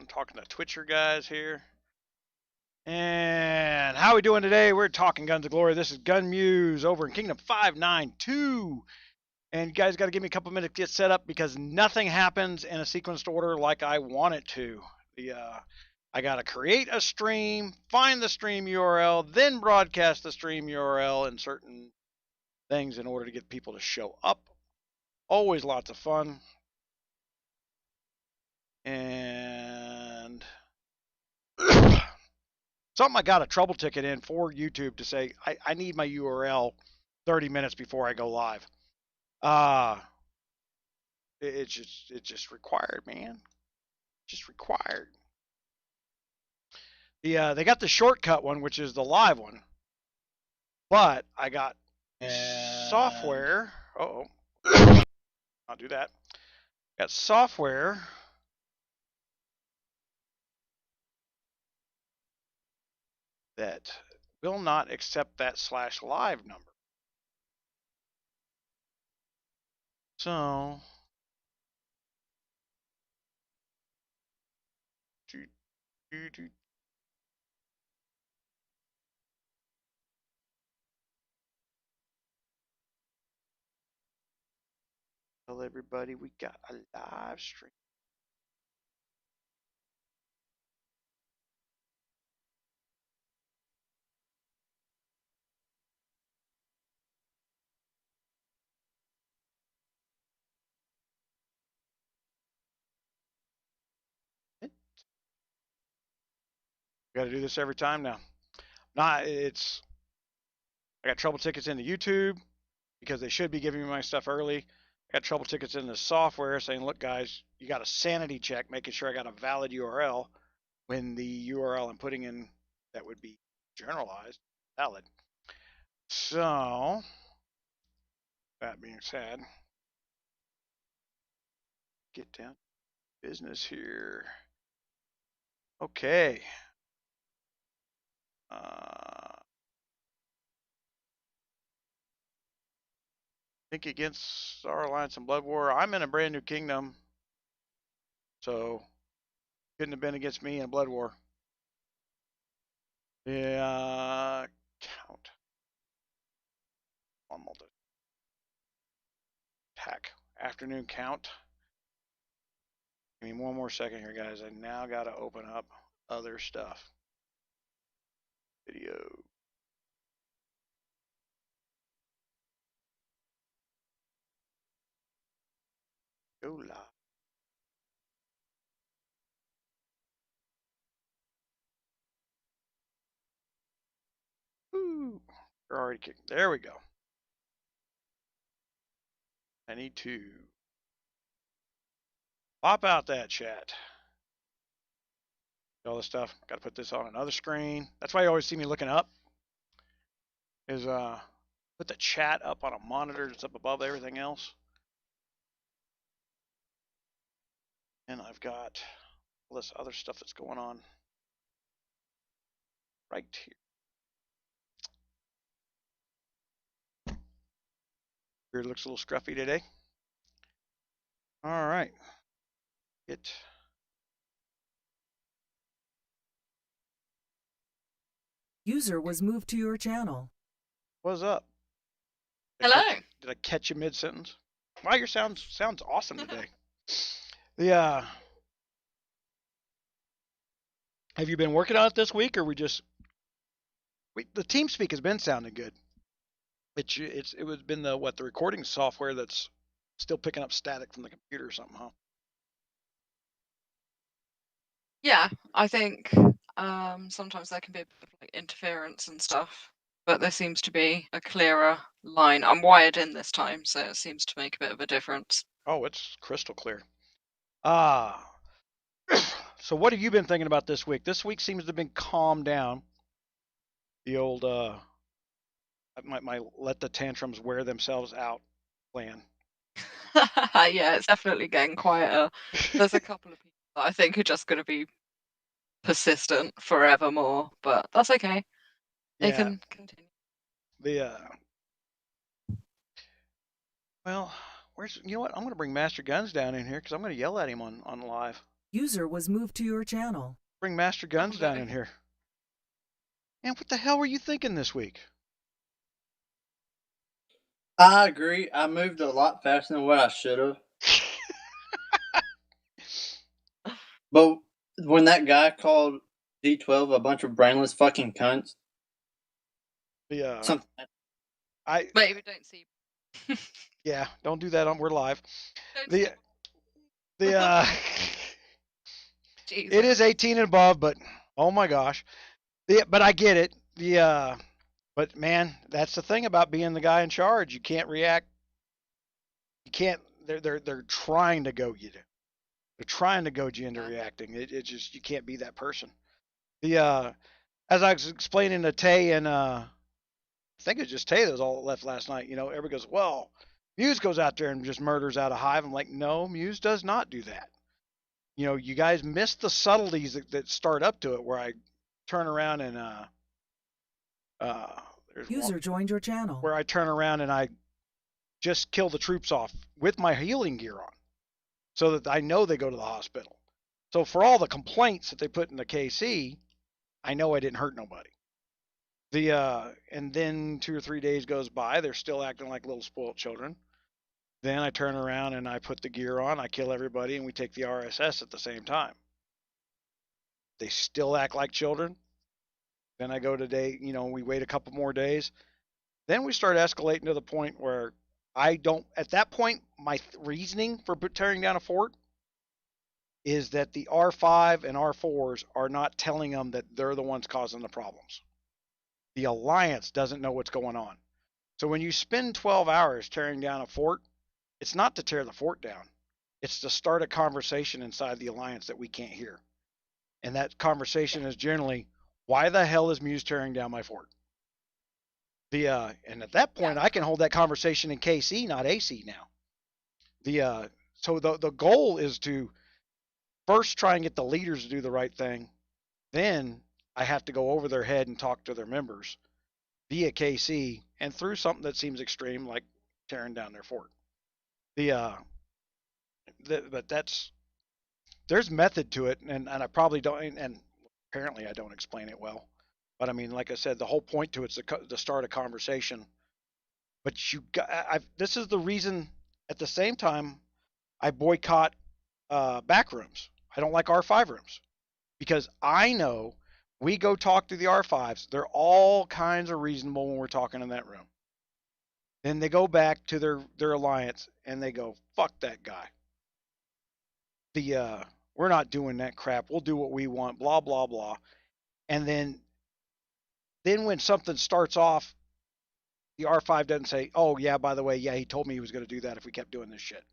talking to Twitcher guys here. And how are we doing today? We're talking Guns of Glory. This is GunMuse over in Kingdom 592. And you guys got to give me a couple minutes to get set up because nothing happens in a sequenced order like I want it to. I got to create a stream, find the stream URL, then broadcast the stream URL and certain things in order to get people to show up. Always lots of fun. And something I got a trouble ticket in for YouTube to say I need my URL 30 minutes before I go live. It's just required, man. Just required. They got the shortcut one, which is the live one, but I got software. I'll do that. Got software that will not accept that /live number. So tell everybody we got a live stream. Got to do this every time now. I got trouble tickets into YouTube because they should be giving me my stuff early. I got trouble tickets in the software saying, look, guys, you got a sanity check, making sure I got a valid URL when the URL I'm putting in that would be generalized, valid. So, that being said, get down to business here. Okay. Think against our alliance in Blood War. I'm in a brand new kingdom, so couldn't have been against me in Blood War. Yeah, count on multi attack afternoon count. Give me one more second here, guys. I now got to open up other stuff. Video. Go live. Woo. We're already kicking. There we go. I need to pop out that chat. All this stuff. Got to put this on another screen. That's why you always see me looking up. Is put the chat up on a monitor that's up above everything else. And I've got all this other stuff that's going on right here. Beard looks a little scruffy today. All right. User was moved to your channel. What's up? Hello. Did I catch you mid-sentence? Wow, your sounds awesome today. Yeah. Have you been working on it this week, or the TeamSpeak has been sounding good. It was been the recording software that's still picking up static from the computer or something, huh? Yeah, I think sometimes there can be a bit of like interference and stuff, but there seems to be a clearer line. I'm wired in this time, so it seems to make a bit of a difference. Oh, it's crystal clear. So what have you been thinking about this week? This week seems to have been calmed down. The old my let the tantrums wear themselves out plan. Yeah, it's definitely getting quieter. There's a couple of people that I think are just going to be persistent forevermore, but that's okay. They can continue. Well, you know what? I'm going to bring Master Guns down in here because I'm going to yell at him on live. User was moved to your channel. Bring Master Guns down in here. And what the hell were you thinking this week? I agree. I moved a lot faster than what I should have. But when that guy called D12 a bunch of brainless fucking cunts, something. Maybe don't see. Yeah, don't do that. We're live. Don't It is 18 and above, but oh my gosh. But I get it. But man, that's the thing about being the guy in charge. You can't react. You can't. They're trying to goad you. They're trying to goad you into reacting. It just, you can't be that person. As I was explaining to Tay and I think it was just Tay that was all left last night. Everybody goes, well, Muse goes out there and just murders 𝗏𝗏𝗏. I'm like, no, Muse does not do that. You guys miss the subtleties that start up to it, where I turn around and User joined your channel. Where I turn around and I just kill the troops off with my healing gear on, so that I know they go to the hospital. So for all the complaints that they put in the KC, I know I didn't hurt nobody. And then 2 or 3 days goes by, they're still acting like little spoiled children. Then I turn around and I put the gear on, I kill everybody, and we take the RSS at the same time. They still act like children. Then I go to we wait a couple more days. Then we start escalating to the point where at that point, my reasoning for tearing down a fort is that the R5 and R4s are not telling them that they're the ones causing the problems. The Alliance doesn't know what's going on. So when you spend 12 hours tearing down a fort, it's not to tear the fort down. It's to start a conversation inside the Alliance that we can't hear. And that conversation is generally, why the hell is Muse tearing down my fort? And at that point, I can hold that conversation in KC, not AC now. So the goal is to first try and get the leaders to do the right thing. Then I have to go over their head and talk to their members via KC and through something that seems extreme, like tearing down their fort. But there's method to it, and I probably don't, and apparently I don't explain it well. But I mean, like I said, the whole point to it's to start a conversation. But this is the reason. At the same time, I boycott back rooms. I don't like R5 rooms, because I know we go talk to the R5s. They're all kinds of reasonable when we're talking in that room. Then they go back to their Alliance and they go, fuck that guy. We're not doing that crap. We'll do what we want, blah, blah, blah. And then when something starts off, the R5 doesn't say, oh, yeah, by the way, yeah, he told me he was going to do that if we kept doing this shit.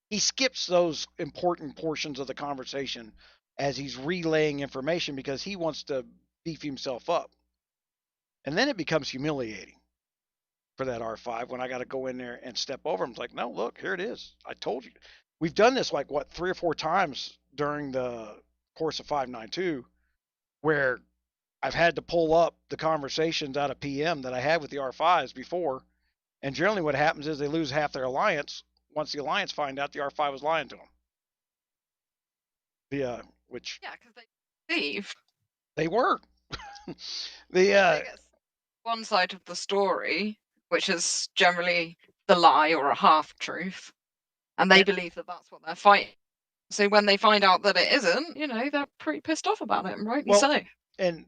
He skips those important portions of the conversation as he's relaying information because he wants to beef himself up. And then it becomes humiliating for that R5 when I got to go in there and step over him. It's like, no, look, here it is. I told you. We've done this 3 or 4 times during the course of 592 where I've had to pull up the conversations out of PM that I had with the R5s before. And generally what happens is they lose half their Alliance once the Alliance find out the R5 was lying to them. Yeah, because they leave. They were. One side of the story, which is generally the lie or a half truth, and they believe that that's what they're fighting. So when they find out that it isn't, they're pretty pissed off about it, and rightly so. And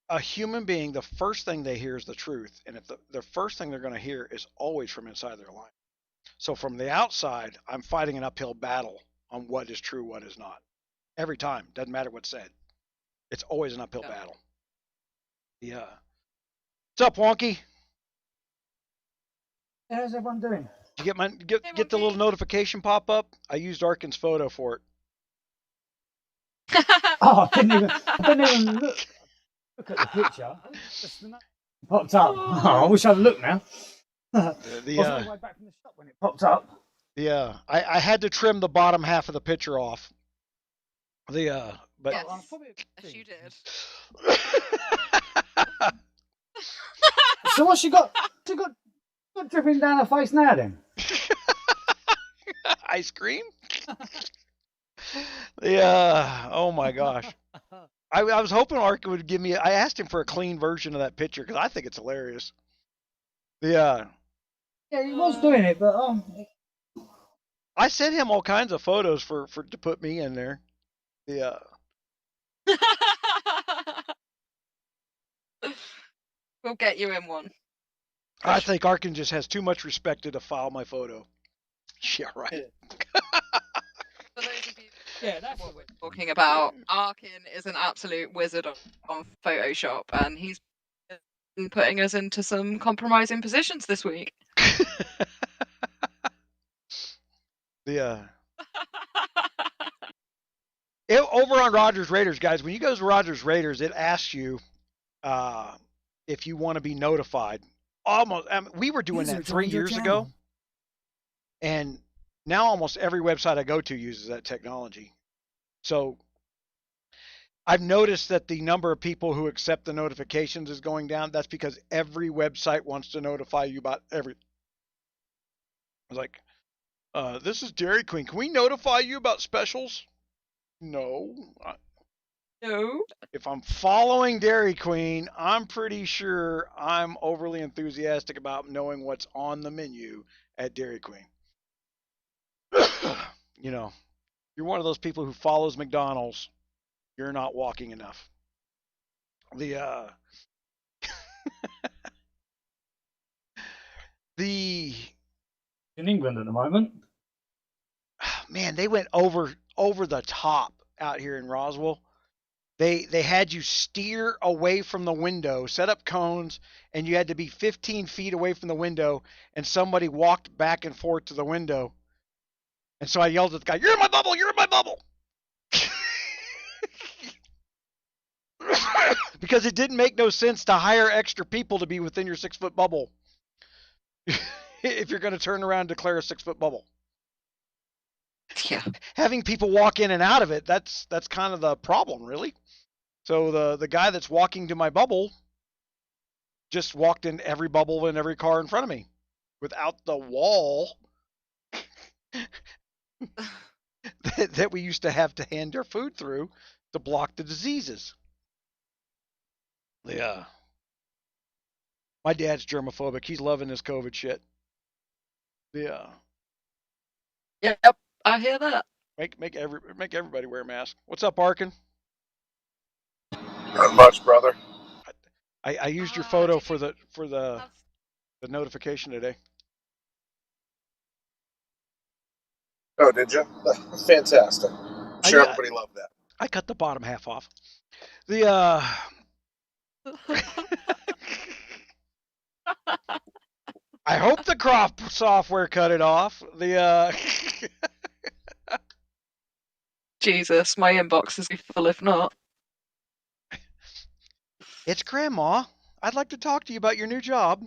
a human being, the first thing they hear is the truth, and if the first thing they're going to hear is always from inside their line. So from the outside, I'm fighting an uphill battle on what is true, what is not. Every time, doesn't matter what's said. It's always an uphill battle. Yeah. What's up, Wonky? How's everyone doing? Did you get the little notification pop up? I used Arkin's photo for it. Oh, I didn't even look at the picture. Just popped up. Oh, I wish I'd looked now. I was on the way back from the shop when it popped up. Yeah, I had to trim the bottom half of the picture off. But yes, you did. So what's she got? She got dripping down her face now then? Ice cream? Yeah. Oh my gosh. I was hoping Arkin would give me. I asked him for a clean version of that picture because I think it's hilarious. Yeah. Yeah, he was doing it, but I sent him all kinds of photos for to put me in there. Yeah. We'll get you in one. I think Arkin just has too much respect to file my photo. Yeah, right. For those of you yeah, that's what we're talking about, Arkin is an absolute wizard on Photoshop, and he's been putting us into some compromising positions this week. Yeah. Over on Rogers Raiders, guys, when you go to Rogers Raiders, it asks you if you want to be notified. Almost, we were doing that 3 years ago, and now almost every website I go to uses that technology. So I've noticed that the number of people who accept the notifications is going down. That's because every website wants to notify you about everything. I was like, this is Dairy Queen. Can we notify you about specials? No. No. If I'm following Dairy Queen, I'm pretty sure I'm overly enthusiastic about knowing what's on the menu at Dairy Queen. You know, you're one of those people who follows McDonald's, you're not walking enough. The in England at the moment. Man, they went over the top out here in Roswell. They had you steer away from the window, set up cones, and you had to be 15 feet away from the window, and somebody walked back and forth to the window. And so I yelled at the guy, "You're in my bubble! You're in my bubble!" Because it didn't make no sense to hire extra people to be within your 6-foot bubble if you're going to turn around and declare a 6-foot bubble. Yeah. Having people walk in and out of it, that's kind of the problem, really. So the guy that's walking to my bubble just walked in every bubble in every car in front of me without the wall that we used to have to hand our food through to block the diseases. Yeah. My dad's germophobic. He's loving this COVID shit. Yeah. Yep, I hear that. Make everybody wear a mask. What's up, Arkin? Not much, brother. I used your photo for the notification today. Oh, did you? Fantastic. I'm sure everybody loved that. I cut the bottom half off. I hope the crop software cut it off. Jesus, my inbox is full if not. It's Grandma. I'd like to talk to you about your new job.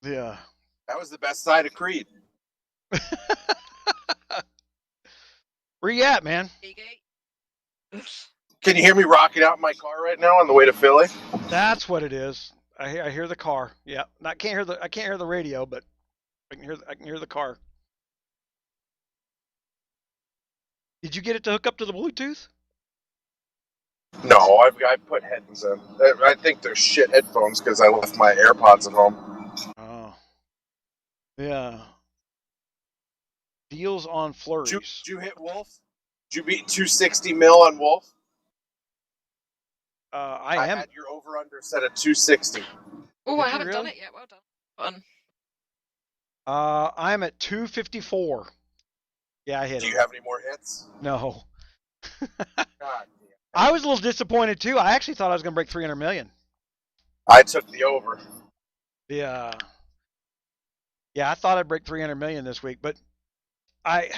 Yeah. That was the best side of Creed. Where you at, man? Can you hear me rocking out in my car right now on the way to Philly? That's what it is. I hear the car. Yeah. I can't hear the radio, but I can hear the car. Did you get it to hook up to the Bluetooth? No, I put headphones in. I think they're shit headphones because I left my AirPods at home. Oh. Yeah. Deals on flurries. Did you hit Wolf? Did you beat 260 mil on Wolf? I had your over-under set at 260. Oh, I haven't done it yet. Well done. I'm at 254. Yeah, I hit it. Do you have any more hits? No. God. I was a little disappointed too. I actually thought I was going to break 300 million. I took the over. Yeah, I thought I'd break 300 million this week, but I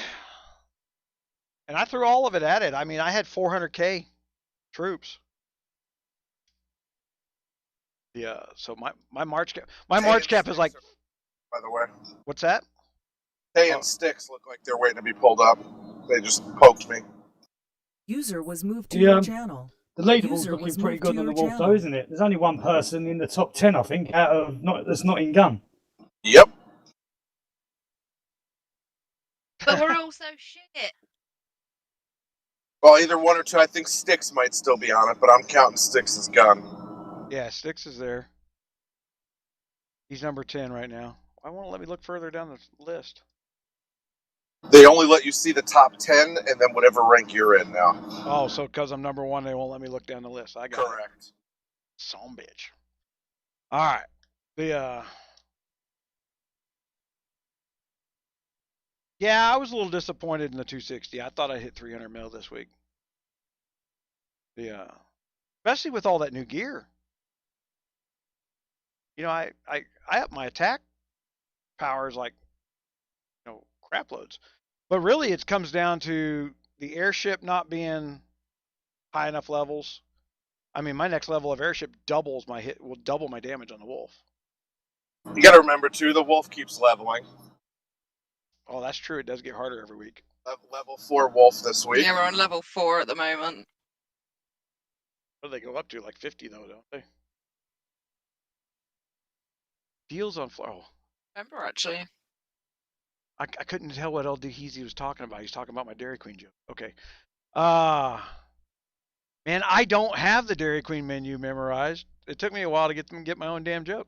threw all of it at it. I mean, I had 400K troops. Yeah, so my March cap is like. By the way. What's that? Hay and sticks look like they're waiting to be pulled up. They just poked me. User was moved to your channel. The leaderboard's looking pretty good on the Wolf, though, isn't it? There's only one person in the top 10, I think, that's not in gun. Yep. But we're all so shit. Well, either one or two. I think Styx might still be on it, but I'm counting Styx's gun. Yeah, Styx is there. He's number 10 right now. Why won't it let me look further down the list? They only let you see the top 10 and then whatever rank you're in now. Oh, so because I'm number 1, they won't let me look down the list. I got Correct. it. Son bitch. All right. Yeah, I was a little disappointed in the 260. I thought I hit 300 mil this week. Especially with all that new gear. You know, I up my attack powers like, crap loads. But really, it comes down to the airship not being high enough levels. I mean, my next level of airship will double my damage on the Wolf. You got to remember too, the Wolf keeps leveling. Oh, that's true. It does get harder every week. Level 4 Wolf this week. Yeah, we're on level 4 at the moment. What do they go up to? Like 50 though, don't they? Deals on floor. Oh. Remember, actually. I couldn't tell what 𝙂𝙀𝗎𝙁 was talking about. He's talking about my Dairy Queen joke. Okay. Man, I don't have the Dairy Queen menu memorized. It took me a while to get my own damn joke.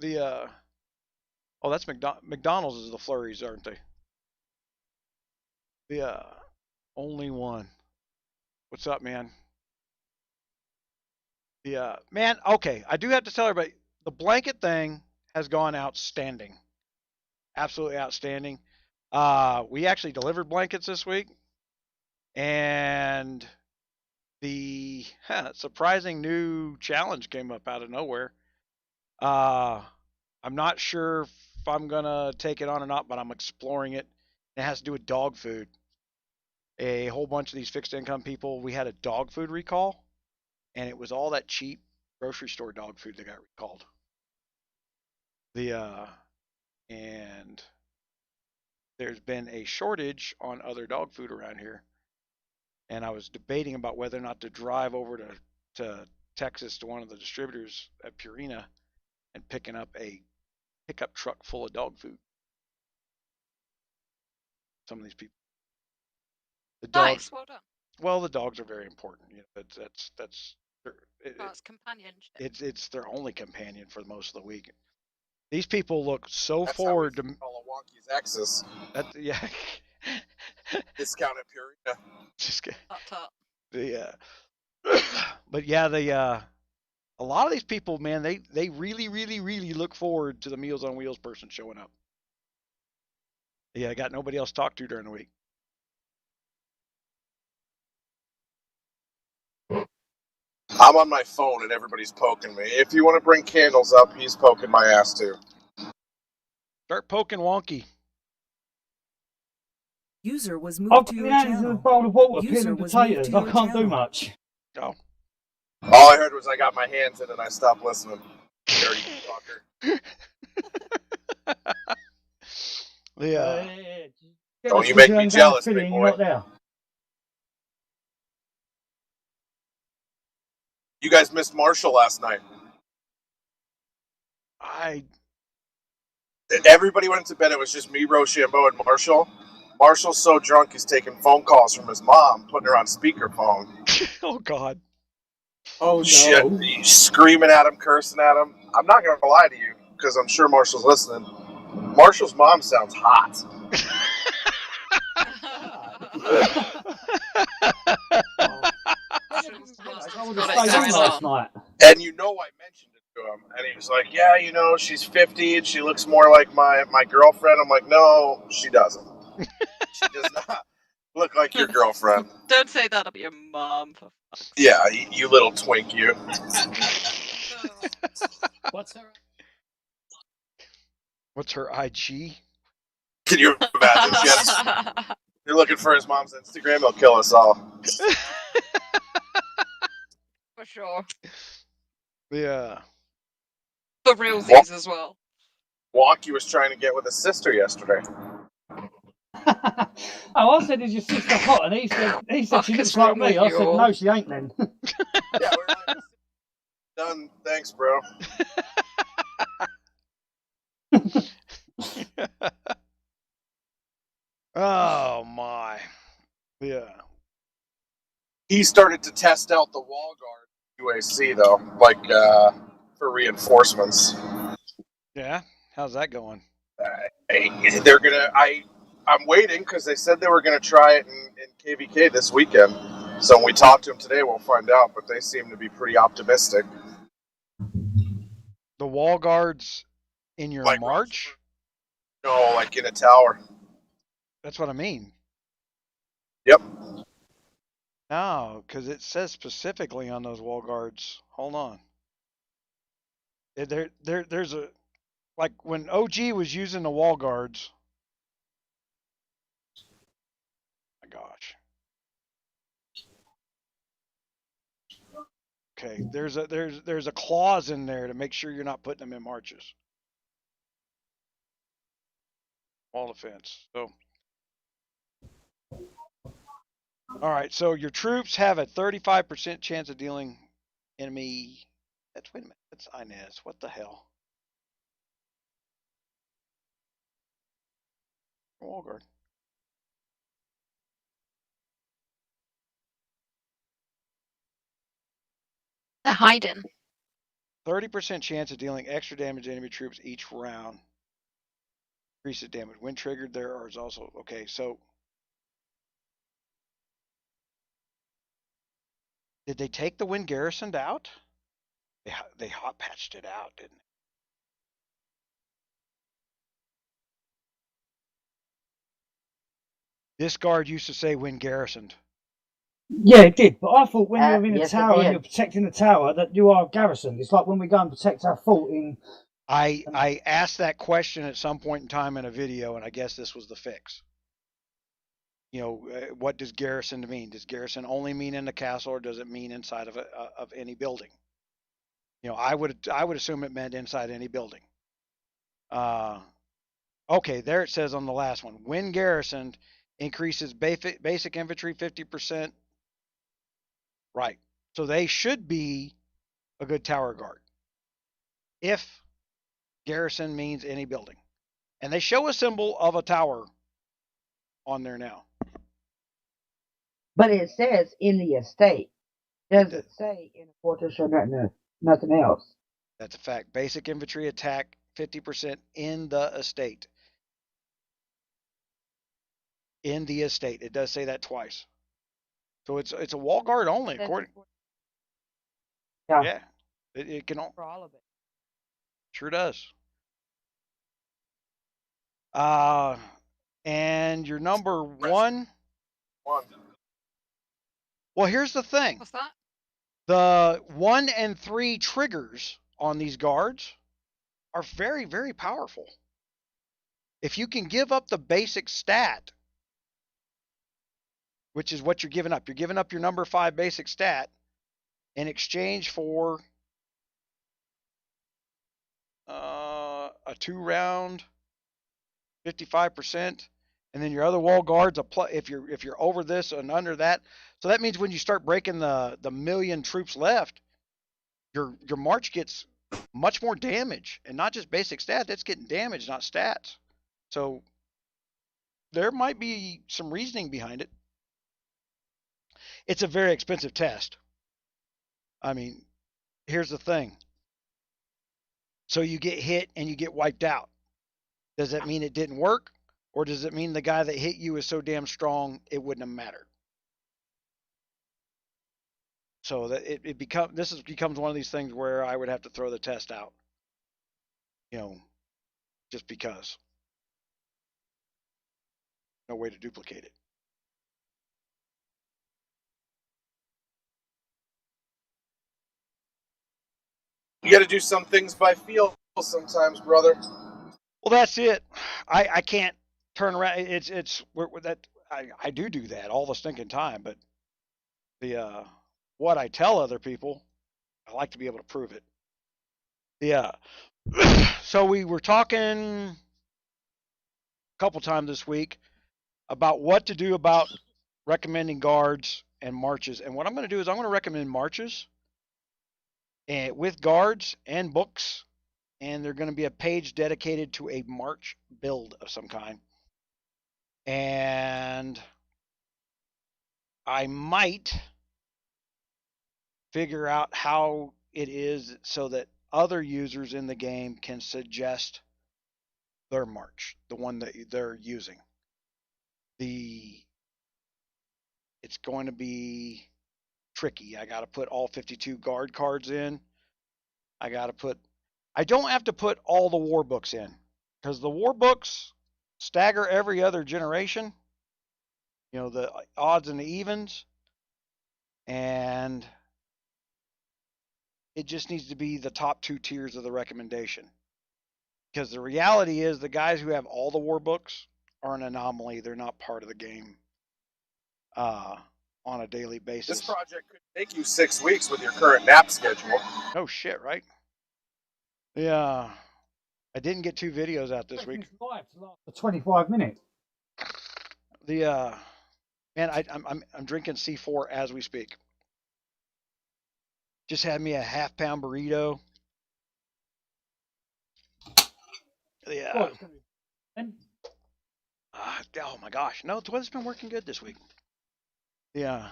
Oh, that's McDonald's is the flurries, aren't they? Only one. What's up, man? Man, okay. I do have to tell everybody, the blanket thing has gone outstanding. Absolutely outstanding. We actually delivered blankets this week. And the surprising new challenge came up out of nowhere. I'm not sure if I'm going to take it on or not, but I'm exploring it. It has to do with dog food. A whole bunch of these fixed income people, we had a dog food recall, and it was all that cheap grocery store dog food that got recalled. And there's been a shortage on other dog food around here. And I was debating about whether or not to drive over to Texas to one of the distributors at Purina and picking up a pickup truck full of dog food. Some of these people. The dogs. Nice, well done. Well, the dogs are very important. That's It's companionship. It's their only companion for most of the week. These people look so That's forward how we to call a wonky's exes. yeah. Discount at Purina. Just kidding. Tut. But yeah, a lot of these people, man, they really, really, really look forward to the Meals on Wheels person showing up. Yeah, I got nobody else to talk to during the week. I'm on my phone and everybody's poking me. If you want to bring candles up, he's poking my ass too. Start poking wonky. User was moved I've to got your my hands in a channel. bowl of water, User peeling was moved potatoes. to I your can't do channel. much. Oh. All I heard was I got my hands in and I stopped listening. Dirty fucker. Yeah. Don't you make me jealous, big You're boy. not there. You guys missed Marshall last night. Everybody went to bed. It was just me, 𝗏𝗏𝗪𝗏, and Marshall. Marshall's so drunk he's taking phone calls from his mom, putting her on speakerphone. Oh God. Oh no. Shit. He's screaming at him, cursing at him. I'm not gonna lie to you, because I'm sure Marshall's listening. Marshall's mom sounds hot. Last night. And you know I mentioned it to him, and he was like, "Yeah, you know, she's 50 and she looks more like my girlfriend." I'm like, "No, she doesn't. She does not look like your girlfriend." Don't say that'll be your mom. Yeah, you little twink, you. What's her IG? Can you imagine? You're looking for his mom's Instagram, he'll kill us all. For sure. Yeah. For realsies as well. Wonky was trying to get with his sister yesterday. Oh, I said, "Is your sister hot?" And he said she looks like me. I said, "No, she ain't then." Yeah, we're like, done. Thanks, bro. he started to test out the wall guard UAC though, like for reinforcements. Yeah, how's that going? They're gonna. I'm waiting because they said they were gonna try it in KVK this weekend. So when we talk to them today, we'll find out. But they seem to be pretty optimistic. The wall guards in your Like march? No, like in a tower. That's what I mean. Yep. No, because it says specifically on those wall guards. Hold on. There's a, like when OG was using the wall guards. My gosh. Okay, there's a clause in there to make sure you're not putting them in marches. Wall defense. So, all right. So your troops have a 35% chance of dealing enemy. That's wait a minute. That's Inez. What the hell? Wall guard. They're hiding. 30% chance of dealing extra damage to enemy troops each round. Increases damage. When triggered, there is also okay. So, did they take the when garrisoned out? They hot patched it out, didn't they? This guard used to say when garrisoned. Yeah, it did. But I thought when you're in a yes, tower it and did. you're protecting the tower that you are garrisoned. It's like when we go and protect our fort in. I asked that question at some point in time in a video, and I guess this was the fix. You know, what does garrison mean? Does garrison only mean in the castle, or does it mean inside of any building? You know, I would assume it meant inside any building. Okay, there it says on the last one. When garrisoned, increases basic infantry 50%. Right. So they should be a good tower guard. If garrison means any building. And they show a symbol of a tower on there now. But it says in the estate. Doesn't say in a fortress or nothing else. That's a fact. Basic infantry attack 50% in the estate. In the estate. It does say that twice. So it's a wall guard only, according. Yeah. It can for all of it. Sure does. And your number one. Well, here's the thing. What's that? The 1 and 3 triggers on these guards are very, very powerful. If you can give up the basic stat, which is what you're giving up your number 5 basic stat in exchange for a 2-round 55%, and then your other wall guards if you're over this and under that. So that means when you start breaking the million troops left, your march gets much more damage, and not just basic stat. That's getting damage, not stats. So there might be some reasoning behind it. It's a very expensive test. I mean, here's the thing. So you get hit and you get wiped out. Does that mean it didn't work? Or does it mean the guy that hit you is so damn strong it wouldn't have mattered? So that it becomes one of these things where I would have to throw the test out. You know, just because. No way to duplicate it. You got to do some things by feel sometimes, brother. Well, that's it. I can't turn around. It's that I do that all the stinking time, but the what I tell other people, I like to be able to prove it. Yeah. So we were talking a couple times this week about what to do about recommending guards and marches. And what I'm going to do is I'm going to recommend marches and with guards and books, and they're going to be a page dedicated to a march build of some kind. And I might figure out how it is so that other users in the game can suggest their march, the one that they're using. It's going to be tricky. I got to put all 52 guard cards in. I don't have to put all the war books in, because the war books stagger every other generation. You know, the odds and the evens, and it just needs to be the top 2 tiers of the recommendation. Because the reality is the guys who have all the war books are an anomaly. They're not part of the game on a daily basis. This project could take you 6 weeks with your current nap schedule. Oh shit, right? Yeah. I didn't get 2 videos out this week. Live to last for 25 minutes. Man, I'm drinking C4 as we speak. Just had me a half-pound burrito. Yeah. Oh my gosh. No, the weather's been working good this week. Yeah.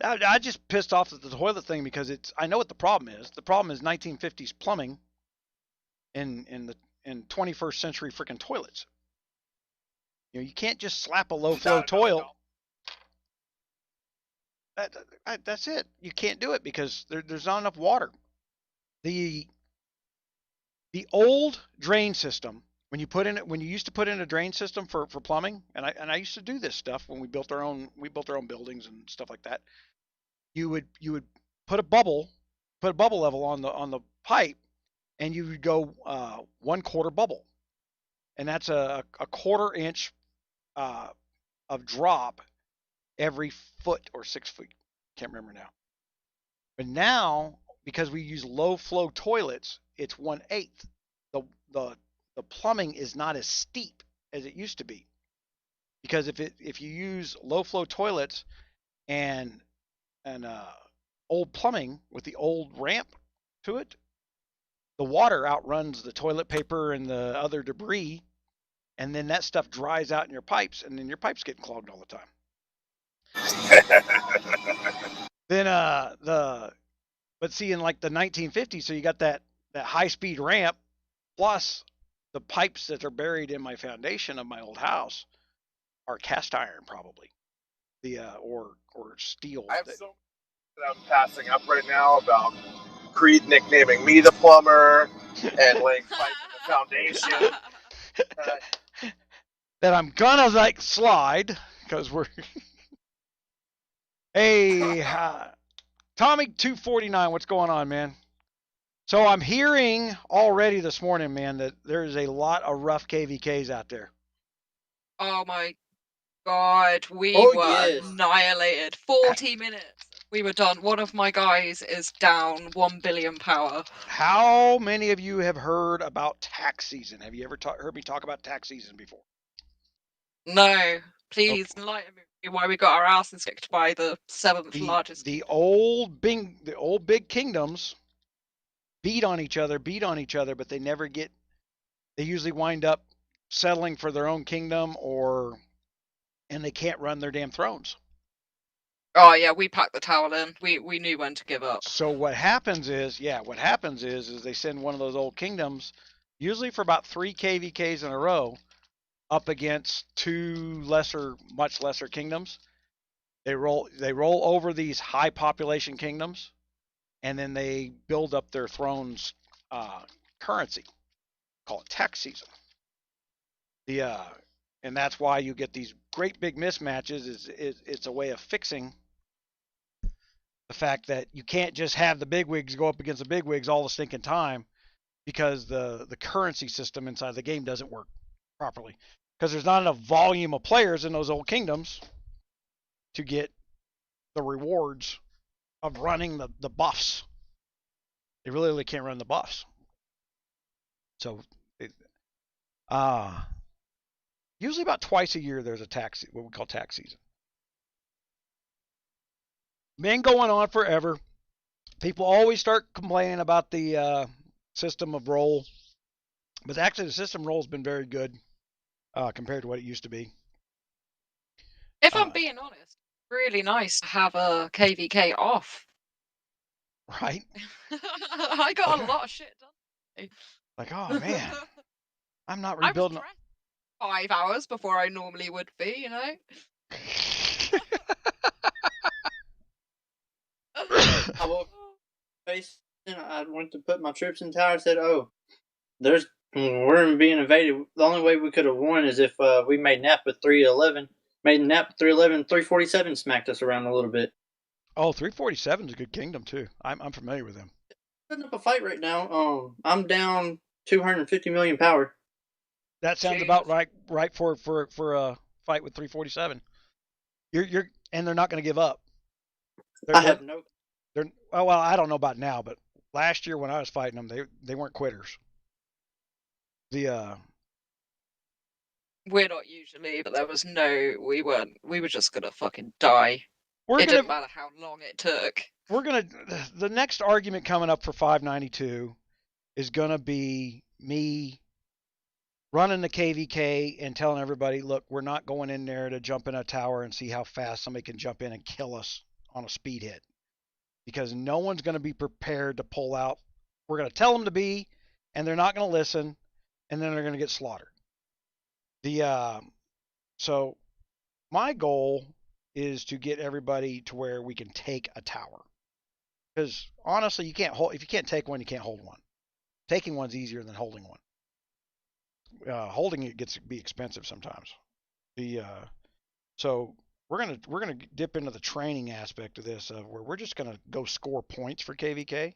I just pissed off at the toilet thing because I know what the problem is. The problem is 1950s plumbing in 21st century freaking toilets. You know, you can't just slap a low flow toilet. That's it. You can't do it because there's not enough water. The old drain system, when you used to put in a drain system for plumbing, and I used to do this stuff when we built our own buildings and stuff like that. You would put a bubble level on the pipe, and you would go 1/4 bubble, and that's a 1/4 inch of drop every foot or 6 feet. Can't remember now. But now, because we use low flow toilets, it's 1/8. The plumbing is not as steep as it used to be. Because if you use low flow toilets and old plumbing with the old ramp to it, the water outruns the toilet paper and the other debris, and then that stuff dries out in your pipes, and then your pipes getting clogged all the time. Then but see, in like the 1950s, so you got that high speed ramp, plus the pipes that are buried in my foundation of my old house are cast iron, probably, or steel. I have so that I'm passing up right now about Creed nicknaming me the plumber and laying pipe in the foundation. That I'm gonna like slide because we're. Hey, Tommy 249, what's going on, man? So I'm hearing already this morning, man, that there is a lot of rough KVKs out there. Oh my god, we were annihilated. 40 minutes. We were done. One of my guys is down 1 billion power. How many of you have heard about tax season? Have you ever heard me talk about tax season before? No. Please enlighten me why we got our asses kicked by the 7th largest. The old big kingdoms beat on each other, but they never get. They usually wind up settling for their own kingdom, and they can't run their damn thrones. Oh yeah, we packed the towel in. We knew when to give up. So what happens is they send one of those old kingdoms, usually for about 3 KVKs in a row, up against 2 much lesser kingdoms. They roll over these high population kingdoms, and then they build up their thrones currency. Call it tax season. And that's why you get these great big mismatches. It's a way of fixing the fact that you can't just have the bigwigs go up against the bigwigs all the stinking time, because the currency system inside the game doesn't work properly, because there's not enough volume of players in those old kingdoms to get the rewards of running the buffs. They really can't run the buffs. So usually about twice a year there's what we call tax season. Been going on forever. People always start complaining about the system of roll, but actually the system roll has been very good compared to what it used to be. If I'm being honest, Really nice to have a KVK off. Right? I got a lot of shit done. Like, oh man, I'm not I was rebuilding. dressed 5 hours before I normally would be, you know. I woke face. I went to put my troops in tower. I said, "Oh, we're being invaded. The only way we could have won is if we made nap with 311. Made nap 311. 347 smacked us around a little bit. Oh, 347 is a good kingdom too. I'm familiar with them. Putting up a fight right now. I'm down 250 million power. That sounds about right. Right for a fight with 347. And they're not going to give up. I have no. Well, I don't know about now, but last year when I was fighting them, they weren't quitters. We're not usually, but there was we weren't. We were just gonna fucking die. Didn't matter how long it took. The next argument coming up for 592 is gonna be me running the KVK and telling everybody, look, we're not going in there to jump in a tower and see how fast somebody can jump in and kill us on a speed hit. Because no one's going to be prepared to pull out. We're going to tell them to be, and they're not going to listen, and then they're going to get slaughtered. So my goal is to get everybody to where we can take a tower. Because honestly, if you can't take one, you can't hold one. Taking one's easier than holding one. Holding it gets to be expensive sometimes. So we're gonna dip into the training aspect of this, where we're just gonna go score points for KVK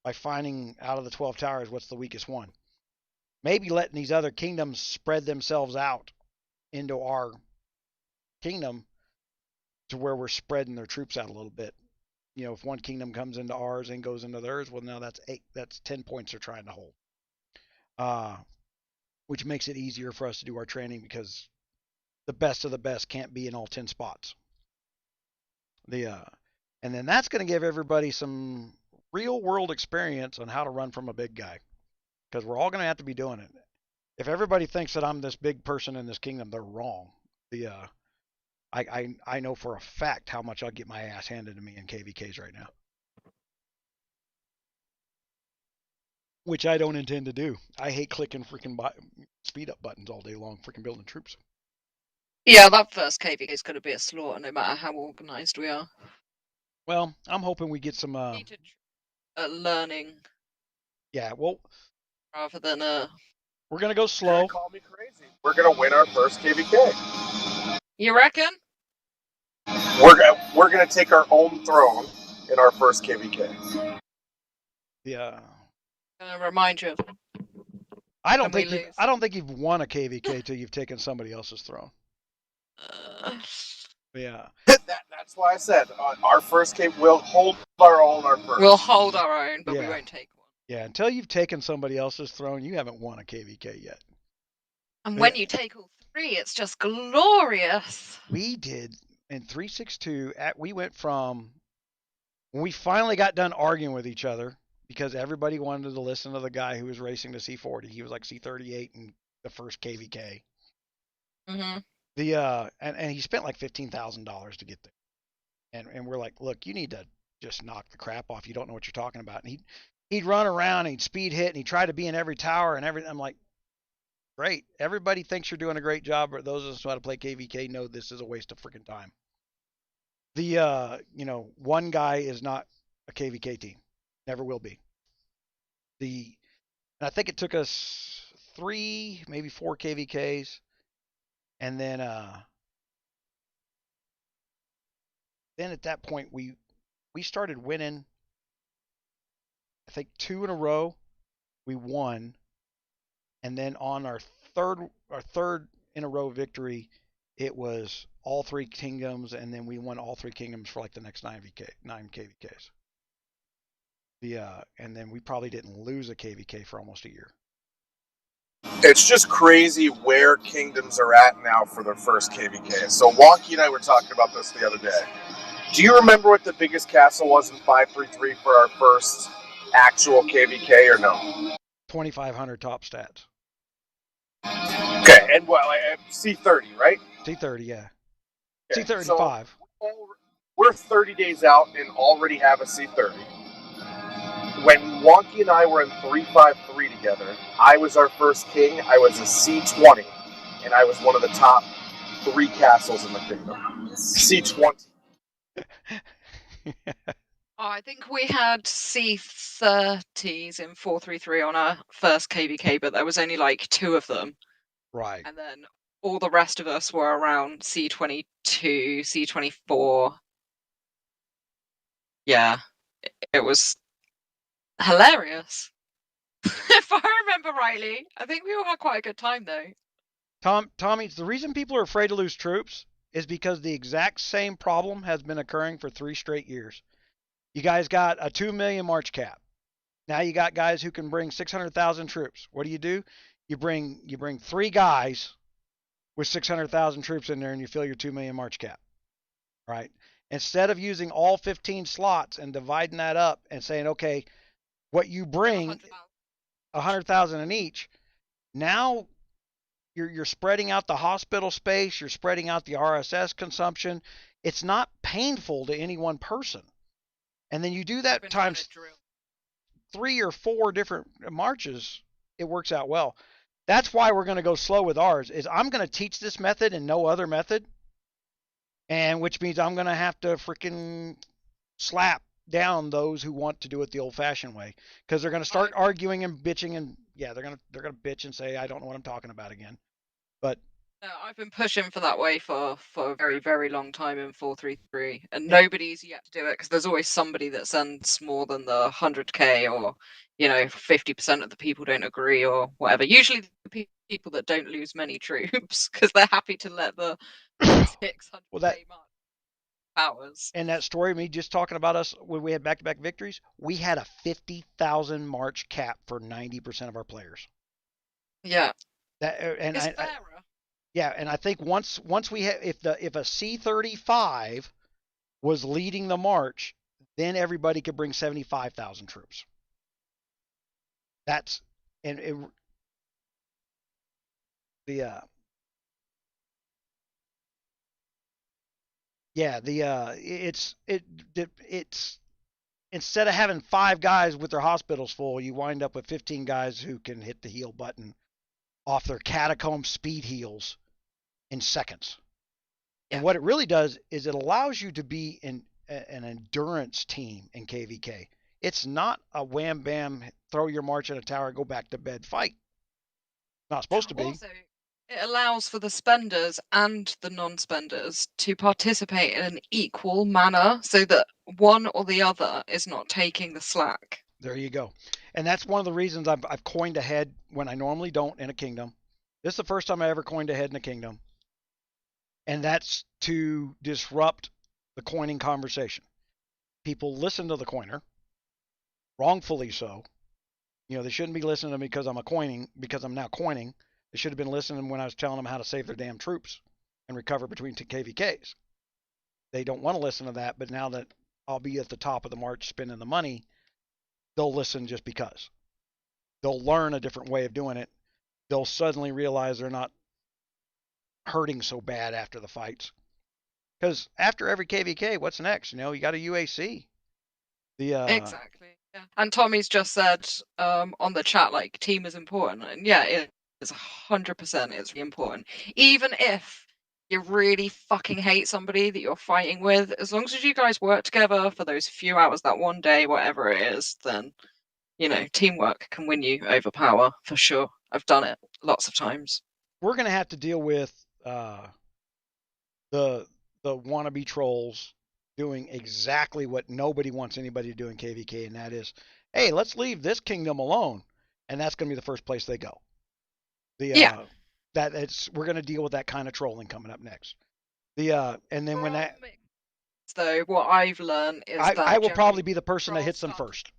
by finding out of the 12 towers what's the weakest one. Maybe letting these other kingdoms spread themselves out into our kingdom to where we're spreading their troops out a little bit. You know, if one kingdom comes into ours and goes into theirs, well, now that's 10 points they're trying to hold. Which makes it easier for us to do our training because the best of the best can't be in all 10 spots. And then that's going to give everybody some real world experience on how to run from a big guy, because we're all going to have to be doing it. If everybody thinks that I'm this big person in this kingdom, they're wrong. I know for a fact how much I'll get my ass handed to me in KVKs right now, which I don't intend to do. I hate clicking freaking speed up buttons all day long, freaking building troops. Yeah, that first KVK is going to be a slaughter, no matter how organized we are. Well, I'm hoping we get some learning. Yeah, well, rather than we're gonna go slow. Call me crazy. We're gonna win our first KVK. You reckon? We're gonna take our own throne in our first KVK. Yeah. Gonna remind you of. I don't think you've won a KVK till you've taken somebody else's throne. Yeah. That's why I said our first KVK, we'll hold our own. We'll hold our own, but we won't take one. Yeah, until you've taken somebody else's throne, you haven't won a KVK yet. And when you take all three, it's just glorious. We did in 362. We went from when we finally got done arguing with each other because everybody wanted to listen to the guy who was racing the C40. He was like C38 in the first KVK. Mm-hmm. And he spent like $15,000 to get there. And we're like, look, you need to just knock the crap off. You don't know what you're talking about. And he'd run around and he'd speed hit and he'd try to be in every tower and everything. I'm like, great. Everybody thinks you're doing a great job, but those of us who know how to play KVK know this is a waste of freaking time. One guy is not a KVK team. Never will be. And I think it took us 3, maybe 4 KVKs. And then at that point we started winning. I think 2 in a row we won, and then on our third in a row victory, it was all 3 kingdoms, and then we won all 3 kingdoms for like the next 9 KVKs. And then we probably didn't lose a KVK for almost a year. It's just crazy where kingdoms are at now for their first KVK. So Wonky and I were talking about this the other day. Do you remember what the biggest castle was in 533 for our first actual KVK or no? 2,500 top stats. Okay, and well, C30, right? C30, yeah. Okay, C35. So we're 30 days out and already have a C30. When Wonky and I were in 353 together, I was our first king. I was a C20, and I was one of the top 3 castles in the kingdom. C20. I think we had C30s in 433 on our first KVK, but there was only like 2 of them. Right. And then all the rest of us were around C22, C24. Yeah, it was hilarious. If I remember rightly. I think we all had quite a good time though. Tommy, the reason people are afraid to lose troops is because the exact same problem has been occurring for 3 straight years. You guys got a 2 million March cap. Now you got guys who can bring 600,000 troops. What do? You bring 3 guys with 600,000 troops in there and you fill your 2 million March cap. Right? Instead of using all 15 slots and dividing that up and saying, okay, what you bring 100,000 in each, now you're spreading out the hospital space, you're spreading out the RSS consumption. It's not painful to any one person. And then you do that times 3 or 4 different marches, it works out well. That's why we're going to go slow with ours, is I'm going to teach this method and no other method. And which means I'm going to have to freaking slap down those who want to do it the old-fashioned way, because they're going to start arguing and bitching, and yeah, they're going to bitch and say I don't know what I'm talking about again. But I've been pushing for that way for a very, very long time in 433, and nobody's yet to do it because there's always somebody that sends more than the 100k, or 50% of the people don't agree or whatever. Usually the people that don't lose many troops because they're happy to let the 600k powers. And that story of me just talking about us when we had back-to-back victories, we had a 50,000 March cap for 90% of our players. Yeah. It's fairer. Yeah, and I think once we have, if a C35 was leading the march, then everybody could bring 75,000 troops. That's it's instead of having 5 guys with their hospitals full, you wind up with 15 guys who can hit the heal button off their catacomb speed heals in seconds. Yeah. And what it really does is it allows you to be an endurance team in KVK. It's not a wham bam, throw your march in a tower, go back to bed fight. Not supposed to be. Also, it allows for the spenders and the non-spenders to participate in an equal manner so that one or the other is not taking the slack. There you go. And that's one of the reasons I've coined ahead when I normally don't in a kingdom. This is the first time I ever coined ahead in a kingdom. And that's to disrupt the coining conversation. People listen to the coiner, wrongfully so. They shouldn't be listening to me because I'm now coining. They should have been listening when I was telling them how to save their damn troops and recover between 2 KVKs. They don't want to listen to that, but now that I'll be at the top of the march spending the money, they'll listen just because. They'll learn a different way of doing it. They'll suddenly realize they're not hurting so bad after the fights. Because after every KVK, what's next? You got a UAC. Exactly. Yeah. And Tommy's just said on the chat, like, team is important. And yeah, it is 100%. It's really important. Even if you really fucking hate somebody that you're fighting with, as long as you guys work together for those few hours, that one day, whatever it is, then, teamwork can win you over power for sure. I've done it lots of times. We're going to have to deal with the wannabe trolls doing exactly what nobody wants anybody to do in KVK, and that is, hey, let's leave this kingdom alone, and that's going to be the first place they go. We're going to deal with that kind of trolling coming up next. And then when that, though, what I've learned is that I will probably be the person that hits them first.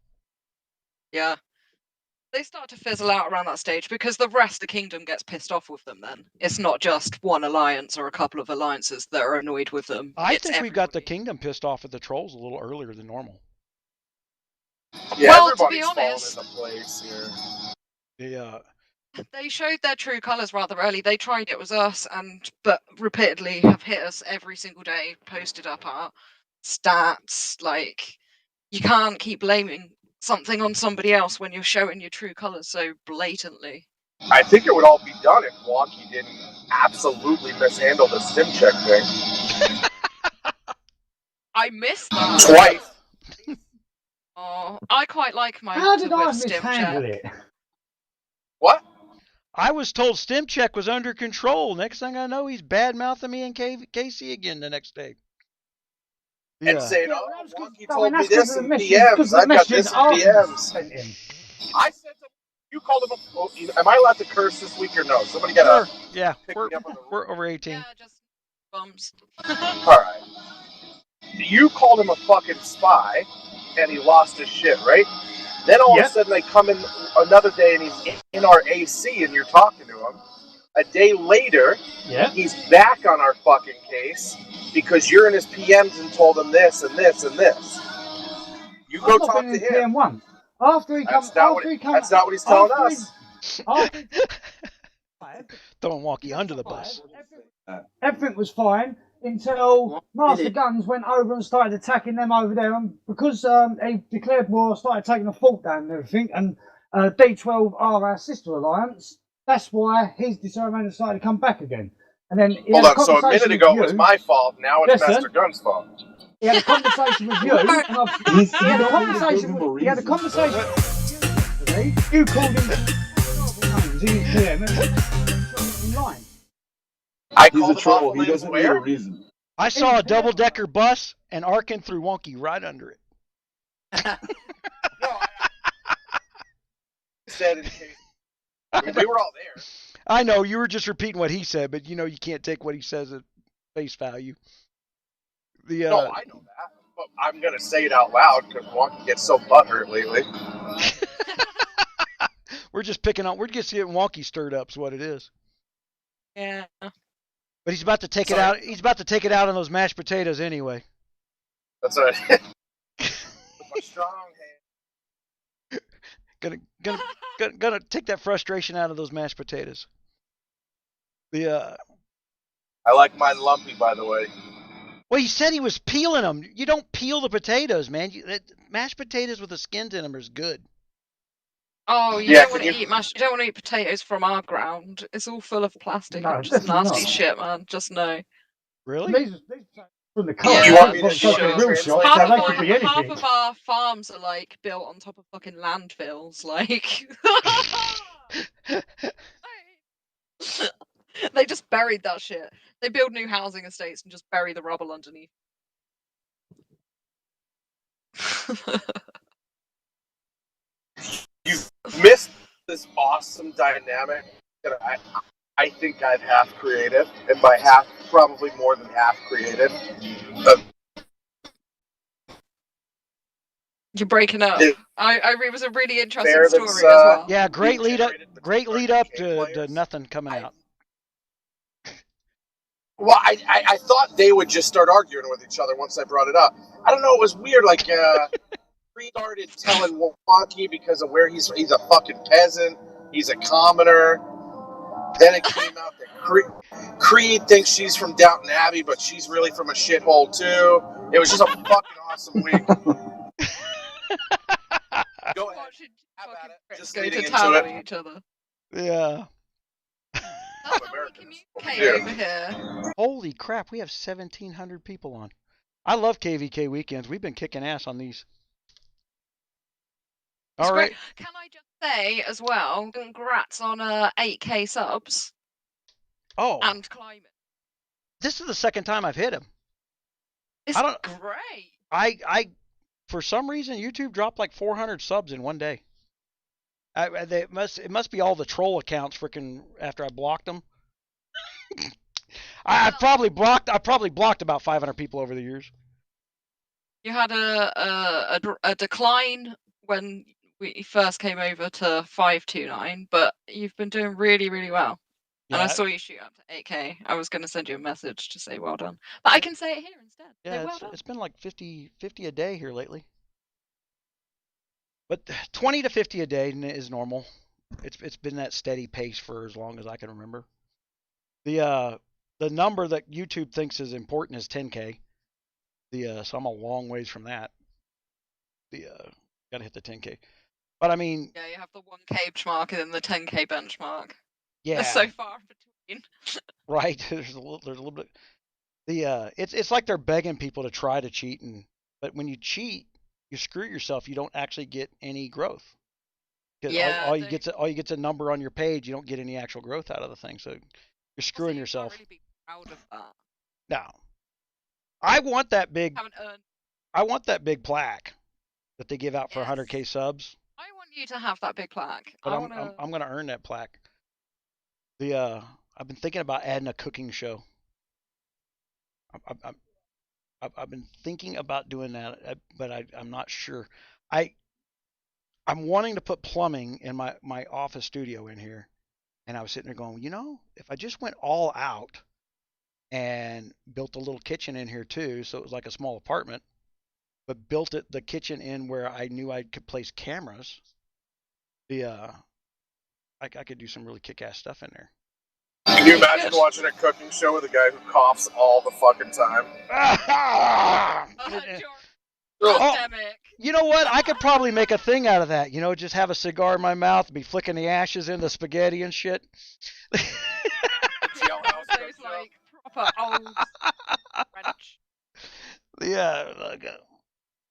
Yeah. They start to fizzle out around that stage because the rest of the kingdom gets pissed off with them then. It's not just one alliance or a couple of alliances that are annoyed with them. I think we've got the kingdom pissed off at the trolls a little earlier than normal. Yeah, well, everybody's falling into place here. They showed their true colours rather early. They tried it was us, but repeatedly have hit us every single day. Posted up our stats. Like, you can't keep blaming something on somebody else when you're showing your true colours so blatantly. I think it would all be done if Wonky didn't absolutely mishandle the stim check thing. I missed that. Twice. Oh, I quite like my How did I stim mishandle check. it? What? I was told stim check was under control. Next thing I know, he's bad mouthing me and Casey again the next day. And saying, Yeah, "Oh, well, that's 'cause- Wonky I told mean, me that's 'cause this of the in messages- PMs. 'cause of the I've got messages this in Arden PMs." sent him. I said to you called him a. Oh, am I allowed to curse this week or no? Somebody got Sure. Yeah, pick me up on the we're over 18. Yeah, just bums. All right. You called him a fucking spy, and he lost his shit, right? Then all of a sudden they come in another day, and he's in our AC, and you're talking to him. A day later, he's back on our fucking case because you're in his PMs and told him this and this and this. You go talk to him. PM once. After he comes, that's not what he's telling us. Throwing Wonky under the bus. Everything was fine until Master Guns went over and started attacking them over there, and because they declared war, started taking the fort down and everything, and D12 are our sister alliance. That's why his disarmament started to come back again. And then Hold on, so a minute ago it was my fault, now it's Master Gun's fault. He had a conversation with you, and he had a conversation with you called him names in his PM, and in line. He's a troll, he doesn't need a reason. I saw a double-decker bus, and Arkin threw Wonky right under it. No, I said in case. We were all there. I know, you were just repeating what he said, but you know you can't take what he says at face value. No, I know that, but I'm going to say it out loud because Wonky gets so butthurt lately. We're just getting Wonky stirred up is what it is. Yeah. But he's about to take it out. He's about to take it out on those mashed potatoes anyway. That's right. With my strong hand. Gonna take that frustration out of those mashed potatoes. I like mine lumpy, by the way. Well, he said he was peeling them. You don't peel the potatoes, man. Mashed potatoes with the skins in them is good. Oh, you don't want to eat You don't want to eat potatoes from our ground. It's all full of plastic and just nasty shit, man. Just know. Really? These from the car. Yeah, you want me to show show real shot, so they could be anything. Half of our farms are like built on top of fucking landfills. Like, they just buried that shit. They build new housing estates and just bury the rubble underneath. You've missed this awesome dynamic that I think I've half created, and by half, probably more than half created. You're breaking up. It was a really interesting story as well. Yeah, great lead up to nothing coming out. Well, I thought they would just start arguing with each other once I brought it up. I don't know, it was weird, like, Creed started telling Wonky because of where he's a fucking peasant, he's a commoner. Then it came out that Creed thinks she's from Downton Abbey, but she's really from a shithole too. It was just a fucking awesome week. Go ahead. Have at it. Just leading into it. Each other. Yeah. That's how we communicate over here. Holy crap, we have 1,700 people on. I love KVK weekends. We've been kicking ass on these. All right. Can I just say as well, congrats on 8K subs. Oh. And climbing. This is the second time I've hit him. It's great. I for some reason YouTube dropped like 400 subs in one day. It must be all the troll accounts freaking after I blocked them. I probably blocked about 500 people over the years. You had a decline when we first came over to 529, but you've been doing really, really well. Yeah. And I saw you shoot up to 8K. I was going to send you a message to say well done, but I can say it here instead. Yeah, it's been like 50 a day here lately. But 20 to 50 a day is normal. It's been that steady pace for as long as I can remember. The number that YouTube thinks is important is 10K. So I'm a long ways from that. Gotta hit the 10K. But I mean, Yeah, you have the 1K benchmark and then the 10K benchmark. yeah, They're so far between. right. There's a little bit. It's like they're begging people to try to cheat, but when you cheat, you screw yourself. You don't actually get any growth. Because Yeah, all you get's a number on your page. You don't get any actual growth out of the thing. So you're screwing you yourself. can't really be proud of that. No, I want that big. Haven't earned. I want that big plaque that they give out for Yes. 100K subs. I want you to have that big plaque. But I'm gonna earn that plaque. I've been thinking about adding a cooking show. I've been thinking about doing that, but I'm not sure. I'm wanting to put plumbing in my office studio in here, and I was sitting there going, if I just went all out and built a little kitchen in here too, so it was like a small apartment, but built the kitchen in where I knew I could place cameras. I could do some really kick-ass stuff in there. Can you imagine watching a cooking show with a guy who coughs all the fucking time? Pandemic. You know what? I could probably make a thing out of that. Just have a cigar in my mouth, be flicking the ashes in the spaghetti and shit. Those like proper old French. Yeah.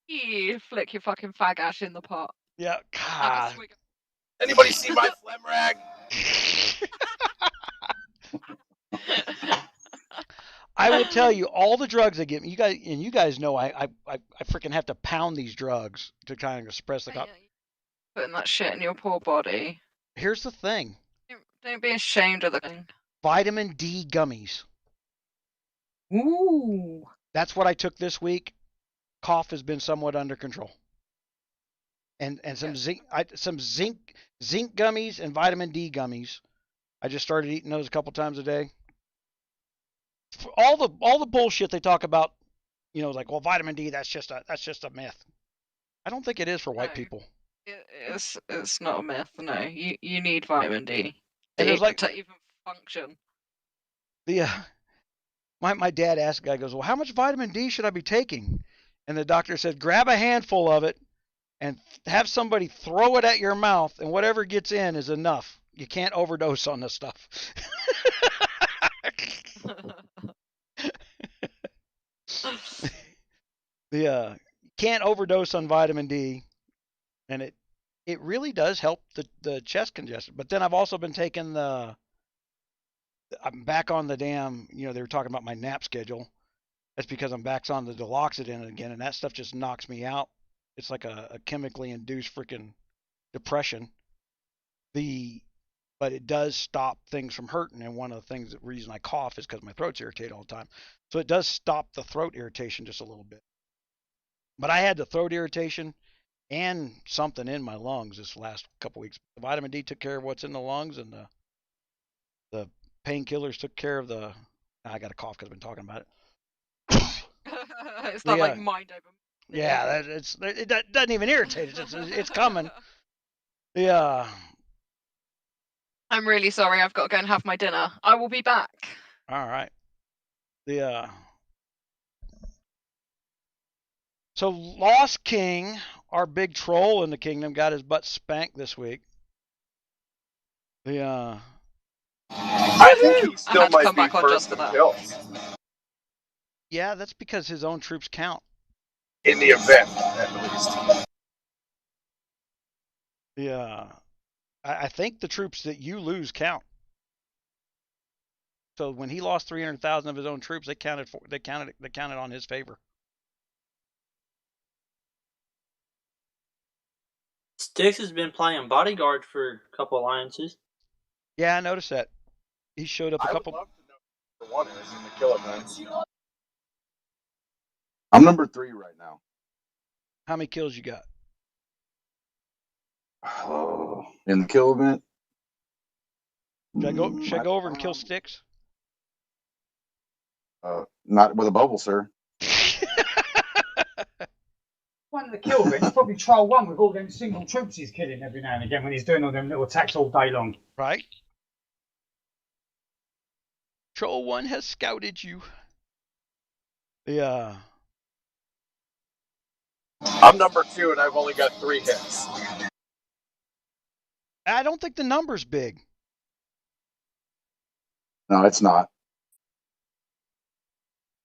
You flick your fucking fag ash in the pot. Yeah. God. Anybody see my phlegm rag? I will tell you all the drugs they give me. You guys know I freaking have to pound these drugs to kind of express the. Putting that shit in your poor body. Here's the thing. Don't be ashamed of the thing. Vitamin D gummies. Ooh. That's what I took this week. Cough has been somewhat under control. And some zinc gummies and vitamin D gummies. I just started eating those a couple times a day. All the bullshit they talk about, like, well, vitamin D, that's just a myth. I don't think it is for white people. It's not a myth. No, you need vitamin D And to, like, to even function. My dad asked a guy, goes, well, how much vitamin D should I be taking? And the doctor said, grab a handful of it and have somebody throw it at your mouth, and whatever gets in is enough. You can't overdose on this stuff. You can't overdose on vitamin D, and it really does help the chest congestion. But then I've also been taking I'm back on the damn, they were talking about my nap schedule. That's because I'm back on the duloxetine again, and that stuff just knocks me out. It's like a chemically induced freaking depression. But it does stop things from hurting, and one of the reason I cough is because my throat's irritated all the time. So it does stop the throat irritation just a little bit. But I had the throat irritation and something in my lungs this last couple weeks. The vitamin D took care of what's in the lungs, and the painkillers took care of the. I got a cough because I've been talking about it. It's not like mind over. Yeah, it doesn't even irritate. It's coming. Yeah. I'm really sorry. I've got to go and have my dinner. I will be back. All right. So Lost King, our big troll in the kingdom, got his butt spanked this week. I think he still might be first in kills. Yeah, that's because his own troops count. In the event, at least. Yeah. I think the troops that you lose count. So when he lost 300,000 of his own troops, they counted on his favor. Styx has been playing bodyguard for a couple alliances. Yeah, I noticed that. He showed up a couple. I would love to know who one is in the kill events. I'm number 3 right now. How many kills you got? Oh, in the kill event? Should I go over and kill Styx? Not with a bubble, sir. One of the kill bits, probably Troll 1 with all them single troops he's killing every now and again when he's doing all them little attacks all day long. Right? Troll 1 has scouted you. Yeah. I'm number 2 and I've only got 3 hits. I don't think the number's big. No, it's not.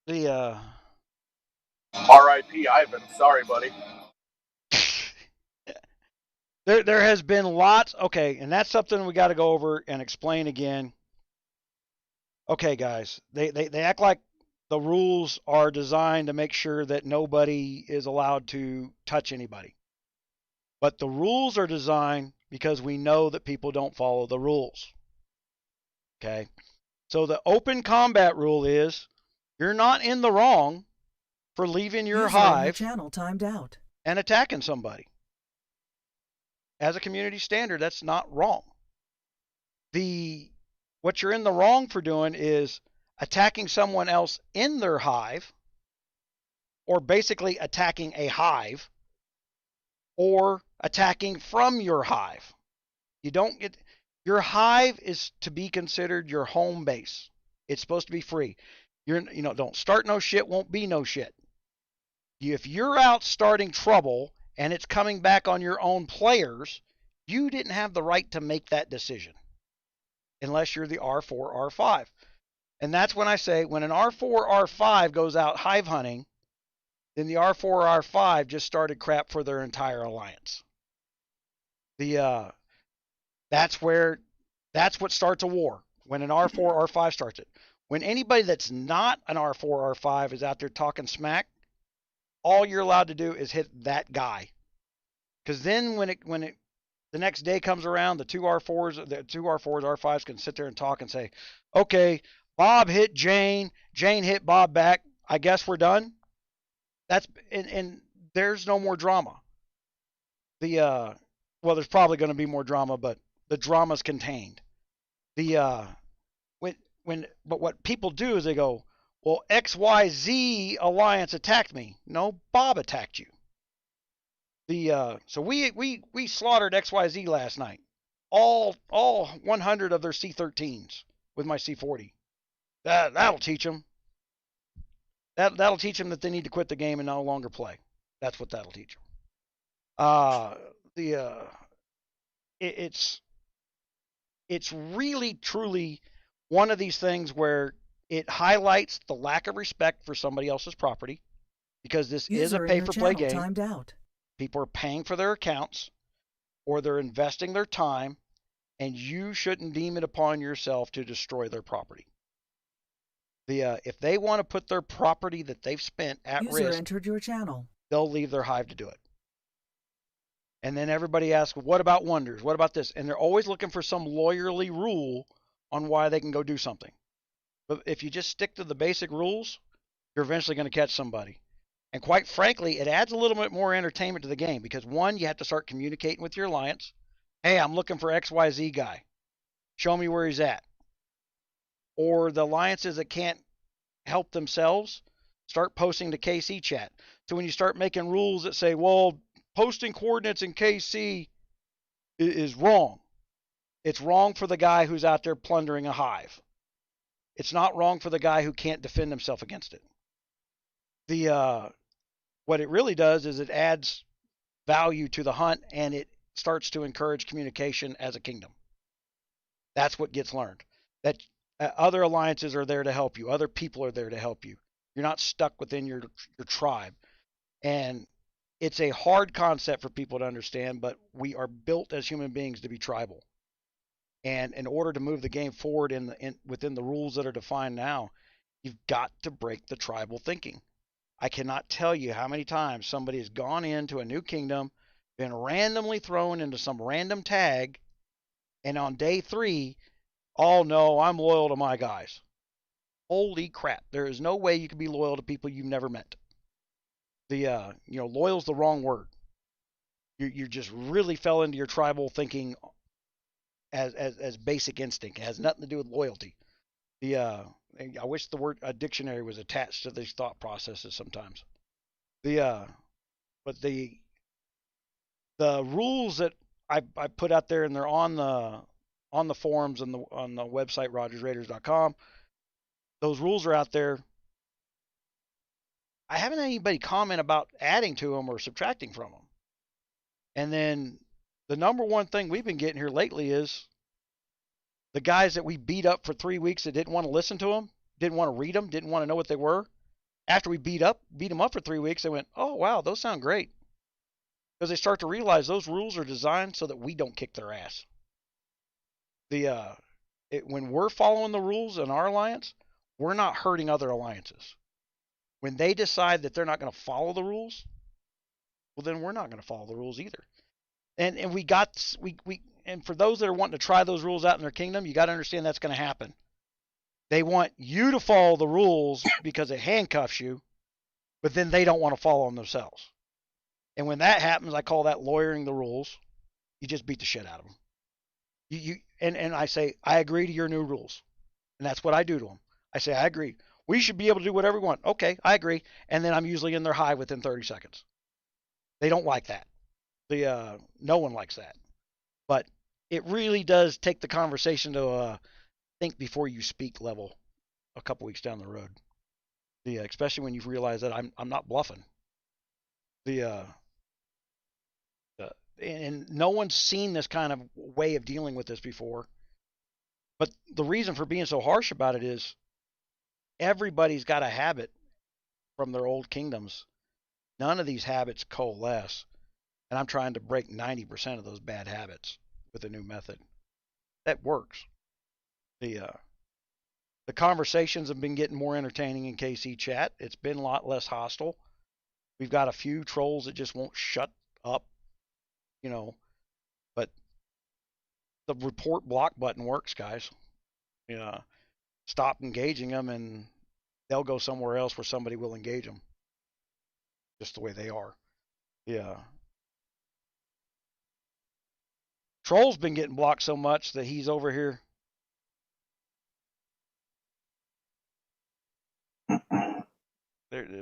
The R.I.P. Ivan. Sorry, buddy. there has been lots. Okay, and that's something we got to go over and explain again. Okay, guys, they act like the rules are designed to make sure that nobody is allowed to touch anybody. But the rules are designed because we know that people don't follow the rules. Okay? So the open combat rule is you're not in the wrong for leaving your hive channel timed out and attacking somebody. As a community standard, that's not wrong. What you're in the wrong for doing is attacking someone else in their hive, or basically attacking a hive, or attacking from your hive. You don't get, your hive is to be considered your home base. It's supposed to be free. Don't start no shit, won't be no shit. If you're out starting trouble and it's coming back on your own players, you didn't have the right to make that decision unless you're the R4, R5. And that's when I say when an R4, R5 goes out hive hunting, then the R4, R5 just started crap for their entire alliance. That's what starts a war, when an R4, R5 starts it. When anybody that's not an R4, R5 is out there talking smack, all you're allowed to do is hit that guy. Because then when the next day comes around, the two R4s, R5s can sit there and talk and say, okay, Bob hit Jane, Jane hit Bob back, I guess we're done. And there's no more drama. Well, there's probably going to be more drama, but the drama's contained. But what people do is they go, well, XYZ alliance attacked me. No, Bob attacked you. So we slaughtered XYZ last night. All 100 of their C13s with my C40. That'll teach them. That'll teach them that they need to quit the game and no longer play. That's what that'll teach them. It's really truly one of these things where it highlights the lack of respect for somebody else's property, because this is a pay-for-play game. Timed out. People are paying for their accounts, or they're investing their time, and you shouldn't deem it upon yourself to destroy their property. If they want to put their property that they've spent at risk, entered your channel. They'll leave their hive to do it. And then everybody asks, well, what about wonders? What about this? And they're always looking for some lawyerly rule on why they can go do something. But if you just stick to the basic rules, you're eventually going to catch somebody. And quite frankly, it adds a little bit more entertainment to the game, because one, you have to start communicating with your alliance. Hey, I'm looking for XYZ guy. Show me where he's at. Or the alliances that can't help themselves, start posting to KC chat. So when you start making rules that say, well, posting coordinates in KC is wrong. It's wrong for the guy who's out there plundering a hive. It's not wrong for the guy who can't defend himself against it. What it really does is it adds value to the hunt, and it starts to encourage communication as a kingdom. That's what gets learned. That other alliances are there to help you. Other people are there to help you. You're not stuck within your tribe. And it's a hard concept for people to understand, but we are built as human beings to be tribal. And in order to move the game forward within the rules that are defined now, you've got to break the tribal thinking. I cannot tell you how many times somebody has gone into a new kingdom, been randomly thrown into some random tag, and on day 3, oh no, I'm loyal to my guys. Holy crap. There is no way you can be loyal to people you've never met. Loyal's the wrong word. You just really fell into your tribal thinking as basic instinct. It has nothing to do with loyalty. I wish the word a dictionary was attached to these thought processes sometimes. But But the rules that I put out there, and they're on the forums and on the website rogersraiders.com. Those rules are out there. I haven't had anybody comment about adding to them or subtracting from them. And then the number one thing we've been getting here lately is the guys that we beat up for 3 weeks that didn't want to listen to them, didn't want to read them, didn't want to know what they were. After we beat them up for 3 weeks, they went, "Oh wow, those sound great," because they start to realize those rules are designed so that we don't kick their ass. When we're following the rules in our alliance, we're not hurting other alliances. When they decide that they're not going to follow the rules, well, then we're not going to follow the rules either. And and for those that are wanting to try those rules out in their kingdom, you got to understand that's going to happen. They want you to follow the rules because it handcuffs you, but then they don't want to follow them themselves. And when that happens, I call that lawyering the rules. You just beat the shit out of them. And I say, I agree to your new rules. And that's what I do to them. I say, I agree. We should be able to do whatever we want. Okay, I agree. And then I'm usually in their hive within 30 seconds. They don't like that. No one likes that. But it really does take the conversation to think before you speak level a couple weeks down the road. Especially when you realize that I'm not bluffing. And no one's seen this kind of way of dealing with this before. But the reason for being so harsh about it is everybody's got a habit from their old kingdoms. None of these habits coalesce. And I'm trying to break 90% of those bad habits with a new method. That works. The conversations have been getting more entertaining in KC chat. It's been a lot less hostile. We've got a few trolls that just won't shut up, but the report block button works, guys. Stop engaging them and they'll go somewhere else where somebody will engage them. Just the way they are. Troll's been getting blocked so much that he's over here.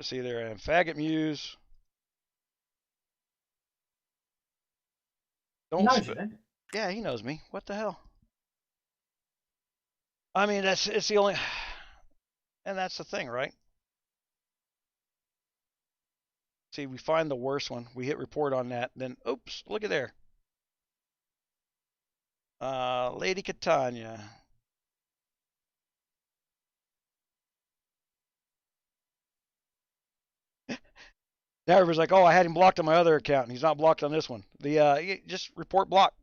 See there I am. Faggot Muse. He knows you then. Yeah, he knows me. What the hell? I mean, it's the only, and that's the thing, right? See, we find the worst one. We hit report on that. Then, oops, look at there. 𝗙𝗪𝗓𝗏𝗄. Now everybody's like, oh, I had him blocked on my other account, and he's not blocked on this one. Just report block.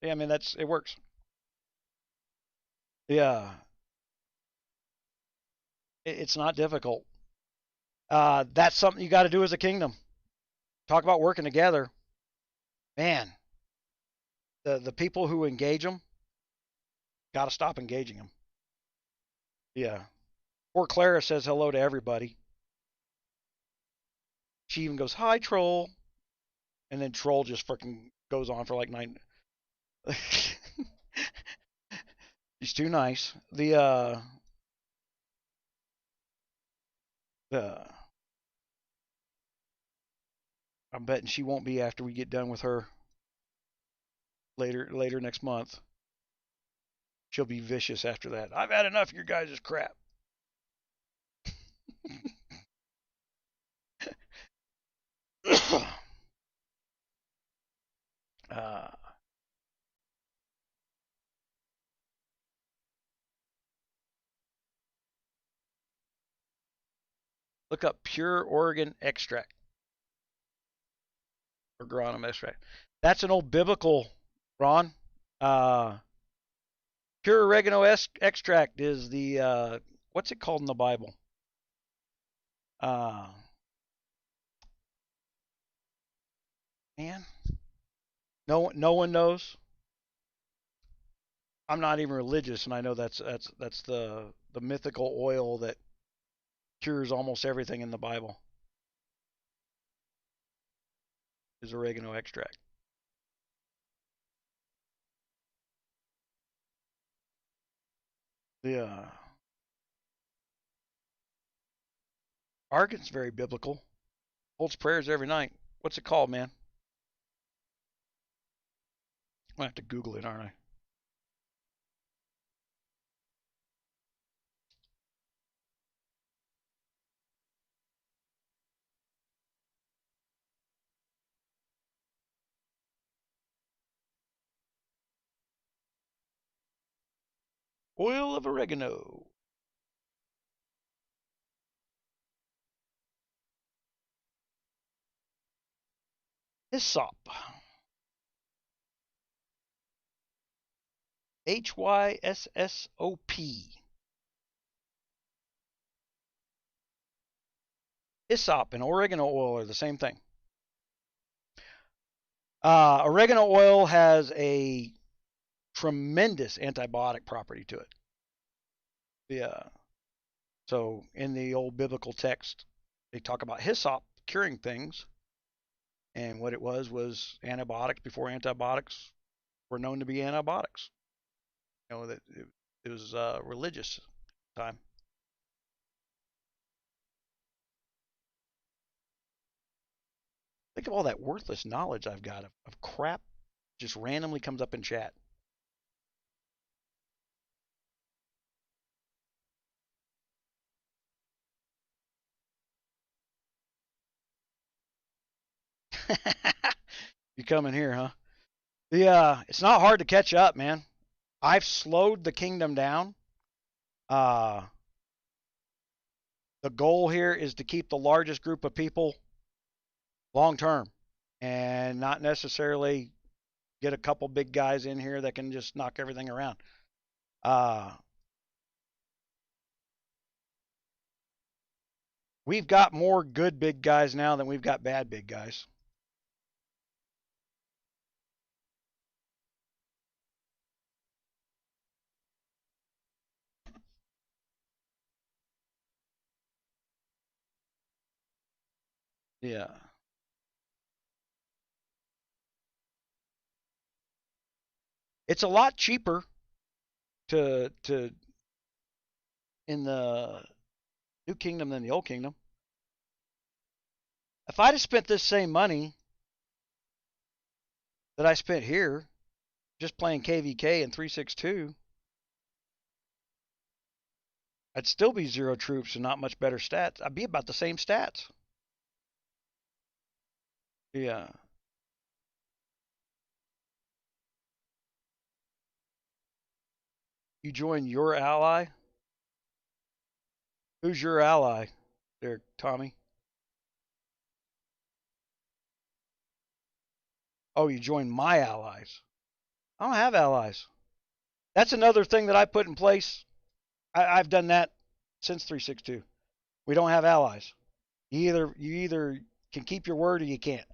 Yeah, I mean, it works. It's not difficult. That's something you got to do as a kingdom. Talk about working together. Man, the people who engage them, got to stop engaging them. Poor Clara says hello to everybody. She even goes, hi, troll. And then troll just freaking goes on for like 9. She's too nice. I'm betting she won't be after we get done with her later next month. She'll be vicious after that. I've had enough of your guys' crap. Look up pure Oregon extract or Granum extract. That's an old biblical, Ron. Pure oregano extract is the what's it called in the Bible? Man, no one knows. I'm not even religious, and I know that's the mythical oil that cures almost everything in the Bible. Is oregano extract. Argan's very biblical. Holds prayers every night. What's it called, man? I'm gonna have to Google it, aren't I? Oil of oregano. Hyssop. HYSSOP. Hyssop and oregano oil are the same thing. Oregano oil has a tremendous antibiotic property to it. Yeah. So in the old biblical text, they talk about hyssop curing things. And what it was antibiotics before antibiotics were known to be antibiotics. You know, that it was religious time. Think of all that worthless knowledge I've got of crap just randomly comes up in chat. You coming here, huh? Yeah, it's not hard to catch up, man. I've slowed the kingdom down. The goal here is to keep the largest group of people long term and not necessarily get a couple big guys in here that can just knock everything around. We've got more good big guys now than we've got bad big guys. Yeah. It's a lot cheaper to in the New Kingdom than the Old Kingdom. If I'd have spent this same money that I spent here just playing KVK and 362, I'd still be 0 troops and not much better stats. I'd be about the same stats. Yeah. You join your ally? Who's your ally there, Tommy? Oh, you join my allies. I don't have allies. That's another thing that I put in place. I've done that since 362. We don't have allies. You either can keep your word or you can't.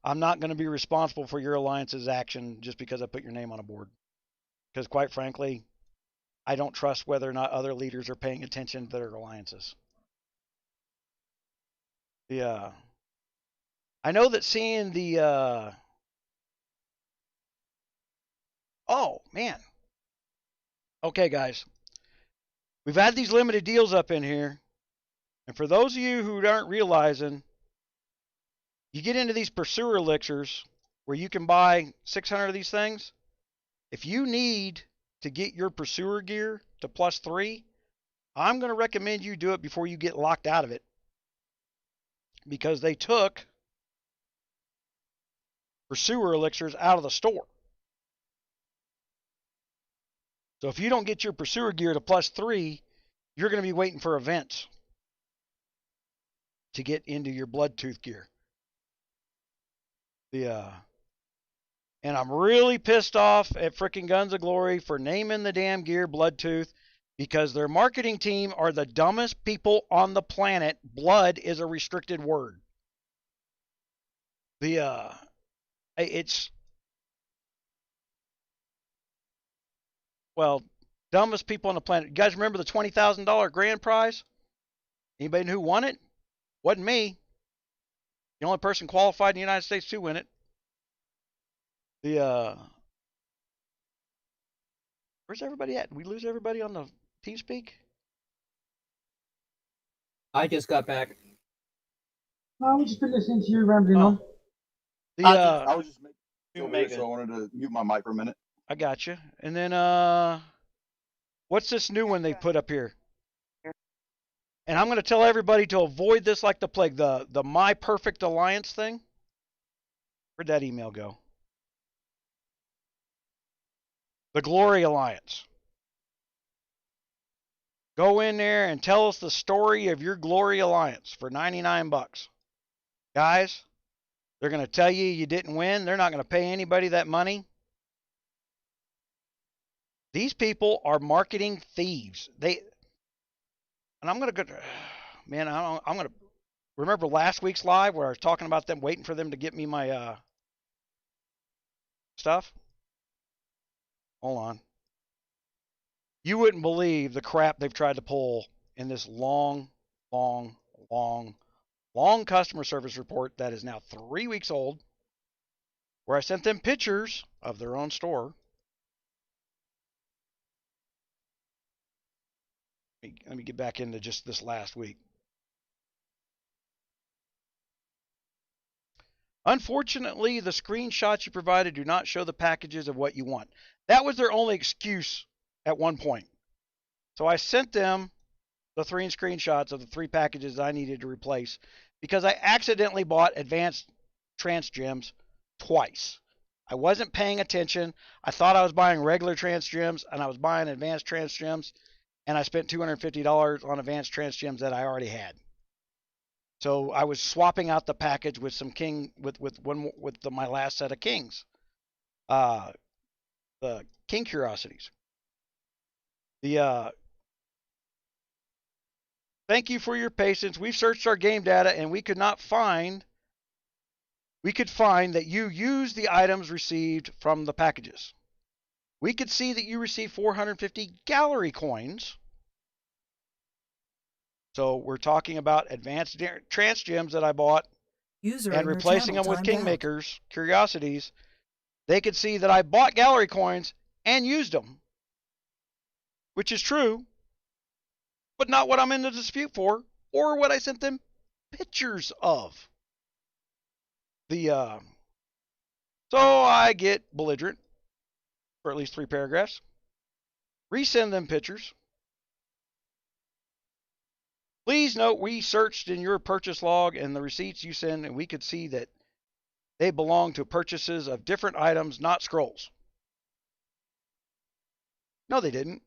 I'm not going to be responsible for your alliance's action just because I put your name on a board. Because quite frankly, I don't trust whether or not other leaders are paying attention to their alliances. Yeah. I know that seeing the oh man. Okay, guys. We've had these limited deals up in here. And for those of you who aren't realizing, you get into these pursuer elixirs where you can buy 600 of these things. If you need to get your pursuer gear to +3, I'm going to recommend you do it before you get locked out of it. Because they took pursuer elixirs out of the store. So if you don't get your pursuer gear to +3, you're going to be waiting for events to get into your Bloodtooth gear. And I'm really pissed off at frickin' Guns of Glory for naming the damn gear Bloodtooth because their marketing team are the dumbest people on the planet. Blood is a restricted word. It's, well, dumbest people on the planet. You guys remember the $20,000 grand prize? Anybody know who won it? Wasn't me. The only person qualified in the United States to win it. Where's everybody at? Did we lose everybody on the TeamSpeak? I just got back. No, we've just been listening to you rambling Oh. on. The I was just making You over make here, it. so I wanted to mute my mic for a minute. I got you. And then what's this new one they put up here? And I'm going to tell everybody to avoid this like the plague. The My Perfect Alliance thing. Where'd that email go? The Glory Alliance. Go in there and tell us the story of your Glory Alliance for 99 bucks. Guys, they're going to tell you you didn't win. They're not going to pay anybody that money. These people are marketing thieves. And I'm going to go, man, I'm going to remember last week's live where I was talking about them waiting for them to get me my stuff. Hold on. You wouldn't believe the crap they've tried to pull in this long customer service report that is now 3 weeks old, where I sent them pictures of their own store. Let me get back into just this last week. Unfortunately, the screenshots you provided do not show the packages of what you want. That was their only excuse at one point. So I sent them the 3 screenshots of the 3 packages I needed to replace because I accidentally bought advanced trance gems twice. I wasn't paying attention. I thought I was buying regular trance gems and I was buying advanced trance gems, and I spent $250 on advanced trance gems that I already had. So I was swapping out the package with some king with my last set of kings, the king curiosities. Thank you for your patience. We've searched our game data and we could find that you used the items received from the packages. We could see that you received 450 gallery coins. So we're talking about advanced trance gems that I bought and replacing them with kingmakers, curiosities. They could see that I bought gallery coins and used them, which is true, but not what I'm in the dispute for or what I sent them pictures of. So I get belligerent for at least 3 paragraphs. Resend them pictures. Please note we searched in your purchase log and the receipts you send, and we could see that they belong to purchases of different items, not scrolls. No, they didn't.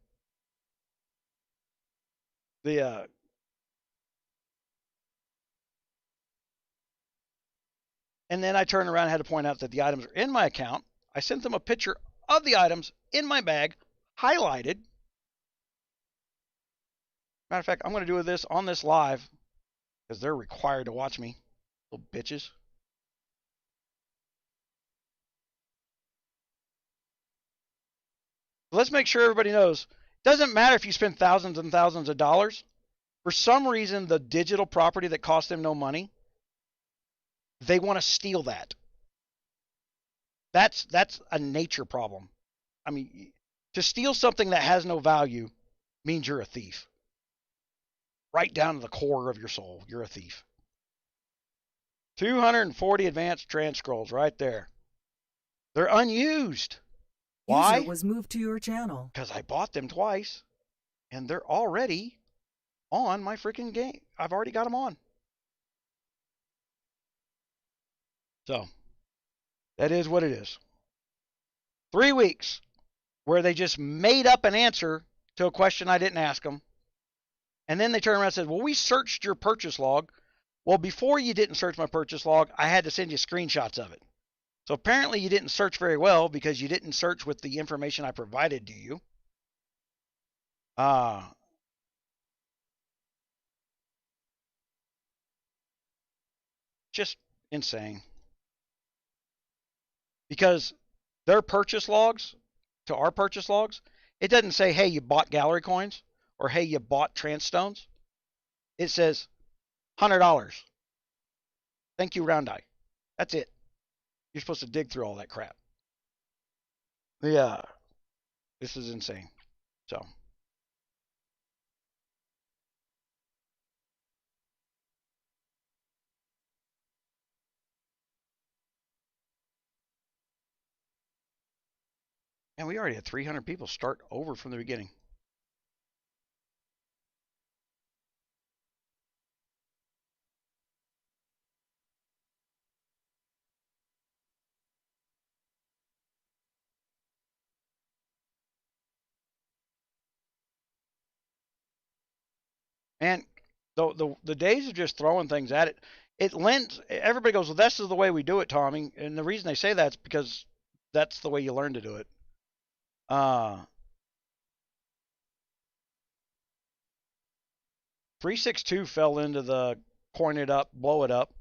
And then I turned around and had to point out that the items are in my account. I sent them a picture of the items in my bag, highlighted. Matter of fact, I'm going to do this on this live because they're required to watch me, little bitches. Let's make sure everybody knows. It doesn't matter if you spend thousands and thousands of dollars. For some reason, the digital property that cost them no money, they want to steal that. That's a nature problem. I mean, to steal something that has no value means you're a thief. Right down to the core of your soul, you're a thief. 240 advanced trance scrolls right there. They're unused. Why? User was moved to your channel. Because I bought them twice, and they're already on my freaking game. I've already got them on. So, that is what it is. 3 weeks where they just made up an answer to a question I didn't ask them. And then they turned around and said, well, we searched your purchase log. Well, before you didn't search my purchase log, I had to send you screenshots of it. So apparently you didn't search very well because you didn't search with the information I provided to you. Just insane. Because their purchase logs to our purchase logs, it doesn't say, hey, you bought gallery coins or hey, you bought trance stones. It says $100. Thank you, round eye. That's it. You're supposed to dig through all that crap. Yeah, this is insane. So. And we already had 300 people start over from the beginning. And the days of just throwing things at it, it lends. Everybody goes, well, this is the way we do it, Tommy. And the reason they say that is because that's the way you learn to do it. 362 fell into the coin it up, blow it up,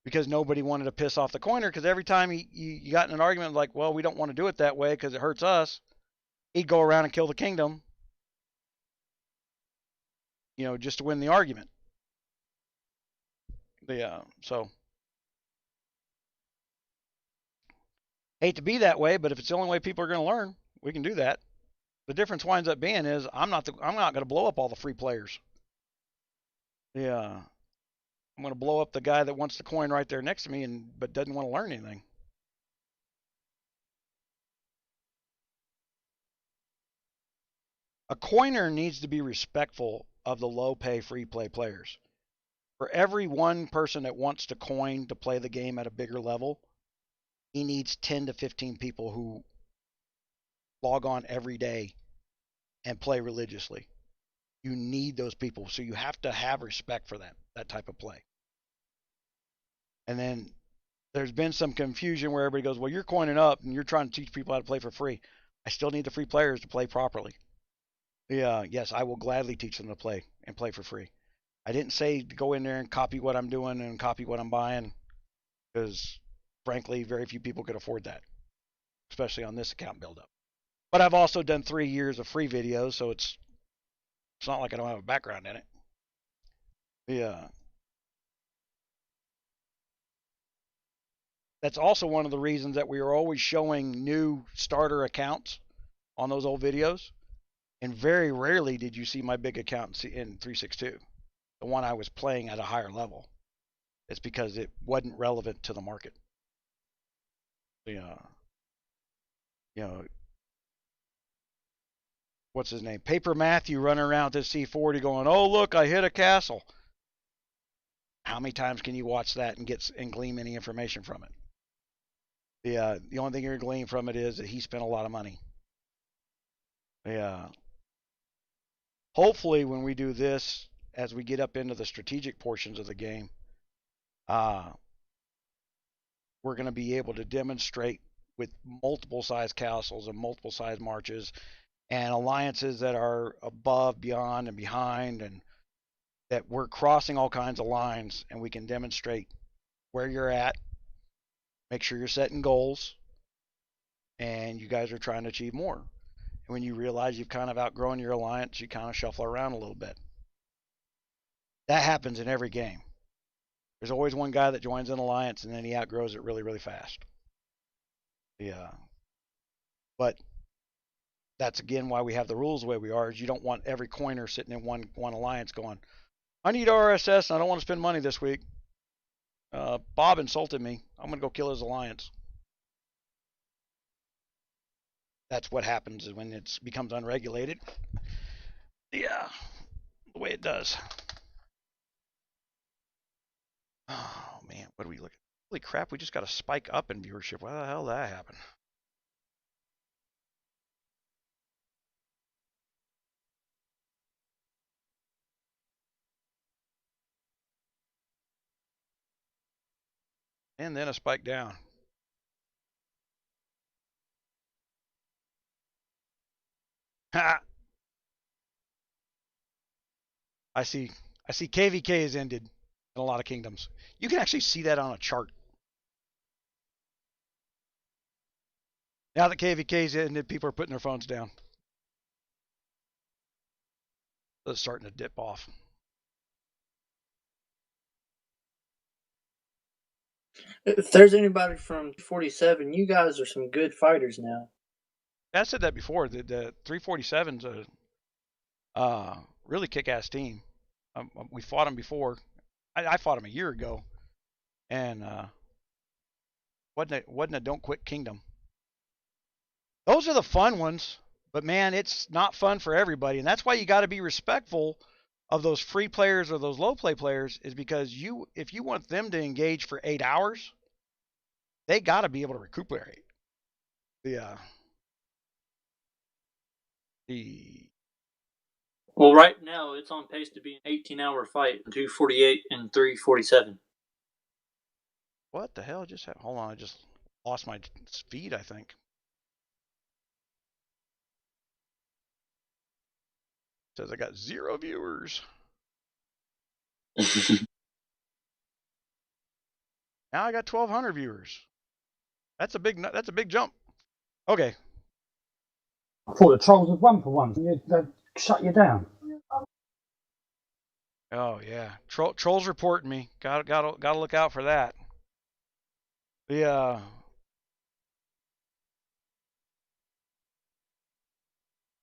because nobody wanted to piss off the coiner. Because every time you got in an argument like, well, we don't want to do it that way because it hurts us, he'd go around and kill the kingdom, you know, just to win the argument. So hate to be that way, but if it's the only way people are going to learn, we can do that. The difference winds up being is I'm not going to blow up all the free players. Yeah, I'm going to blow up the guy that wants the coin right there next to me but doesn't want to learn anything. A coiner needs to be respectful of the low pay free play players. For every one person that wants to coin to play the game at a bigger level, he needs 10 to 15 people who log on every day and play religiously. You need those people, so you have to have respect for that type of play. And then there's been some confusion where everybody goes, well, you're coining up and you're trying to teach people how to play for free. I still need the free players to play properly. Yeah, yes, I will gladly teach them to play and play for free. I didn't say to go in there and copy what I'm doing and copy what I'm buying, because frankly, very few people could afford that, especially on this account buildup. But I've also done 3 years of free videos, so it's not like I don't have a background in it. Yeah. That's also one of the reasons that we are always showing new starter accounts on those old videos. And very rarely did you see my big account in 362, the one I was playing at a higher level. It's because it wasn't relevant to the market. Yeah. You know, what's his name? Paper Matthew running around with his C40 going, oh, look, I hit a castle. How many times can you watch that and glean any information from it? The only thing you're gleaning from it is that he spent a lot of money. Yeah. Hopefully, when we do this, as we get up into the strategic portions of the game, we're going to be able to demonstrate with multiple size castles and multiple size marches and alliances that are above, beyond, and behind, and that we're crossing all kinds of lines, and we can demonstrate where you're at, make sure you're setting goals, and you guys are trying to achieve more. And when you realize you've kind of outgrown your alliance, you kind of shuffle around a little bit. That happens in every game. There's always one guy that joins an alliance and then he outgrows it really, really fast. Yeah. But that's again why we have the rules the way we are, is you don't want every coiner sitting in one alliance going, I need RSS and I don't want to spend money this week. Bob insulted me. I'm going to go kill his alliance. That's what happens when it becomes unregulated. Yeah, the way it does. Oh, man, what do we look at? Holy crap, we just got a spike up in viewership. Why the hell did that happen? And then a spike down. Ha! I see KVK has ended in a lot of kingdoms. You can actually see that on a chart. Now that KVK's ended, people are putting their phones down. It's starting to dip off. If there's anybody from 47, you guys are some good fighters now. I said that before. The 347's a really kick-ass team. We fought them before. I fought them a year ago, and wasn't a don't quit kingdom. Those are the fun ones, but man, it's not fun for everybody, and that's why you got to be respectful of those free players or those low play players. Is because if you want them to engage for 8 hours, they got to be able to recuperate. The Well, right now it's on pace to be an 18-hour fight, 2:48 and 3:47. what the hell just happened? Hold on, I just lost my feed, I think. It says I got 0 viewers. Now I got 1,200 viewers. That's a big jump. Okay. I thought the trolls had won for once. They'd shut you down. Oh yeah, trolls reporting me. Got to look out for that.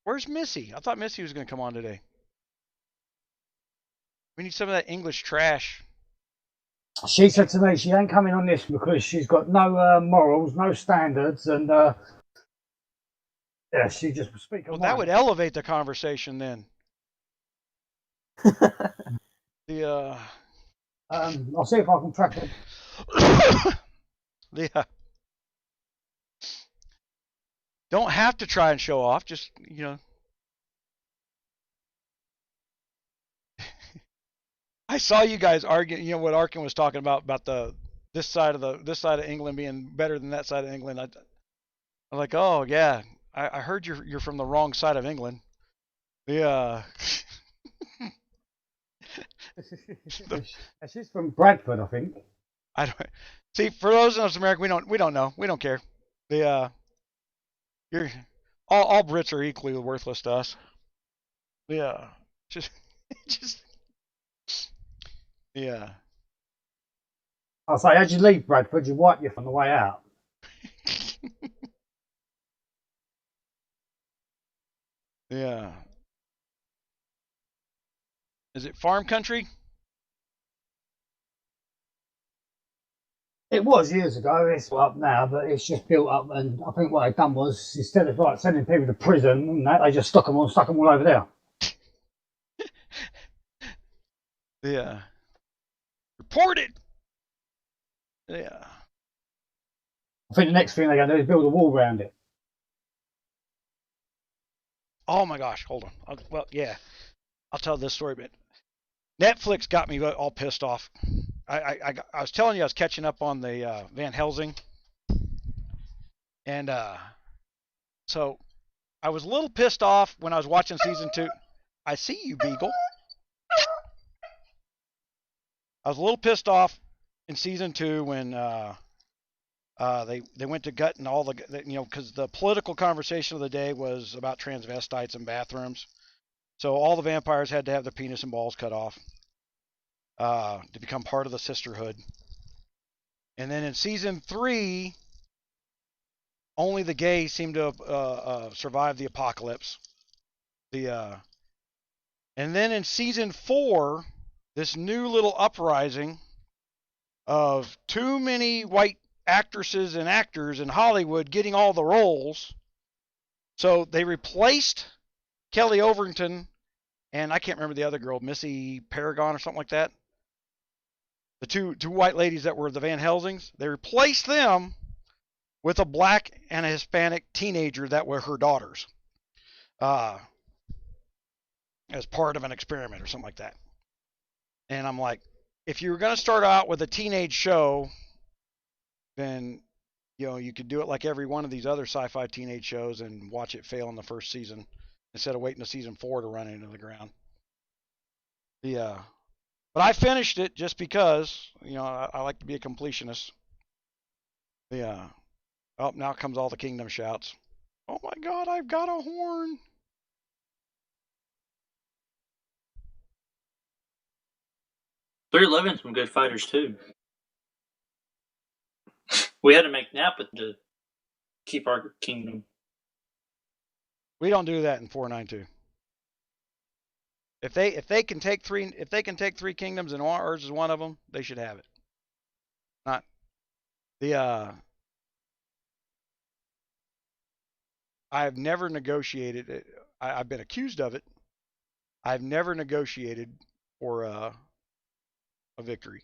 Where's Missy? I thought Missy was going to come on today. We need some of that English trash. She said to me she ain't coming on this because she's got no morals, no standards, and yeah, she just speak. Well, that would elevate the conversation then. I'll see if I can track it. Don't have to try and show off. Just I saw you guys arguing. What Arkin was talking about this side of England being better than that side of England. I'm like, oh yeah, I heard you're from the wrong side of England. She's from Bradford, I think. I don't see. For those in America, we don't know. We don't care. All Brits are equally worthless to us. Just yeah. I'll say, as you leave Bradford, you wipe you on the way out. Yeah. Is it farm country? It was years ago. It's up now, but it's just built up. And I think what they've done was, instead of like sending people to prison and that, they just stuck them all over there. Yeah. Reported. Yeah. I think the next thing they're going to do is build a wall around it. Oh my gosh, hold on. Well, yeah, I'll tell this story, but Netflix got me all pissed off. I was telling you I was catching up on the Van Helsing, and so I was a little pissed off when I was watching season 2. I see you, Beagle. I was a little pissed off in season 2 when they went to gutting all the because the political conversation of the day was about transvestites and bathrooms. So all the vampires had to have their penis and balls cut off to become part of the sisterhood. And then in season 3, only the gays seem to have survived the apocalypse. And then in season 4, this new little uprising of too many white actresses and actors in Hollywood getting all the roles. So they replaced Kelly Overton and I can't remember the other girl, Missy Paragon or something like that. The two white ladies that were the Van Helsings, they replaced them with a black and a Hispanic teenager that were her daughters, as part of an experiment or something like that. And I'm like, if you were going to start out with a teenage show, then you could do it like every one of these other sci-fi teenage shows and watch it fail in the first season instead of waiting to season 4 to run it into the ground. But I finished it just because, I like to be a completionist. Oh, now comes all the kingdom shouts. Oh my God, I've got a horn. 𝑢-11 some good fighters too. We had to make Napa to keep our kingdom. We don't do that in 492. If they can take three kingdoms and ours is one of them, they should have it. Not the I've never negotiated it. I've been accused of it. I've never negotiated for a victory.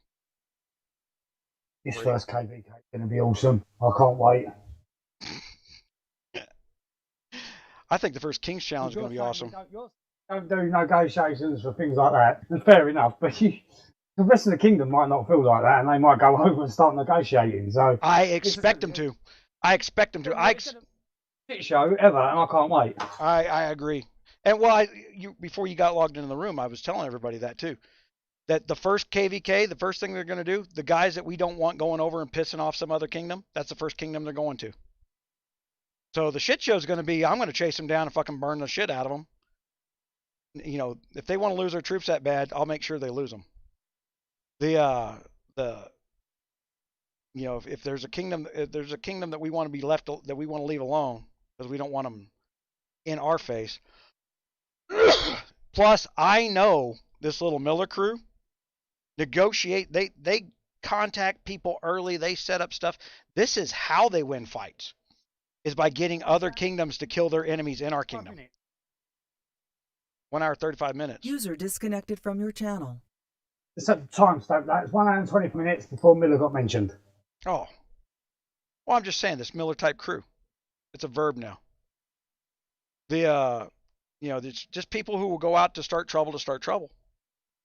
This first KVK is going to be awesome. I can't wait. I think the first King's Challenge is going to be awesome. Don't do negotiations for things like that. And fair enough, but the rest of the kingdom might not feel like that, and they might go over and start negotiating. So I expect them to. I expect them to. Shit show ever, and I can't wait. I agree. And well, before you got logged into the room, I was telling everybody that too. That the first KVK, the first thing they're going to do, the guys that we don't want going over and pissing off some other kingdom, that's the first kingdom they're going to. So the shit show is going to be, I'm going to chase them down and fucking burn the shit out of them. You know, if they want to lose their troops that bad, I'll make sure they lose them. You know, if there's a kingdom that we want to be left, that we want to leave alone because we don't want them in our face. Plus, I know this little Miller crew negotiate. They contact people early. They set up stuff. This is how they win fights, is by getting other kingdoms to kill their enemies in our kingdom. 1 hour, 35 minutes. User disconnected from your channel. It's at the timestamp. That's 1 hour and 20 minutes before Miller got mentioned. Oh. Well, I'm just saying, this Miller type crew. It's a verb now. You know, it's just people who will go out to start trouble.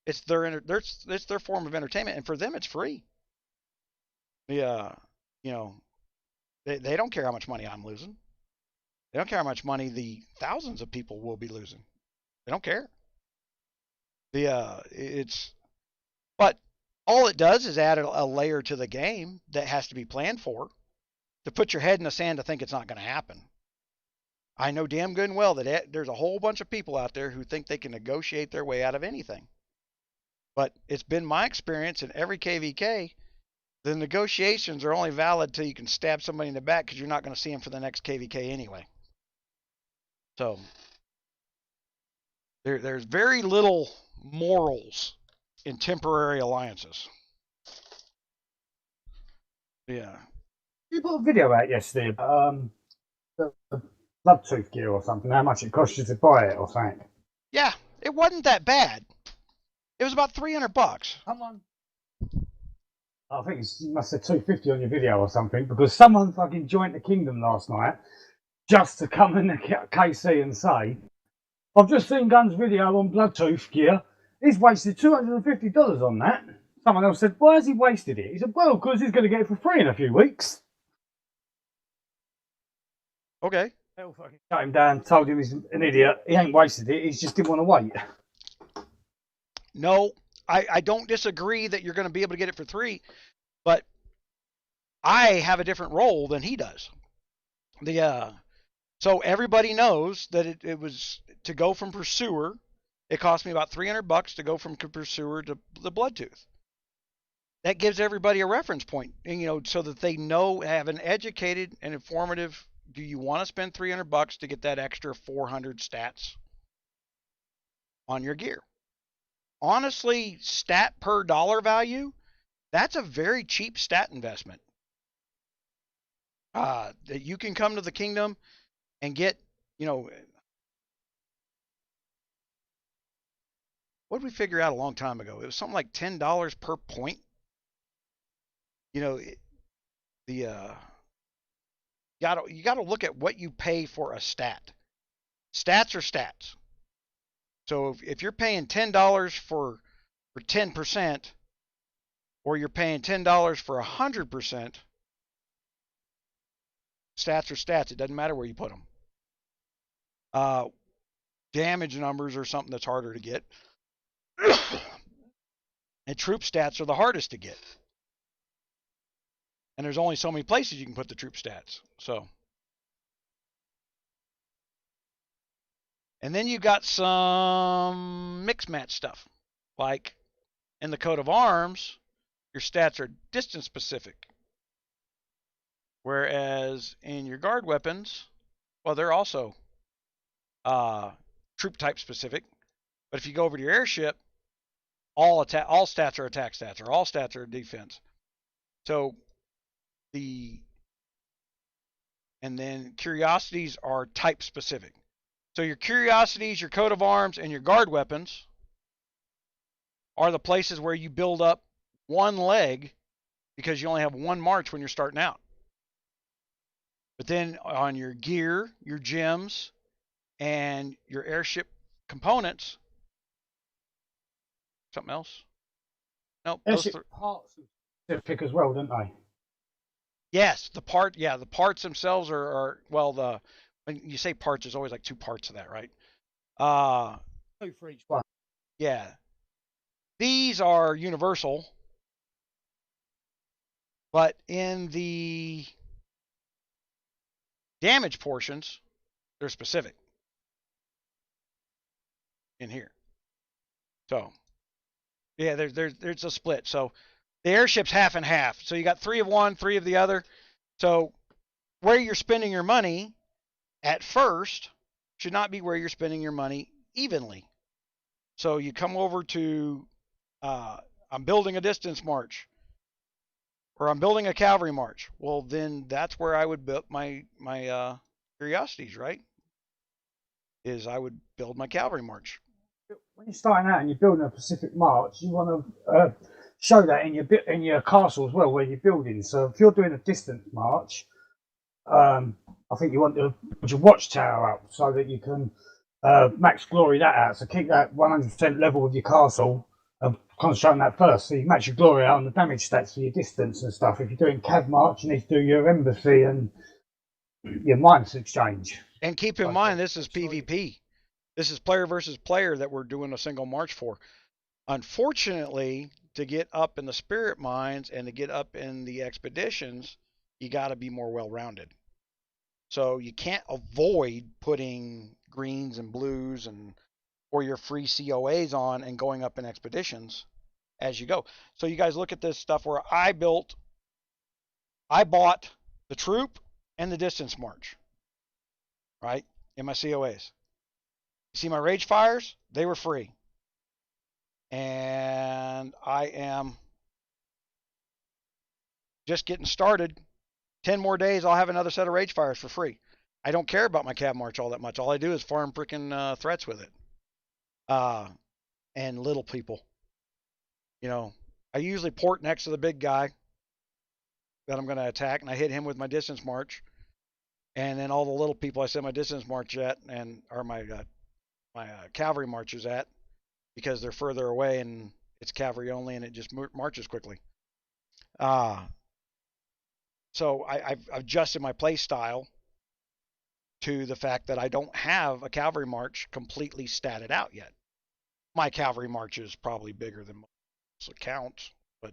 It's their form of entertainment, and for them, it's free. You know, they don't care how much money I'm losing. They don't care how much money the thousands of people will be losing. They don't care. But all it does is add a layer to the game that has to be planned for. To put your head in the sand to think it's not going to happen. I know damn good and well that there's a whole bunch of people out there who think they can negotiate their way out of anything. But it's been my experience in every KVK, the negotiations are only valid till you can stab somebody in the back because you're not going to see them for the next KVK anyway. So there's very little morals in temporary alliances. Yeah. You put a video out yesterday about the bloodtooth gear or something, how much it cost you to buy it or something. Yeah, it wasn't that bad. It was about $300. Someone, I think you must have $250 on your video or something, because someone fucking joined the kingdom last night just to come in the KC and say, I've just seen Gun's video on bloodtooth gear. He's wasted $250 on that. Someone else said, why has he wasted it? He said, well, because he's going to get it for free in a few weeks. Okay. They all fucking shut him down, told him he's an idiot. He ain't wasted it. He just didn't want to wait. No, I don't disagree that you're going to be able to get it for free, but I have a different role than he does. So everybody knows that it was to go from Pursuer. It cost me about $300 to go from Pursuer to the Bloodtooth. That gives everybody a reference point, and, you know, so that they know, have an educated and informative. Do you want to spend $300 to get that extra 400 stats on your gear? Honestly, stat per dollar value, that's a very cheap stat investment. That you can come to the kingdom and get, you know, what did we figure out a long time ago? It was something like $10 per point. You know, you gotta look at what you pay for a stat. Stats are stats. So if you're paying $10 for 10%, or you're paying $10 for 100%, stats are stats. It doesn't matter where you put them. Damage numbers are something that's harder to get. And troop stats are the hardest to get. And there's only so many places you can put the troop stats. So. And then you got some mix match stuff. Like in the coat of arms, your stats are distance specific. Whereas in your guard weapons, well, they're also troop type specific. But if you go over to your airship, all stats are attack stats, or all stats are defense. So the and then curiosities are type specific. So your curiosities, your coat of arms, and your guard weapons are the places where you build up one leg because you only have one march when you're starting out. But then on your gear, your gems, and your airship components, something else? Nope. Airship parts pick as well, don't they? Yes, the parts themselves are well, when you say parts, there's always like two parts of that, right? Two for each one. Yeah. These are universal, but in the damage portions, they're specific in here. So, yeah, there's a split. So the airship's half and half. So you got 3 of one, 3 of the other. So where you're spending your money at first should not be where you're spending your money evenly. So you come over to, I'm building a distance march, or I'm building a cavalry march. Well, then that's where I would build my curiosities, right? Is I would build my cavalry march. When you're starting out and you're building a Pacific March, you want to show that in your castle as well, where you're building. So if you're doing a distance march, I think you want to put your watchtower up so that you can max glory that out. So keep that 100% level with your castle and concentrate on that first. So you max your glory out on the damage stats for your distance and stuff. If you're doing cav march, you need to do your embassy and your minus exchange. And keep in mind, this is PvP. This is player versus player that we're doing a single march for. Unfortunately, to get up in the spirit mines and to get up in the expeditions, you got to be more well-rounded. So you can't avoid putting greens and blues and or your free COAs on and going up in expeditions as you go. So you guys look at this stuff where I bought the troop and the distance march, right, in my COAs. You see my rage fires? They were free. And I am just getting started. 10 more days, I'll have another set of rage fires for free. I don't care about my cav march all that much. All I do is farm freaking threats with it. And little people. You know, I usually port next to the big guy that I'm going to attack, and I hit him with my distance march. And then all the little people I send my distance march at, or my cavalry marches at, because they're further away and it's cavalry only and it just marches quickly. So I've adjusted my play style to the fact that I don't have a cavalry march completely statted out yet. My cavalry march is probably bigger than most accounts, but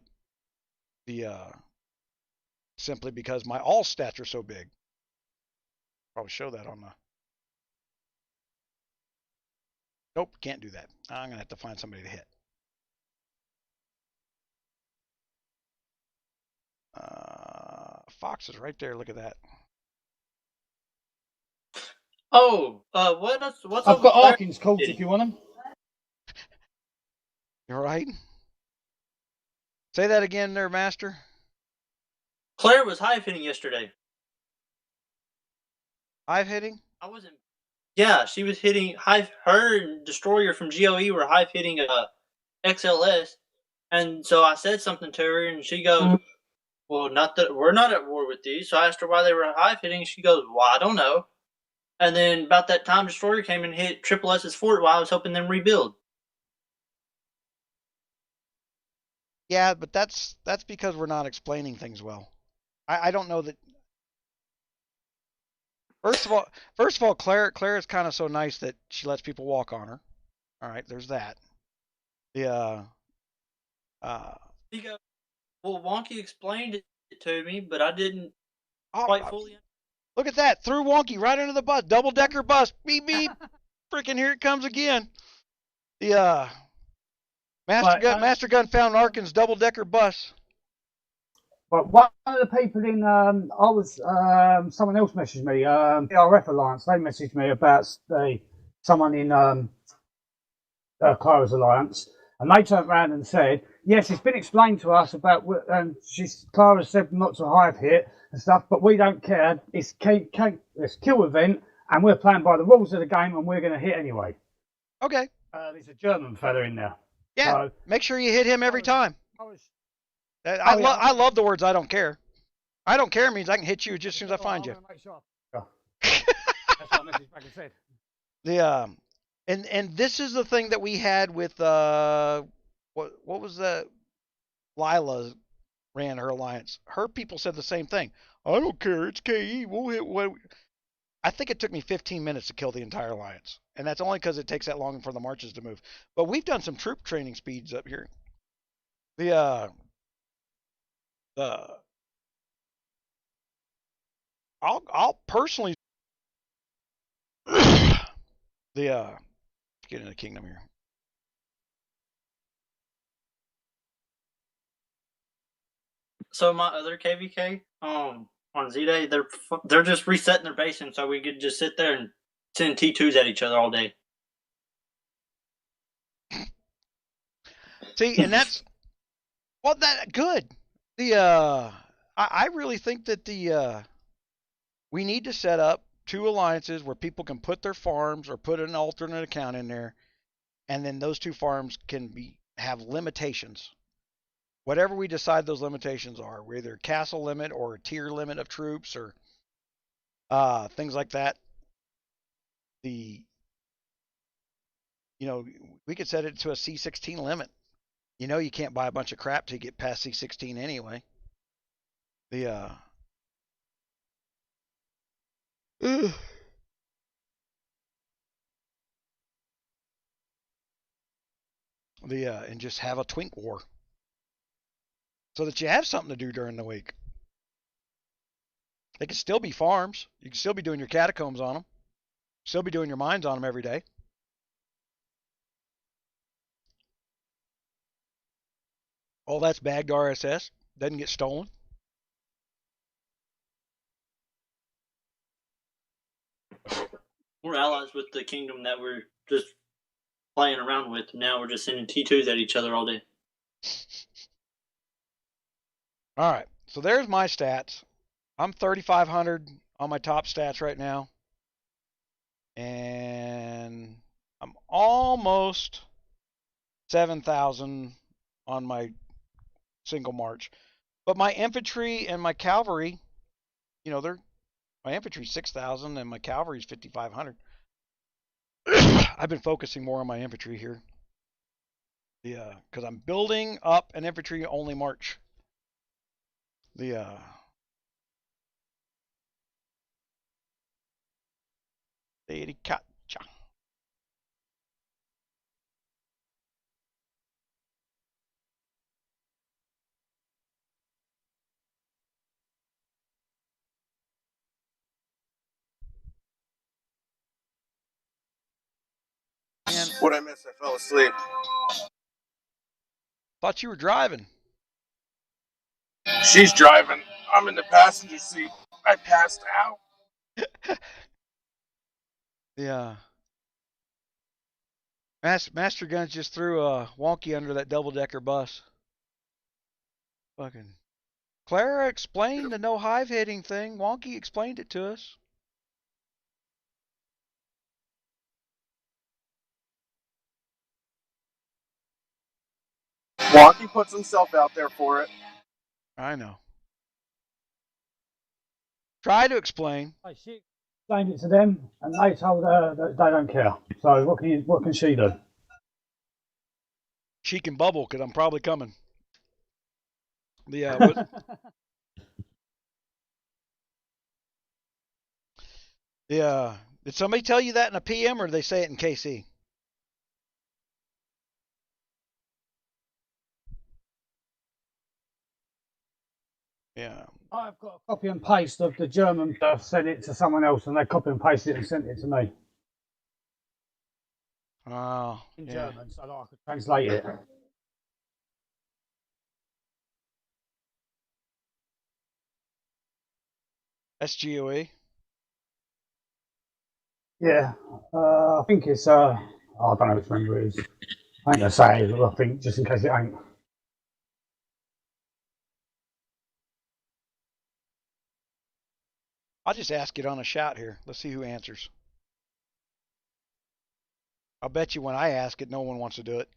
simply because my all stats are so big. Probably show that on the. Nope, can't do that. I'm gonna have to find somebody to hit. Fox is right there. Look at that. Oh, what's I've up got with Arkin's Colts if you want them. You're right. Say that again there, Master. Claire was hive hitting yesterday. Hive hitting? I wasn't. Yeah, she was hitting hive. Her and Destroyer from GOE were hive hitting XLS, and so I said something to her, and she goes, "Well, not that we're not at war with these." So I asked her why they were hive hitting. She goes, "Well, I don't know." And then about that time, Destroyer came and hit Triple S's fort while I was helping them rebuild. Yeah, but that's because we're not explaining things well. I don't know that. First of all, Claire is kind of so nice that she lets people walk on her. All right, there's that. The He goes, "Well, Wonky explained it to me, but I didn't quite fully." Look at that! Threw Wonky right under the bus. Double-decker bus. Beep beep. Freaking here it comes again. The Master Gun found Arkin's double-decker bus. But one of the people in, someone else messaged me, the RF Alliance, they messaged me about someone in Clara's Alliance, and they turned around and said, yes, it's been explained to us about, and Clara said not to hive hit, and stuff, but we don't care. It's kill event, and we're playing by the rules of the game, and we're going to hit anyway. Okay. There's a German fella in there. Yeah. So, make sure you hit him every time. I love the words "I don't care." I don't care means I can hit you just as soon as I find you. That's what I messaged back and said. And this is the thing that we had with what was that? Lila ran her alliance. Her people said the same thing. I don't care. It's KE. We'll hit what. I think it took me 15 minutes to kill the entire alliance, and that's only because it takes that long for the marches to move. But we've done some troop training speeds up here. I'll personally get into the kingdom here. So my other KVK, on Z-Day, they're just resetting their basing, so we could just sit there and send T2s at each other all day. See, and that's that good. I really think that we need to set up 2 alliances where people can put their farms or put an alternate account in there, and then those 2 farms can have limitations. Whatever we decide those limitations are, whether castle limit or a tier limit of troops or things like that. We could set it to a C16 limit. You can't buy a bunch of crap till you get past C16 anyway. And just have a twink war so that you have something to do during the week. They can still be farms. You can still be doing your catacombs on them. Still be doing your mines on them every day. All that's bagged RSS. Doesn't get stolen. We're allies with the kingdom that we're just playing around with. Now we're just sending T2s at each other all day. All right. So there's my stats. I'm 3,500 on my top stats right now. And I'm almost 7,000 on my single march. But my infantry and my cavalry, my infantry 6,000 and my cavalry is 5,500. I've been focusing more on my infantry here. Because I'm building up an infantry only march. 𝗙𝗪𝗪𝙘. What I miss? I fell asleep. Thought you were driving. She's driving. I'm in the passenger seat. I passed out. Master Guns just threw a wonky under that double-decker bus. Fucking Clara explained the no hive hitting thing. Wonky explained it to us. Wonky puts himself out there for it. I know. Try to explain. She explained it to them, and they told her that they don't care. So what can she do? She can bubble because I'm probably coming. Did somebody tell you that in a PM or did they say it in KC? Yeah. I've got a copy and paste of the German stuff, sent it to someone else, and they copy and pasted it and sent it to me. Oh, in German, so that I could translate it. 𝗙𝘄𝗶𝘁𝗄. Yeah, I think it's, I don't know which number it is. I ain't gonna say it, I think, just in case it ain't. I'll just ask it on a shout here. Let's see who answers. I'll bet you when I ask it, no one wants to do it.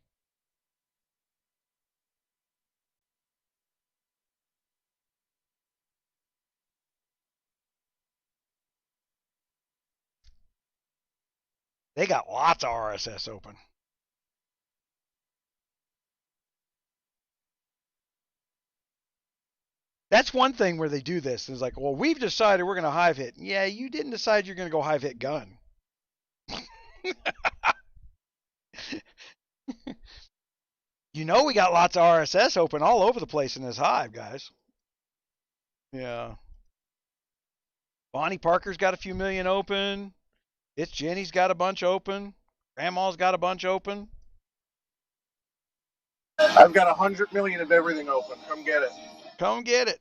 They got lots of RSS open. That's one thing where they do this. It's like, well, we've decided we're going to hive hit. Yeah, you didn't decide you're going to go hive hit gun. You know we got lots of RSS open all over the place in this hive, guys. Yeah. Bonnie Parker's got a few million open. It's Jenny's got a bunch open. Grandma's got a bunch open. I've got 100 million of everything open. Come get it. Come get it.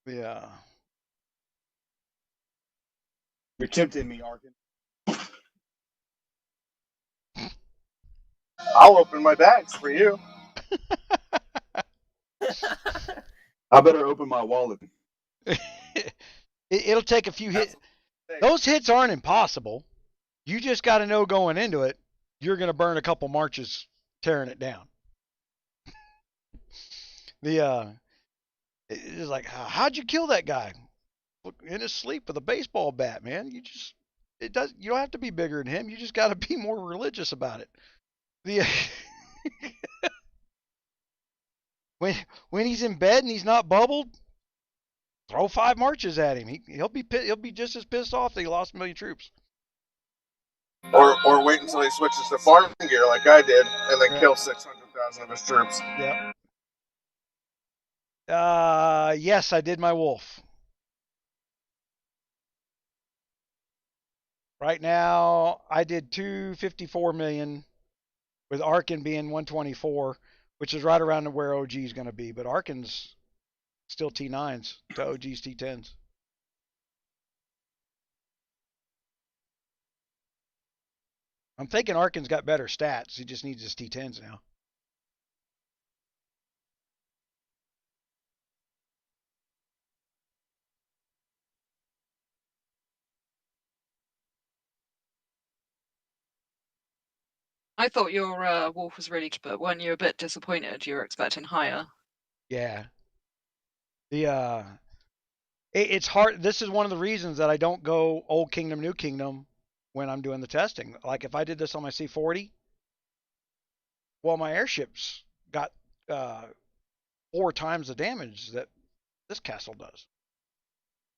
Yeah. You're tempting me, Arkin. I'll open my bags for you. I better open my wallet. It'll take a few hits. Those hits aren't impossible. You just got to know going into it, you're going to burn a couple marches tearing it down. It's like, how'd you kill that guy? In his sleep with a baseball bat, man. You don't have to be bigger than him. You just got to be more religious about it. When he's in bed and he's not bubbled, throw 5 marches at him. He'll be just as pissed off that he lost 1 million troops. Or wait until he switches to farm gear like I did, and then kill 600,000 of his troops. Yep. Yes, I did my wolf. Right now, I did 254 million, with Arkin being 124, which is right around where OG is going to be. But Arkin's still T9s to OG's T10s. I'm thinking Arkin's got better stats. He just needs his T10s now. I thought your wolf was really, but weren't you a bit disappointed? You were expecting higher. Yeah. It's hard. This is one of the reasons that I don't go old kingdom, new kingdom when I'm doing the testing. Like if I did this on my C40, well, my airships got 4 times the damage that this castle does.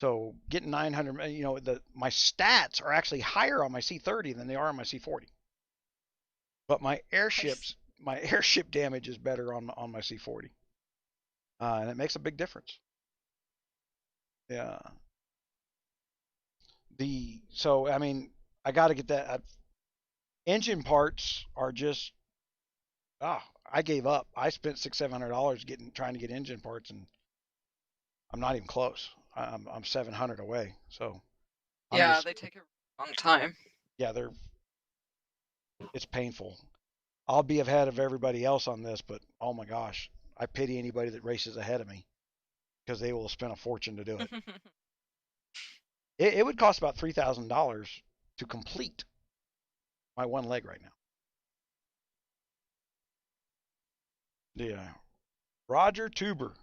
So getting 900, my stats are actually higher on my C30 than they are on my C40. But my airship damage is better on my C40, and it makes a big difference. Yeah. So I mean, I got to get that. Engine parts are just, I gave up. I spent $600-700 trying to get engine parts, and I'm not even close. I'm 700 away. So yeah, they take a long time. Yeah, it's painful. I'll be ahead of everybody else on this, but oh my gosh, I pity anybody that races ahead of me because they will spend a fortune to do it. It would cost about $3,000 to complete my one leg right now. Yeah. Roger Tuber.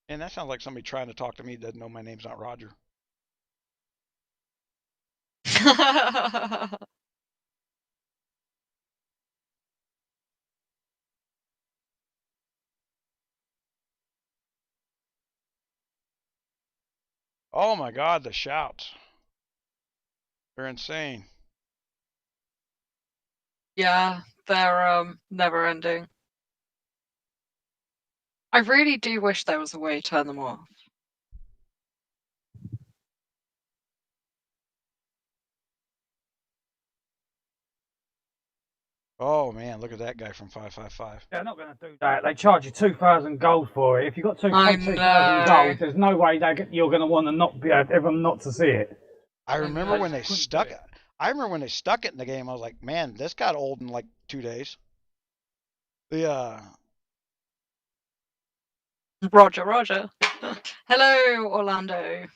And that sounds like somebody trying to talk to me that doesn't know my name's not Roger. Oh my God, the shouts. They're insane. Yeah, they're never ending. I really do wish there was a way to turn them off. Oh man, look at that guy from 555. They're not going to do that. They charge you 2,000 gold for it. If you've got I 2,000 know. gold, there's no way you're going to want to not be everyone not to see it. I remember know. when they Couldn't do stuck it. it. I remember when they stuck it in the game. I was like, man, this got old in like 2 days. Yeah. Roger, Roger. Hello, Orlando.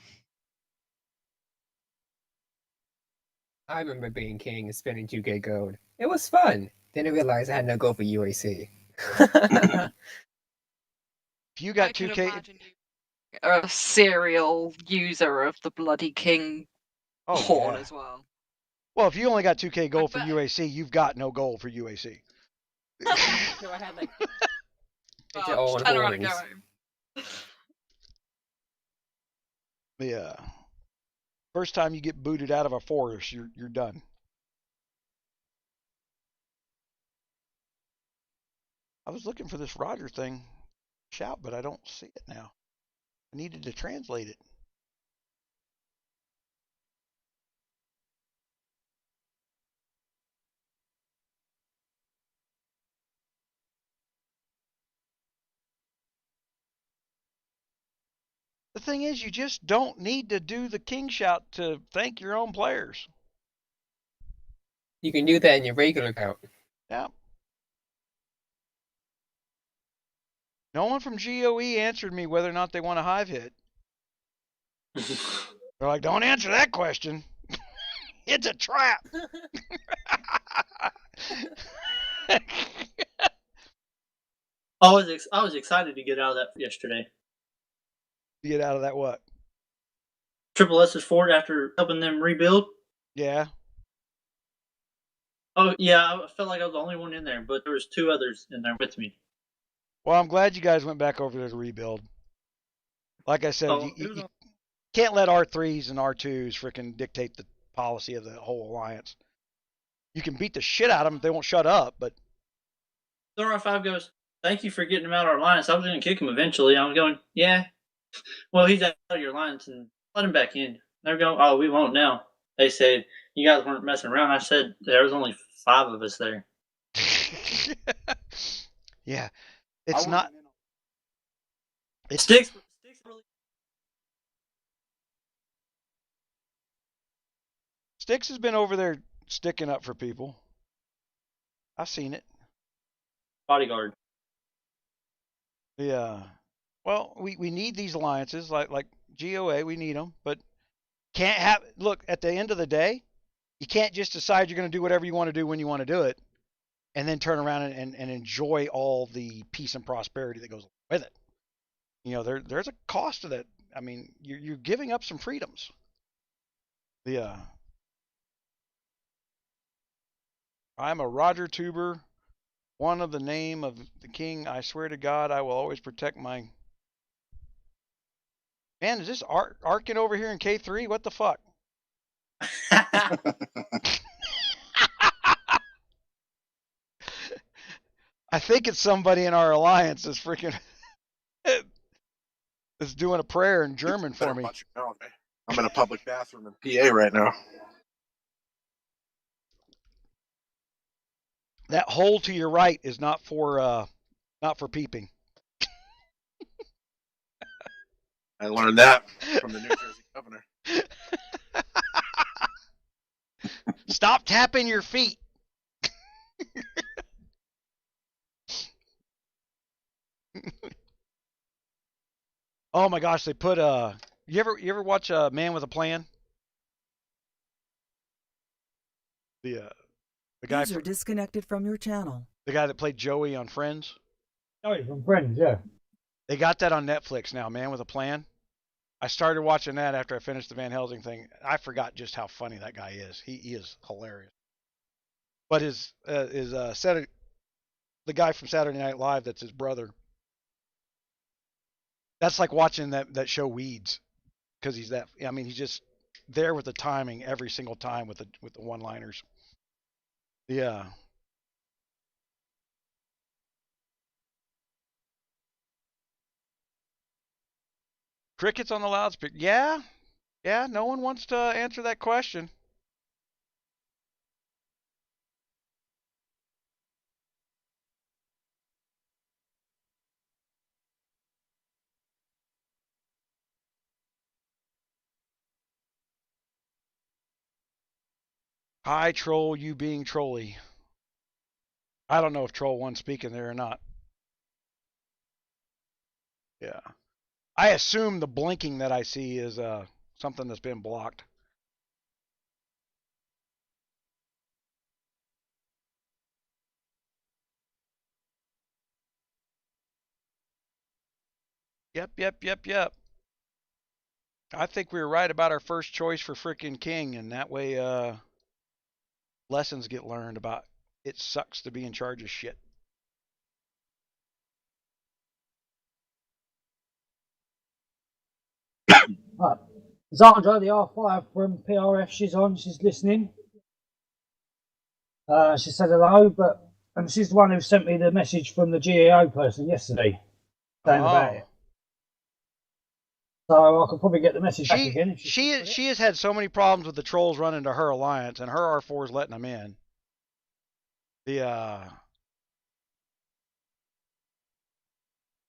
I remember being king and spending 2k gold. It was fun. Then I realized I had no gold for UAC. If you I got can 2K, imagine you a serial user of the bloody king oh horn yeah. as well. Well, if you only got 2K gold for bet. UAC, you've got no gold for UAC. So I had like Well, just turn around and go home. Yeah. First time you get booted out of a forest, you're done. I was looking for this Roger thing, shout, but I don't see it now. I needed to translate it. The thing is, you just don't need to do the king shout to thank your own players. You can do that in your regular account. Yeah. No one from GOE answered me whether or not they want a hive hit. They're like, don't answer that question. It's a trap. I was excited to get out of that yesterday. Get out of that what? Triple S's fort after helping them rebuild. Yeah. Oh yeah, I felt like I was the only one in there, but there was 2 others in there with me. Well, I'm glad you guys went back over there to rebuild. Like I said, Oh, you can't let R3s and R2s freaking dictate the policy of the whole alliance. You can beat the shit out of them if they won't shut up, but the R5 goes, "Thank you for getting him out of our alliance. I was going to kick him eventually." I'm going, "Yeah, well, he's out of your alliance, and let him back in." They're going, "Oh, we won't now." They said, "You guys weren't messing around." I said, "There was only 5 of us there." yeah, it's not. It's Sticks really. Sticks has been over there sticking up for people. I've seen it. Bodyguard. Yeah. Well, we need these alliances like GOA. We need them, but can't have. Look, at the end of the day, you can't just decide you're going to do whatever you want to do when you want to do it, and then turn around and enjoy all the peace and prosperity that goes with it. You know, there's a cost to that. I mean, you're giving up some freedoms. Yeah. I'm a Roger Tuber, one of the name of the king. I swear to God, I will always protect my. Man, is this Arkin over here in K3? What the fuck? I think it's somebody in our alliance that's freaking is doing a prayer in German for me. I'm in a public bathroom in PA right now. That hole to your right is not for peeping. I learned that from the New Jersey governor. Stop tapping your feet. Oh my gosh, they put you ever watch a Man with a Plan? The guy User disconnected from your channel. the guy that played Joey on Friends. Joey from Friends, yeah. They got that on Netflix now, Man with a Plan. I started watching that after I finished the Van Helsing thing. I forgot just how funny that guy is. He is hilarious. But the guy from Saturday Night Live, that's his brother. That's like watching that show Weeds, because he's that. I mean, he's just there with the timing every single time with the one-liners. Yeah. Crickets on the loudspeaker. Yeah. Yeah, no one wants to answer that question. Hi, troll, you being trolly. I don't know if troll one's speaking there or not. Yeah. I assume the blinking that I see is something that's been blocked. Yep. I think we were right about our first choice for frickin' king, and that way lessons get learned about it sucks to be in charge of shit. Right. Zandra, the R5 from PRF, she's on, she's listening. She said hello, and she's the one who sent me the message from the GAO person yesterday saying about it. So I could probably get the message back again. If she has had so many problems with the trolls running to her alliance, and her R4 is letting them in.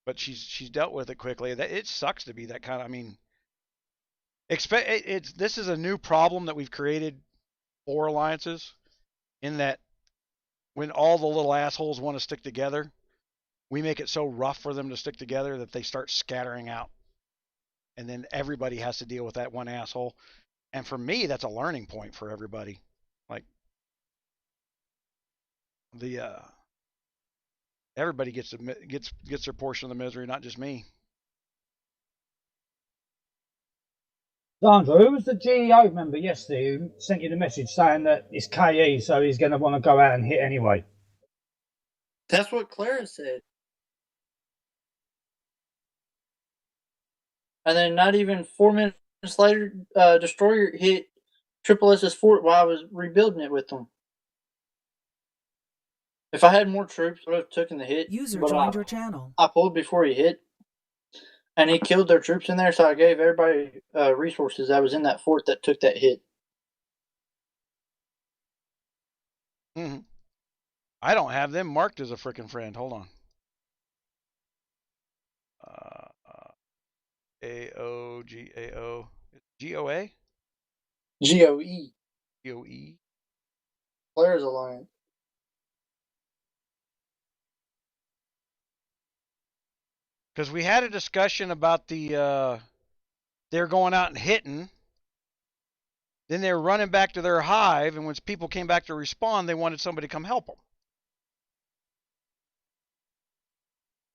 But she's dealt with it quickly. It sucks to be that kind of. I mean, this is a new problem that we've created for alliances, in that when all the little assholes want to stick together, we make it so rough for them to stick together that they start scattering out. And then everybody has to deal with that one asshole. And for me, that's a learning point for everybody. Like, everybody gets their portion of the misery, not just me. Sandra, who was the GEO member yesterday who sent you the message saying that it's KE, so he's going to want to go out and hit anyway? That's what Clara said. And then not even 4 minutes later, Destroyer hit 𝗙𝗶𝘁's fort while I was rebuilding it with them. If I had more troops, I would have taken the hit. User but joined your channel. I pulled before he hit. And he killed their troops in there, so I gave everybody resources that was in that fort that took that hit. Mm-hmm. I don't have them marked as a frickin' friend. Hold on. AOGAO. GOA? GOE. GOE. Claire's Alliance. Because we had a discussion about they're going out and hitting. Then they were running back to their hive, and when people came back to respawn, they wanted somebody to come help them.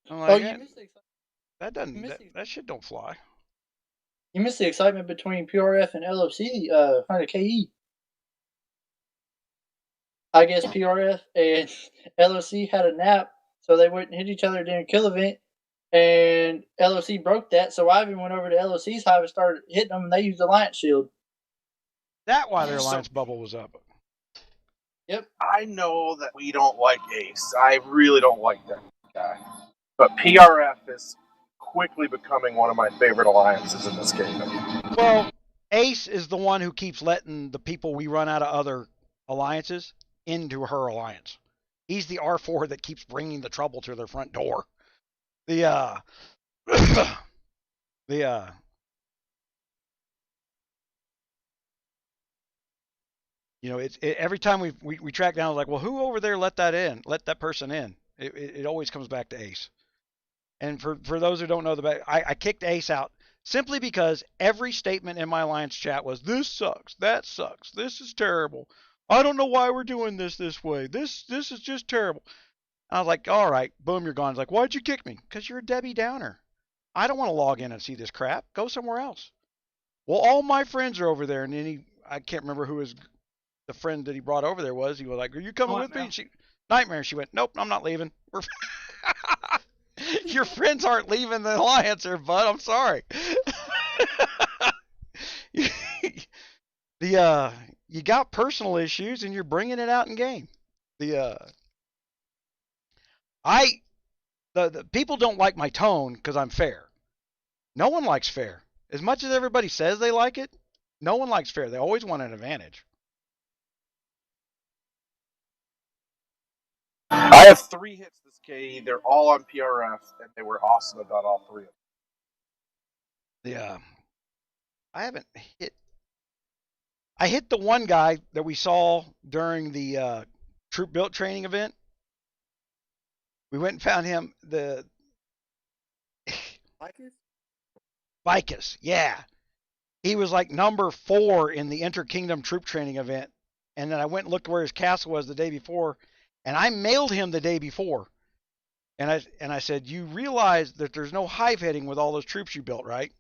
I'm like, you missed that shit don't fly. You missed the excitement between PRF and LFC kind of KE. I guess PRF and LFC had a nap, so they wouldn't hit each other during kill event. And LFC broke that, so Ivan went over to LFC's hive and started hitting them, and they used Alliance Shield. That's why their alliance bubble was up. Yep. I know that we don't like Ace. I really don't like that guy. But PRF is quickly becoming one of my favorite alliances in this game. Well, Ace is the one who keeps letting the people we run out of other alliances into her alliance. He's the R4 that keeps bringing the trouble to their front door. You know, every time we track down, like, well, who over there let that person in? It always comes back to Ace. And for those who don't know I kicked Ace out simply because every statement in my alliance chat was, this sucks, that sucks, this is terrible, I don't know why we're doing this way, this is just terrible. I was like, all right, boom, you're gone. He's like, why'd you kick me? Because you're a Debbie Downer. I don't want to log in and see this crap. Go somewhere else. Well, all my friends are over there. And then I can't remember who the friend that he brought over there was. He was like, are you coming with me? Nightmare. She went, nope, I'm not leaving. Your friends aren't leaving the alliance there, bud. I'm sorry. You got personal issues and you're bringing it out in game. The people don't like my tone because I'm fair. No one likes fair. As much as everybody says they like it, no one likes fair. They always want an advantage. I have 3 hits this KE. They're all on PRF, and they were awesome about all 3 of them. I haven't hit. I hit the one guy that we saw during the troop built training event. We went and found him. The 𝗙𝙬𝗫, yeah. He was like number 4 in the Inter-Kingdom troop training event. And then I went and looked where his castle was the day before, and I mailed him the day before. And I said, you realize that there's no hive heading with all those troops you built, right?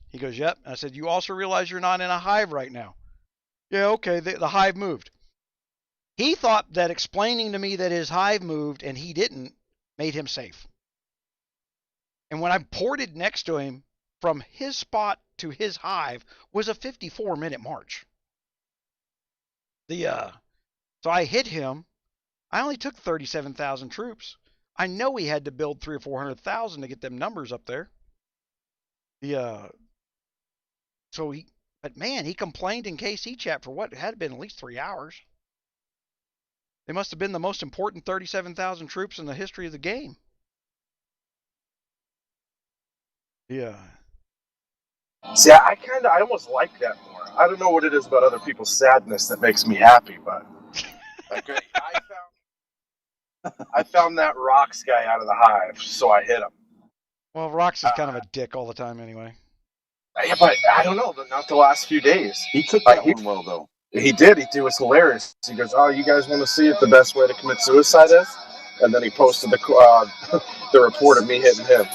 He goes, yep. And I said, you also realize you're not in a hive right now. Yeah, okay, the hive moved. He thought that explaining to me that his hive moved and he didn't made him safe. And when I ported next to him, from his spot to his hive was a 54-minute march. So I hit him. I only took 37,000 troops. I know he had to build 300,000 or 400,000 to get them numbers up there. But man, he complained in KC chat for what had been at least 3 hours. They must have been the most important 37,000 troops in the history of the game. Yeah. See, I almost like that more. I don't know what it is about other people's sadness that makes me happy, but okay, I found that Rocks guy out of the hive, so I hit him. Well, Rox is kind of a dick all the time anyway. Yeah, but I don't know, not the last few days. He took that one well, though. He did. It was hilarious. He goes, "Oh, you guys want to see it? The best way to commit suicide is?" And then he posted the the report of me hitting him.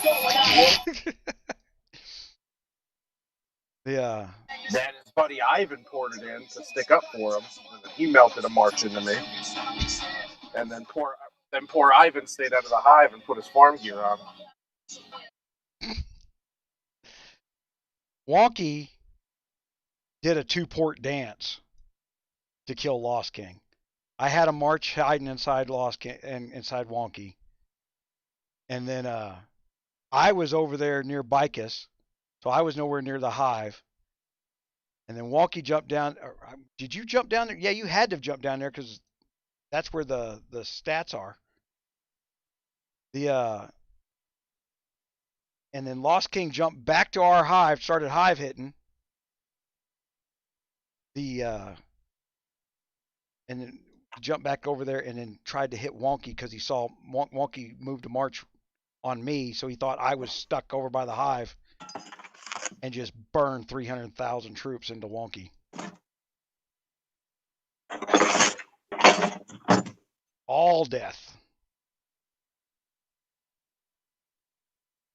Yeah. Then his buddy Ivan ported in to stick up for him, and then he melted a march into me. And then poor Ivan stayed out of the hive and put his farm gear on. Wonky did a 2-port dance to kill Lost King. I had a march hiding inside Lost King and inside Wonky. And then I was over there near 𝗙𝙬𝗫, so I was nowhere near the hive. And then Wonky jumped down. Did you jump down there? Yeah, you had to have jumped down there because that's where the stats are. And then Lost King jumped back to our hive, started hive hitting. And then jumped back over there and then tried to hit Wonky because he saw Wonky move to march on me, so he thought I was stuck over by the hive and just burned 300,000 troops into Wonky. All death.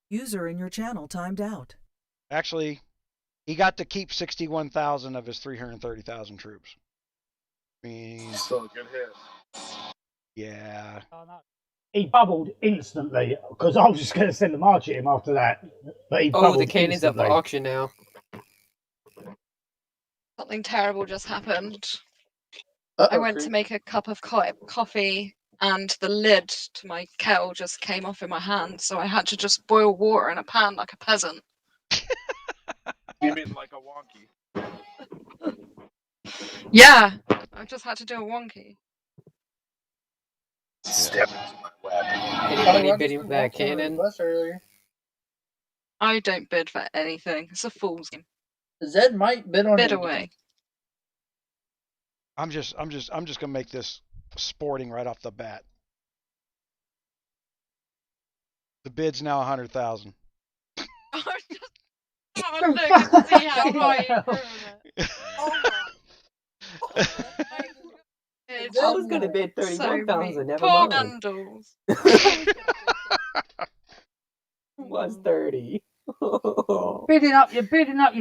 User in your channel timed out. Actually, he got to keep 61,000 of his 330,000 troops. I mean, Still a good hit. Yeah. He bubbled instantly because I was just going to send a march at him after that. But he bubbled the cannon's up instantly. for auction now. Something terrible just happened. Uh-oh, I went Chris. to make a cup of coffee and the lid to my kettle just came off in my hand, so I had to just boil water in a pan like a peasant. You mean like a Wonky? Yeah, I just had to do a wonky. Step into my web. Anybody bidding for that cannon? Bus earlier. I don't bid for anything. It's a fool's game. Zed might bid on Bid it. away. I'm just gonna make this sporting right off the bat. The bid's now 100,000. I'm just having a look and see how high you're doing it. I was gonna bid 31,000. Never Poor mind. Gandals. Was 30. You're bidding up your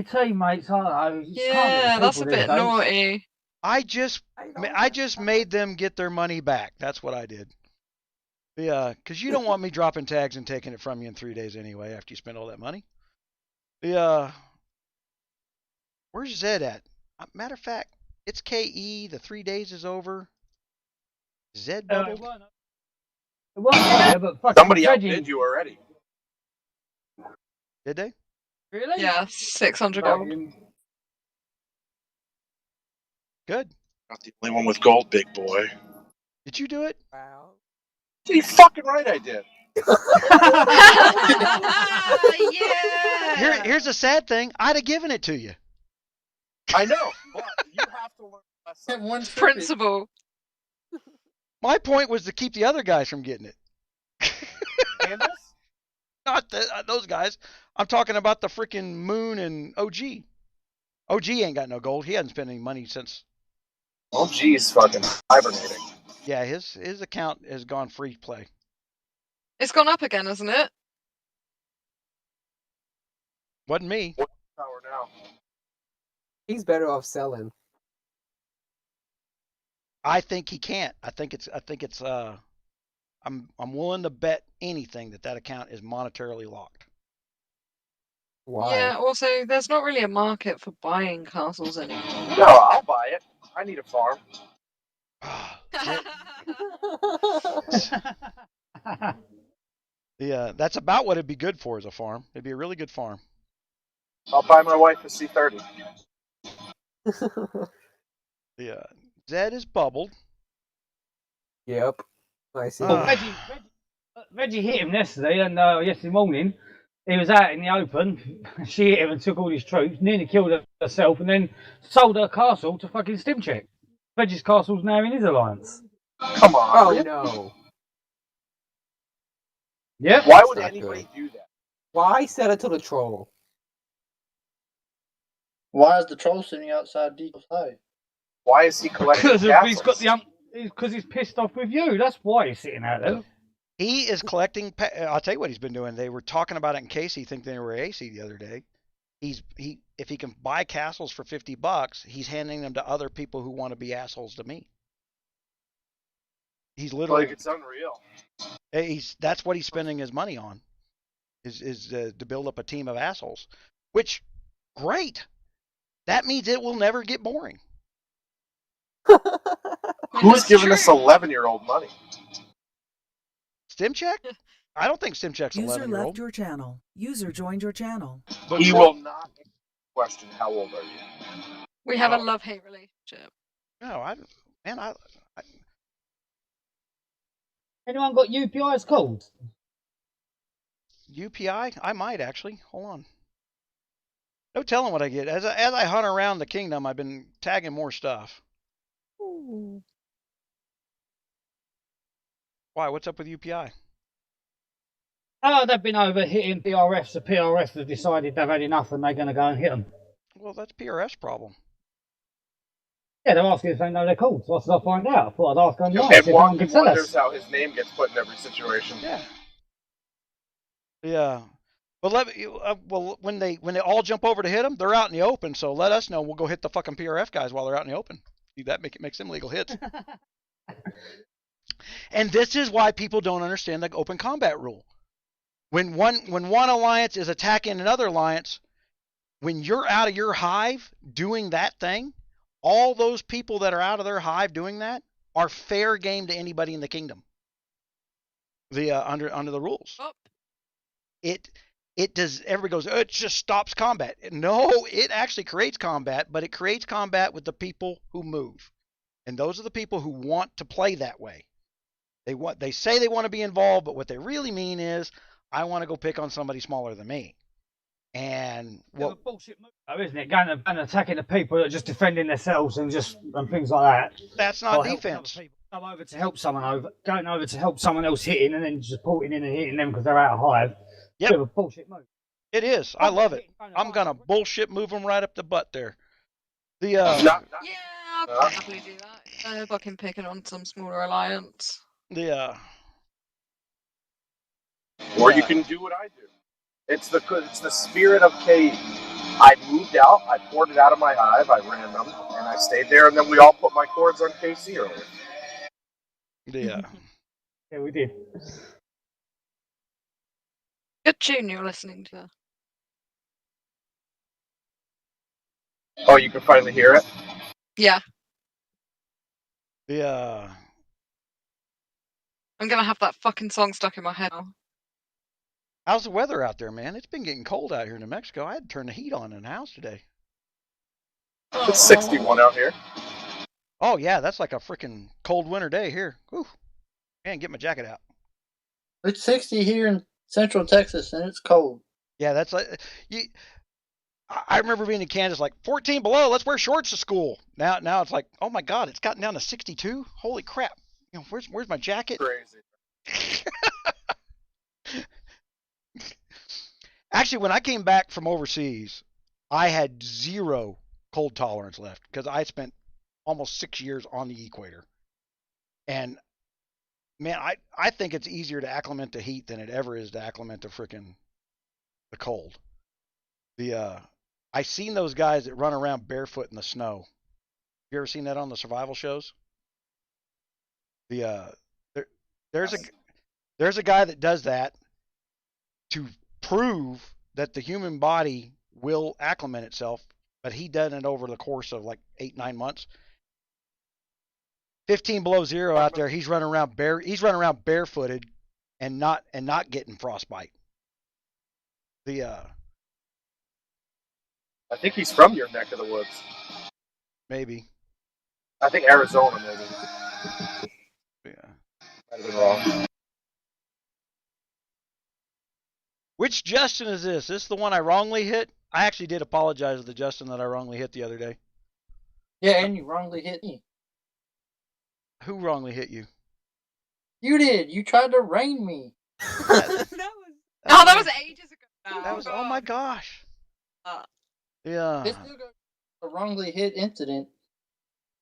teammates, aren't you? Yeah, that's a bit naughty. I just made them get their money back. That's what I did. Yeah, because you don't want me dropping tags and taking it from you in 3 days anyway after you spend all that money. Where's Zed at? Matter of fact, it's KE. The 3 days is over. Zed bubbled. Somebody outbid you already. Did they? Really? Yeah, 600 gold. Good. Not the only one with gold, big boy. Did you do it? Wow. You fucking right, I did. Yeah. Here's a sad thing. I'd have given it to you. I know, but have to learn a lesson. One trippy. Principle. My point was to keep the other guys from getting it. Candace? Not those guys. I'm talking about the freaking Moon and OG. OG ain't got no gold. He hasn't spent any money since. Oh, geez, fucking hibernating. Yeah, his account has gone free play. It's gone up again, hasn't it? Wasn't me. Power now. He's better off selling. I think he can't. I think it's I'm willing to bet anything that account is monetarily locked. Why? Yeah, also, there's not really a market for buying castles anymore. No, I'll buy it. I need a farm. Yeah, that's about what it'd be good for as a farm. It'd be a really good farm. I'll buy my wife a C30. Yeah, Zed is bubbled. Yep. I see. Well, Reggie hit him yesterday, and yesterday morning, he was out in the open. She hit him and took all his troops, nearly killed herself, and then sold her castle to fucking 𝗙𝗪𝗃. Reggie's castle's now in his alliance. Come on. Oh really? no. Yep. Why would Not anybody do that? Why sell it to the troll? Why is the troll sitting outside Deagle's house? Why is he collecting Because castles? he's got the because he's pissed off with you. That's why he's sitting out there. He is collecting. I'll tell you what he's been doing. They were talking about it in 𝗙𝗂, think they were AC the other day. If he can buy castles for $50, he's handing them to other people who want to be assholes to me. He's literally Like, it's unreal. that's what he's spending his money on, is to build up a team of assholes. Which, great. That means it will never get boring. Who's That's giving true. this 11-year-old money? 𝗙𝗪𝗃? I don't think 𝗙𝗪𝗃's User 11-year-old. left your channel. User joined your channel. But he will not question how old are you. We have a love-hate relationship. No, I Anyone got UPI's called? UPI? I might actually. Hold on. No telling what I get. As I hunt around the kingdom, I've been tagging more stuff. Ooh. Why? What's up with UPI? Oh, they've been over hitting PRFs. The PRFs have decided they've had enough and they're going to go and hit them. Well, that's PRS problem. Yeah, they're asking if they know they're called. So I said I'll find out. I thought I'd ask online. And See if anyone Wonky can tell wonders us. how his name gets put in every situation. Yeah. Yeah. But well, when they all jump over to hit them, they're out in the open. So let us know. We'll go hit the fucking PRF guys while they're out in the open. See, that makes them legal hits. And this is why people don't understand the open combat rule. When one alliance is attacking another alliance, when you're out of your hive doing that thing, all those people that are out of their hive doing that are fair game to anybody in the kingdom. Under the rules. Oh. It does. Everybody goes, oh, it just stops combat. No, it actually creates combat, but it creates combat with the people who move, and those are the people who want to play that way. They say they want to be involved, but what they really mean is, I want to go pick on somebody smaller than me. And Well, bullshit move, though, isn't it? Going and attacking the people that are just defending themselves and things like that. That's not Or helping defense. other people. Go over to help someone going over to help someone else hitting, and then just porting in and hitting them because they're out of hive. Yep. Bit of a bullshit move. It is. I love it. I'm gonna bullshit move them right up the butt there. Yeah, I'll probably do that. If I can pick it on some smaller alliance. Or you can do what I do. It's the spirit of 𝗙𝗂. I moved out, I poured it out of my hive, I ran them, and I stayed there, and then we all put my cords on 𝗙𝗂 earlier. Yeah. Yeah, we did. Good tune you're listening to. Oh, you can finally hear it? Yeah. Yeah. I'm gonna have that fucking song stuck in my head now. How's the weather out there, man? It's been getting cold out here in New Mexico. I had to turn the heat on in the house today. It's 61 out here. Oh, yeah, that's like a freaking cold winter day here. Whew. Man, get my jacket out. It's 60 here in Central Texas, and it's cold. Yeah, that's like I remember being in Kansas, like 14 below. Let's wear shorts to school. Now it's like, oh my God, it's gotten down to 62. Holy crap! You know, where's my jacket? Crazy. Actually, when I came back from overseas, I had zero cold tolerance left because I spent almost 6 years on the equator. And man, I think it's easier to acclimate to heat than it ever is to acclimate to frickin' the cold. I seen those guys that run around barefoot in the snow. You ever seen that on the survival shows? There, there's a guy that does that to prove that the human body will acclimate itself, but he done it over the course of like 8-9 months. 15 below zero out there. He's running around barefooted and not getting frostbite. I think he's from your neck of the woods. Maybe. I think Arizona, maybe. Yeah. Might have been wrong. Which Justin is this? Is this the one I wrongly hit? I actually did apologize to the Justin that I wrongly hit the other day. Yeah, and you wrongly hit me. Who wrongly hit you? You did. You tried to rain me. That was ages ago. That was, oh my gosh. Yeah. It's still a wrongly hit incident.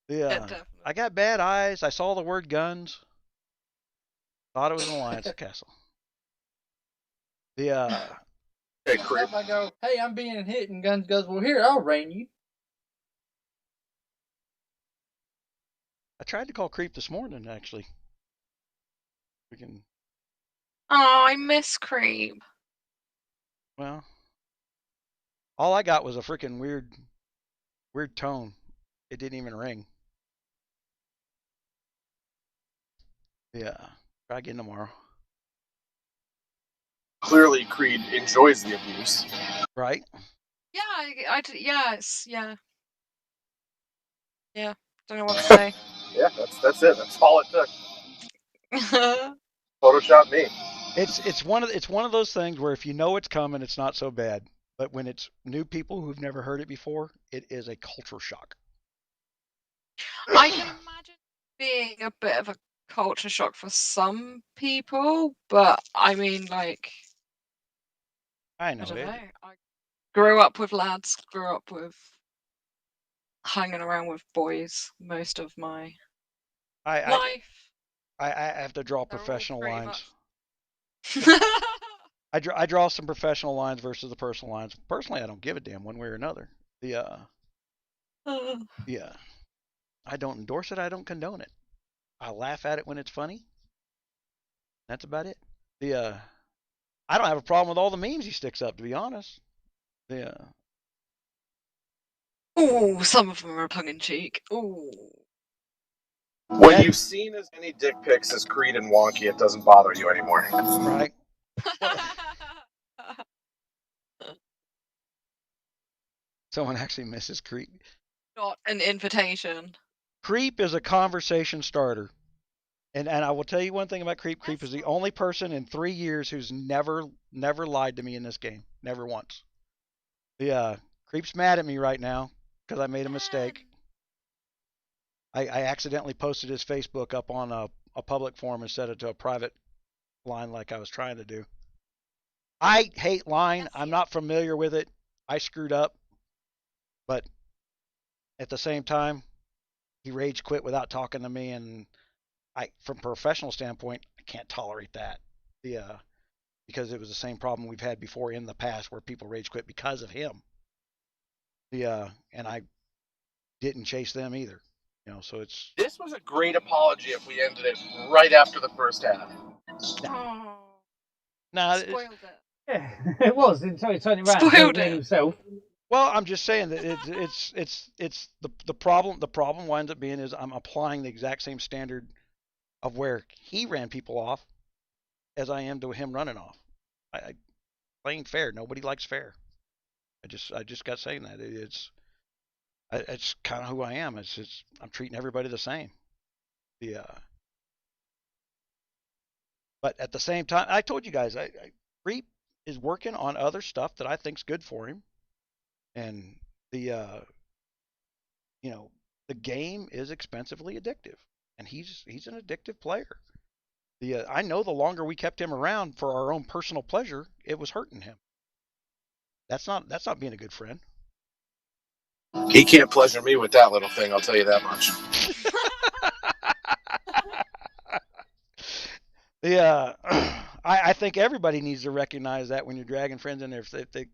Yeah. I got bad eyes. I saw the word guns. Thought it was an Alliance Castle. Hey, creep. I go, hey, I'm being hit, and Guns goes, well, here, I'll rain you. I tried to call Creep this morning, actually. We can. Oh, I miss Creep. Well, all I got was a freaking weird tone. It didn't even ring. Yeah. Try again tomorrow. Clearly, Creed enjoys the abuse. Right? Yeah, yeah. Don't know what to say. Yeah, that's it. That's all it took. Photoshop me. It's one of those things where if you know it's coming, it's not so bad. But when it's new people who've never heard it before, it is a culture shock. I can imagine being a bit of a culture shock for some people, but I mean, like, I know. I don't know. I grew up with lads, grew up with hanging around with boys most of my life. I have to draw professional lines. Much... I draw some professional lines versus the personal lines. Personally, I don't give a damn one way or another. Yeah. I don't endorse it. I don't condone it. I laugh at it when it's funny. That's about it. I don't have a problem with all the memes he sticks up, to be honest. Oh, some of them are tongue in cheek. Oh. When you've seen as many dick pics as Creed and Wonky, it doesn't bother you anymore. Right. Someone actually misses Creep. Not an invitation. Creep is a conversation starter. And I will tell you one thing about Creep. Creep is the only person in 3 years who's never lied to me in this game. Never once. Creep's mad at me right now because I made a mistake. I accidentally posted his Facebook up on a public forum and set it to a private line like I was trying to do. I hate lying. I'm not familiar with it. I screwed up. But at the same time, he rage quit without talking to me, and from a professional standpoint, I can't tolerate that. Because it was the same problem we've had before in the past where people rage quit because of him. And I didn't chase them either. You know, so it's. This was a great apology if we ended it right after the first half. No, spoiled it. Yeah, it was until he turned around Spoiled and it himself. Well, I'm just saying that it's the problem. The problem winds up being is I'm applying the exact same standard of where he ran people off as I am to him running off. I playing fair. Nobody likes fair. I just got saying that it's kind of who I am. I'm treating everybody the same. But at the same time, I told you guys, Creep is working on other stuff that I think's good for him. And the the game is expensively addictive, and he's an addictive player. I know the longer we kept him around for our own personal pleasure, it was hurting him. That's not being a good friend. He can't pleasure me with that little thing, I'll tell you that much. I think everybody needs to recognize that when you're dragging friends in there. If they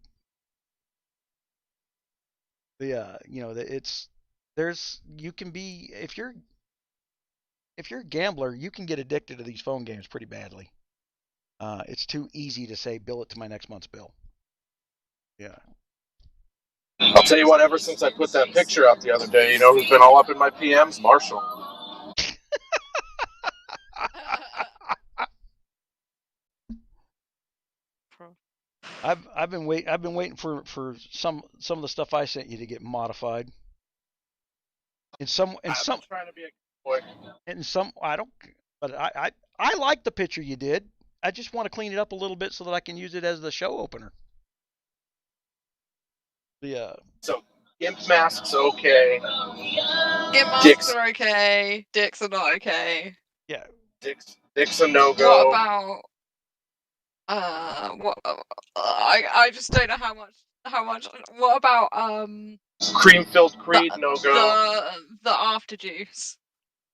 you can be, if you're a gambler, you can get addicted to these phone games pretty badly. It's too easy to say, bill it to my next month's bill. Yeah. I'll tell you what, ever since I put that picture out the other day, you know who's been all up in my PMs? Marshall. I've been waiting for some of the stuff I sent you to get modified. I'm trying to be a boy. In some, I don't, but I like the picture you did. I just want to clean it up a little bit so that I can use it as the show opener. So Imp masks okay. Imp masks are okay. Dicks are not okay. Yeah. Dicks a no go. What about what? I just don't know how much. What about Cream filled Creed no go. The after juice.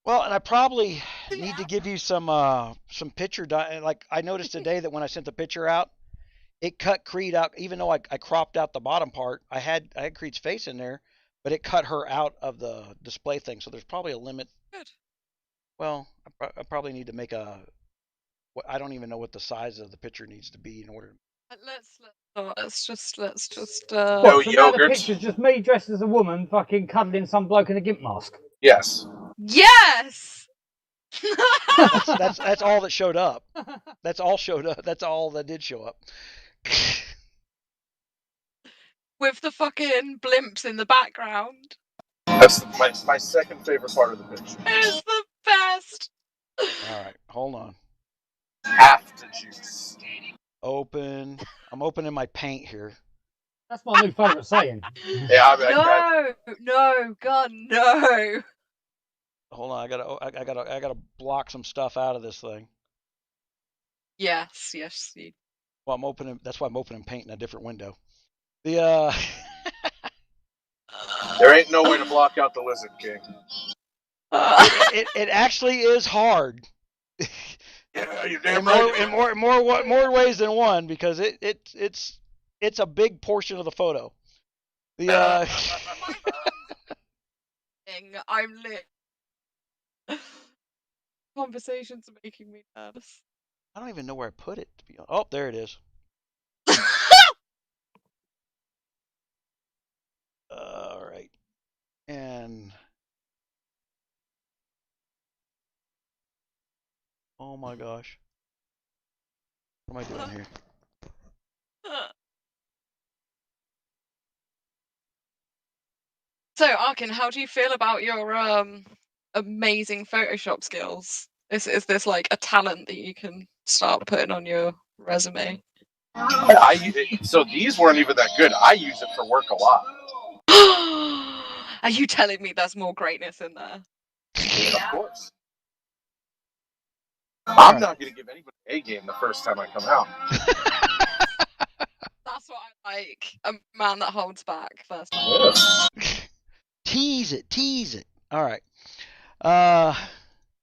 Well, and I probably need to give you some picture. Like I noticed today that when I sent the picture out, it cut Creed out. Even though I cropped out the bottom part, I had Creed's face in there, but it cut her out of the display thing. So there's probably a limit. Good. Well, I probably need to make I don't even know what the size of the picture needs to be in order. Let's just. No So now the yogurt. picture's just me dressed as a woman, fucking cuddling some bloke in a gimp mask. Yes. Yes. That's all that showed up. That's all showed up. That's all that did show up. With the fucking blimps in the background. That's my second favorite part of the picture. It's the best. All right, hold on. After juice. Open. I'm opening my paint here. That's my new favourite saying. Yeah, No, God, no. Hold on, I gotta block some stuff out of this thing. Yes. Well, that's why I'm opening paint in a different window. There ain't no way to block out the Lizard King. It actually is hard. Yeah, you're damn right. In more ways than one, because it's a big portion of the photo. I'm lit. Conversations are making me nervous. I don't even know where I put it. To be honest. Oh, there it is. All right, and oh my gosh, what am I doing here? So, Arkin, how do you feel about your amazing Photoshop skills? Is this like a talent that you can start putting on your resume? So these weren't even that good. I use it for work a lot. Are you telling me there's more greatness in there? Of course. I'm not going to give anybody a game the first time I come out. That's what I like. A man that holds back first time. Yeah. Tease it. All right.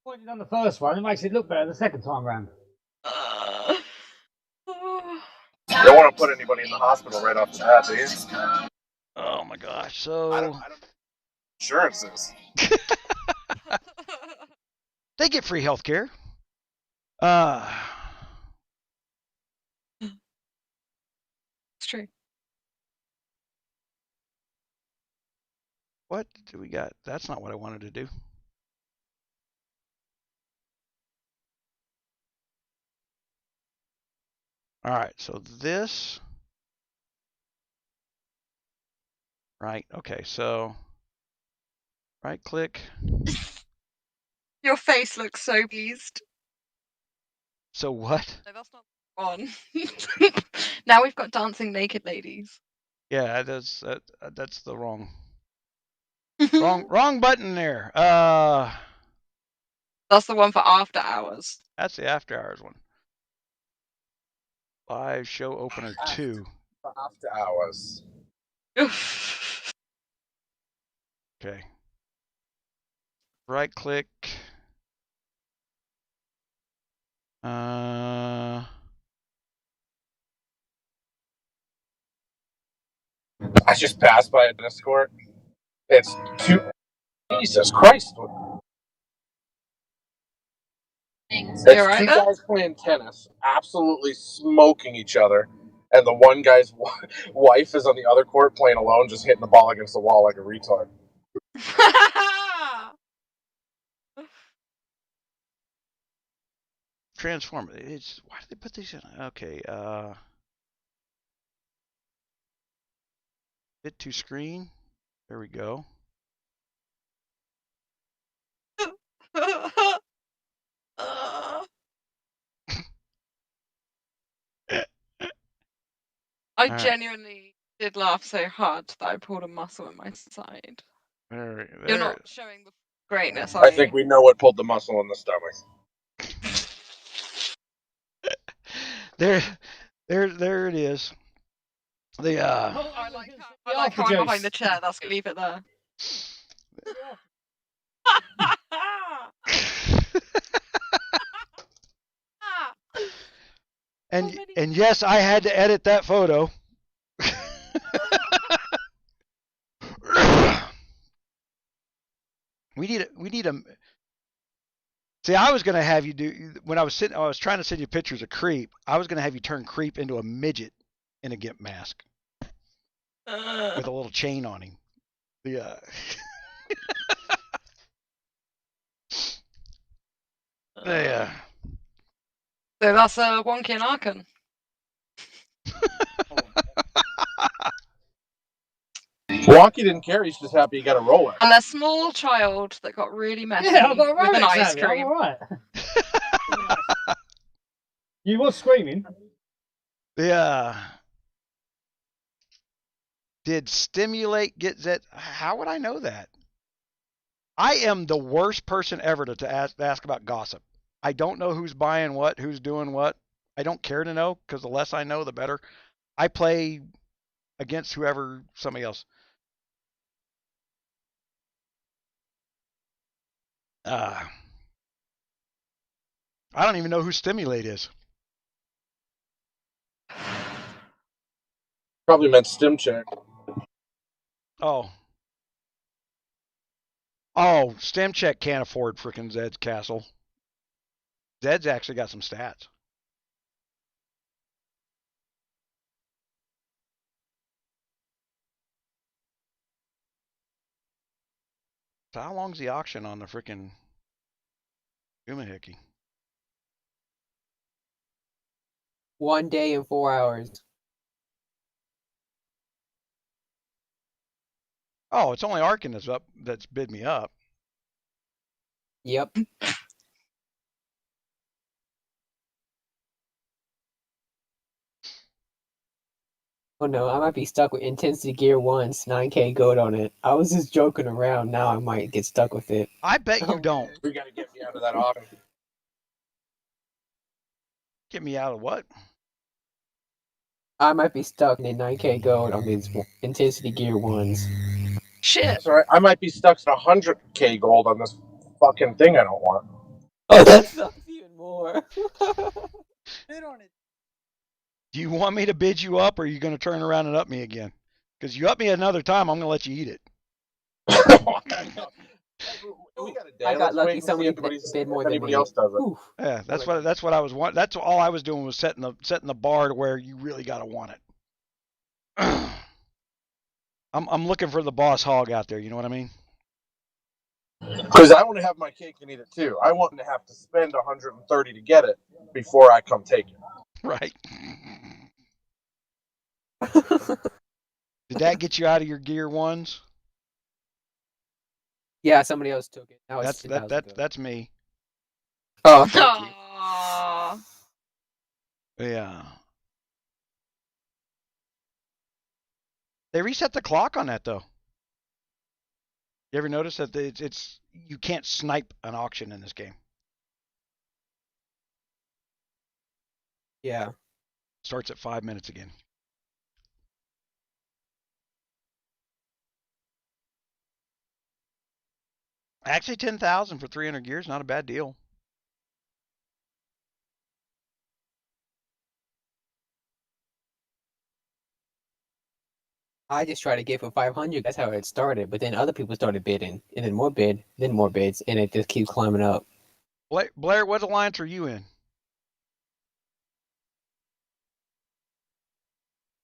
Pointed on the first one, it makes it look better the second time round. You don't want to put anybody in the hospital right off the bat, do you? Oh my gosh. So I don't insurances. They get free health care. It's true. What do we got? That's not what I wanted to do. All right, so this, right, okay, so right click. Your face looks so pleased. So what? No, that's not on. Now we've got dancing naked ladies. Yeah, that's the wrong button there. That's the one for after hours. That's the after hours one. Live show opener 2. After hours. Okay. Right click. I just passed by a Discord. It's two. Jesus Christ. It's You right two there? guys playing tennis, absolutely smoking each other, and the one guy's wife is on the other court playing alone, just hitting the ball against the wall like a retard. Transform. It's why did they put these in? Okay. Bit to screen. There we go. I All right. genuinely did laugh so hard that I pulled a muscle in my side. You're not showing the greatness, are I you? think we know what pulled the muscle in the stomach. There it is. The I like how I'm behind the chair. That's leave it there. and yes, I had to edit that photo. we need a. See, I was gonna have you do when I was trying to send you pictures of Creep. I was gonna have you turn Creep into a midget in a gimp mask with a little chain on him. Yeah. Yeah. So that's Wonky and Arkan. Wonky didn't care. He's just happy he got a Rolex. And a small child that got really messy Yeah, I've got a with an Rolex, ice Abby, I'm cream. alright. You was screaming. Yeah. Did stimulate get Zed? How would I know that? I am the worst person ever to ask about gossip. I don't know who's buying what, who's doing what. I don't care to know because the less I know, the better. I play against whoever, somebody else. I don't even know who Stimulate is. Probably meant stim check. Oh. Oh, Stem Check can't afford freaking Zed's castle. Zed's actually got some stats. So how long's the auction on the freaking 𝗙𝗪𝗫𝗄? 1 day and 4 hours. Oh, it's only Arkin that's bid me up. Yep. Oh no, I might be stuck with Intensity Gear 1's 9K gold on it. I was just joking around, now I might get stuck with it. I bet you don't. We gotta get me out of that auction. Get me out of what? I might be stuck in 9K gold on these Intensity Gear 1's. Shit. That's all right. I might be stuck at 100K gold on this fucking thing I don't want. Oh, that sucks even more. Bid on it. Do you want me to bid you up or are you going to turn around and up me again? Because you up me another time, I'm going to let you eat it. We got a day. I got Let's wait lucky and see somebody bid more than anybody me. else does it. Oof. Yeah, that's what I was wanting. That's all I was doing was setting the bar to where you really got to want it. I'm looking for the boss hog out there. You know what I mean? Because I want to have my cake and eat it too. I want to have to spend 130 to get it before I come take it. Right. Did that get you out of your gear ones? Yeah, somebody else took it. Now it's That's me. Oh, thank you. Aww. Yeah. They reset the clock on that though. You ever notice that it's you can't snipe an auction in this game? Yeah. Starts at 5 minutes again. Actually, 10,000 for 300 gears, not a bad deal. I just tried to get for 500. That's how it started. But then other people started bidding, and then more bid, then more bids, and it just keeps climbing up. Blair, what alliance are you in?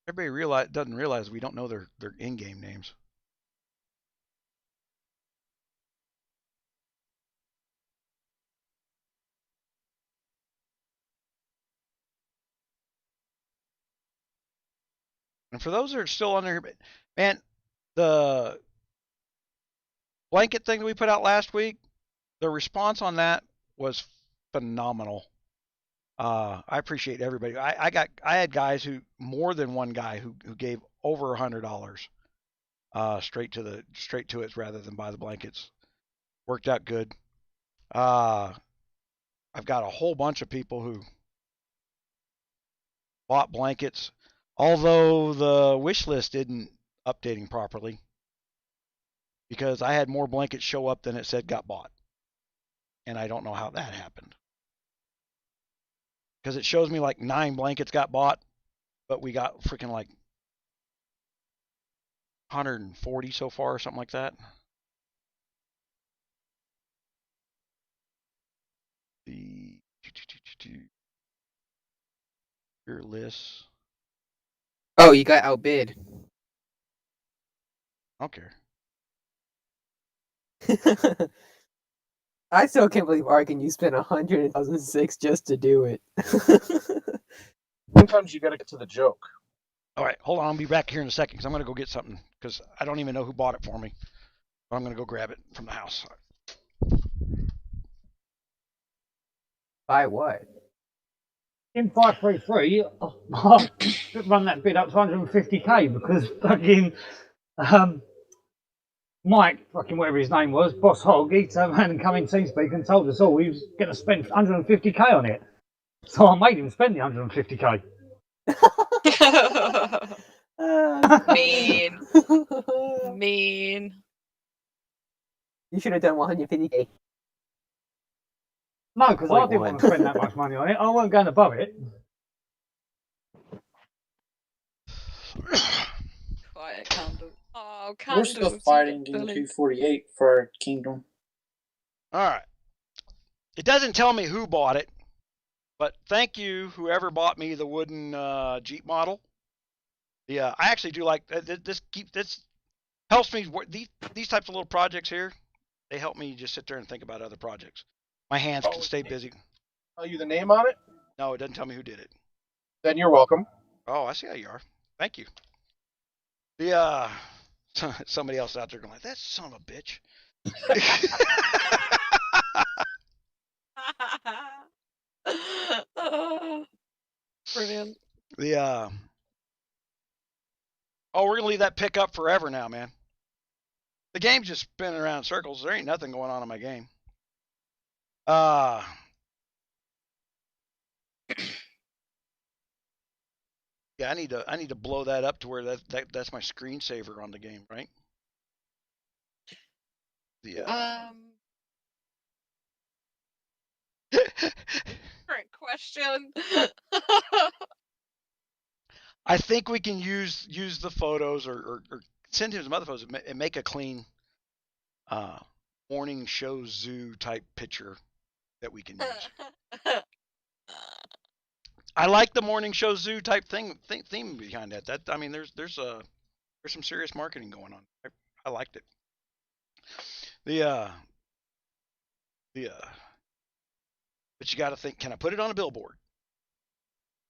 Everybody doesn't realize we don't know their in-game names. And for those that are still on there, man, the blanket thing that we put out last week, the response on that was phenomenal. I appreciate everybody. I had guys who, more than one guy who gave over $100 straight to it rather than buy the blankets. Worked out good. I've got a whole bunch of people who bought blankets, although the wish list isn't updating properly because I had more blankets show up than it said got bought. And I don't know how that happened. Because it shows me like 9 blankets got bought, but we got freaking like 140 so far or something like that. The your list. Oh, you got outbid. I don't care. I still can't believe Arkin you spent 100,006 just to do it. Sometimes you gotta get to the joke. All right, hold on. I'll be back here in a second because I'm going to go get something because I don't even know who bought it for me. But I'm going to go grab it from the house. Buy what? In 533, run that bid up to 150k because fucking Mike, fucking whatever his name was, Boss Hog, he turned around and come in TeamSpeak and told us all he was going to spend 150k on it. So I made him spend the 150k. Mean. Mean. You should have done 150k. No, because I didn't want to spend that much money on it. I wasn't going above it. Quiet candle. Oh, We're candles. still you fighting get in bullied. 248 for Kingdom. All right. It doesn't tell me who bought it, but thank you, whoever bought me the wooden Jeep model. I actually do like this. This helps me. These types of little projects here, they help me just sit there and think about other projects. My hands can stay busy. Tell you the name on it? No, it doesn't tell me who did it. Then you're welcome. Oh, I see how you are. Thank you. Somebody else out there going like, that son of a bitch. Brilliant. We're gonna leave that pick up forever now, man. The game's just spinning around in circles. There ain't nothing going on in my game. Yeah, I need to blow that up to where that's my screensaver on the game, right? Great question. I think we can use the photos or send him some other photos and make a clean morning show zoo type picture that we can use. I like the morning show zoo type theme behind that. I mean, there's some serious marketing going on. I liked it. But you got to think, can I put it on a billboard?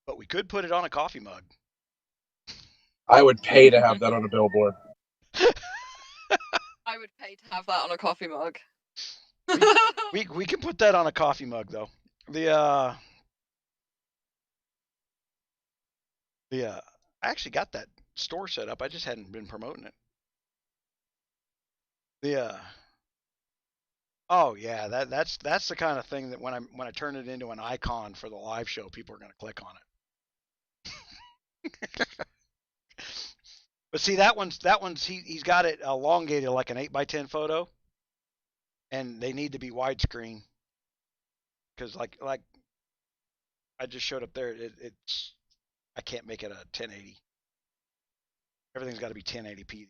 But we could put it on a coffee mug. I would pay to have that on a billboard. I would pay to have that on a coffee mug. we can put that on a coffee mug though. I actually got that store set up. I just hadn't been promoting it. Oh yeah, that's the kind of thing that when I turn it into an icon for the live show, people are going to click on it. But see, that one's he's got it elongated like an 8x10 photo, and they need to be widescreen because like I just showed up there. It's I can't make it a 1080. Everything's got to be 1080p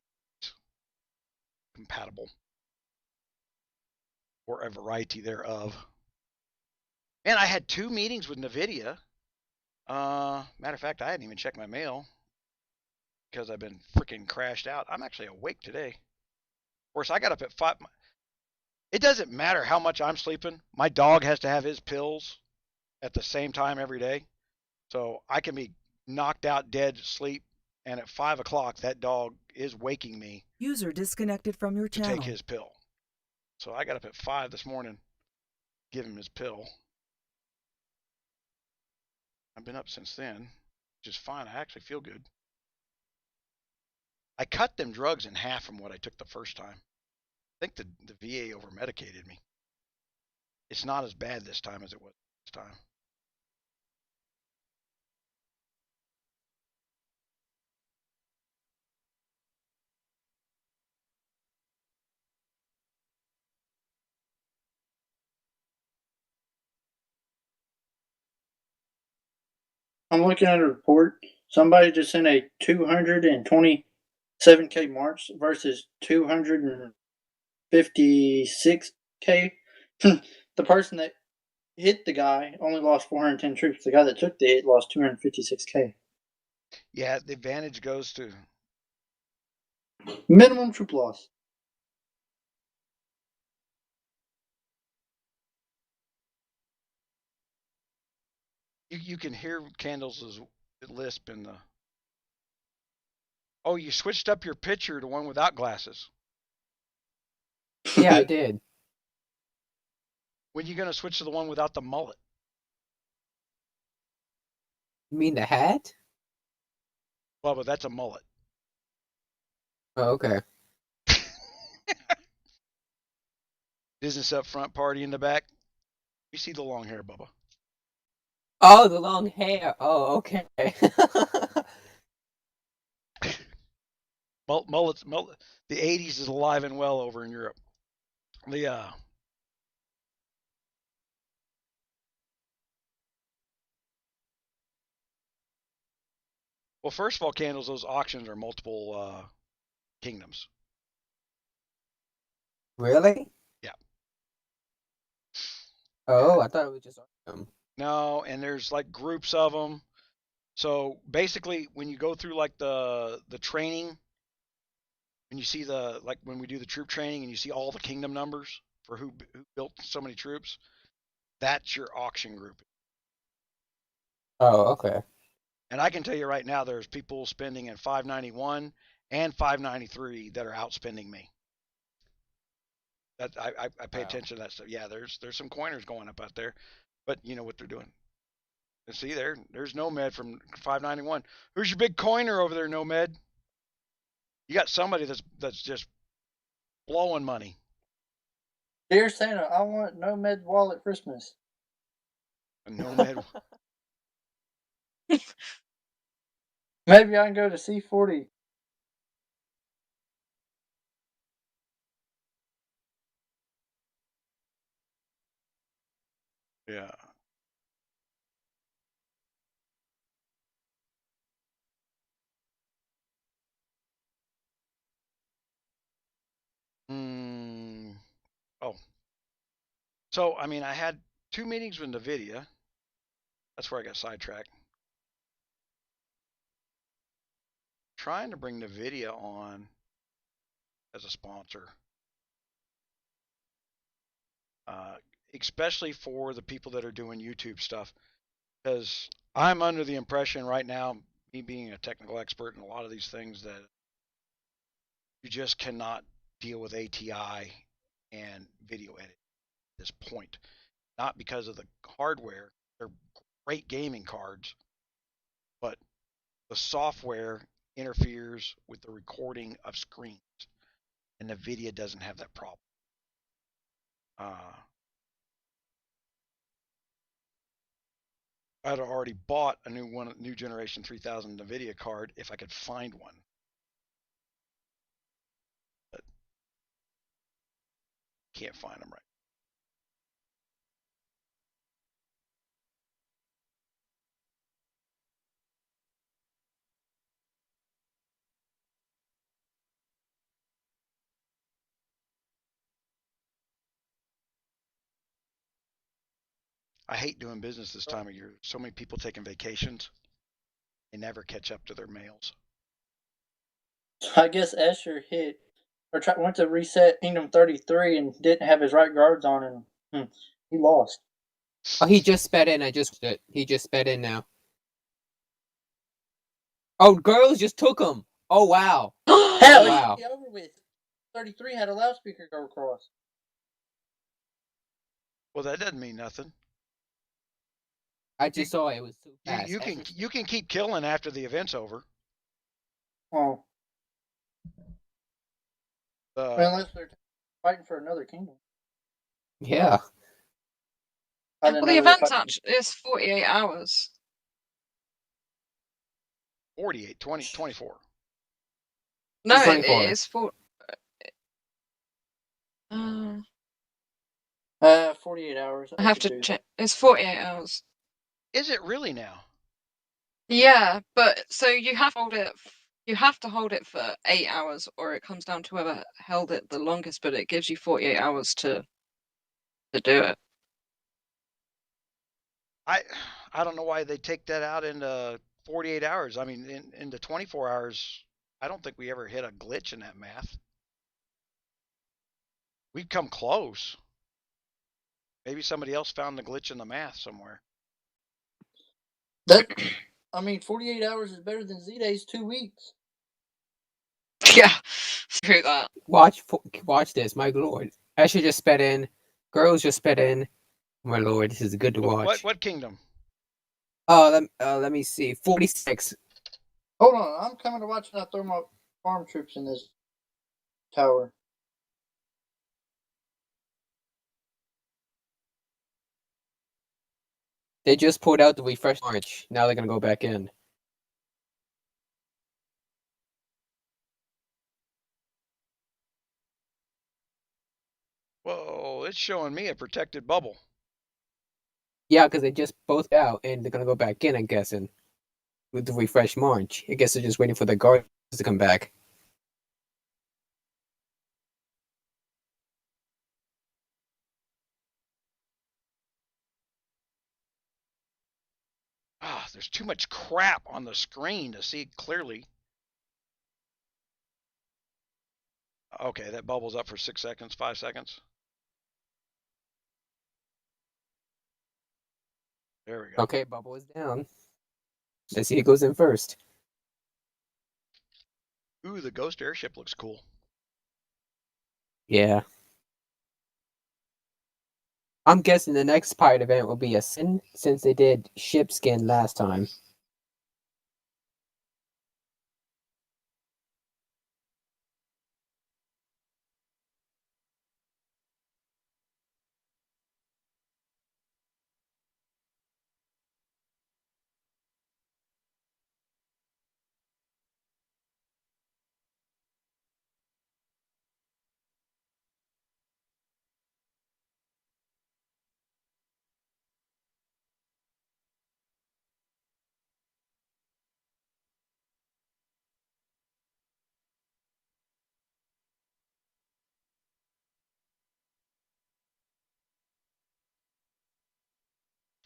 compatible or a variety thereof. And I had 2 meetings with NVIDIA. Matter of fact, I hadn't even checked my mail because I've been freaking crashed out. I'm actually awake today. Of course, I got up at 5. It doesn't matter how much I'm sleeping. My dog has to have his pills at the same time every day. So I can be knocked out dead sleep, and at 5 o'clock, that dog is waking me. User disconnected from your to channel. take his pill. So I got up at 5 this morning, give him his pill. I've been up since then, which is fine. I actually feel good. I cut them drugs in half from what I took the first time. I think the VA over medicated me. It's not as bad this time as it was last time. I'm looking at a report. Somebody just sent a 227K march versus 256K. The person that hit the guy only lost 410 troops. The guy that took the hit lost 256K. Yeah, the advantage goes to minimum troop loss. You can hear Candles' lisp in the. Oh, you switched up your picture to one without glasses. Yeah, I did. When are you gonna switch to the one without the mullet? You mean the hat? Well, but that's a mullet. Oh, okay. Business up front, party in the back. You see the long hair, Bubba. Oh, the long hair. Oh, okay. Mullets, the 80s is alive and well over in Europe. Well, first of all, Candles, those auctions are multiple kingdoms. Really? Yeah. Oh, I thought it was just them. No, and there's like groups of them. So basically, when you go through like the training, when you see when we do the troop training and you see all the kingdom numbers for who built so many troops, that's your auction group. Oh, okay. And I can tell you right now, there's people spending in 591 and 593 that are outspending me. That I pay attention to that stuff. Yeah, there's some coiners going up out there, but you know what they're doing. And see there's Nomad from 591. Who's your big coiner over there, Nomad? You got somebody that's just blowing money. Dear Santa, I want Nomad wallet Christmas. A Nomad. Maybe I can go to C40. Yeah. Oh. So, I mean, I had 2 meetings with NVIDIA. That's where I got sidetracked. Trying to bring NVIDIA on as a sponsor. Especially for the people that are doing YouTube stuff. Because I'm under the impression right now, me being a technical expert in a lot of these things, that you just cannot deal with ATI and video edit at this point. Not because of the hardware. They're great gaming cards, but the software interferes with the recording of screens, and NVIDIA doesn't have that problem. I'd already bought a new generation 3000 NVIDIA card if I could find one. But can't find them right. I hate doing business this time of year. So many people taking vacations. They never catch up to their mails. I guess Escher hit or went to reset Kingdom 33 and didn't have his right guards on, and he lost. Oh, he just sped in. I just did. He just sped in now. Oh, girls just took him. Oh wow. Hell, wow. it's over with. 33 had a loudspeaker go across. Well, that doesn't mean nothing. I just saw it. It was too fast. You can keep killing after the event's over. Oh. Unless they're fighting for another kingdom. Yeah. Well, the event actually is 48 hours. 48, 24. No, 24. it is 4. 48 hours. I have to check. It's 48 hours. Is it really now? Yeah, but so you have to hold it. You have to hold it for 8 hours, or it comes down to whoever held it the longest. But it gives you 48 hours to do it. I don't know why they take that out into 48 hours. I mean, into 24 hours, I don't think we ever hit a glitch in that math. We've come close. Maybe somebody else found the glitch in the math somewhere. I mean, 48 hours is better than Z-Day's 2 weeks. Yeah, screw that. Watch this, my lord. Asher just sped in. Girls just sped in. My lord, this is good to watch. What kingdom? Let me see. 46. Hold on, I'm coming to watch and I throw my farm troops in this tower. They just pulled out the refresh march. Now they're gonna go back in. Whoa, it's showing me a protected bubble. Yeah, because they just both out and they're gonna go back in, I'm guessing. With the refresh march. I guess they're just waiting for the guards to come back. There's too much crap on the screen to see clearly. Okay, that bubble's up for 6 seconds, 5 seconds. There we go. Okay, bubble is down. Let's see who goes in first. Ooh, the ghost airship looks cool. Yeah. I'm guessing the next pirate event will be a sin, since they did ship skin last time.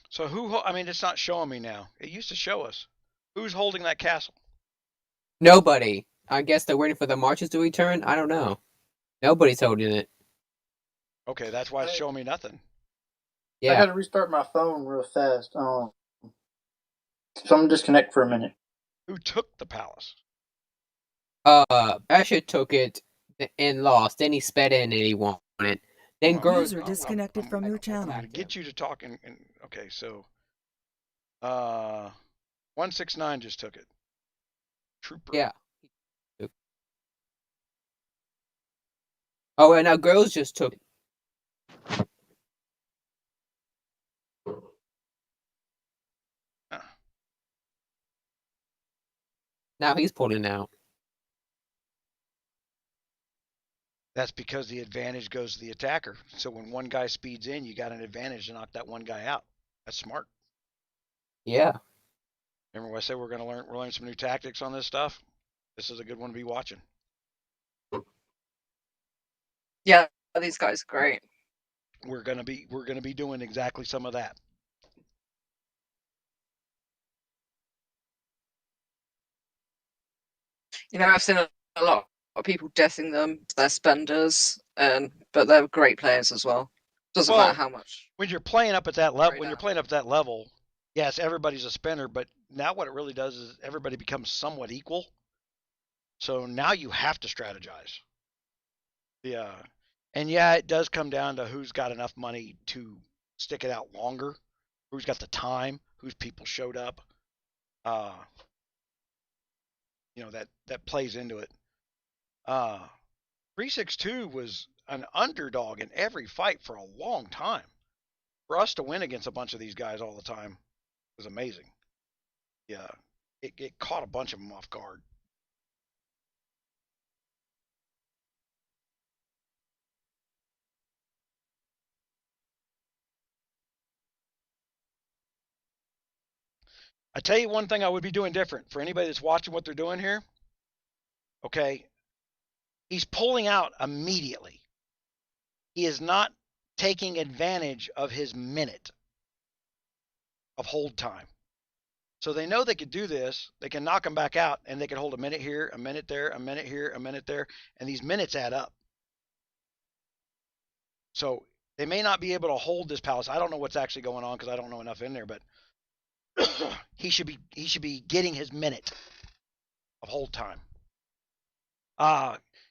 So I mean, it's not showing me now. It used to show us. Who's holding that castle? Nobody. I guess they're waiting for the marches to return? I don't know. Nobody's holding it. Okay, that's why it's showing me nothing. Yeah. I gotta restart my phone real fast. So I'm gonna disconnect for a minute. Who took the palace? Asher took it and lost. Then he sped in and he won it. Then girls User disconnected from your channel. To get you to talk and okay, so 169 just took it. Trooper. Yeah. Oh, and now girls just took. Now he's pulling out. That's because the advantage goes to the attacker. So when one guy speeds in, you got an advantage to knock that one guy out. That's smart. Yeah. Remember what I said we're learning some new tactics on this stuff? This is a good one to be watching. Yeah, these guys are great. We're gonna be doing exactly some of that. You know, I've seen a lot of people dissing them. They're spenders, but they're great players as well. Doesn't matter how much. When you're playing up at that level, yes, everybody's a spender, but now what it really does is everybody becomes somewhat equal. So now you have to strategize. Yeah. And yeah, it does come down to who's got enough money to stick it out longer, who's got the time, whose people showed up. That plays into it. 𝙂𝙪𝙤𝗎 was an underdog in every fight for a long time. For us to win against a bunch of these guys all the time was amazing. Yeah, it caught a bunch of them off guard. I tell you one thing I would be doing different for anybody that's watching what they're doing here. Okay, he's pulling out immediately. He is not taking advantage of his minute of hold time. So they know they could do this. They can knock him back out, and they can hold a minute here, a minute there, a minute here, a minute there, and these minutes add up. So they may not be able to hold this palace. I don't know what's actually going on because I don't know enough in there, but he should be getting his minute of hold time.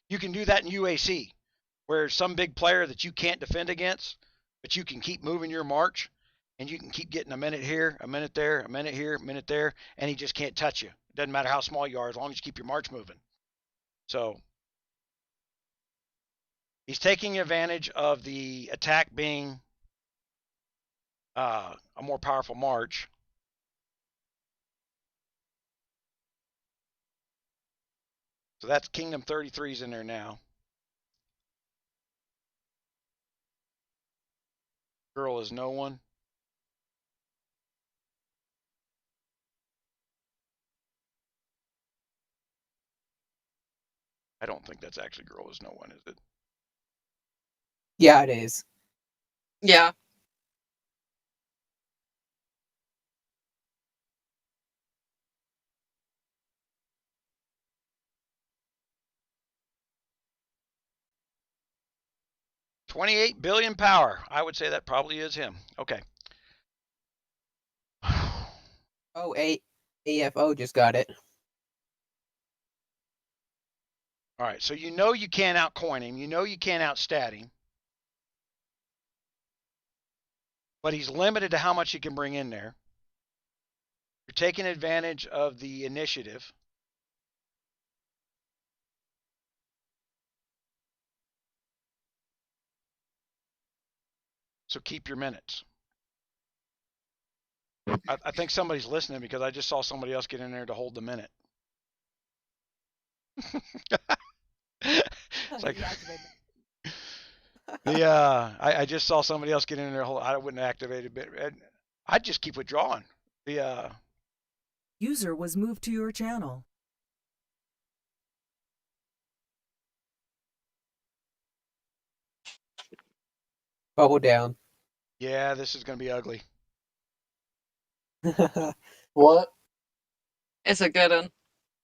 You can do that in UAC, where some big player that you can't defend against, but you can keep moving your march, and you can keep getting a minute here, a minute there, a minute here, a minute there, and he just can't touch you. It doesn't matter how small you are, as long as you keep your march moving. So he's taking advantage of the attack being a more powerful march. So that's Kingdom 33's in there now. Girl is no one. I don't think that's actually Girl is no one, is it? Yeah, it is. Yeah. $28 billion power. I would say that probably is him. Okay. Oh, AFO just got it. All right, so you know you can't outcoin him. You know you can't outstat him. But he's limited to how much he can bring in there. You're taking advantage of the initiative. So keep your minutes. I think somebody's listening because I just saw somebody else get in there to hold the minute. It's like I just saw somebody else get in there. I wouldn't activate it, but I'd just keep withdrawing. User was moved to your channel. Bubble down. Yeah, this is gonna be ugly. What? It's a good one.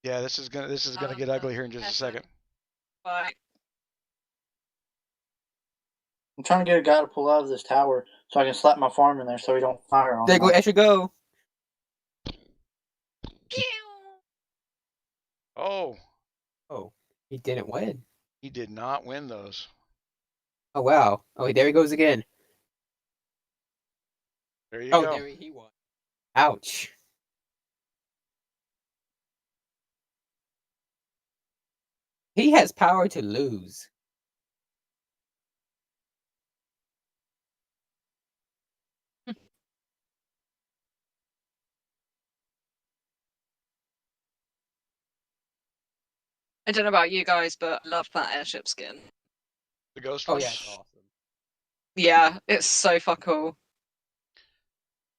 Yeah, this is gonna get ugly here in just a second. Bye. I'm trying to get a guy to pull out of this tower so I can slap my farm in there so he don't fire on There go me. extra go. Oh, He didn't win. he did not win those. Oh wow. Oh, there he goes again. There you go. There he won. Ouch. He has power to lose. I don't know about you guys, but I love that airship skin. The ghost Oh one? yeah, it's awesome. Yeah, it's so fuck cool.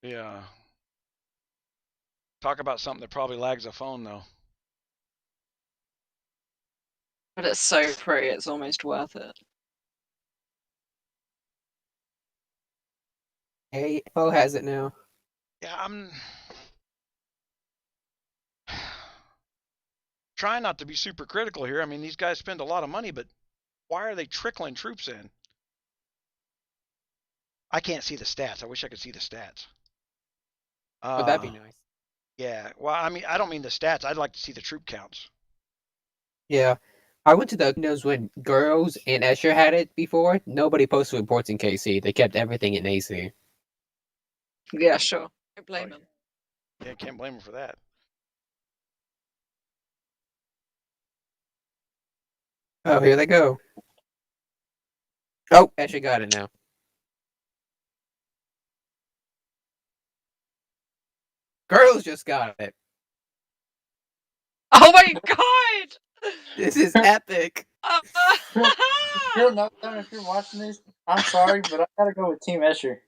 Yeah. Talk about something that probably lags a phone, though. But it's so pretty, it's almost worth it. Hey, Poe has it now. Yeah, I'm trying not to be super critical here. I mean, these guys spend a lot of money, but why are they trickling troops in? I can't see the stats. I wish I could see the stats. Oh, that'd be nice. Yeah. Well, I mean, I don't mean the stats. I'd like to see the troop counts. Yeah. I went to the knows when girls and Escher had it before. Nobody posted reports in KC. They kept everything in AC. Yeah, sure. Don't blame them. Yeah, can't blame them for that. Oh, here they go. Oh, Escher got it now. Girls just got it. Oh my god! This is epic. If you're not done, if you're watching this, I'm sorry, but I gotta go with Team Escher.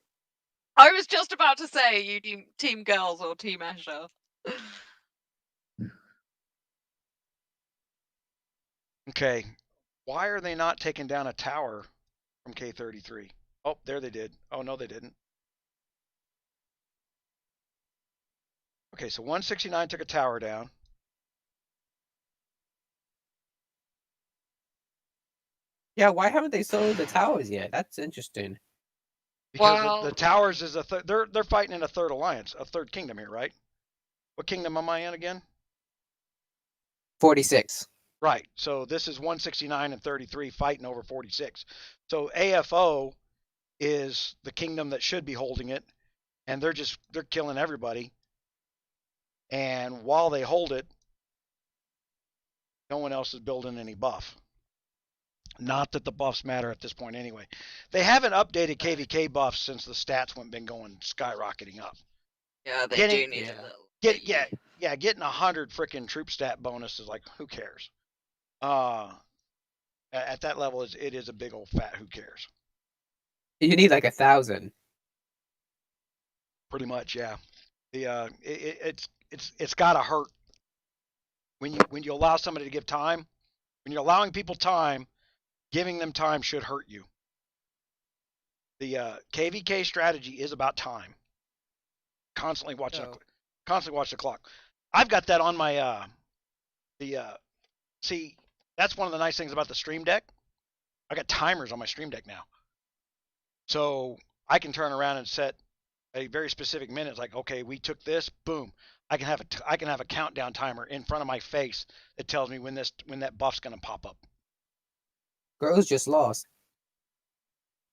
I was just about to say you team girls or team Escher. Okay. Why are they not taking down a tower from K33? Oh, there they did. Oh, no, they didn't. Okay, so 169 took a tower down. Yeah, why haven't they sold the towers yet? That's interesting. Because Well, the towers is they're fighting in a third alliance, a third kingdom here, right? What kingdom am I in again? 46. Right. So this is 169 and 33 fighting over 46. So AFO is the kingdom that should be holding it, and they're killing everybody. And while they hold it, no one else is building any buff. Not that the buffs matter at this point anyway. They haven't updated KVK buffs since the stats been going skyrocketing up. yeah, they Getting- do need yeah. a little. Getting 100 freaking troop stat bonus is like, who cares? At that level, it is a big old fat who cares. You need like 1,000. Pretty much, yeah. It's gotta hurt when you allow somebody to give time. When you're allowing people time, giving them time should hurt you. The KVK strategy is about time. Constantly watching the clock. I've got that on my see, that's one of the nice things about the Stream Deck. I got timers on my Stream Deck now. So I can turn around and set a very specific minute. It's like, okay, we took this, boom. I can have a countdown timer in front of my face that tells me when that buff's gonna pop up. Girls just lost.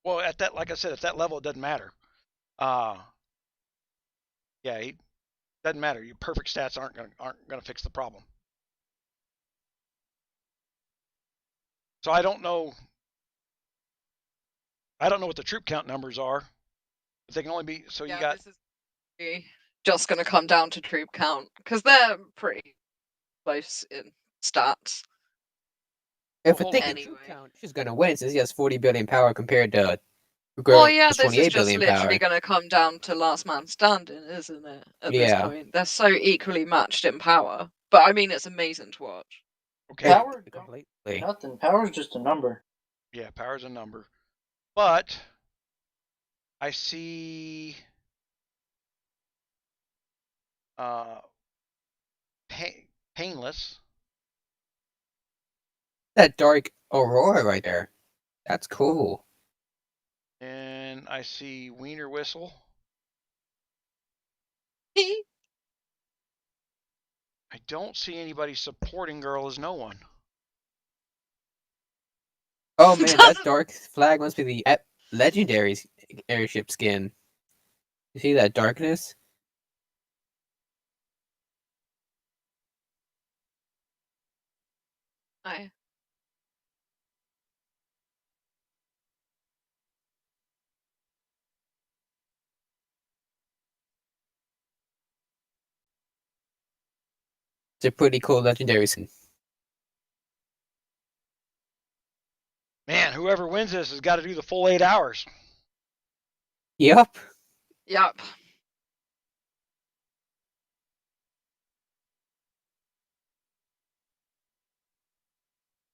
Well, like I said, at that level, it doesn't matter. Yeah, it doesn't matter. Your perfect stats aren't gonna fix the problem. So I don't know what the troop count numbers are. But they can only be so. Yeah, You got this is just going to come down to troop count because they're pretty close in stats. If I hold think on. the troop Anyway. count, she's gonna win since he has 40 billion power compared to Well, yeah, girls' this is 28 just billion literally power. going to come down to last man standing, isn't it? At this Yeah. point, they're so equally matched in power. But I mean, it's amazing to watch. Okay. Power don't Completely. nothing. Power's just a number. Yeah, power's a number. But I see painless. That dark aurora right there. That's cool. And I see Wiener Whistle. I don't see anybody supporting Girl is No One. Oh man, that dark flag must be the legendary airship skin. You see that darkness? I It's a pretty cool legendary skin. whoever wins this has got to do the full 8 hours. Yep. Yep.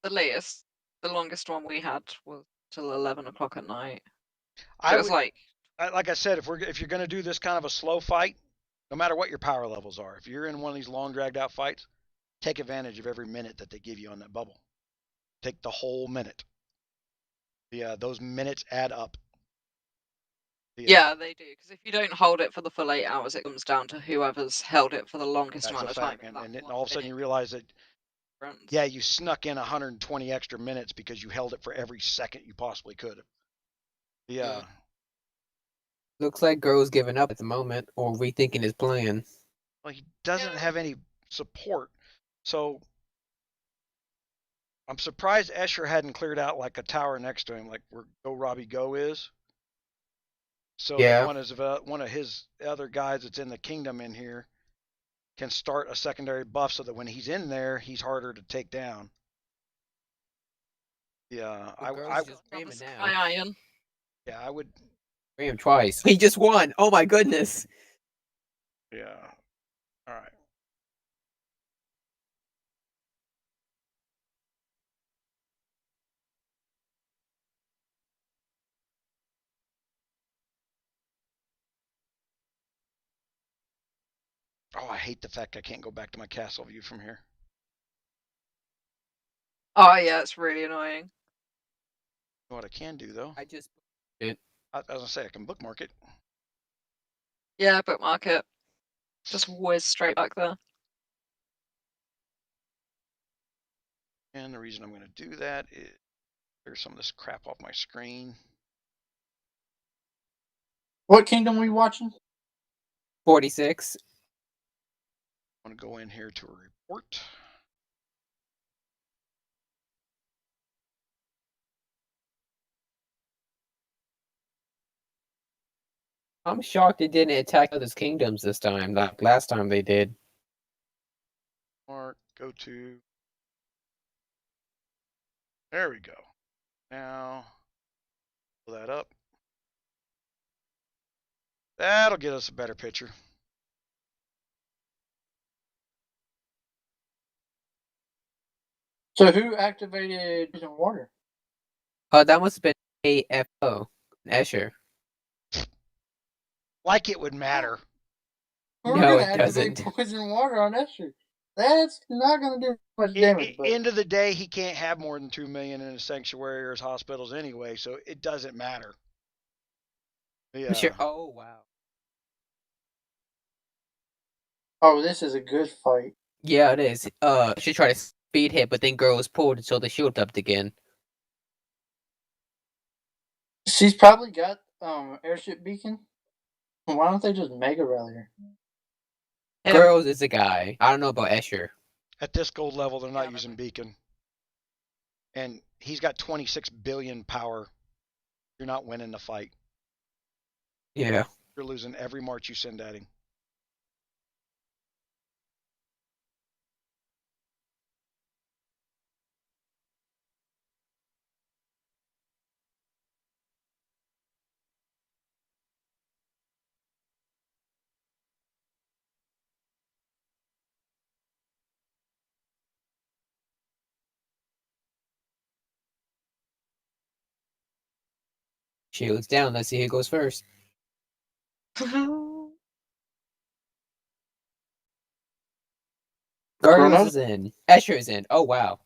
The longest one we had was till 11 o'clock at night. I It was would, like, like I said, if you're going to do this kind of a slow fight, no matter what your power levels are, if you're in one of these long dragged out fights, take advantage of every minute that they give you on that bubble. Take the whole minute. Yeah, those minutes add up. yeah, they do. Because if you don't hold it for the full 8 hours, it comes down to whoever's held it for the longest That's amount a of time. fact. And then all of a sudden you realize that, yeah, you snuck in 120 extra minutes because you held it for every second you possibly could. Yeah. Looks like Girl's giving up at the moment or rethinking his plan. Well, he doesn't have any support. So I'm surprised Escher hadn't cleared out like a tower next to him, like where 𝙂𝙪𝙣𝙈 is. So Yeah. that one of his other guys that's in the kingdom in here can start a secondary buff so that when he's in there, he's harder to take down. Yeah, Girl's just ramming now. Iron. Yeah, I would. Ram twice. He just won. Oh my goodness. Yeah. All right. Oh, I hate the fact I can't go back to my castle view from here. Oh yeah, it's really annoying. You know what I can do though? I just it. I was gonna say I can bookmark it. Yeah, bookmark it. Just whiz straight back there. And the reason I'm gonna do that is clear some of this crap off my screen. What kingdom we watching? 46. I'm gonna go in here to a report. I'm shocked it didn't attack other kingdoms this time, like last time they did. Mark, go to. There we go. Now, pull that up. That'll get us a better picture. So who activated Vision Water? That must have been AFO, Escher. Like it would matter. We're No, gonna it activate doesn't. Poison Water on Escher. That's not gonna do much damage. But End of the day, he can't have more than 2 million in his sanctuary or his hospitals anyway, so it doesn't matter. Yeah. Sure. Oh wow. oh, this is a good fight. Yeah, it is. She tried to speed hit, but then Girl was pulled until the shield upped again. She's probably got airship beacon. Why don't they just mega rally her? Girls is a guy. I don't know about Escher. At this gold level, they're not using beacon. And he's got 26 billion power. You're not winning the fight. Yeah. You're losing every march you send at him. Shield's down. Let's see who goes first. Girls is in. Escher is in. Oh wow.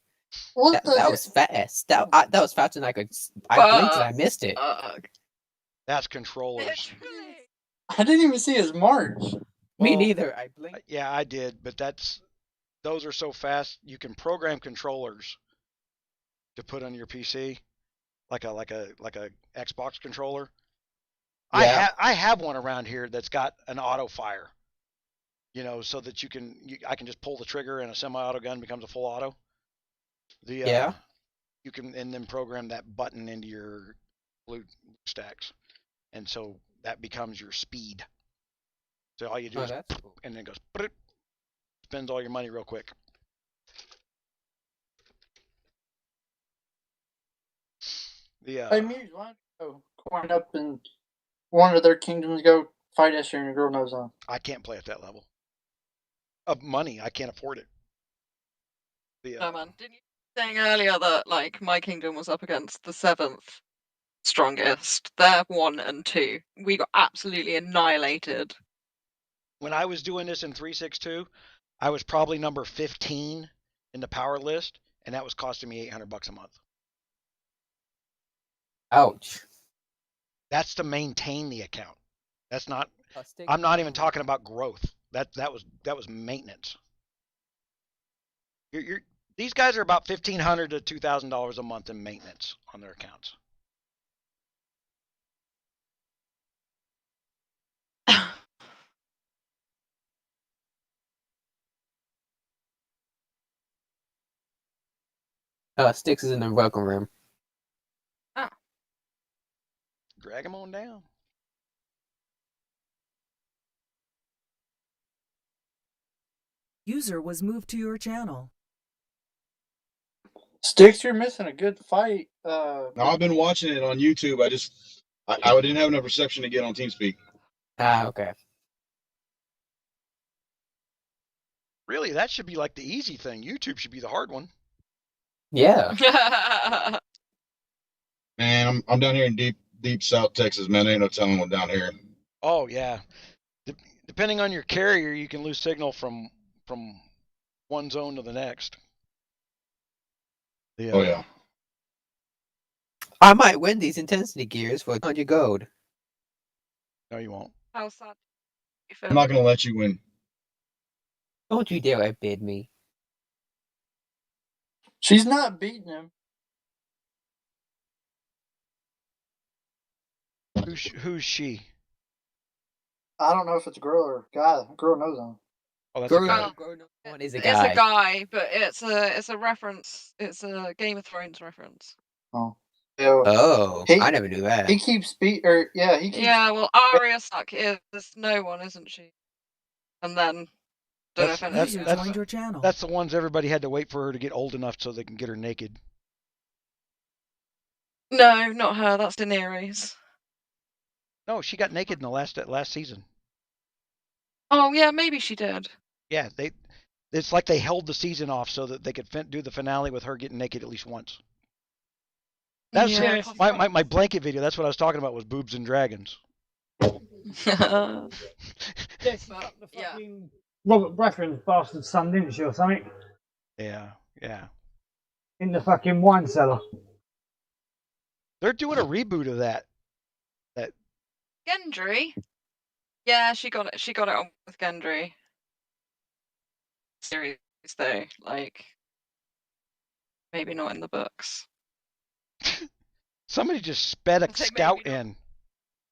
What That was fast. That was faster than I could. I blinked and I missed it. That's controllers. I didn't even see his march. Me neither. I blinked. Yeah, I did, but those are so fast. You can program controllers to put on your PC, like a Xbox controller. Yeah. I have one around here that's got an auto fire. You know, so that I can just pull the trigger and a semi-auto gun becomes a full auto. Yeah. You can and then program that button into your blue stacks, and so that becomes your speed. So all you do is that's cool. and then it goes spends all your money real quick. Hey, Muse, why don't you go coin up in one of their kingdoms, go fight Esther and your girl knows on? I can't play at that level of money. I can't afford it. No, man. Didn't you saying earlier that like my kingdom was up against the 7th strongest? They're 1 and 2. We got absolutely annihilated. When I was doing this in 362, I was probably number 15 in the power list, and that was costing me $800 a month. Ouch. That's to maintain the account. That's not. Styx, I'm not even talking about growth. That was maintenance. These guys are about $1,500 to $2,000 a month in maintenance on their accounts. Styx is in the welcome room. Oh. Drag them on down. User was moved to your channel. Styx, you're missing a good fight. No, I've been watching it on YouTube. I didn't have enough reception to get on TeamSpeak. Okay. Really, that should be like the easy thing. YouTube should be the hard one. Yeah. Man, I'm down here in deep South Texas, man. There ain't no telling what down here. Oh yeah. Depending on your carrier, you can lose signal from one zone to the next. Yeah. Oh yeah. I might win these intensity gears for 100 gold. No, you won't. How sad. I'm not gonna let you win. Don't you dare outbid me. She's not beating him. Who's she? I don't know if it's a girl or a guy. A girl knows on. Oh, that's a guy. One is a It's guy. a guy, but it's a reference. It's a Game of Thrones reference. Oh. Yeah, Oh, I never knew that. He keeps he keeps. Yeah, well, Arya Stark is no one, isn't she? And then don't know if anything User else. joined your channel. That's the ones everybody had to wait for her to get old enough so they can get her naked. No, not her. That's Daenerys. No, she got naked in the last season. Oh yeah, maybe she did. Yeah, it's like they held the season off so that they could do the finale with her getting naked at least once. That's Yeah, my blanket video. That's what I was talking about, was boobs and dragons. Yes, the fucking Robert Breffen's bastard son, didn't she, or something? Yeah. In the fucking wine cellar. They're doing a reboot of that. Gendry. Yeah, she got it. She got it on with Gendry. Series though, like maybe not in the books. Somebody just sped a scout in.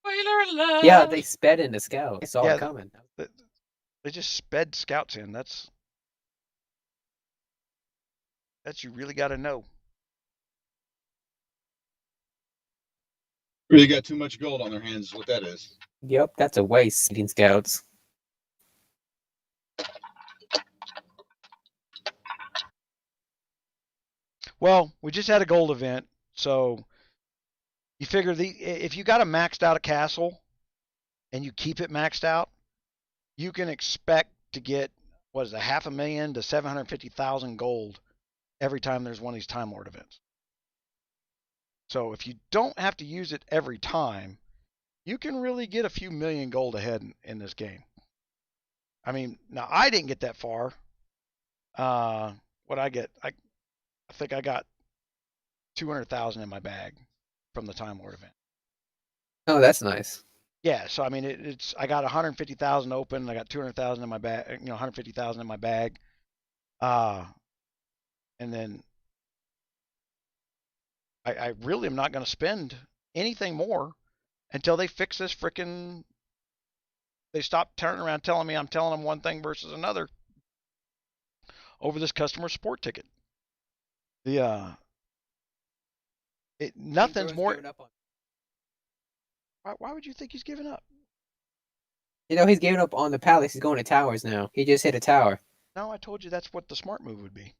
Spoiler alert! Yeah, they sped in the scout. I saw it coming. They just sped scouts in. That's you really got to know. Really got too much gold on their hands is what that is. Yep, that's a waste, leading scouts. Well, we just had a gold event, so you figure if you got a maxed out castle and you keep it maxed out, you can expect to get $500,000 to 750,000 gold every time there's one of these Time Lord events. So if you don't have to use it every time, you can really get a few million gold ahead in this game. I mean, now I didn't get that far. What I get, I think I got 200,000 in my bag from the Time Lord event. Oh, that's nice. Yeah, so I mean, I got 150,000 open. I got 200,000 in my bag. 150,000 in my bag. And then I really am not going to spend anything more until they fix this frickin'. They stop turning around telling me I'm telling them one thing versus another over this customer support ticket. Nothing's more. Why would you think he's giving up? You know, he's giving up on the palace. He's going to towers now. He just hit a tower. No, I told you that's what the smart move would be.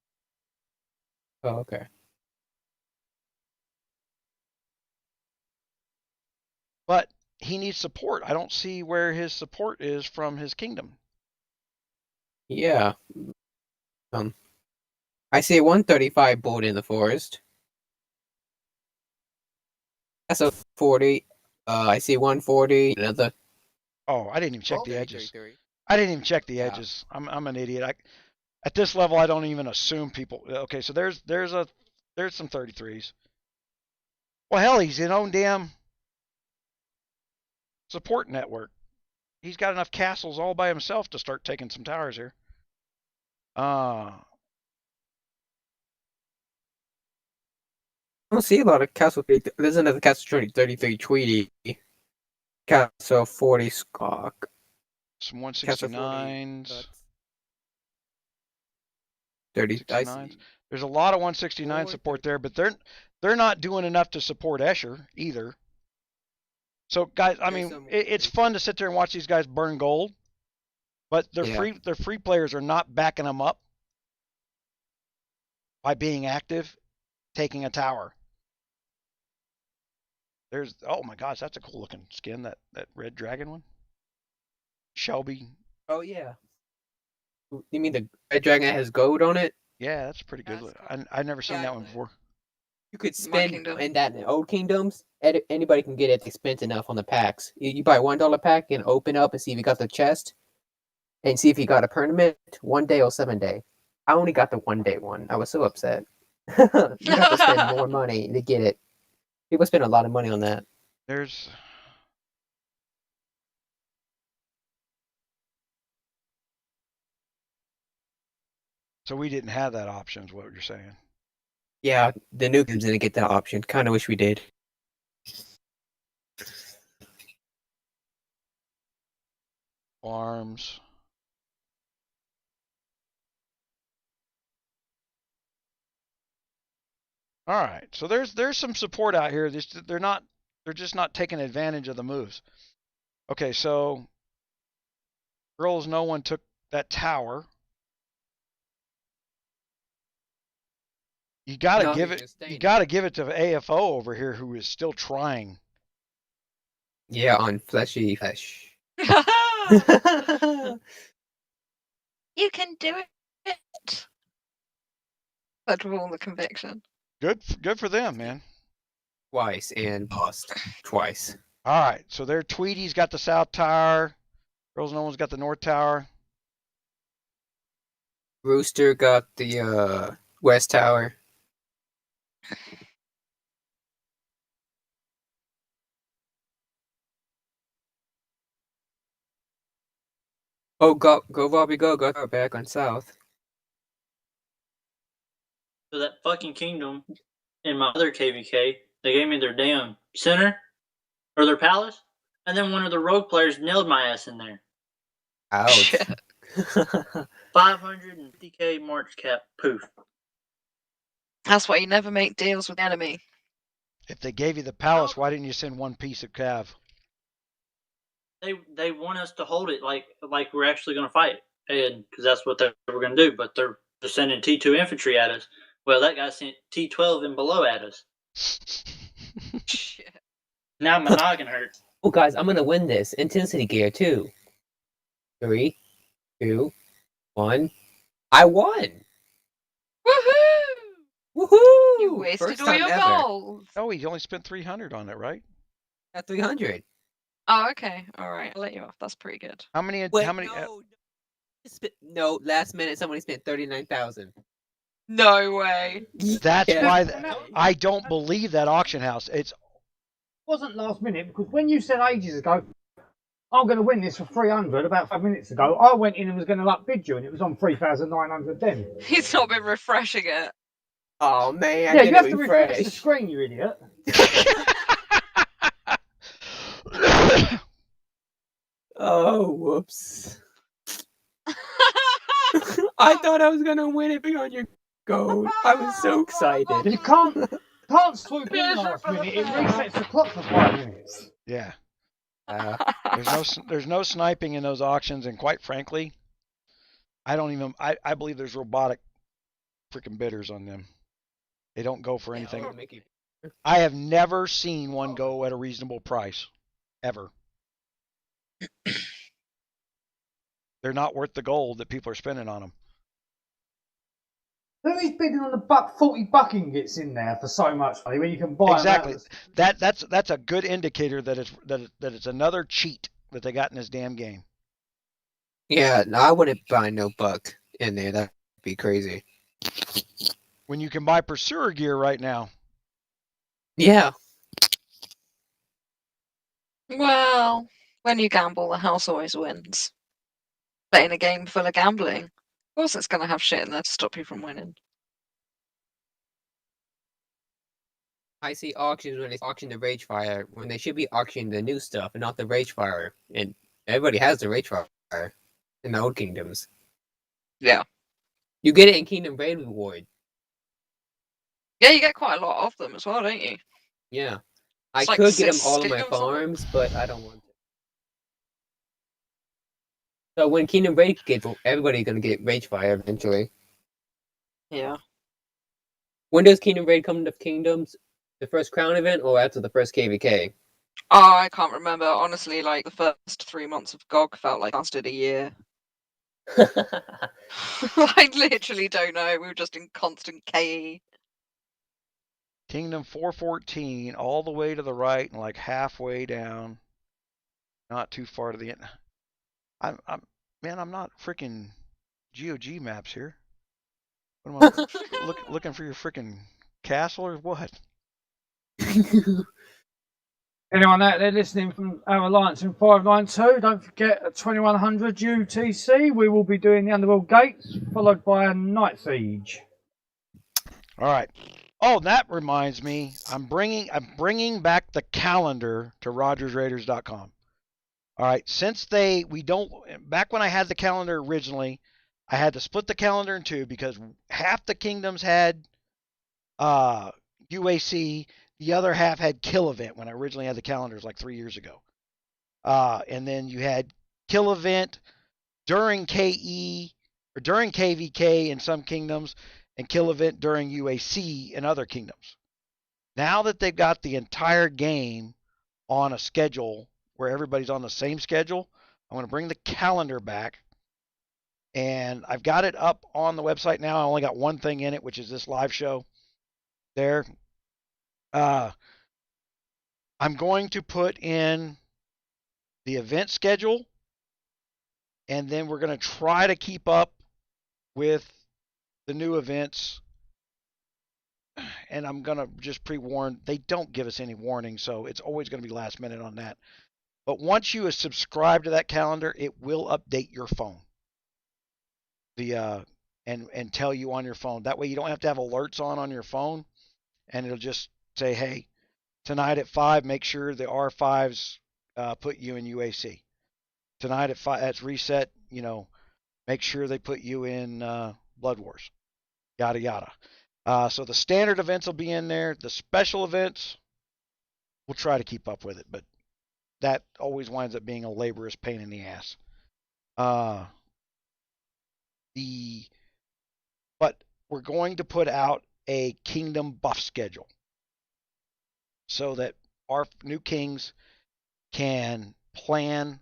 Oh, okay. but he needs support. I don't see where his support is from his kingdom. Yeah. I see 135 bolt in the forest. That's a 40. I see 140. Another. Oh, I didn't even check the edges. 33. I didn't even check the Yeah. edges. I'm an idiot. At this level, I don't even assume people. Okay, so there's some 33s. Well, hell, he's his own damn support network. He's got enough castles all by himself to start taking some towers here. I don't see a lot of castle. There's another castle 33 Tweety. Castle 40 Skok. Some Castle 169s. 30. 69s. There's a lot of 169 support there, but they're not doing enough to support 𝗪𝗏 either. So guys, I mean, it's fun to sit there and watch these guys burn gold, but their free players are not backing them up by being active, taking a tower. There's, oh my gosh, that's a cool looking skin, that red dragon one. Shelby. Oh yeah. You mean the red dragon that has gold on it? Yeah, that's pretty good. I've never seen that one before. You could spend in that in old kingdoms. Anybody can get it expensive enough on the packs. You buy $1 pack and open up and see if you got the chest, and see if you got a permanent 1 day or 7 day. I only got the 1 day one. I was so upset. You have to spend more money to get it. People spend a lot of money on that. There's. So we didn't have that option, is what you're saying. Yeah, the new games didn't get that option. Kind of wish we did. Farms. All right, so there's some support out here. They're just not taking advantage of the moves. Okay, so girls, no one took that tower. You gotta give it to AFO over here, who is still trying. Yeah, on fleshy flesh. You can do it. But with all the conviction. Good for them, man. Twice and lost twice. All right, so there, Tweety's got the South Tower. Girls, no one's got the North Tower. Rooster got the West Tower. Oh, go Bobby, go back on South. So that fucking kingdom in my other KVK, they gave me their damn center or their palace, and then one of the rogue players nailed my ass in there. Ouch. 550k March cap, poof. That's why you never make deals with the enemy. If they gave you the palace, why didn't you send one piece of cav? They want us to hold it like we're actually going to fight, and because that's what they were going to do. But they're sending T2 infantry at us. Well, that guy sent T12 and below at us. Shit. Now my noggin hurts. Oh, guys, I'm gonna win this intensity gear too. 3, 2, 1. I won. Woohoo! Woohoo! You wasted First all time your ever. gold. Oh, he only spent 300 on it, right? At 300. Oh, okay. All right. I'll let you off. That's pretty good. How many? Wait, how many? no, last minute somebody spent 39,000. No way. That's Yeah. why I don't believe that auction house. It wasn't last minute, because when you said ages ago, I'm going to win this for 300 about 5 minutes ago, I went in and was going to bid you, and it was on 3,900 then. He's not been refreshing it. Oh man, yeah, you have to refresh the screen, you idiot. Oh, whoops. I thought I was going to win it beyond your gold. I was so excited. You can't swoop in last minute, it resets the clock for 5 minutes. Yeah. There's no sniping in those auctions, and quite frankly, I believe there's robotic freaking bidders on them. They don't go for anything. I have never seen one go at a reasonable price. ever. They're not worth the gold that people are spending on them. Who is bidding on the $40 ingots in there for so much money when you can buy Exactly. them? That's a good indicator that it's another cheat that they got in this damn game. Yeah, no, I wouldn't buy no buck in there. That'd be crazy. When you can buy Pursuer gear right now. Yeah. Well, when you gamble, the house always wins. Playing a game full of gambling, of course it's going to have shit in there to stop you from winning. I see auctions when they auction the Ragefire when they should be auctioning the new stuff and not the Ragefire. And everybody has the Ragefire in the old kingdoms. Yeah. You get it in Kingdom Raid reward. Yeah, you get quite a lot of them as well, don't you? Yeah. It's I like could get them 6 all on my skills or something. farms, but I don't want to. So when Kingdom Raid gets, everybody's gonna get Ragefire eventually. Yeah. When does Kingdom Raid come to Kingdoms? The first Crown event or after the first KVK? Oh, I can't remember. Honestly, like the first 3 months of GOG felt like lasted a year. I literally don't know. We were just in constant KE. Kingdom 414 all the way to the right and like halfway down. Not too far to the end. I'm not freaking GOG maps here. What am I looking for your freaking castle or what? Anyone out there listening from our alliance in 592, don't forget at 2100 UTC, we will be doing the Underworld Gates, followed by a Night Siege. All right. Oh, that reminds me. I'm bringing back the calendar to RogersRaiders.com. All right. Since back when I had the calendar originally, I had to split the calendar in two because half the kingdoms had UAC, the other half had Kill Event when I originally had the calendars like 3 years ago. And then you had Kill Event during KE or during KVK in some kingdoms and Kill Event during UAC in other kingdoms. Now that they've got the entire game on a schedule where everybody's on the same schedule, I'm going to bring the calendar back. And I've got it up on the website now. I only got one thing in it, which is this live show there. I'm going to put in the event schedule, and then we're going to try to keep up with the new events. And I'm going to just pre-warn, they don't give us any warning, so it's always going to be last minute on that. But once you subscribe to that calendar, it will update your phone. And tell you on your phone. That way you don't have to have alerts on your phone, and it'll just say, hey, tonight at 5, make sure the R5s put you in UAC. Tonight at 5, that's reset, make sure they put you in Blood Wars. Yada, yada. So the standard events will be in there. The special events, we'll try to keep up with it, but that always winds up being a laborious pain in the ass. But we're going to put out a kingdom buff schedule so that our new kings can plan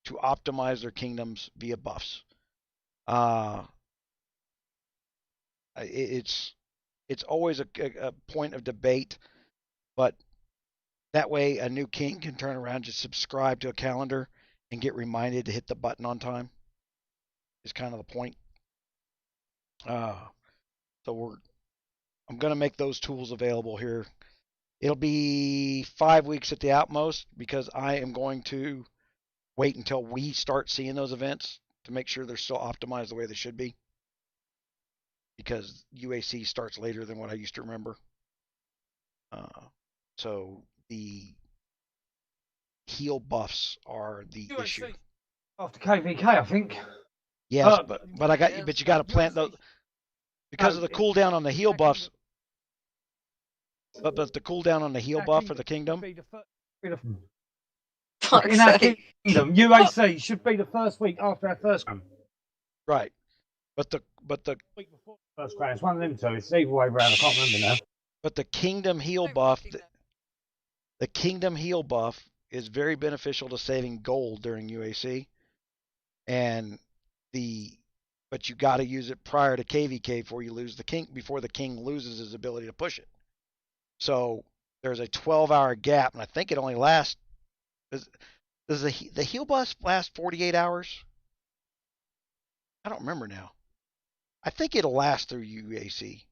to optimize their kingdoms via buffs. It's always a point of debate, but that way a new king can turn around, just subscribe to a calendar and get reminded to hit the button on time is kind of the point. So I'm going to make those tools available here. It'll be 5 weeks at the outmost because I am going to wait until we start seeing those events to make sure they're still optimized the way they should be. Because UAC starts later than what I used to remember. So the heal buffs are the UAC issue. After KVK, I think. Yes, but you got to plant those because of the cooldown on the heal buffs. But the cooldown on the heal buff for the kingdom. In our kingdom, UAC should be the first week after our first one. Right, but the week before the first round. It's one of them two. It's either way around. I can't remember now. But the kingdom heal buff, the kingdom heal buff is very beneficial to saving gold during UAC, and but you got to use it prior to KVK before you lose the king, before the king loses his ability to push it. So there's a 12-hour gap, and I think it only lasts. Does the heal buff last 48 hours? I don't remember now. I think it'll last through UAC.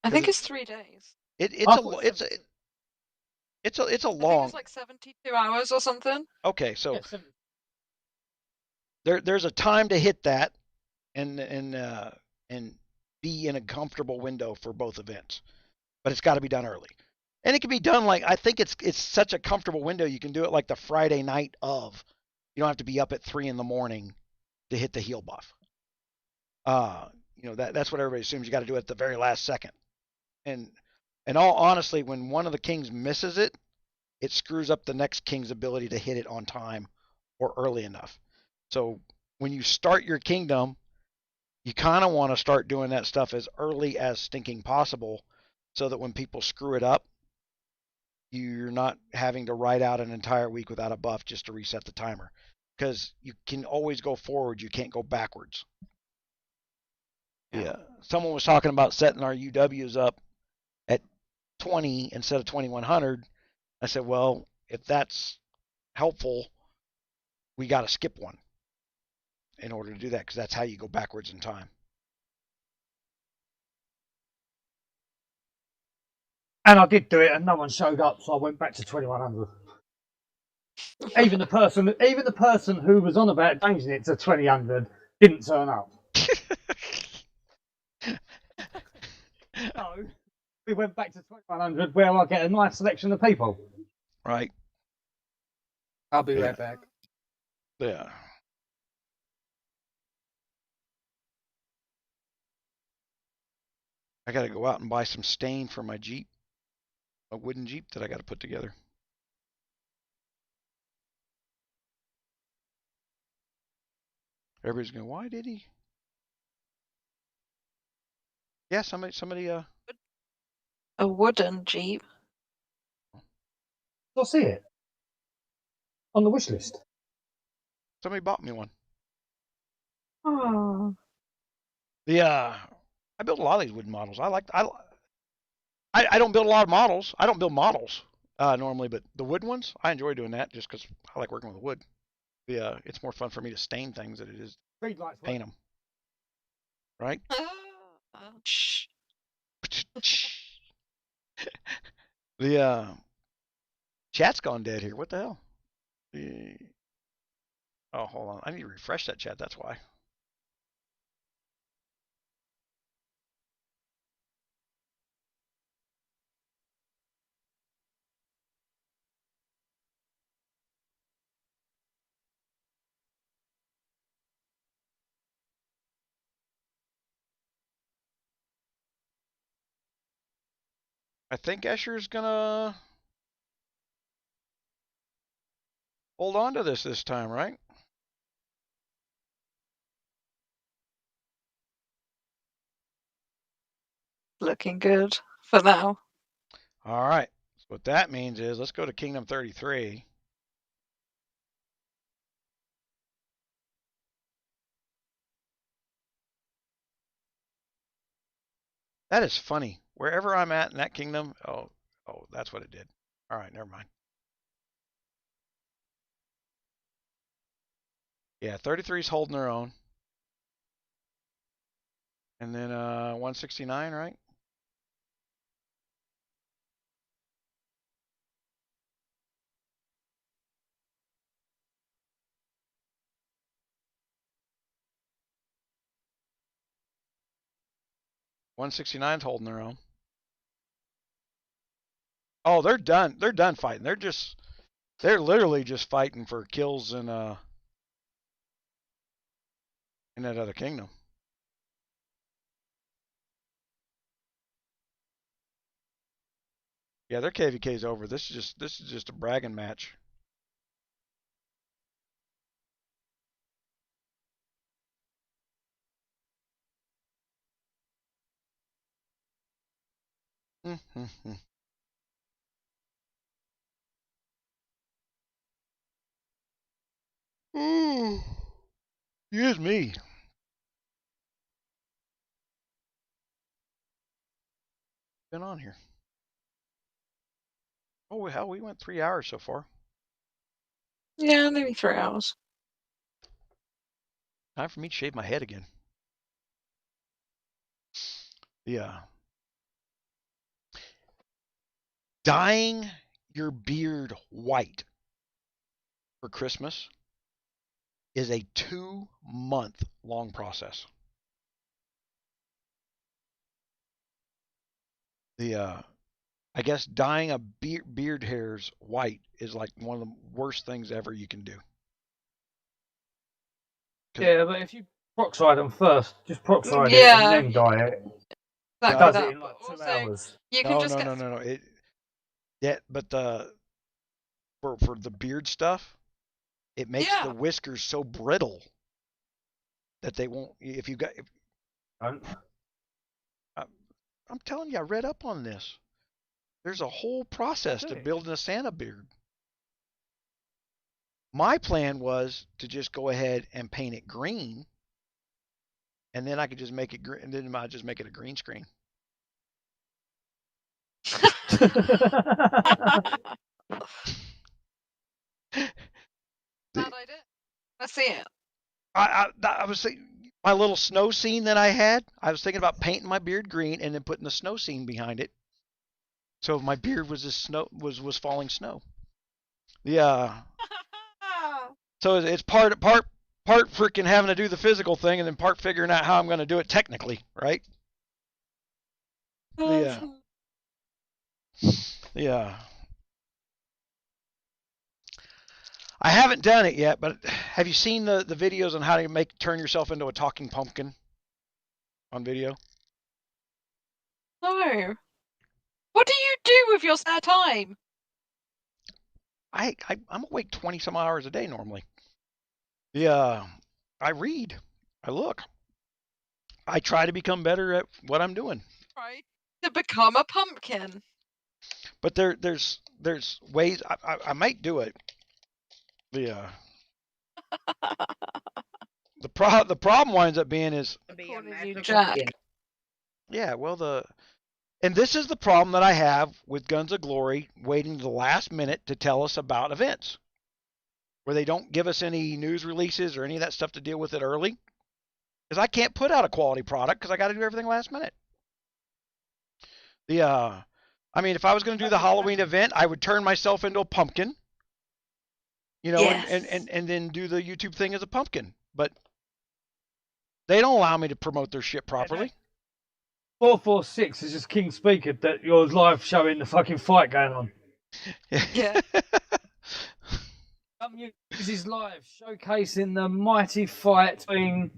I think it's 3 days. It's a long. I think it's like 72 hours or something. Okay, so there's a time to hit that, and be in a comfortable window for both events, but it's got to be done early, and it can be done like, I think it's such a comfortable window, you can do it like the Friday night of. You don't have to be up at 3 a.m. to hit the heal buff. That's what everybody assumes. You got to do it at the very last second, and all honestly, when one of the kings misses it, it screws up the next king's ability to hit it on time or early enough. So when you start your kingdom, you kind of want to start doing that stuff as early as stinking possible, so that when people screw it up, you're not having to ride out an entire week without a buff just to reset the timer. Because you can always go forward, you can't go backwards. Yeah. Someone was talking about setting our UWs up at 20 instead of 2100. I said, well, if that's helpful, we got to skip one in order to do that, because that's how you go backwards in time. And I did do it, and no one showed up, so I went back to 2100. Even the person who was on about changing it to 2000 didn't turn up. So we went back to 2100, where I get a nice selection of people. Right. I'll be right back. Yeah. I got to go out and buy some stain for my Jeep, a wooden Jeep that I got to put together. Everybody's going, why did he? Yeah, somebody. A wooden Jeep. I'll see it on the wish list. Somebody bought me one. Oh. I built a lot of these wooden models. I don't build a lot of models. I don't build models normally, but the wooden ones, I enjoy doing that just because I like working with wood. It's more fun for me to stain things than it is paint them. Right? Shh. The chat's gone dead here. What the hell? Oh, hold on. I need to refresh that chat. That's why. I think Escher's gonna hold on to this time, right? Looking good for now. All right. So what that means is, let's go to Kingdom 33. That is funny. Wherever I'm at in that kingdom, oh, that's what it did. All right, never mind. Yeah, 33's holding their own. And then 169, right? '169's holding their own. Oh, they're done. They're done fighting. They're literally just fighting for kills in that other kingdom. Yeah, their KVK's over. This is just a bragging match. Ooh. Excuse me. Been on here. Oh hell, we went 3 hours so far. Yeah, maybe 3 hours. Time for me to shave my head again. Yeah. Dyeing your beard white for Christmas is a 2-month long process. I guess dyeing a beard hairs white is like one of the worst things ever you can do. Yeah, but if you peroxide them first, just peroxide it Yeah. and then dye it. Exactly Does that. it in like But 2 also, hours. you can just get No. But for the beard stuff, it makes the whiskers so brittle that they won't. If you got, I'm telling you, I read up on this. There's a whole process to building a Santa beard. My plan was to just go ahead and paint it green, and then I could just make it green, and then I'd just make it a green screen. Bad idea. Let's see it. I was thinking, my little snow scene that I had, I was thinking about painting my beard green and then putting the snow scene behind it. So my beard was just snow was falling snow. Yeah. So it's part freaking having to do the physical thing and then part figuring out how I'm going to do it technically, right? Yeah. Yeah. I haven't done it yet, but have you seen the videos on how to turn yourself into a talking pumpkin on video? No. What do you do with your spare time? I'm awake 20 some hours a day normally. Yeah. I read. I look. I try to become better at what I'm doing. Right. To become a pumpkin. But there's ways I might do it. Yeah. The problem winds up being is Jack. Yeah, well and this is the problem that I have with Guns of Glory waiting to the last minute to tell us about events. Where they don't give us any news releases or any of that stuff to deal with it early. Because I can't put out a quality product because I got to do everything last minute. I mean, if I was going to do the Halloween event, I would turn myself into a pumpkin. You know, yes. and then do the YouTube thing as a pumpkin. But they don't allow me to promote their shit properly. 446 is just King Speaker that you're live showing the fucking fight going on. Yeah. GunMuse is live showcasing the mighty fight between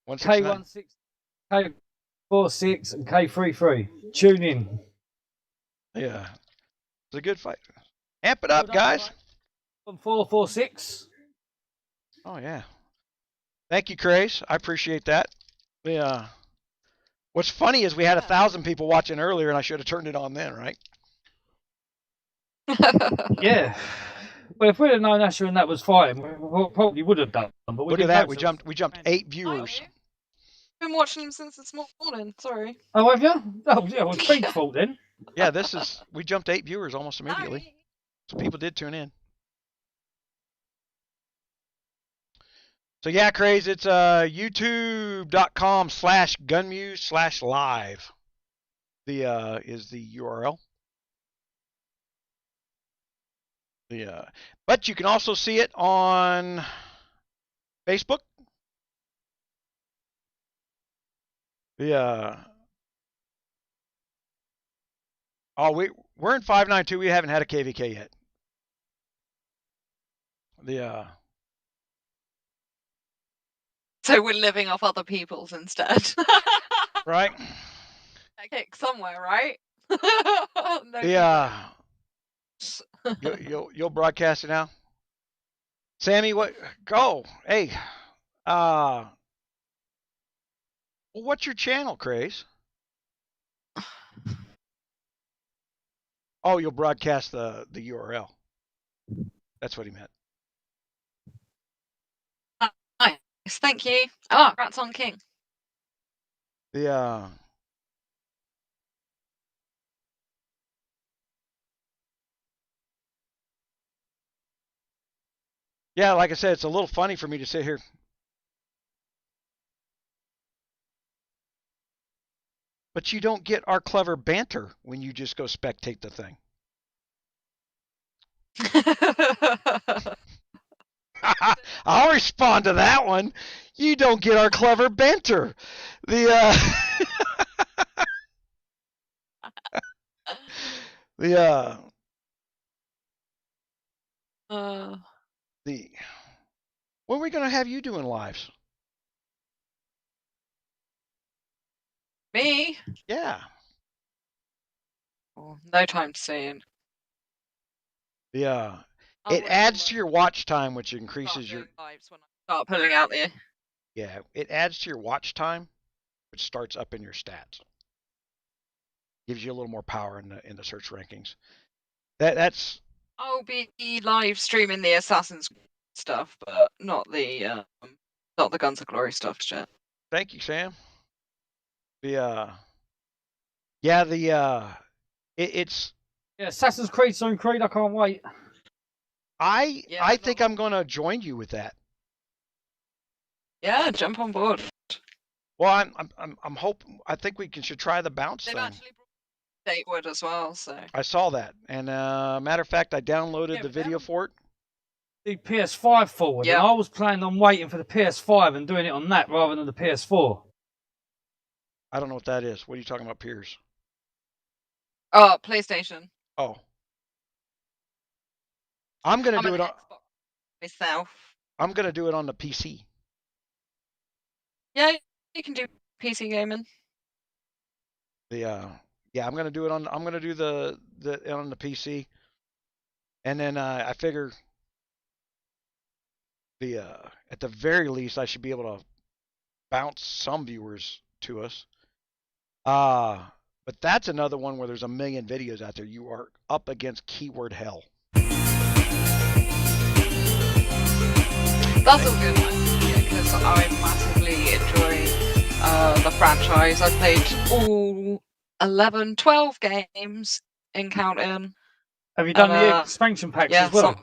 K16, K46, and K33. Tune in. Yeah. It's a good fight. Amp it up, guys. On 446. Oh, yeah. Thank you, Craze. I appreciate that. Yeah. What's funny is we had 1,000 people watching earlier, and I should have turned it on then, right? Yeah. Well, if we'd have known Asher and that was fighting, we probably would have done. But look at that. We jumped 8 viewers. I've been watching them since this morning. Sorry. Oh, have you? Oh, yeah. Well, it's Pete's fault then. Yeah, we jumped 8 viewers almost immediately. So people did tune in. So yeah, Craze, it's youtube.com/gunmuse/live. Is the URL. But you can also see it on Facebook. Oh, we're in 592. We haven't had a KVK yet. So we're living off other people's instead. Right. Kick somewhere, right? No, yeah. You'll broadcast it now. Sammy, what? Go. Hey. Well, what's your channel, Craze? Oh, you'll broadcast the URL. That's what he meant. Thank you. Ah, Rats on King. The yeah, like I said, it's a little funny for me to sit here. But you don't get our clever banter when you just go spectate the thing. I'll respond to that one. You don't get our clever banter. The when are we gonna have you doing lives? Me? Yeah. Oh, no time soon. Yeah. It adds to your watch time, which increases your lives when I start pulling out the. Yeah, it adds to your watch time, which starts up in your stats. Gives you a little more power in the search rankings. That's. I'll be live streaming the Assassin's stuff, but not the Guns of Glory stuff yet. Thank you, Sam. It's yeah, Assassin's Creed, Soon Creed. I can't wait. I think I'm gonna join you with that. Yeah, jump on board. Well, I'm hoping. I think we should try the bounce They've thing. actually brought Datewood as well, so. I saw that, and matter of fact, I downloaded the video for it. The PS5 forward, and I was planning on waiting for the PS5 and doing it on that rather than the PS4. I don't know what that is. What are you talking about, Piers? Oh, PlayStation. Oh. I'm gonna do it on Xbox myself. I'm gonna do it on the PC. Yeah, you can do PC gaming. Yeah, I'm gonna do it on. I'm gonna do the on the PC, and then I figure at the very least I should be able to bounce some viewers to us. But that's another one where there's a million videos out there. You are up against keyword hell. That's all good, because I massively enjoy the franchise. I've played all 11, 12 games in counting. Have you done the expansion packs as well?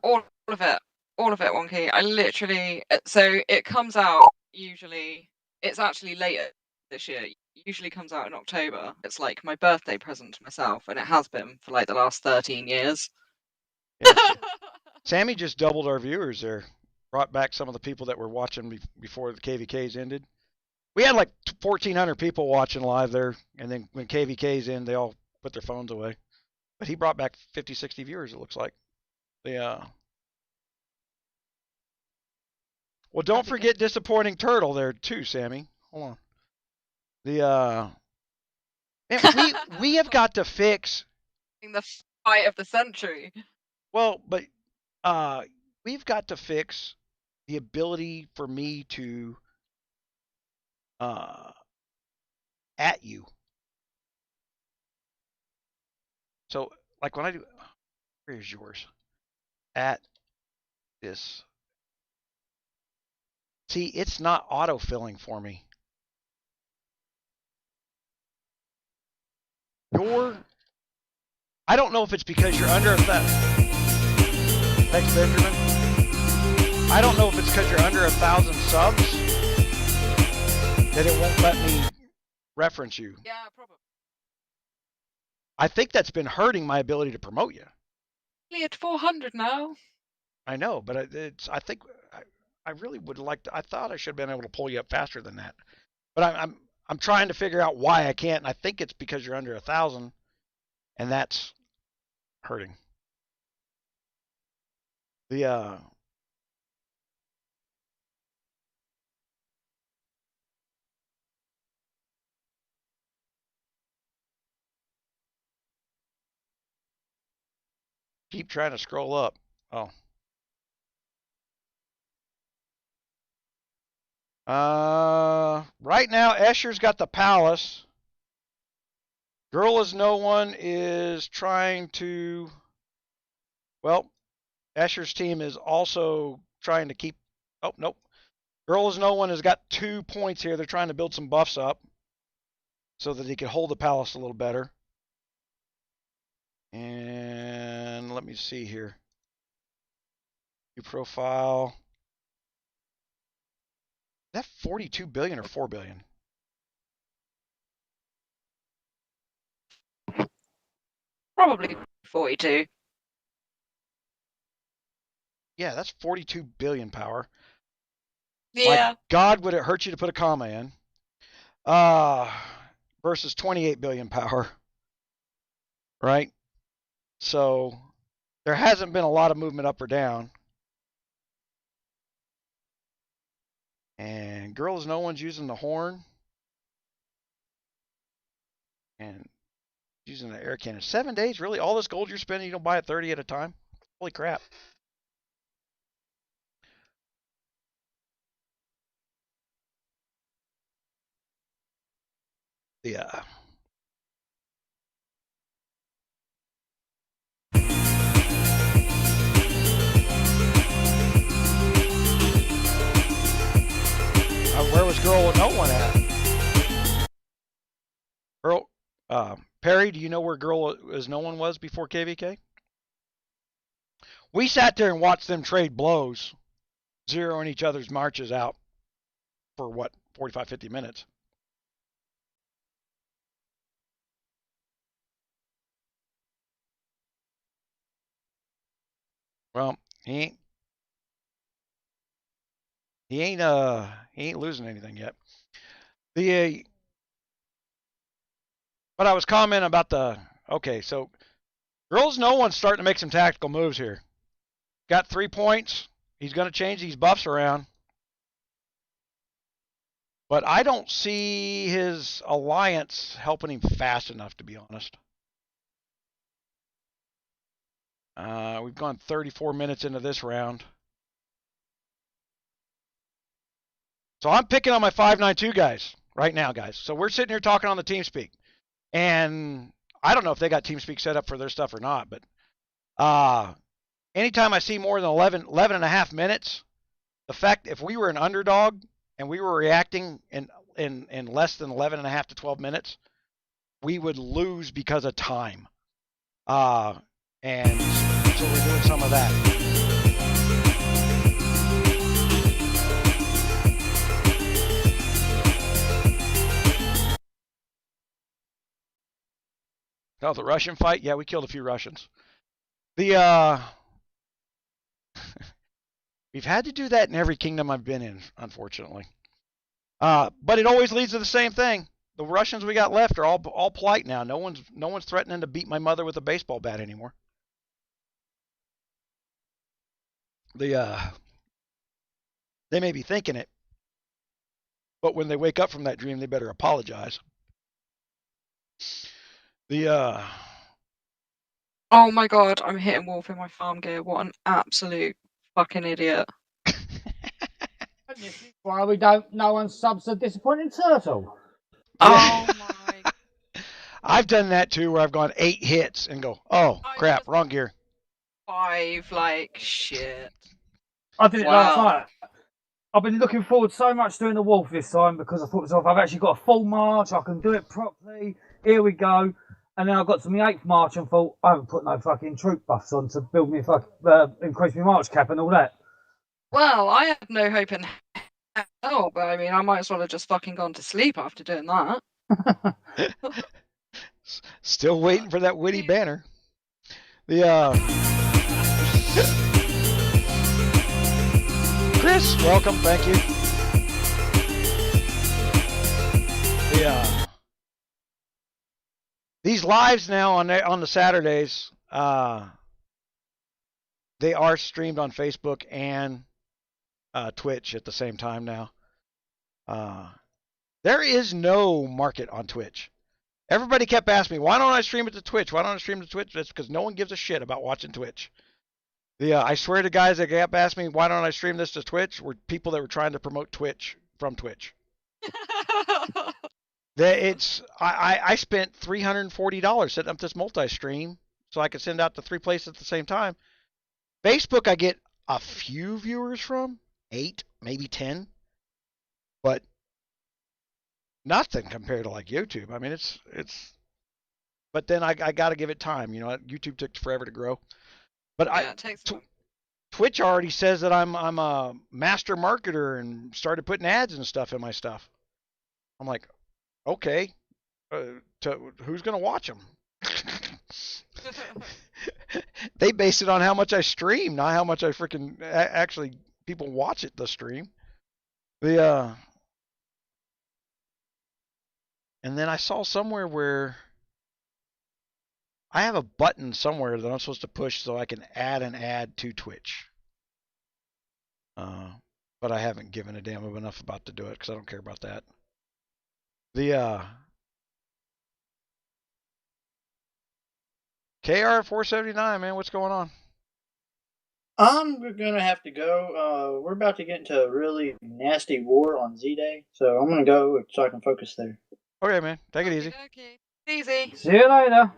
All of it, Wonky. I literally, so it comes out usually, it's actually later this year. It usually comes out in October. It's like my birthday present to myself, and it has been for like the last 13 years. Yeah, Sammy just doubled our viewers there. Brought back some of the people that were watching before the KVKs ended. We had like 1,400 people watching live there, and then when KVKs end, they all put their phones away. But he brought back 50, 60 viewers, it looks like. Well, don't forget Disappointing Turtle there too, Sammy. Hold on. Man, we have got to fix the fight of the century. Well, but we've got to fix the ability for me to at you. So like when I do, where's yours? At this. See, it's not auto-filling for me. I don't know if it's because you're under 1,000. Thanks, Benjamin. I don't know if it's because you're under 1,000 subs that it won't let me reference you. Yeah, probably. I think that's been hurting my ability to promote you. Only at 400 now. I know, but I think I really would like to. I thought I should have been able to pull you up faster than that, but I'm trying to figure out why I can't. And I think it's because you're under 1,000, and that's hurting. Keep trying to scroll up. Oh. Right now, Escher's got the palace. Girl is no one is trying to. Well, Escher's team is also trying to keep Oh, nope. Girl is No One has got 2 points here. They're trying to build some buffs up so that he can hold the palace a little better. And let me see here. New profile. Is that 42 billion or 4 billion? Probably 42. Yeah, that's 42 billion power. Yeah. My God, would it hurt you to put a comma in? Versus 28 billion power. Right? So there hasn't been a lot of movement up or down. And Girls No One's using the horn. And using the air cannon. 7 days? Really? All this gold you're spending, you don't buy it 30 at a time? Holy crap. Yeah. Where was Girl No One at? Girl, Perry, do you know where Girl Is No One was before KVK? We sat there and watched them trade blows, zeroing each other's marches out for what, 45, 50 minutes. Well, he ain't losing anything yet. But I was commenting about okay, so Girls No One's starting to make some tactical moves here. Got 3 points. He's going to change these buffs around. But I don't see his alliance helping him fast enough, to be honest. We've gone 34 minutes into this round. So I'm picking on my 592 guys right now, guys. So we're sitting here talking on the TeamSpeak. And I don't know if they got TeamSpeak set up for their stuff or not, but anytime I see more than 11 and a half minutes, the fact if we were an underdog and we were reacting in less than 11 and a half to 12 minutes, we would lose because of time. And so we're doing some of that. Oh, the Russian fight? Yeah, we killed a few Russians. We've had to do that in every kingdom I've been in, unfortunately. But it always leads to the same thing. The Russians we got left are all polite now. No one's threatening to beat my mother with a baseball bat anymore. They may be thinking it, but when they wake up from that dream, they better apologize. Oh my god, I'm hitting Wolf in my farm gear. What an absolute fucking idiot. Why no one subs a disappointing turtle? Oh my. I've done that too, where I've gone 8 hits and go, oh crap, wrong gear. 5, like, shit. I did it last night. I've been looking forward so much doing the Wolf this time because I thought to myself, I've actually got a full march, I can do it properly, here we go. And then I got to my 8th march and thought, I haven't put no fucking troop buffs on to build me increase my march cap and all that. Well, I had no hope in hell, but I mean, I might as well have just fucking gone to sleep after doing that. Still waiting for that witty banner. Chris, welcome, thank you. These lives now on the Saturdays, they are streamed on Facebook and Twitch at the same time now. There is no market on Twitch. Everybody kept asking me, why don't I stream it to Twitch? Why don't I stream it to Twitch? That's because no one gives a shit about watching Twitch. I swear to guys that kept asking me, why don't I stream this to Twitch, were people that were trying to promote Twitch from Twitch. I spent $340 setting up this multi-stream so I could send out to 3 places at the same time. Facebook, I get a few viewers from, 8, maybe 10, but nothing compared to like YouTube. I mean, it's. But then I got to give it time. You know, YouTube took forever to grow. But Yeah, it takes time. Twitch already says that I'm a master marketer and started putting ads and stuff in my stuff. I'm like, okay, who's gonna watch them? They base it on how much I stream, not how much I freaking actually people watch it. The stream. And then I saw somewhere where I have a button somewhere that I'm supposed to push so I can add an ad to Twitch. But I haven't given a damn enough about to do it because I don't care about that. KR479, man, what's going on? I'm gonna have to go. We're about to get into a really nasty war on Z-Day, so I'm gonna go so I can focus there. Okay, man, take it easy. Okay. Easy. See you later.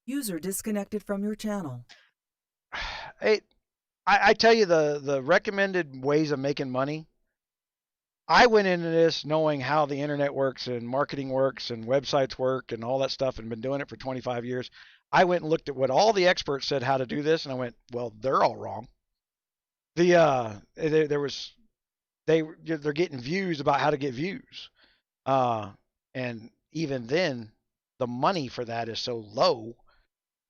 User disconnected from your channel. Hey, I tell you the recommended ways of making money. I went into this knowing how the internet works and marketing works and websites work and all that stuff and been doing it for 25 years. I went and looked at what all the experts said how to do this, and I went, well, they're all wrong. They're getting views about how to get views. And even then, the money for that is so low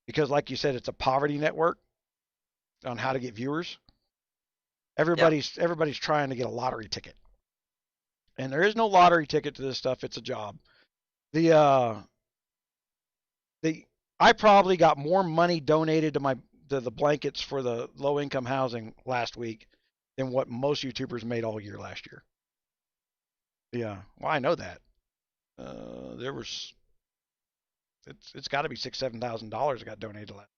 because, like you said, it's a poverty network on how to get viewers. Everybody's trying to get a lottery ticket. And there is no lottery ticket to this stuff. It's a job. I probably got more money donated to the blankets for the low income housing last week than what most YouTubers made all year last year. Yeah, well, I know that. It's got to be $6,000-$7,000 that got donated last.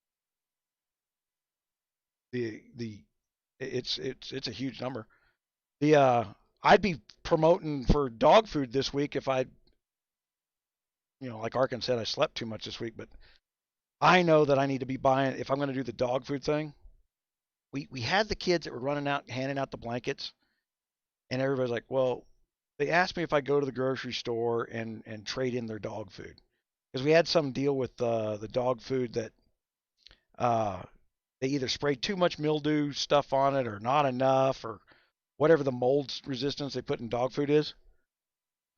It's a huge number. I'd be promoting for dog food this week if I, like Arkin said, I slept too much this week, but I know that I need to be buying, if I'm going to do the dog food thing. We had the kids that were running out, handing out the blankets, and everybody's like, well, they asked me if I go to the grocery store and trade in their dog food. Because we had some deal with the dog food that they either sprayed too much mildew stuff on it or not enough or whatever the mold resistance they put in dog food is.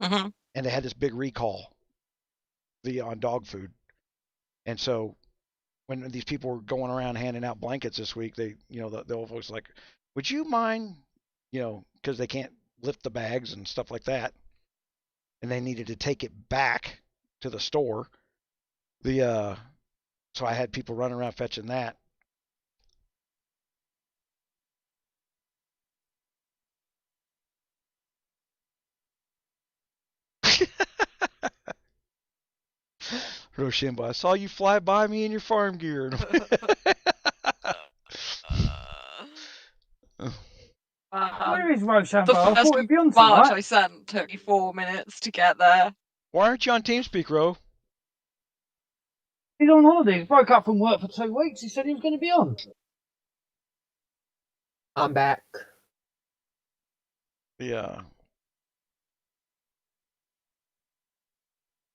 Mm-hmm. And they had this big recall on dog food. And so when these people were going around handing out blankets this week, the old folks were like, would you mind, because they can't lift the bags and stuff like that. And they needed to take it back to the store. So I had people running around fetching that. Rochambeau, I saw you fly by me in your farm gear. Where is Rochambeau? The I first thought it'd be on March tonight. I sent took me 4 minutes to get there. Why aren't you on TeamSpeak, Ro? He's on holiday. He broke up from work for 2 weeks. He said he was going to be on. I'm back. Yeah.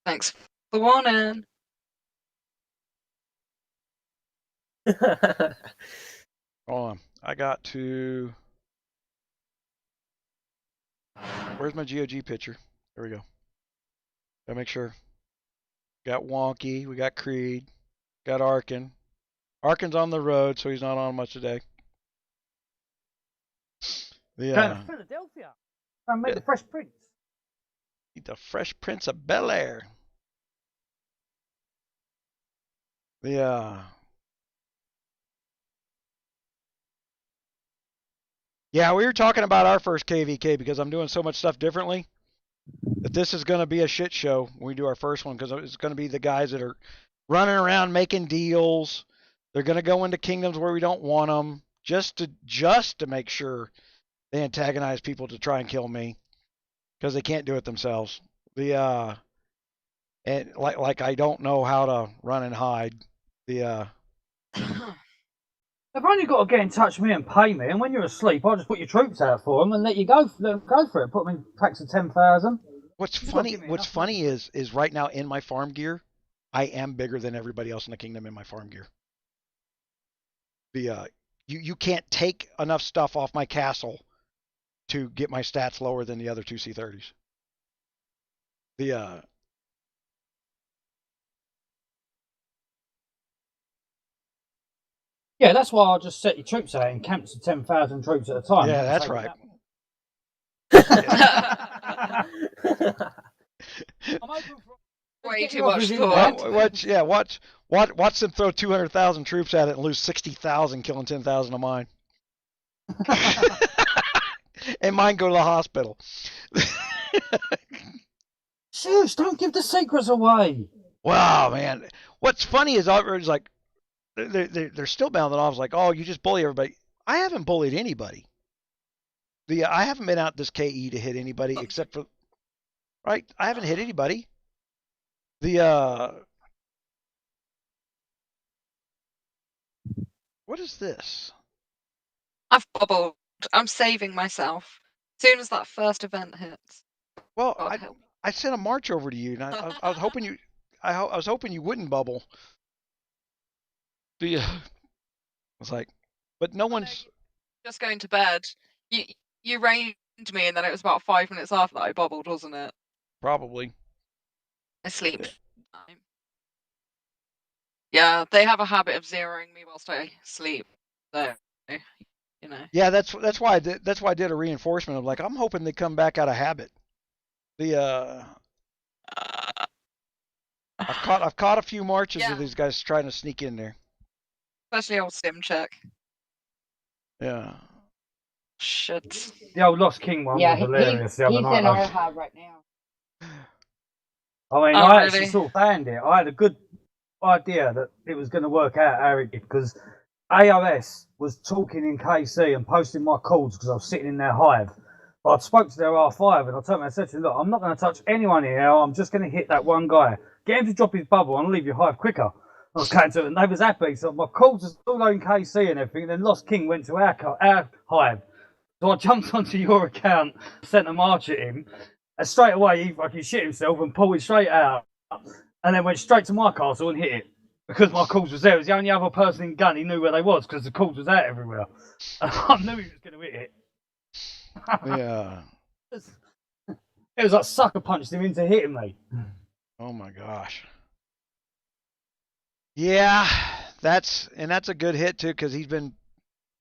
Thanks for the warning. Hold on. I got to. Where's my GOG picture? There we go. Gotta make sure. Got Wonky. We got Creed. Got Arkin. Arkin's on the road, so he's not on much today. Philadelphia. I made the Fresh Prince. The Fresh Prince of Bel-Air. Yeah, we were talking about our first KVK because I'm doing so much stuff differently that this is going to be a shit show when we do our first one because it's going to be the guys that are running around making deals. They're going to go into kingdoms where we don't want them just to make sure they antagonize people to try and kill me because they can't do it themselves. And like I don't know how to run and hide. They've only got to get in touch with me and pay me, and when you're asleep, I'll just put your troops out for them and let you go for it. Put them in packs of 10,000. What's funny is right now in my farm gear, I am bigger than everybody else in the kingdom in my farm gear. You can't take enough stuff off my castle to get my stats lower than the other two C30s. Yeah, that's why I'll just set your troops out in camps of 10,000 troops at a time. Yeah, that's right. I'm open for way too much thought. Watch them throw 200,000 troops at it and lose 60,000, killing 10,000 of mine. And mine go to the hospital. Shush, don't give the secrets away. Wow, man. What's funny is I was like, they're still mouthing off like, oh, you just bully everybody. I haven't bullied anybody. I haven't been out this KE to hit anybody except for, right? I haven't hit anybody. What is this? I've bubbled. I'm saving myself. As soon as that first event hits. Well, I sent a march over to you, and I was hoping you, I was hoping you wouldn't bubble. I was like, but no one's just going to bed. You ranged me, and then it was about 5 minutes after that I bubbled, wasn't it? Probably. I sleep. Yeah, they have a habit of zeroing me whilst I sleep. So, you know. Yeah, that's why I did. That's why I did a reinforcement of like I'm hoping they come back out of habit. I've caught a few marches of these guys trying to sneak in there. Especially old sim check. Yeah. Shit. The old Lost King one was hilarious the other night. He's in our hive right now. I mean, I actually sort of planned it. I had a good idea that it was going to work out how it did, because AOS was talking in KC and posting my calls because I was sitting in their hive. But I spoke to their R5 and I told them, I said to them, look, I'm not going to touch anyone here. I'm just going to hit that one guy. Get him to drop his bubble and I'll leave your hive quicker. I was going to, and they was happy. So my calls were still in KC and everything. And then Lost King went to our hive. So I jumped onto your account, sent a march at him, and straight away he fucking shit himself and pulled it straight out, and then went straight to my castle and hit it because my calls was there. It was the only other person in gun he knew where they was because the calls was out everywhere. And I knew he was going to hit it. Yeah. It was like sucker punched him into hitting me. Oh my gosh. Yeah, that's a good hit too because he's been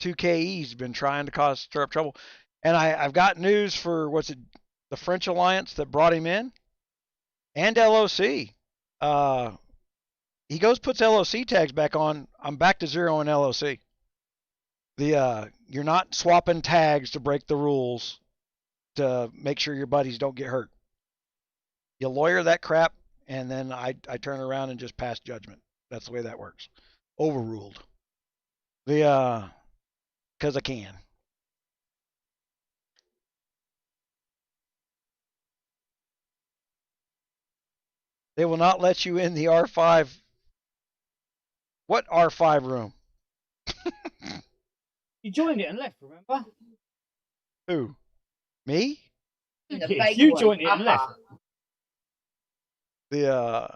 2KE. He's been trying to stir up trouble, and I've got news for the French alliance that brought him in, and LOC. He puts LOC tags back on. I'm back to 0 in LOC. You're not swapping tags to break the rules to make sure your buddies don't get hurt. You lawyer that crap, and then I turn around and just pass judgment. That's the way that works. Overruled. Because I can. They will not let you in the R5. What R5 room? You joined it and left, remember? Who? Me? You joined it and left. The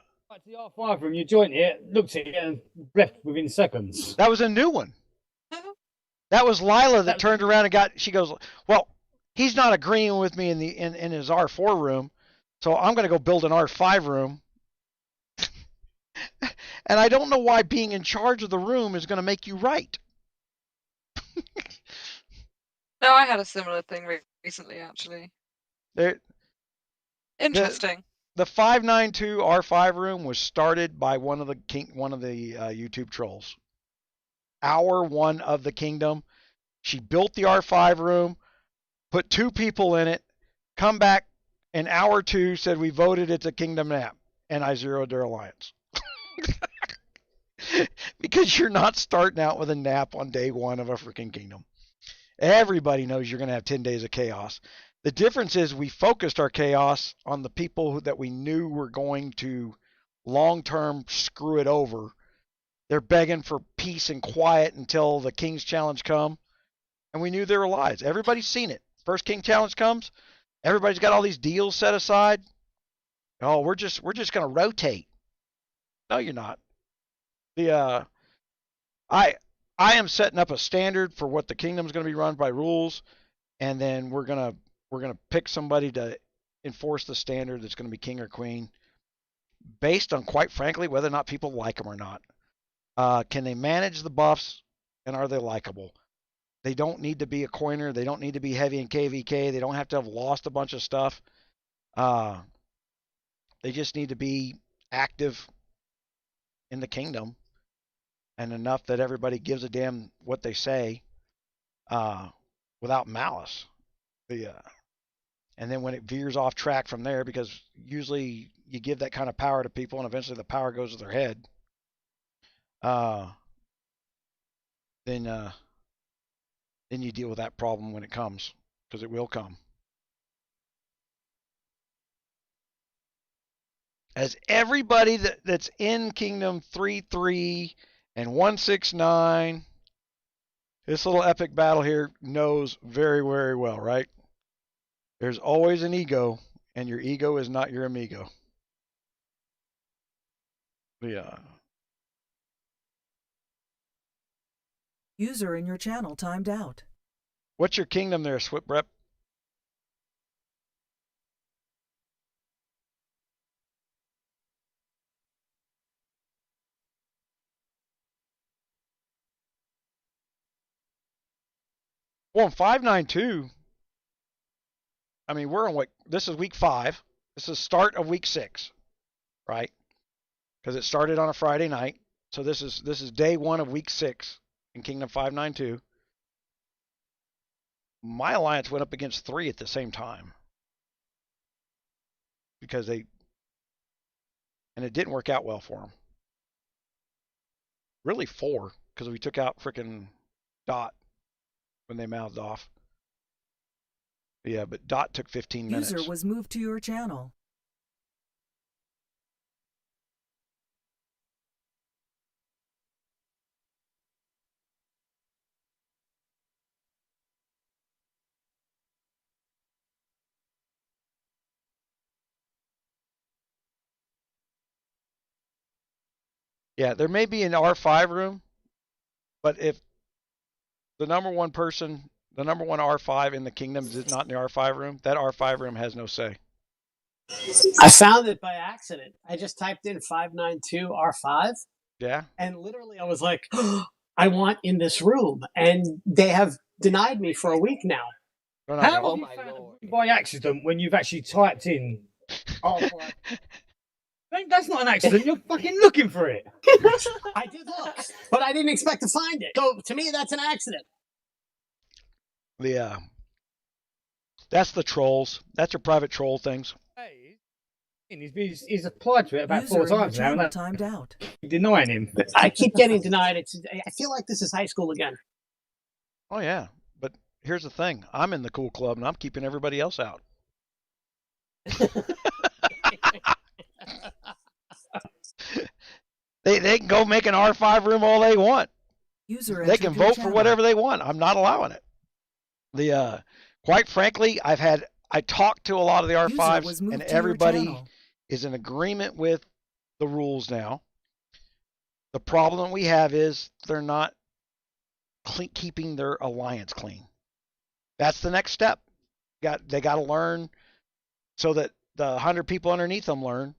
R5 room, you joined it, looked at it, and left within seconds. That was a new one. That was Lila that turned around and she goes, well, he's not agreeing with me in his R4 room, so I'm going to go build an R5 room. And I don't know why being in charge of the room is going to make you right. No, I had a similar thing recently, actually. Interesting. The 592 R5 room was started by one of the YouTube trolls. Hour 1 of the kingdom. She built the R5 room, put 2 people in it, come back in hour 2, said we voted it's a kingdom nap, and I zeroed their alliance. Because you're not starting out with a nap on day 1 of a freaking kingdom. Everybody knows you're going to have 10 days of chaos. The difference is we focused our chaos on the people that we knew were going to long-term screw it over. they're begging for peace and quiet until the King's Challenge come. And we knew they were lies. Everybody's seen it. First King Challenge comes, everybody's got all these deals set aside. Oh, we're just going to rotate. No, you're not. I am setting up a standard for what the kingdom's going to be run by rules, and then we're gonna pick somebody to enforce the standard that's going to be king or queen, based on, quite frankly, whether or not people like them or not. Can they manage the buffs, and are they likable? They don't need to be a coiner. They don't need to be heavy in KVK. They don't have to have lost a bunch of stuff. They just need to be active in the kingdom, and enough that everybody gives a damn what they say, without malice. And then when it veers off track from there, because usually you give that kind of power to people and eventually the power goes to their head, then you deal with that problem when it comes, because it will come. As everybody that's in Kingdom 3.3 and 1.6.9, this little epic battle here knows very, very well, right? There's always an ego, and your ego is not your amigo. Yeah. User in your channel timed out. What's your kingdom there, 𝗙𝗏𝗏? Well, in 5.9.2, I mean, we're on what? This is week 5. This is start of week 6, right? Because it started on a Friday night. So this is day 1 of week 6 in Kingdom 5.9.2. My alliance went up against 3 at the same time, because and it didn't work out well for them. Really 4, because we took out frickin' Dot when they mouthed off. Yeah, but Dot took 15 minutes. User was moved to your channel. Yeah, there may be an R5 room, but if the number one person, the number one R5 in the kingdom is not in the R5 room, that R5 room has no say. I found it by accident. I just typed in 592 R5. Yeah. And literally I was like, oh, I want in this room. And they have denied me for a week now. How have you found it by accident when you've actually typed in R5? That's not an accident. You're fucking looking for it. I did look, but I didn't expect to find it. So to me, that's an accident. That's the trolls. That's your private troll things. Hey, he's applied to it about 4 times now. And timed out. Denying him. I keep getting denied. I feel like this is high school again. Oh yeah, but here's the thing. I'm in the cool club and I'm keeping everybody else out. They can go make an R5 room all they want. They can vote for whatever they want. I'm not allowing it. Quite frankly, I talked to a lot of the R5s, and everybody is in agreement with the rules now. The problem we have is they're not keeping their alliance clean. That's the next step. They got to learn, so that the 100 people underneath them learn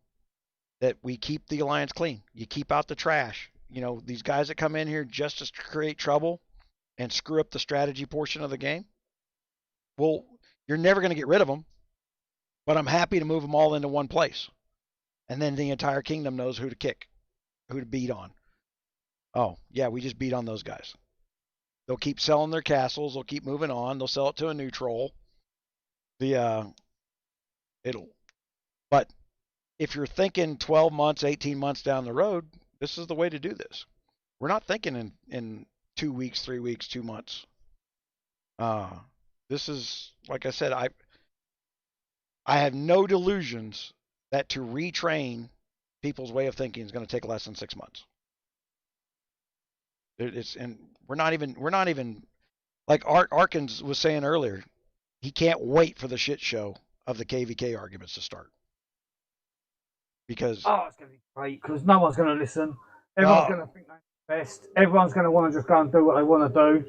that we keep the alliance clean. You keep out the trash. You know, these guys that come in here just to create trouble and screw up the strategy portion of the game, well, you're never going to get rid of them, but I'm happy to move them all into one place. And then the entire kingdom knows who to kick, who to beat on. Oh, yeah, we just beat on those guys. They'll keep selling their castles. They'll keep moving on. They'll sell it to a new troll. But if you're thinking 12 months, 18 months down the road, this is the way to do this. We're not thinking in 2 weeks, 3 weeks, 2 months. This is, like I said, I have no delusions that to retrain people's way of thinking is going to take less than 6 months. And we're not even like Arkins was saying earlier. He can't wait for the shit show of the KVK arguments to start because it's going to be great because no one's going to listen. Everyone's going to think they're the best. Everyone's going to want to just go and do what they want to do.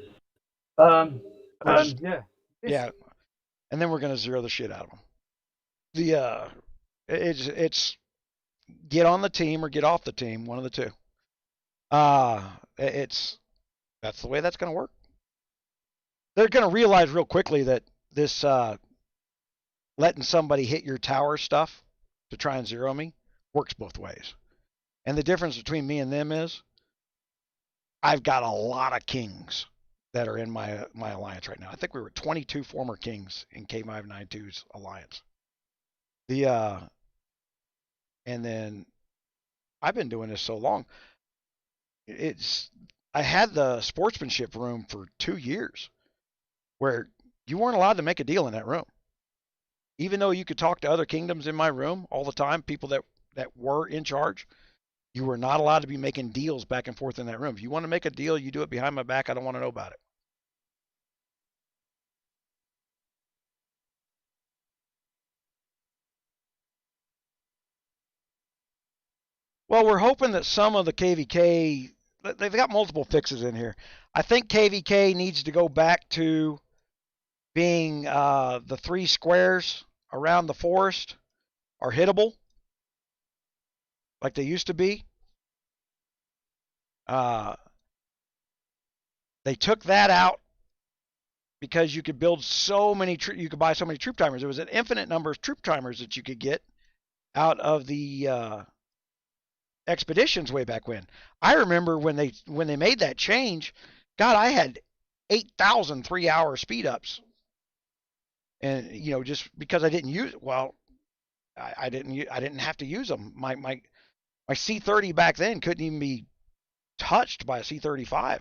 Yeah, and then we're going to zero the shit out of them. It's get on the team or get off the team, one of the two. That's the way that's going to work. They're going to realize real quickly that this letting somebody hit your tower stuff to try and zero me works both ways. And the difference between me and them is I've got a lot of kings that are in my alliance right now. I think we were 22 former kings in K592's alliance. And then I've been doing this so long. I had the sportsmanship room for 2 years where you weren't allowed to make a deal in that room. Even though you could talk to other kingdoms in my room all the time, people that were in charge, you were not allowed to be making deals back and forth in that room. If you want to make a deal, you do it behind my back. I don't want to know about it. Well, we're hoping that some of the KVK, they've got multiple fixes in here. I think KVK needs to go back to being the 3 squares around the forest are hittable like they used to be. They took that out because you could build so many, you could buy so many troop timers. There was an infinite number of troop timers that you could get out of the expeditions way back when. I remember when they made that change, God, I had 8,000 3-hour speed ups. And just because I didn't use, well, I didn't have to use them. My C30 back then couldn't even be touched by a C35.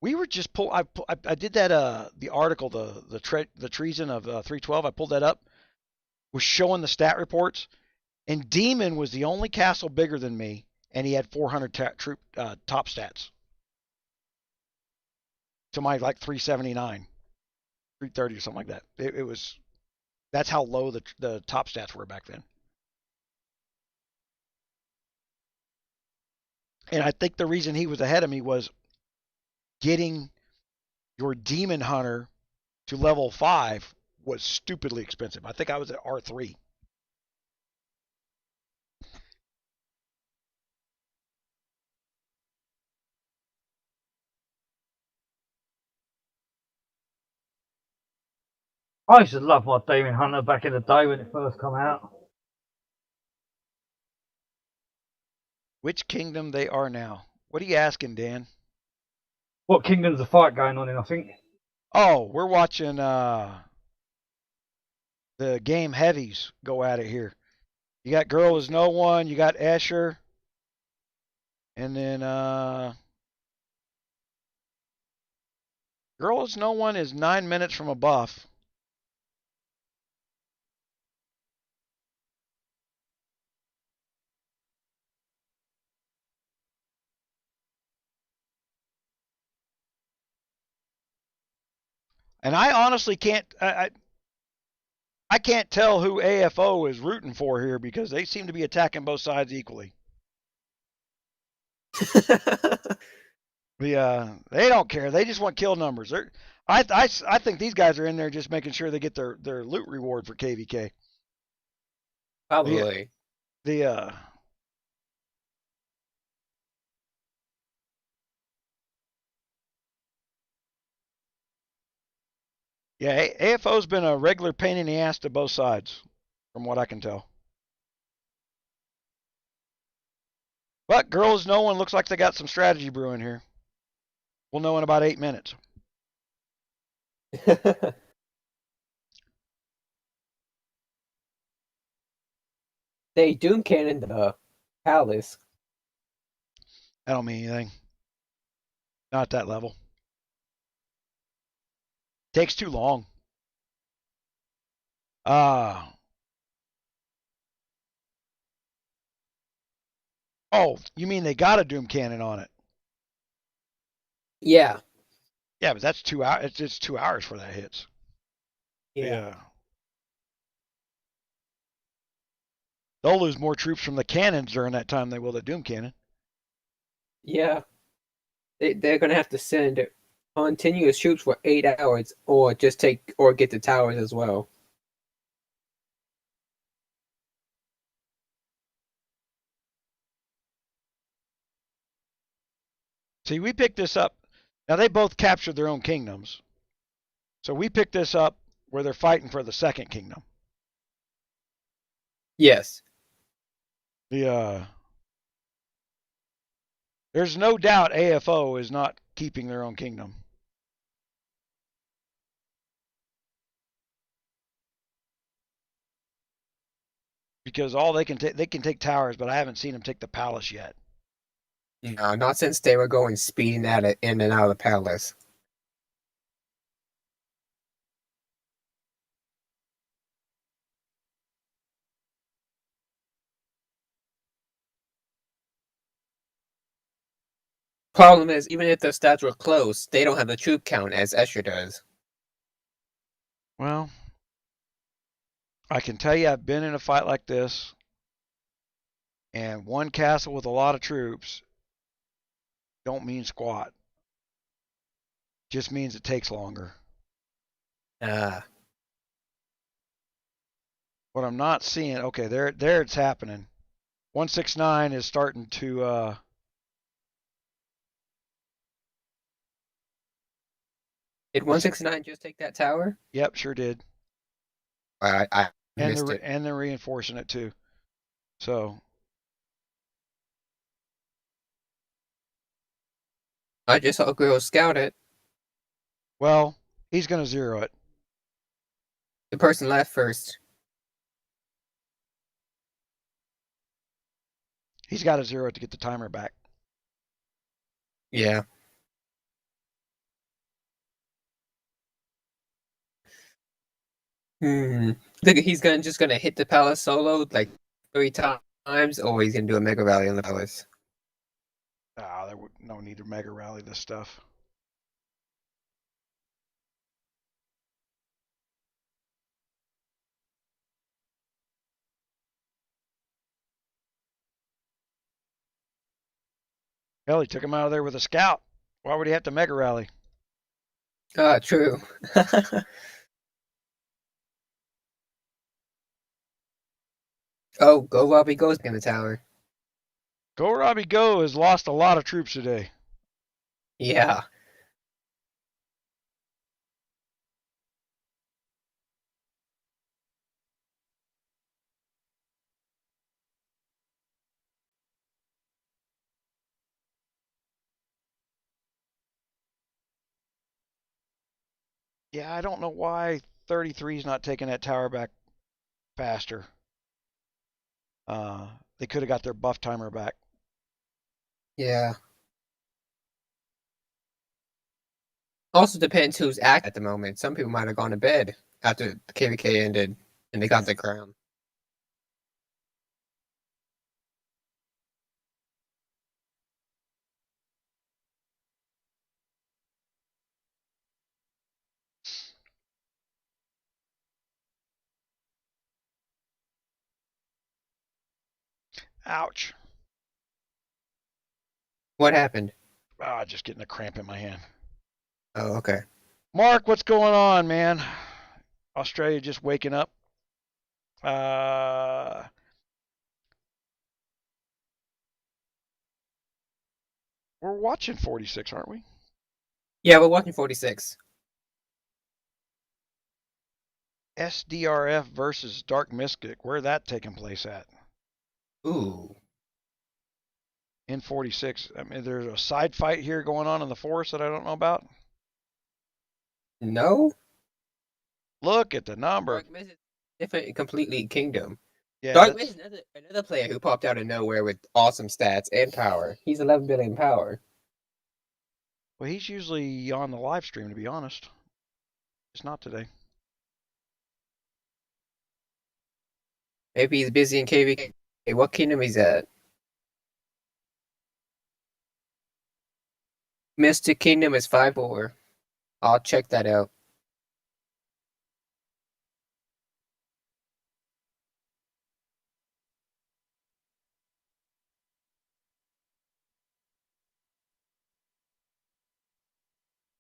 We were just I did that the article, the treason of 312. I pulled that up, was showing the stat reports, and Demon was the only castle bigger than me, and he had 400 troop top stats to my like 379, 330 or something like that. It was, that's how low the top stats were back then. And I think the reason he was ahead of me was getting your demon hunter to level 5 was stupidly expensive. I think I was at R3. I used to love my Demon Hunter back in the day when it first come out. Which kingdom they are now? What are you asking, Dan? What kingdom's the fight going on in, I think? Oh, we're watching the game heavies go at it here. You got Girl Is No One, you got Escher, and then Girl Is No One is 9 minutes from a buff. And I honestly can't, I can't tell who AFO is rooting for here because they seem to be attacking both sides equally. They don't care. They just want kill numbers. I think these guys are in there just making sure they get their loot reward for KVK. Probably. Yeah, AFO's been a regular pain in the ass to both sides, from what I can tell. But Girls No One looks like they got some strategy brewing here. We'll know in about 8 minutes. They doom cannon the palace. I don't mean anything. Not at that level. Takes too long. Oh, you mean they got a Doom Cannon on it? Yeah. Yeah, but that's 2 hours. It's 2 hours for that hits. Yeah. They'll lose more troops from the cannons during that time than they will the Doom Cannon. Yeah. They're gonna have to send continuous troops for 8 hours, or just get the towers as well. See, we picked this up. Now they both captured their own kingdoms, so we picked this up where they're fighting for the second kingdom. Yes. There's no doubt AFO is not keeping their own kingdom. Because all they can take towers, but I haven't seen them take the palace yet. No, not since they were going speeding at it in and out of the palace. Problem is, even if the stats were close, they don't have the troop count as Escher does. Well, I can tell you I've been in a fight like this, and one castle with a lot of troops don't mean squat. Just means it takes longer. What I'm not seeing, okay, there it's happening. 169 is starting to Did 169 just take that tower? Yep, sure did. I missed it. And they're reinforcing it too. So I just saw Girl scout it. well, he's gonna zero it. The person left first. He's got to zero it to get the timer back. Yeah. Think he's just gonna hit the palace solo like 3 times, or he's gonna do a mega rally on the palace. There would no need to mega rally this stuff. Hell, he took him out of there with a scout. Why would he have to mega rally? True. Oh, go Robbie goes in the tower. Go Robbie Go has lost a lot of troops today. Yeah. Yeah, I don't know why 33 is not taking that tower back faster. They could have got their buff timer back. Yeah. Also depends who's active at the moment. Some people might have gone to bed after the KVK ended and they got the crown. Ouch. What happened? Just getting a cramp in my hand. Oh, okay. Mark, what's going on, man? Australia just waking up. We're watching 46, aren't we? Yeah, we're watching 46. SDRF versus Dark Mystic. Where that taking place at? Ooh. In 46. I mean, there's a side fight here going on in the forest that I don't know about. No? Look at the number. Dark Mist is different, completely kingdom. Yeah, Dark Mist is another player who popped out of nowhere with awesome stats and power. He's 11 billion power. Well, he's usually on the live stream, to be honest. It's not today. Maybe he's busy in KVK. What kingdom he's at? Mystic Kingdom is 5 ore. I'll check that out.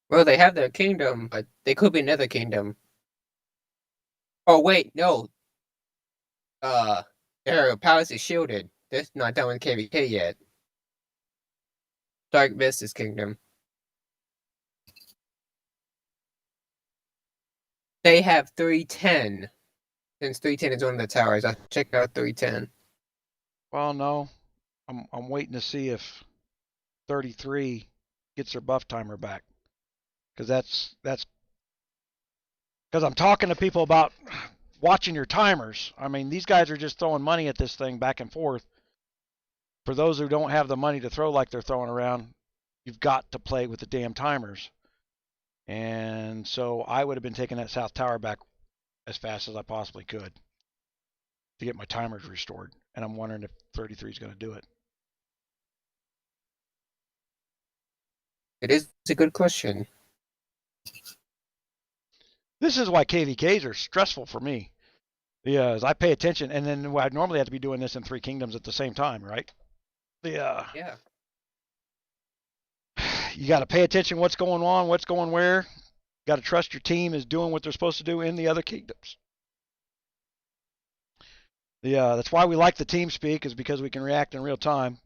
Well, they have their kingdom, but they could be another kingdom. Oh wait, no. Their palace is shielded. They're not done with KVK yet. Dark Vistas Kingdom. They have 310. Since 310 is one of the towers, I'll check out 310. Well, no. I'm waiting to see if 33 gets their buff timer back. Because that's because I'm talking to people about watching your timers. I mean, these guys are just throwing money at this thing back and forth. For those who don't have the money to throw like they're throwing around, you've got to play with the damn timers. And so I would have been taking that South Tower back as fast as I possibly could to get my timers restored. And I'm wondering if 33 is going to do it. It is a good question. This is why KVKs are stressful for me. Yeah, as I pay attention, and then I normally have to be doing this in 3 kingdoms at the same time, right? Yeah. You got to pay attention what's going on, what's going where. You got to trust your team is doing what they're supposed to do in the other kingdoms. Yeah, that's why we like the team speak, is because we can react in real time.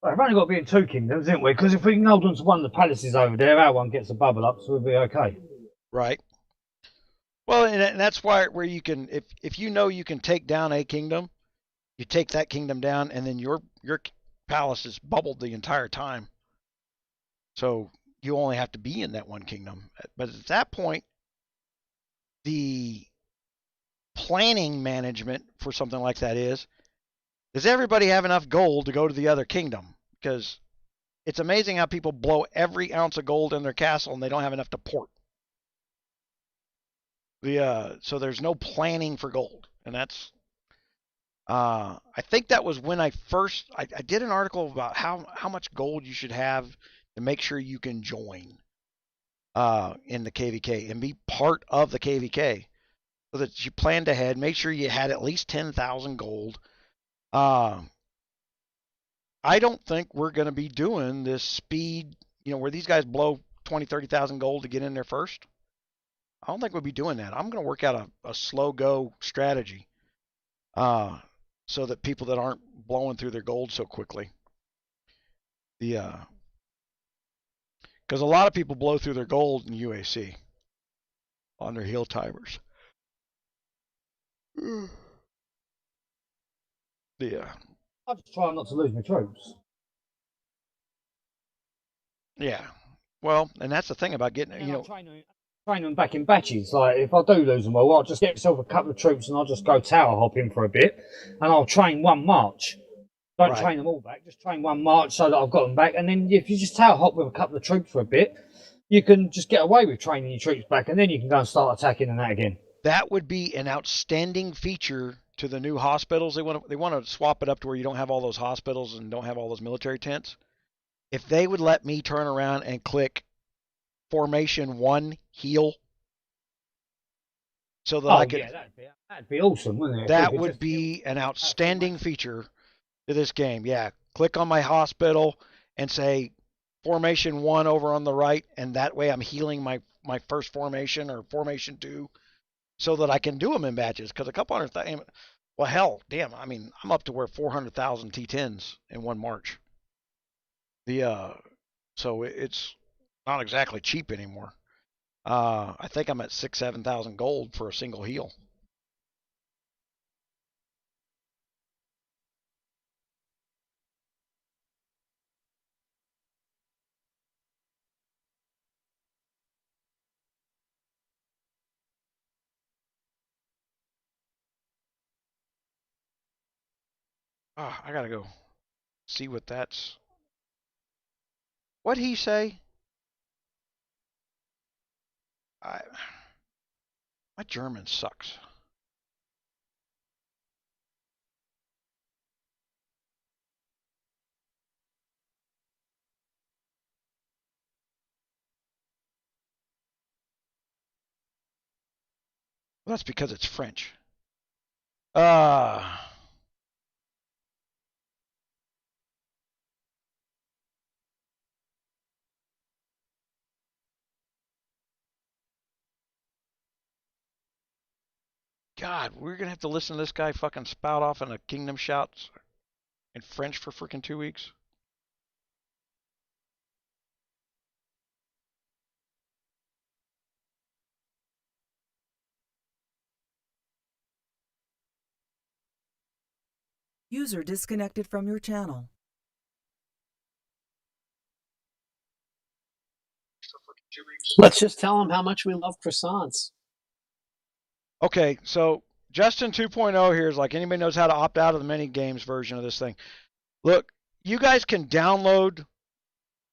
We've only got to be in 2 kingdoms, haven't we? Because if we can hold on to one of the palaces over there, our one gets a bubble up, so we'll be okay. Right. Well, and that's why where you can, if you know you can take down a kingdom, you take that kingdom down, and then your palace is bubbled the entire time. So you only have to be in that one kingdom. But at that point, the planning management for something like that is, does everybody have enough gold to go to the other kingdom? Because it's amazing how people blow every ounce of gold in their castle and they don't have enough to port. So there's no planning for gold. And that's, I think that was when I did an article about how much gold you should have to make sure you can join in the KVK and be part of the KVK, so that you planned ahead, make sure you had at least 10,000 gold. I don't think we're going to be doing this speed, where these guys blow 20, 30,000 gold to get in there first. I don't think we'll be doing that. I'm going to work out a slow go strategy, so that people that aren't blowing through their gold so quickly. Because a lot of people blow through their gold in UAC on their heal timers. Yeah. I'm just trying not to lose my troops. Yeah. Well, and that's the thing about getting, train them back in batches. Like, if I do lose them all, I'll just get myself a couple of troops and I'll just go tower hopping for a bit, and I'll train one march. Don't train them all back, just train one march so that I've got them back. And then if you just tower hop with a couple of troops for a bit, you can just get away with training your troops back, and then you can go and start attacking and that again. That would be an outstanding feature to the new hospitals. They want to swap it up to where you don't have all those hospitals and don't have all those military tents. If they would let me turn around and click formation 1 heal, so that I could, that'd be awesome, wouldn't it? That would be an outstanding feature to this game. Yeah, click on my hospital and say formation 1 over on the right, and that way I'm healing my first formation or formation 2, so that I can do them in batches. Because a couple 100,000, well, hell, damn, I mean, I'm up to where 400,000 T10s in one march. So it's not exactly cheap anymore. I think I'm at 6,000-7,000 gold for a single heal. I gotta go see what that's. What'd he say? My German sucks. That's because it's French. God, we're gonna have to listen to this guy fucking spout off in a kingdom shouts in French for freaking 2 weeks. User disconnected from your channel. Let's just tell them how much we love croissants. Okay, so Justin 2.0 here is like anybody knows how to opt out of the mini games version of this thing. Look, you guys can download.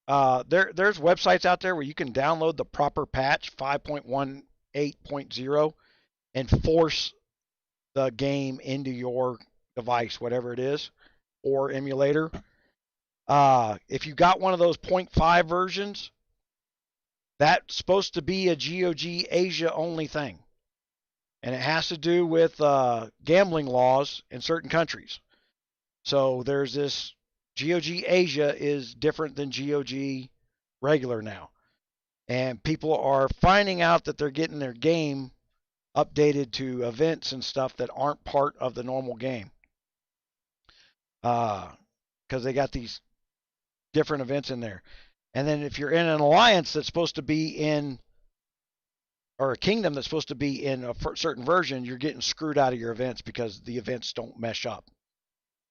There's websites out there where you can download the proper patch 5.18.0 and force the game into your device, whatever it is, or emulator. If you got one of those 0.5 versions, that's supposed to be a 𝗂𝙧𝗎 only thing. And it has to do with gambling laws in certain countries. So there's this 𝗂𝙧𝗎 is different than 𝗂𝙧 regular now. And people are finding out that they're getting their game updated to events and stuff that aren't part of the normal game. Because they got these different events in there. And then if you're in an alliance that's supposed to be in, or a kingdom that's supposed to be in a certain version, you're getting screwed out of your events because the events don't mesh up.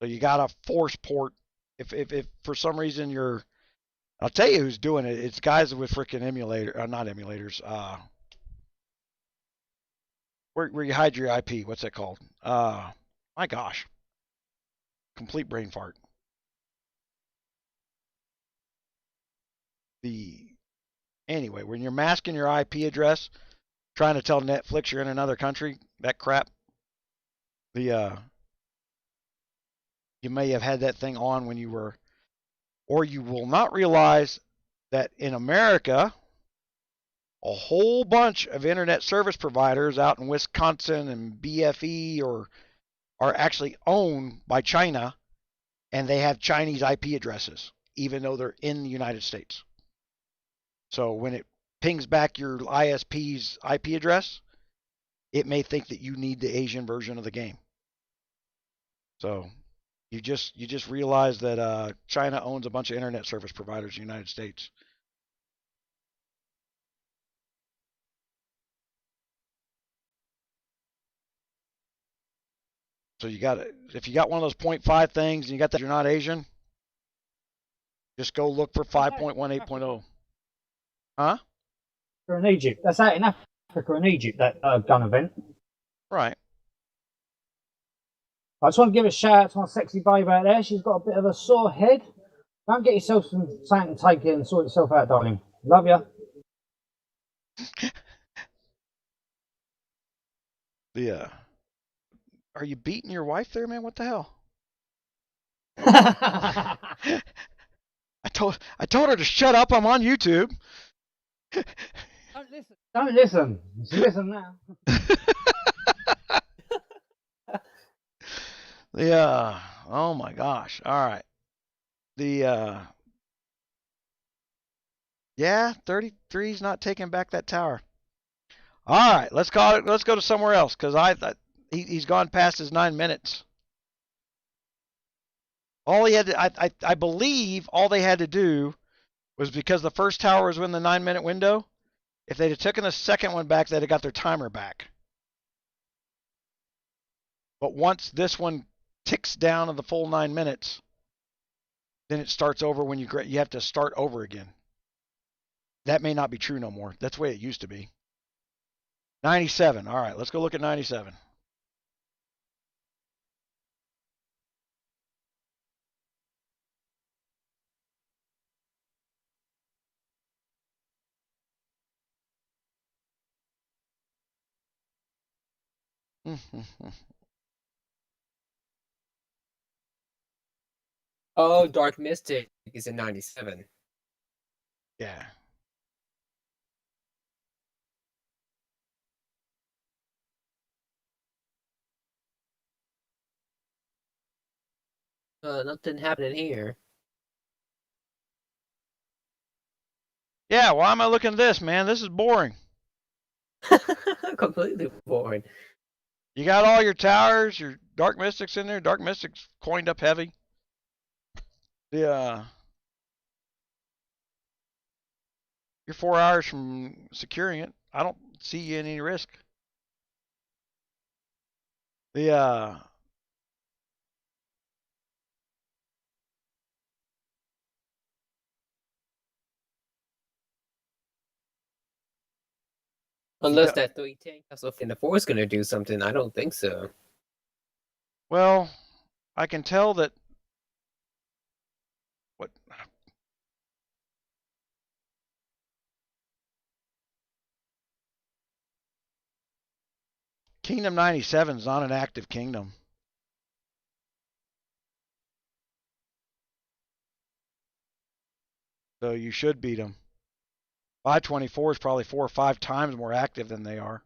So you got to force port. If for some reason you're, I'll tell you who's doing it. It's guys with freaking not emulators. Where you hide your IP. What's that called? My gosh. Complete brain fart. Anyway, when you're masking your IP address, trying to tell Netflix you're in another country, that crap. You may have had that thing on when you were, or you will not realize that in America, a whole bunch of internet service providers out in Wisconsin and BFE are actually owned by China, and they have Chinese IP addresses, even though they're in the United States. So when it pings back your ISP's IP address, it may think that you need the Asian version of the game. So you just realize that China owns a bunch of internet service providers in the United States. So you got it. If you got one of those 0.5 things and you got that you're not Asian, just go look for 5.18.0. Huh? In Egypt. That's out in Africa and Egypt, that gun event. Right. I just want to give a shout out to my sexy babe out there. She's got a bit of a sore head. Don't get yourself some something to take it and sort yourself out, darling. Love you. Yeah. Are you beating your wife there, man? What the hell? I told her to shut up. I'm on YouTube. Don't listen. Don't listen. Listen now. Yeah. Oh my gosh. All right. Yeah, 33's not taking back that tower. All right, let's call it. Let's go to somewhere else because he's gone past his 9 minutes. All he had to, I believe all they had to do was because the first tower was within the 9 minute window. If they'd have taken the second one back, they'd have got their timer back. But once this one ticks down to the full 9 minutes, then it starts over when you have to start over again. That may not be true no more. That's the way it used to be. 97. All right, let's go look at 97. Oh, Dark Mystic is in 97. Yeah. Nothing happening here. Yeah, why am I looking at this, man? This is boring. Completely boring. You got all your towers, your Dark Mystics in there. Dark Mystics coined up heavy. You're 4 hours from securing it. I don't see any risk. Unless that 310 Castle in the 4 is going to do something, I don't think so. Well, I can tell that. What? Kingdom 97 is not an active kingdom. So you should beat them. 524 is probably 4 or 5 times more active than they are.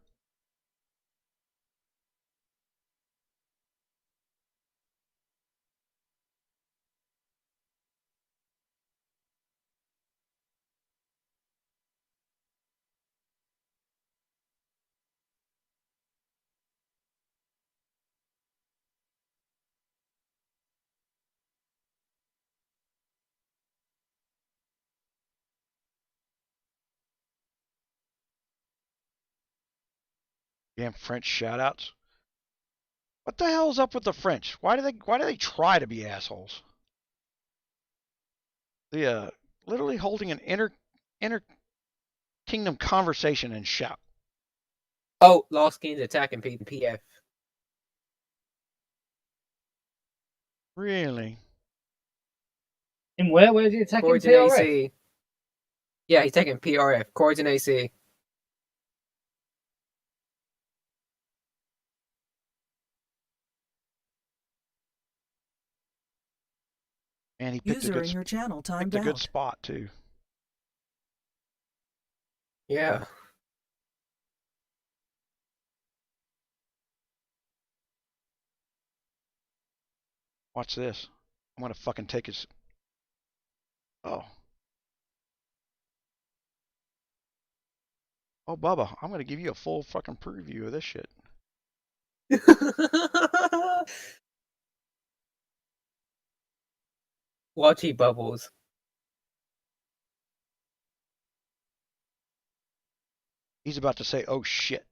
Damn French shoutouts. What the hell is up with the French? Why do they try to be assholes? Literally holding an inter kingdom conversation and shout. Oh, Lost Kings attacking PF. Really? In where? Where is he attacking Chords and PRF? AC. Yeah, he's taking PRF. Chords and AC. And he picked User in your channel timed out. a good spot too. Yeah. Watch this. I'm gonna fucking take his. Oh. Oh, Bubba, I'm gonna give you a full fucking preview of this shit. Watchy bubbles. He's about to say, "Oh shit."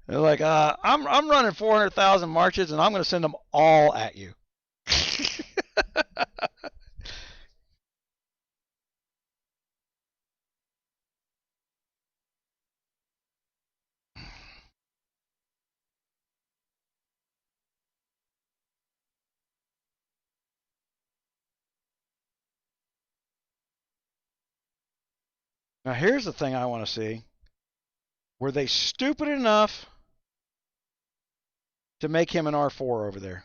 They're like, I'm running 400,000 marches, and I'm gonna send them all at you. Now here's the thing I want to see. Were they stupid enough to make him an R4 over there?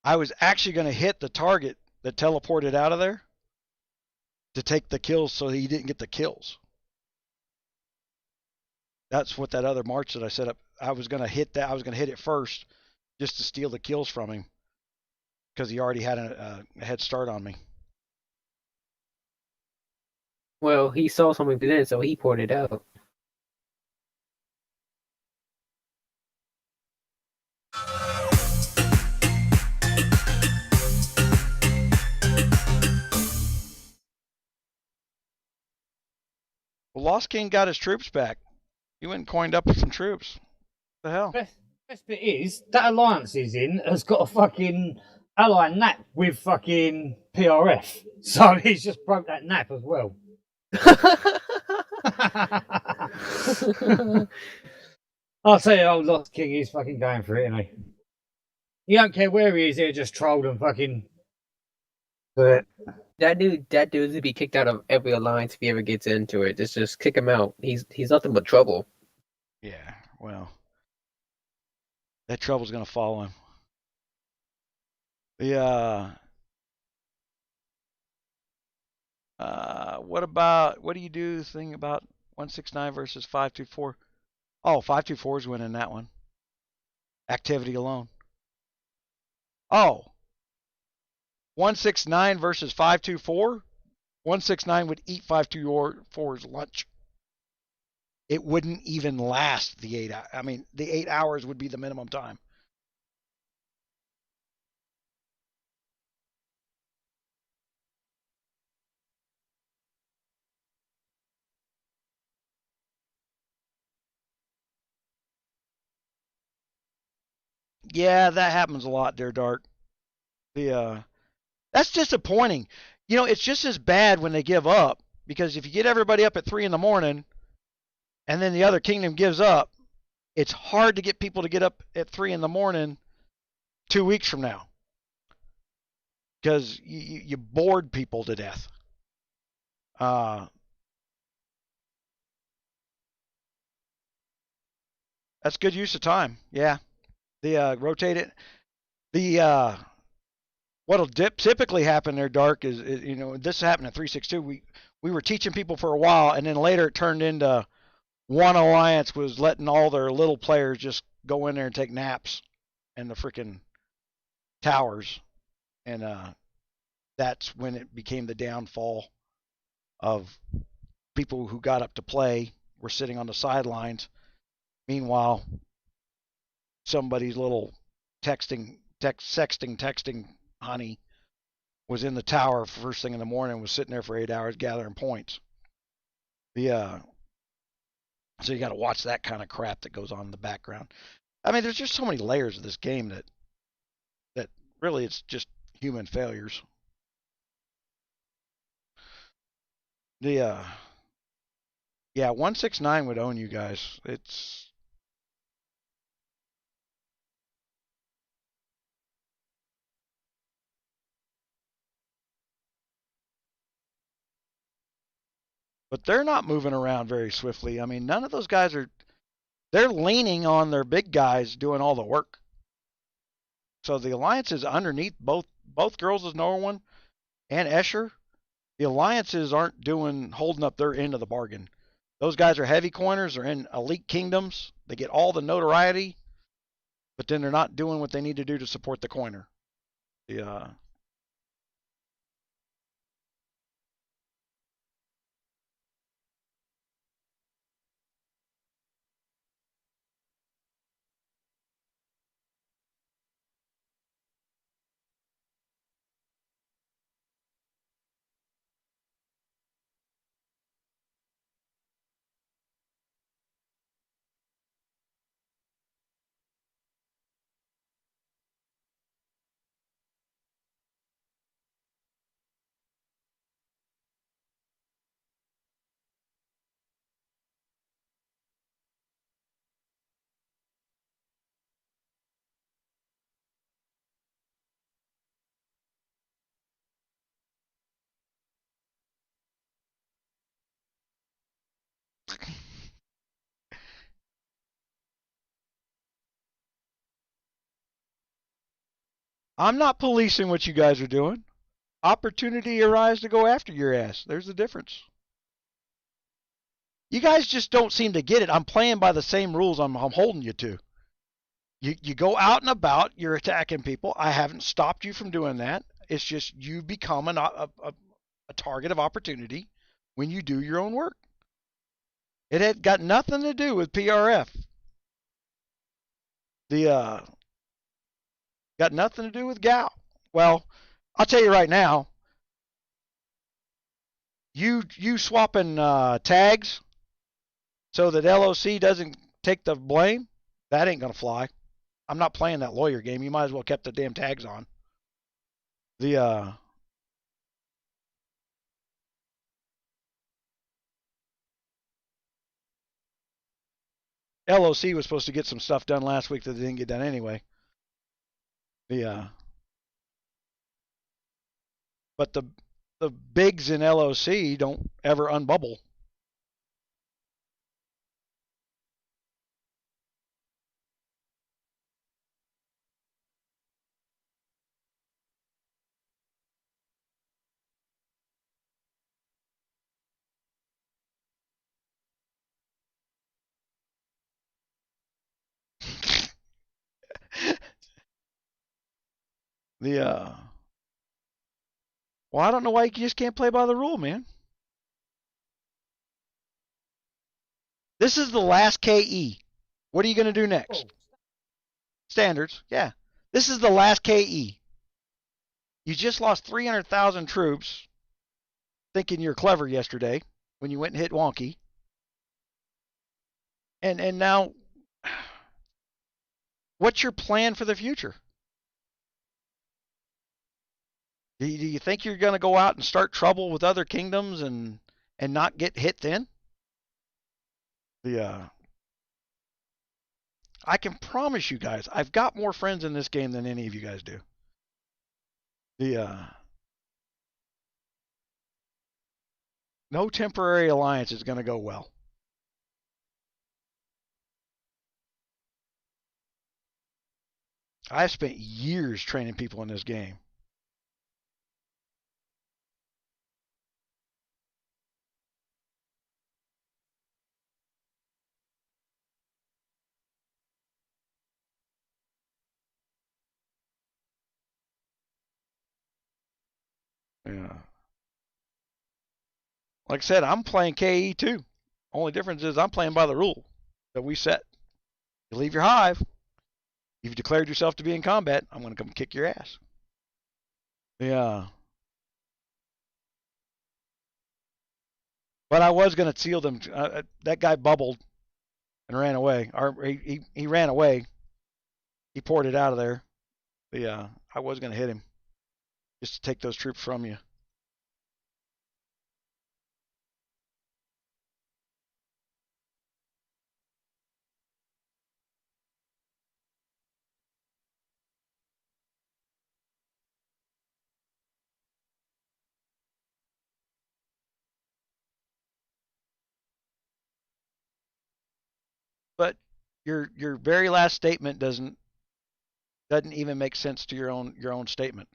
I was actually going to hit the target that teleported out of there to take the kills so he didn't get the kills. That's what that other march that I set up, I was going to hit that. I was going to hit it first just to steal the kills from him because he already had a head start on me. Well, he saw something then, so he poured it out. Well, Lost King got his troops back. He went and coined up with some troops. What the hell? Best bit is that alliance he's in has got a fucking ally nap with fucking PRF, so he's just broke that nap as well. I'll tell you, old Lost King is fucking going for it, isn't he? You don't care where he is, he'll just troll and fucking But That dude's gonna be kicked out of every alliance if he ever gets into it. Just kick him out. He's nothing but trouble. Yeah, well, that trouble's gonna follow him. What do you do thing about 169 versus 524? Oh, 524 is winning that one. Activity alone. Oh, 169 versus 524? 169 would eat 524's lunch. It wouldn't even last the 8 hours. I mean, the 8 hours would be the minimum time. Yeah, that happens a lot there, Dark. That's disappointing. You know, it's just as bad when they give up, because if you get everybody up at 3 in the morning and then the other kingdom gives up, it's hard to get people to get up at 3 in the morning 2 weeks from now, because you bored people to death. That's good use of time. Yeah. Rotate it. What'll typically happen there, Dark, is this happened at 362. We were teaching people for a while, and then later it turned into one alliance was letting all their little players just go in there and take naps in the freaking towers, and that's when it became the downfall of people who got up to play were sitting on the sidelines. Meanwhile, somebody's little sexting honey was in the tower first thing in the morning, was sitting there for 8 hours gathering points. So you got to watch that kind of crap that goes on in the background. I mean, there's just so many layers of this game that really it's just human failures. Yeah, 169 would own you guys. But they're not moving around very swiftly. I mean, none of those guys they're leaning on their big guys doing all the work. So the alliances underneath both girls is Norwin and Escher, the alliances aren't holding up their end of the bargain. Those guys are heavy coiners, they're in elite kingdoms, they get all the notoriety, but then they're not doing what they need to do to support the coiner. I'm not policing what you guys are doing. Opportunity arise to go after your ass. There's the difference. You guys just don't seem to get it. I'm playing by the same rules I'm holding you to. You go out and about, you're attacking people. I haven't stopped you from doing that. It's just you become a target of opportunity when you do your own work. It had got nothing to do with PRF. Got nothing to do with GAL. Well, I'll tell you right now, you swapping tags so that LOC doesn't take the blame, that ain't gonna fly. I'm not playing that lawyer game. You might as well kept the damn tags on. LOC was supposed to get some stuff done last week that they didn't get done anyway. But but the bigs in LOC don't ever unbubble. Well, I don't know why you just can't play by the rule, man. This is the last KE. What are you going to do next? Standards, yeah. This is the last KE. You just lost 300,000 troops thinking you're clever yesterday when you went and hit wonky. And now, what's your plan for the future? Do you think you're going to go out and start trouble with other kingdoms and not get hit then? I can promise you guys, I've got more friends in this game than any of you guys do. No temporary alliance is going to go well. I've spent years training people in this game. Yeah. Like I said, I'm playing KE too. Only difference is I'm playing by the rule that we set. You leave your hive. You've declared yourself to be in combat. I'm going to come kick your ass. Yeah. But I was going to seal them. That guy bubbled and ran away. Or he ran away. He poured it out of there. Yeah, I was going to hit him just to take those troops from you. But your very last statement doesn't even make sense to your own statement.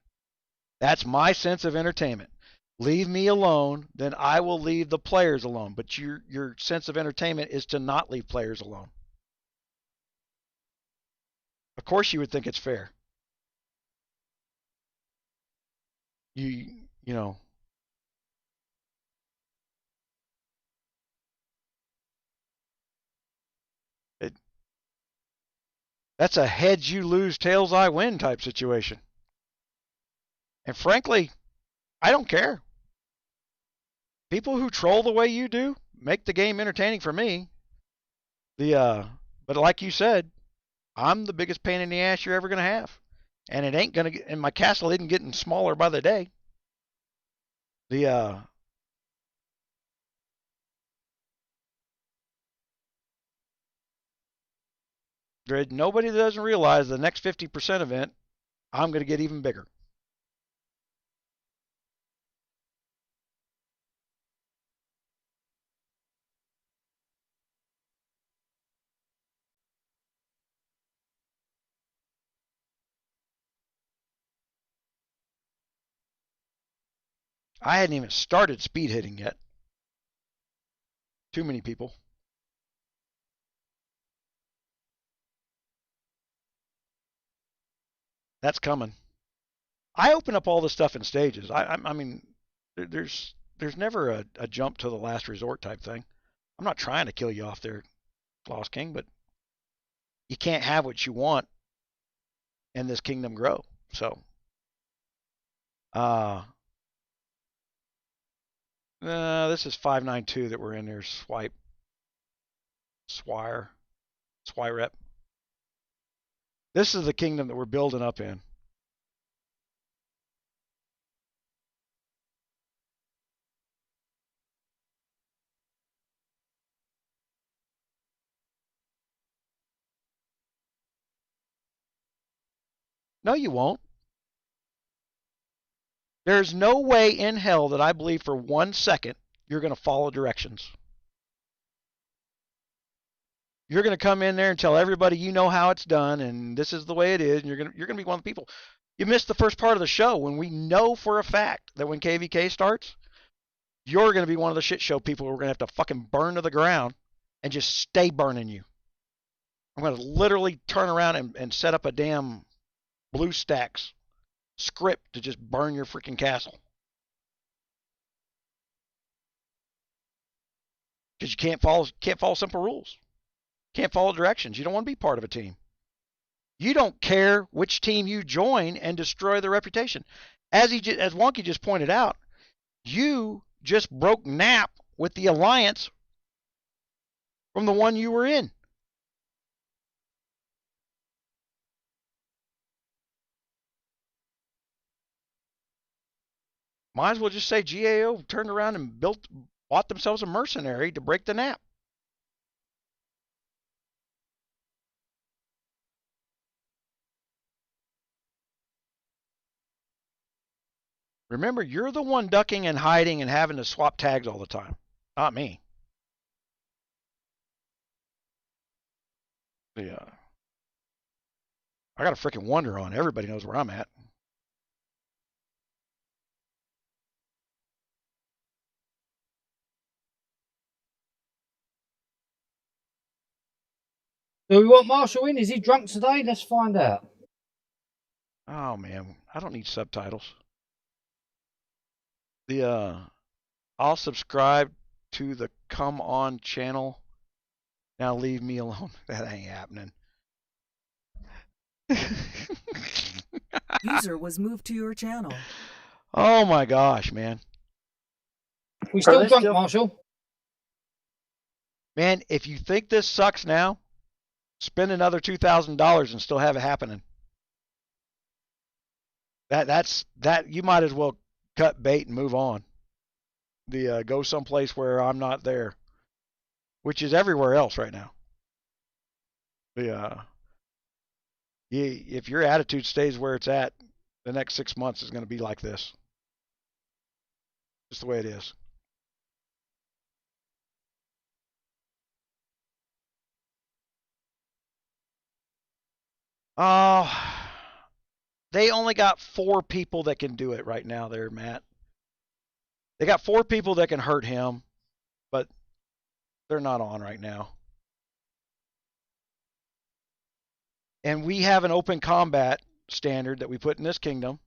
That's my sense of entertainment. Leave me alone, then I will leave the players alone. But your sense of entertainment is to not leave players alone. Of course you would think it's fair. You know. That's a heads you lose, tails I win type situation. And frankly, I don't care. People who troll the way you do make the game entertaining for me. But like you said, I'm the biggest pain in the ass you're ever gonna have, and it ain't gonna. And my castle isn't getting smaller by the day. Nobody doesn't realize the next 50% event, I'm gonna get even bigger. I hadn't even started speed hitting yet. Too many people. That's coming. I open up all this stuff in stages. I mean, there's never a jump to the last resort type thing. I'm not trying to kill you off there, Lost King, but you can't have what you want and this kingdom grow. So, this is 592 that we're in there. 𝗙𝘂𝗪. This is the kingdom that we're building up in. No, you won't. There's no way in hell that I believe for 1 second you're going to follow directions. You're going to come in there and tell everybody you know how it's done and this is the way it is, and you're going to be one of the people. You missed the first part of the show when we know for a fact that when KVK starts, you're going to be one of the shit show people who are going to have to fucking burn to the ground and just stay burning you. I'm going to literally turn around and set up a damn BlueStacks script to just burn your freaking castle. Because you can't follow simple rules. Can't follow directions. You don't want to be part of a team. You don't care which team you join and destroy their reputation. As Wonky just pointed out, you just broke nap with the alliance from the one you were in. Might as well just say GAO turned around and bought themselves a mercenary to break the nap. Remember, you're the one ducking and hiding and having to swap tags all the time, not me. Yeah. I got a freaking wonder on. Everybody knows where I'm at. Do we want Marshall in? Is he drunk today? Let's find out. Oh man, I don't need subtitles. I'll subscribe to the Come On channel. Now leave me alone. That ain't happening. User was moved to your channel. Oh my gosh, man. We still drunk, Marshall? Man, if you think this sucks now, spend another $2,000 and still have it happening. That you might as well cut bait and move on. Go someplace where I'm not there, which is everywhere else right now. If your attitude stays where it's at, the next 6 months is going to be like this. Just the way it is. They only got 4 people that can do it right now there, Matt. They got 4 people that can hurt him, but they're not on right now. And we have an open combat standard that we put in this kingdom,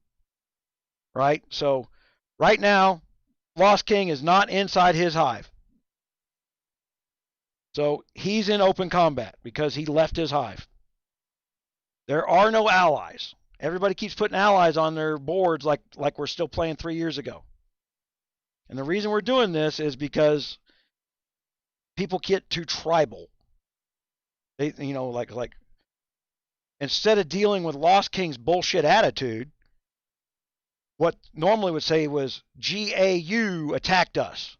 right? So right now, Lost King is not inside his hive. So he's in open combat because he left his hive. There are no allies. Everybody keeps putting allies on their boards like we're still playing 3 years ago. And the reason we're doing this is because people get too tribal. They, like instead of dealing with Lost King's bullshit attitude, what normally would say was GAU attacked us,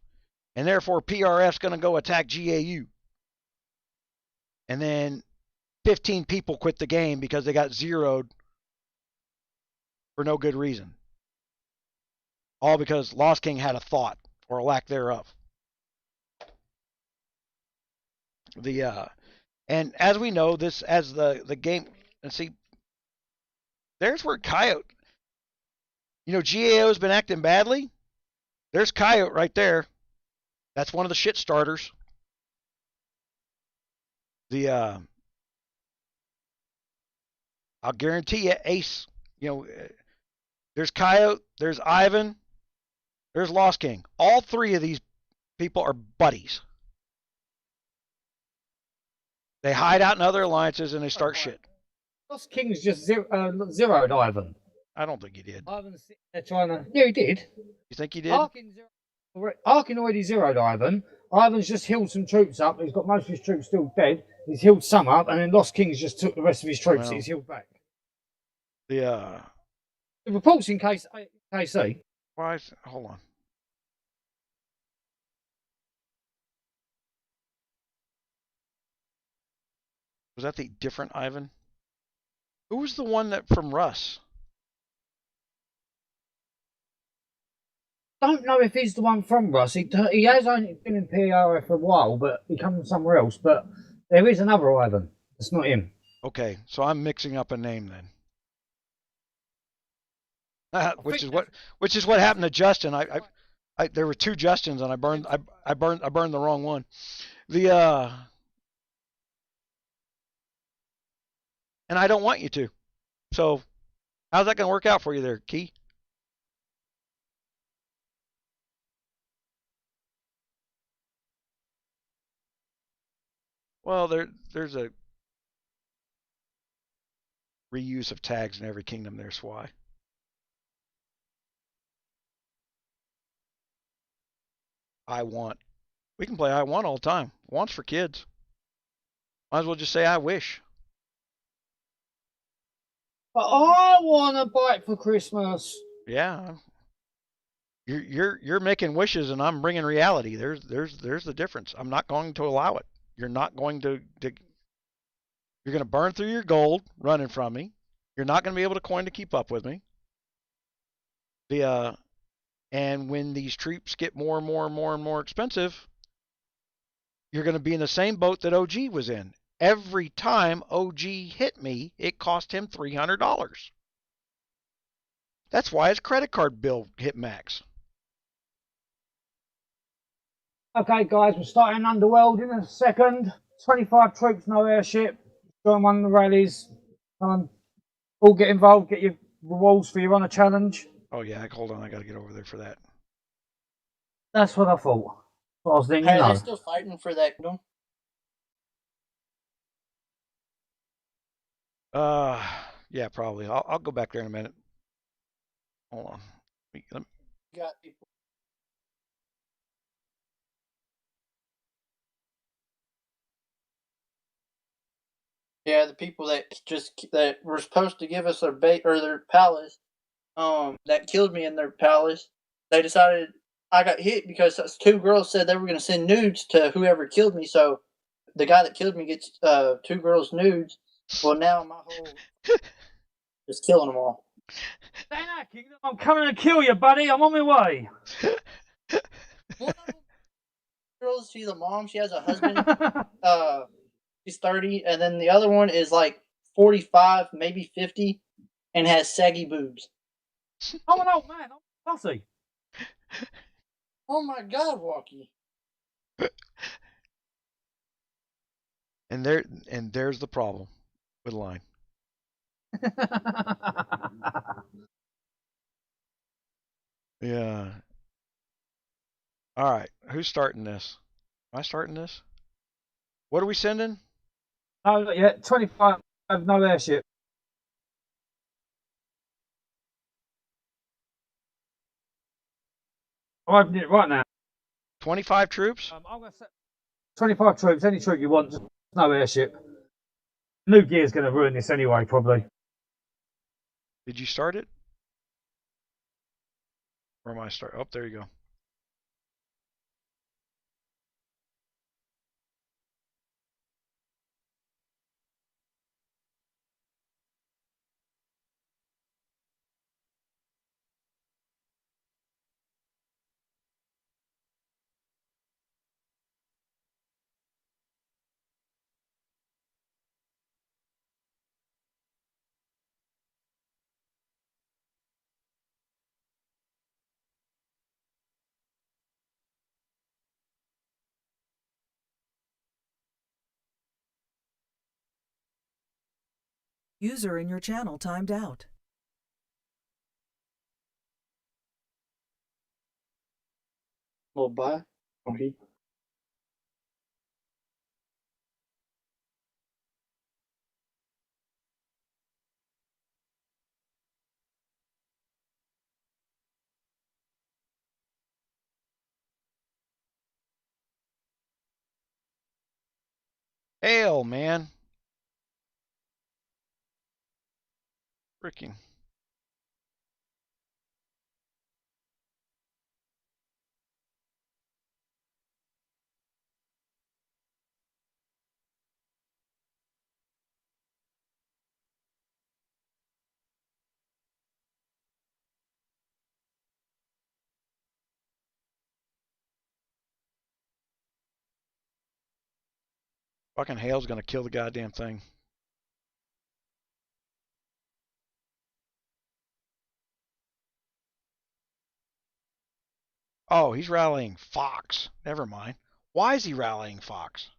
and therefore PRF's going to go attack GAU. And then 15 people quit the game because they got zeroed for no good reason. All because Lost King had a thought or a lack thereof. And as we know, this as the game, and see, there's where Coyote, GAO's been acting badly. There's Coyote right there. That's one of the shit starters. I'll guarantee you, Ace, there's Coyote, there's Ivan, there's Lost King. All 3 of these people are buddies. They hide out in other alliances and they start shit. Lost King's just zeroed Ivan. I don't think he did. Ivan's sitting there trying to... Yeah, he did. You think he did? Arkin already zeroed Ivan. Ivan's just healed some troops up. He's got most of his troops still dead. He's healed some up, and then Lost King's just took the rest of his troops. He's healed back. The reports in KC. Why? Hold on. Was that the different Ivan? Who was the one that from Russ? don't know if he's the one from Russ. He has only been in PRF for a while, but he comes from somewhere else. But there is another Ivan. It's not him. Okay, so I'm mixing up a name then. Which is what happened to Justin. There were two Justins, and I burned the wrong one. And I don't want you to. So how's that going to work out for you there, Key? Well, there's a reuse of tags in every kingdom. There's why. I want. We can play I want all the time. Want's for kids. Might as well just say I wish. But I want a bike for Christmas. Yeah. You're making wishes and I'm bringing reality. There's the difference. I'm not going to allow it. You're not going to you're going to burn through your gold running from me. You're not going to be able to coin to keep up with me. And when these troops get more and more expensive, you're going to be in the same boat that OG was in. Every time OG hit me, it cost him $300. That's why his credit card bill hit max. Okay, guys, we're starting Underworld in a second. 25 troops, no airship. Join one of the rallies. All get involved. Get your rewards for your honor challenge. Oh yeah, hold on. I got to get over there for that. That's what I thought. What I was thinking. Hey, are they still fighting for that kingdom? Yeah, probably. I'll go back there in a minute. Hold on. Let me... Got people. Yeah, the people that were supposed to give us their bait or their palace, that killed me in their palace. They decided I got hit because those two girls said they were going to send nudes to whoever killed me. So the guy that killed me gets two girls' nudes. Well, now my whole just killing them all. I'm coming to kill you, buddy. I'm on my way. One of them girls, she's a mom. She has a husband. She's 30, and then the other one is like 45, maybe 50, and has saggy boobs. I'm an old man. I'm fussy. Oh my God, Walkie. And there's the problem with line. Yeah. All right. Who's starting this? Am I starting this? What are we sending? No, not yet. 25, no airship. I'm opening it right now. 25 troops? I'm going to set 25 troops. Any troop you want, just no airship. New gear's going to ruin this anyway, probably. Did you start it? Or am I start? Oh, there you go. User in your channel timed out. Well, bye. Okay. Hell, man. Freaking. Fucking hail's gonna kill the goddamn thing. Oh, he's rallying Fox. Never mind. Why is he rallying Fox?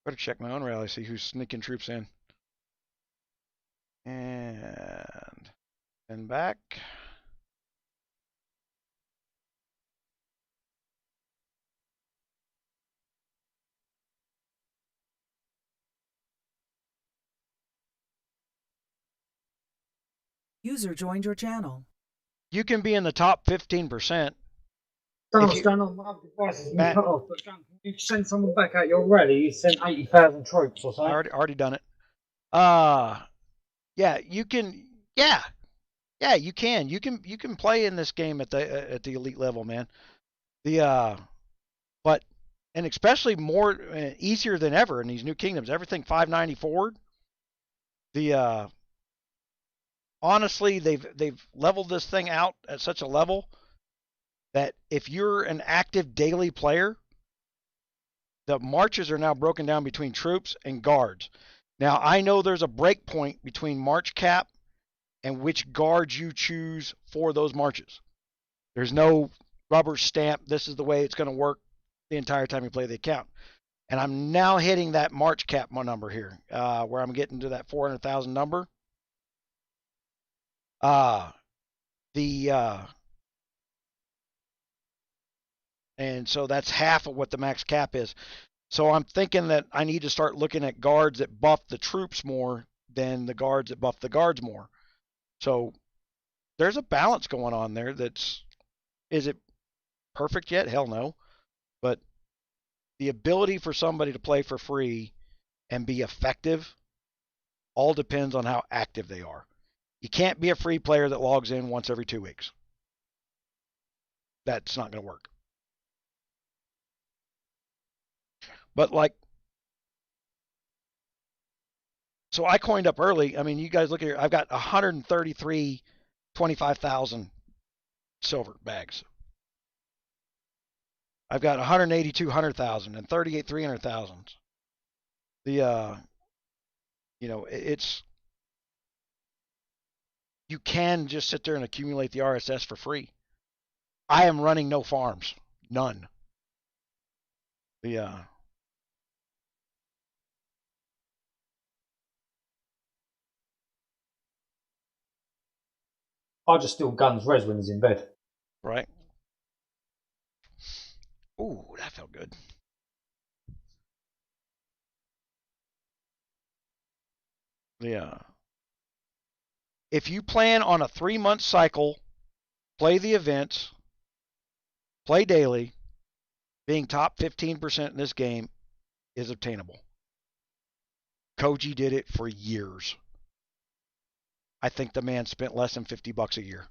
Better check my own rally, see who's sneaking troops in. And back. User joined your channel. You can be in the top 15%. Don't know what's going on. My device has been cut off. But can you send someone back out your rally? You sent 80,000 troops or something. I already done it. Yeah, you can. Yeah, you can. You can play in this game at the elite level, man. But and especially more easier than ever in these new kingdoms. Everything 590 forward. Honestly, they've leveled this thing out at such a level that if you're an active daily player, the marches are now broken down between troops and guards. Now, I know there's a break point between march cap and which guards you choose for those marches. There's no rubber stamp, this is the way it's going to work the entire time you play the account. And I'm now hitting that march cap number here, where I'm getting to that 400,000 number. And so that's half of what the max cap is. So I'm thinking that I need to start looking at guards that buff the troops more than the guards that buff the guards more. So there's a balance going on there. Is it perfect yet? Hell no. But the ability for somebody to play for free and be effective all depends on how active they are. You can't be a free player that logs in once every 2 weeks. That's not going to work. But so I coined up early. I mean, you guys look at here. I've got 133 25,000 silver bags. I've got 182 100,000 and 38 300,000. It's you can just sit there and accumulate the RSS for free. I am running no farms, none. I just steal guns res when he's in bed. Right. Ooh, that felt good. Yeah. If you plan on a 3-month cycle, play the events, play daily, being top 15% in this game is obtainable. Koji did it for years. I think the man spent less than $50 a year.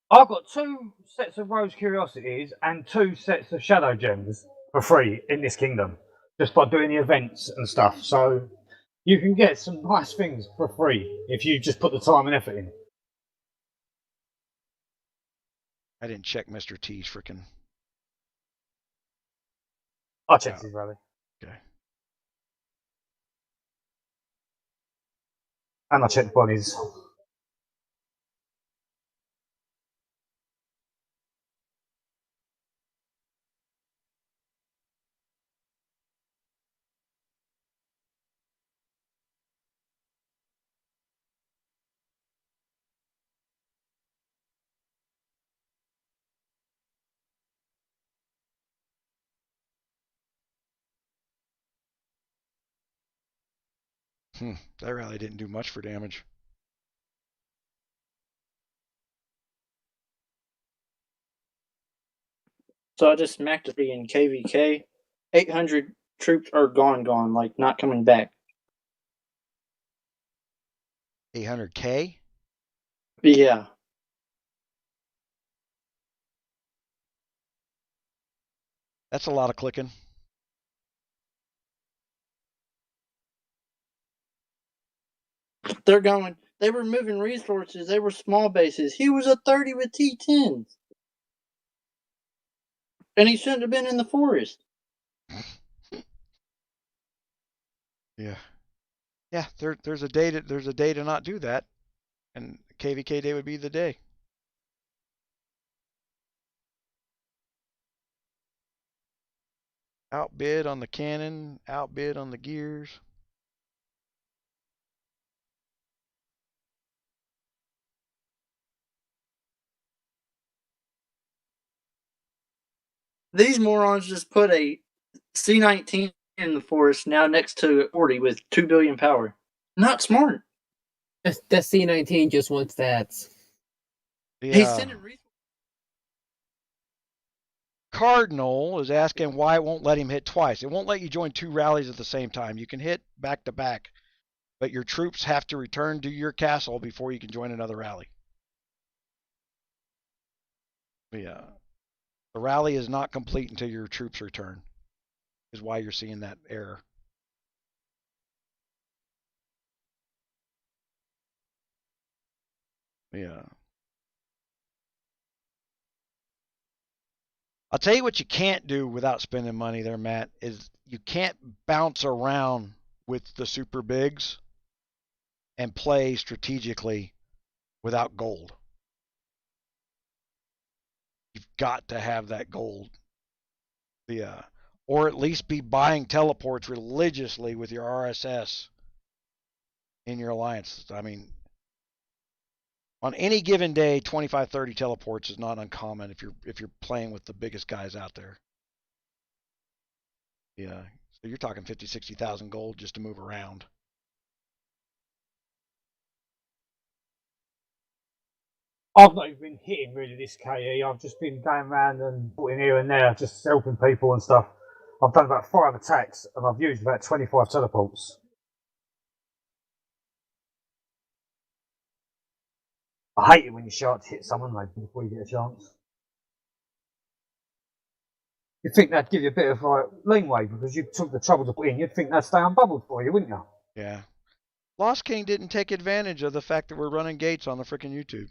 I've got 2 sets of Rose Curiosities and 2 sets of Shadow Gems for free in this kingdom, just by doing the events and stuff. So you can get some nice things for free if you just put the time and effort in. I didn't check Mr. T's freaking. I'll check his rally. Okay. And I checked Bonnie's. That rally didn't do much for damage. So I just smacked it in KVK. 800 troops are gone, like not coming back. 800K? Yeah. That's a lot of clicking. They're going. They were moving resources. They were small bases. He was a 30 with T10s. And he shouldn't have been in the forest. Yeah. Yeah, there's a day to not do that. And KVK day would be the day. Outbid on the cannon, outbid on the gears. These morons just put a C-19 in the forest now next to 40 with 2 billion power. Not smart. The C-19 just wants stats. He's sending resources. Cardinal is asking why it won't let him hit twice. It won't let you join 2 rallies at the same time. You can hit back to back, but your troops have to return to your castle before you can join another rally. Yeah. The rally is not complete until your troops return, is why you're seeing that error. Yeah. I'll tell you what you can't do without spending money there, Matt, is you can't bounce around with the super bigs and play strategically without gold. You've got to have that gold. Yeah. Or at least be buying teleports religiously with your RSS in your alliance. I mean, on any given day, 25, 30 teleports is not uncommon if you're playing with the biggest guys out there. Yeah. So you're talking 50, 60,000 gold just to move around. I've not even been hitting really this KE. I've just been going around and putting here and there, just helping people and stuff. I've done about 5 attacks and I've used about 25 teleports. I hate it when you start to hit someone like before you get a chance. You'd think that'd give you a bit of leeway because you took the trouble to put in. You'd think that'd stay unbubbled for you, wouldn't you? Yeah. Lost King didn't take advantage of the fact that we're running gates on the freaking YouTube.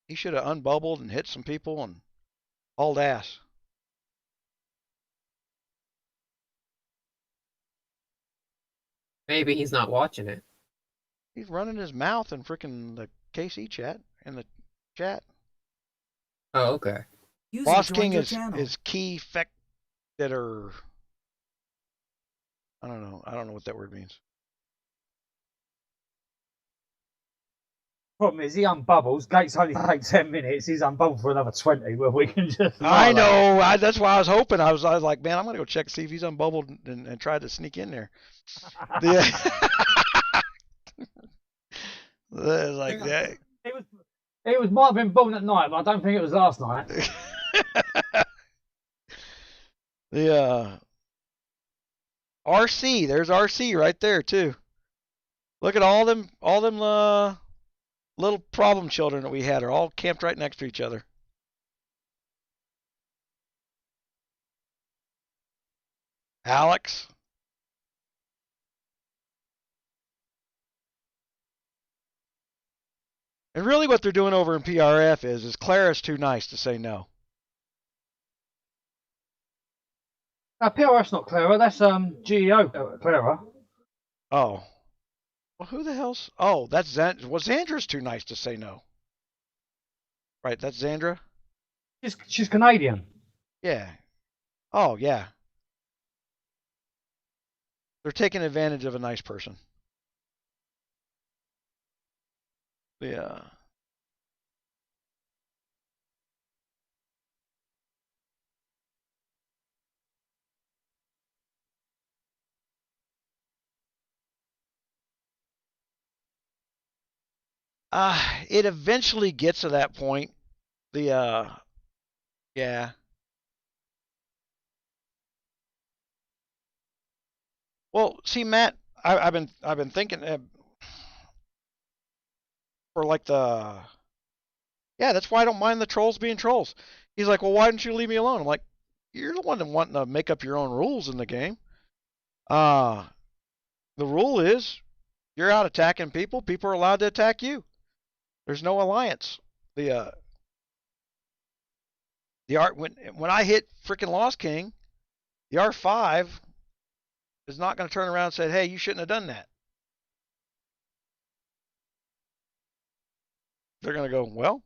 He should have unbubbled and hit some people and hauled ass. Maybe he's not watching it. He's running his mouth in freaking the KC chat, in the chat. Oh, okay. Lost King is key or I don't know. I don't know what that word means. Problem is, he unbubbles. Gates only take 10 minutes. He's unbubbled for another 20, where we can just. I know. That's why I was hoping. I was like, man, I'm gonna go check see if he's unbubbled and try to sneak in there. Yeah. Like that. It might have been born at night, but I don't think it was last night. Yeah. RC, there's RC right there too. Look at all them little problem children that we had are all camped right next to each other. Alex. And really what they're doing over in PRF is Clara's too nice to say no. PRF's not Clara, that's GEO Clara. Oh. Well, who the hell's... Oh, that's Xandra. Well, Xandra's too nice to say no. Right, that's Xandra? She's Canadian. Yeah. Oh, yeah. They're taking advantage of a nice person. Yeah. It eventually gets to that point. Yeah. Well, see, Matt, I've been thinking for like yeah, that's why I don't mind the trolls being trolls. He's like, well, why didn't you leave me alone? I'm like, you're the one that wanting to make up your own rules in the game. The rule is you're out attacking people. People are allowed to attack you. There's no alliance. The art when I hit freaking Lost King, the R5 is not going to turn around and say, "Hey, you shouldn't have done that." They're going to go, "Well."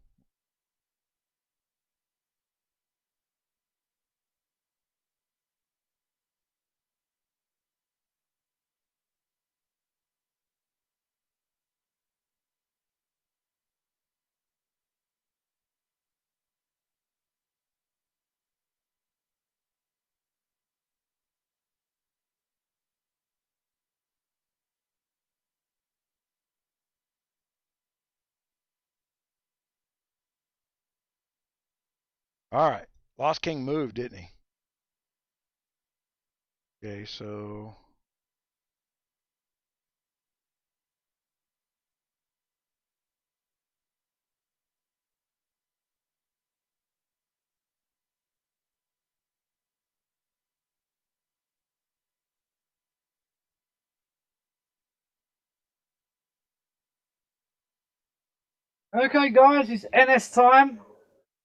All right. Lost King moved, didn't he? Okay, so Okay, guys, it's NS time.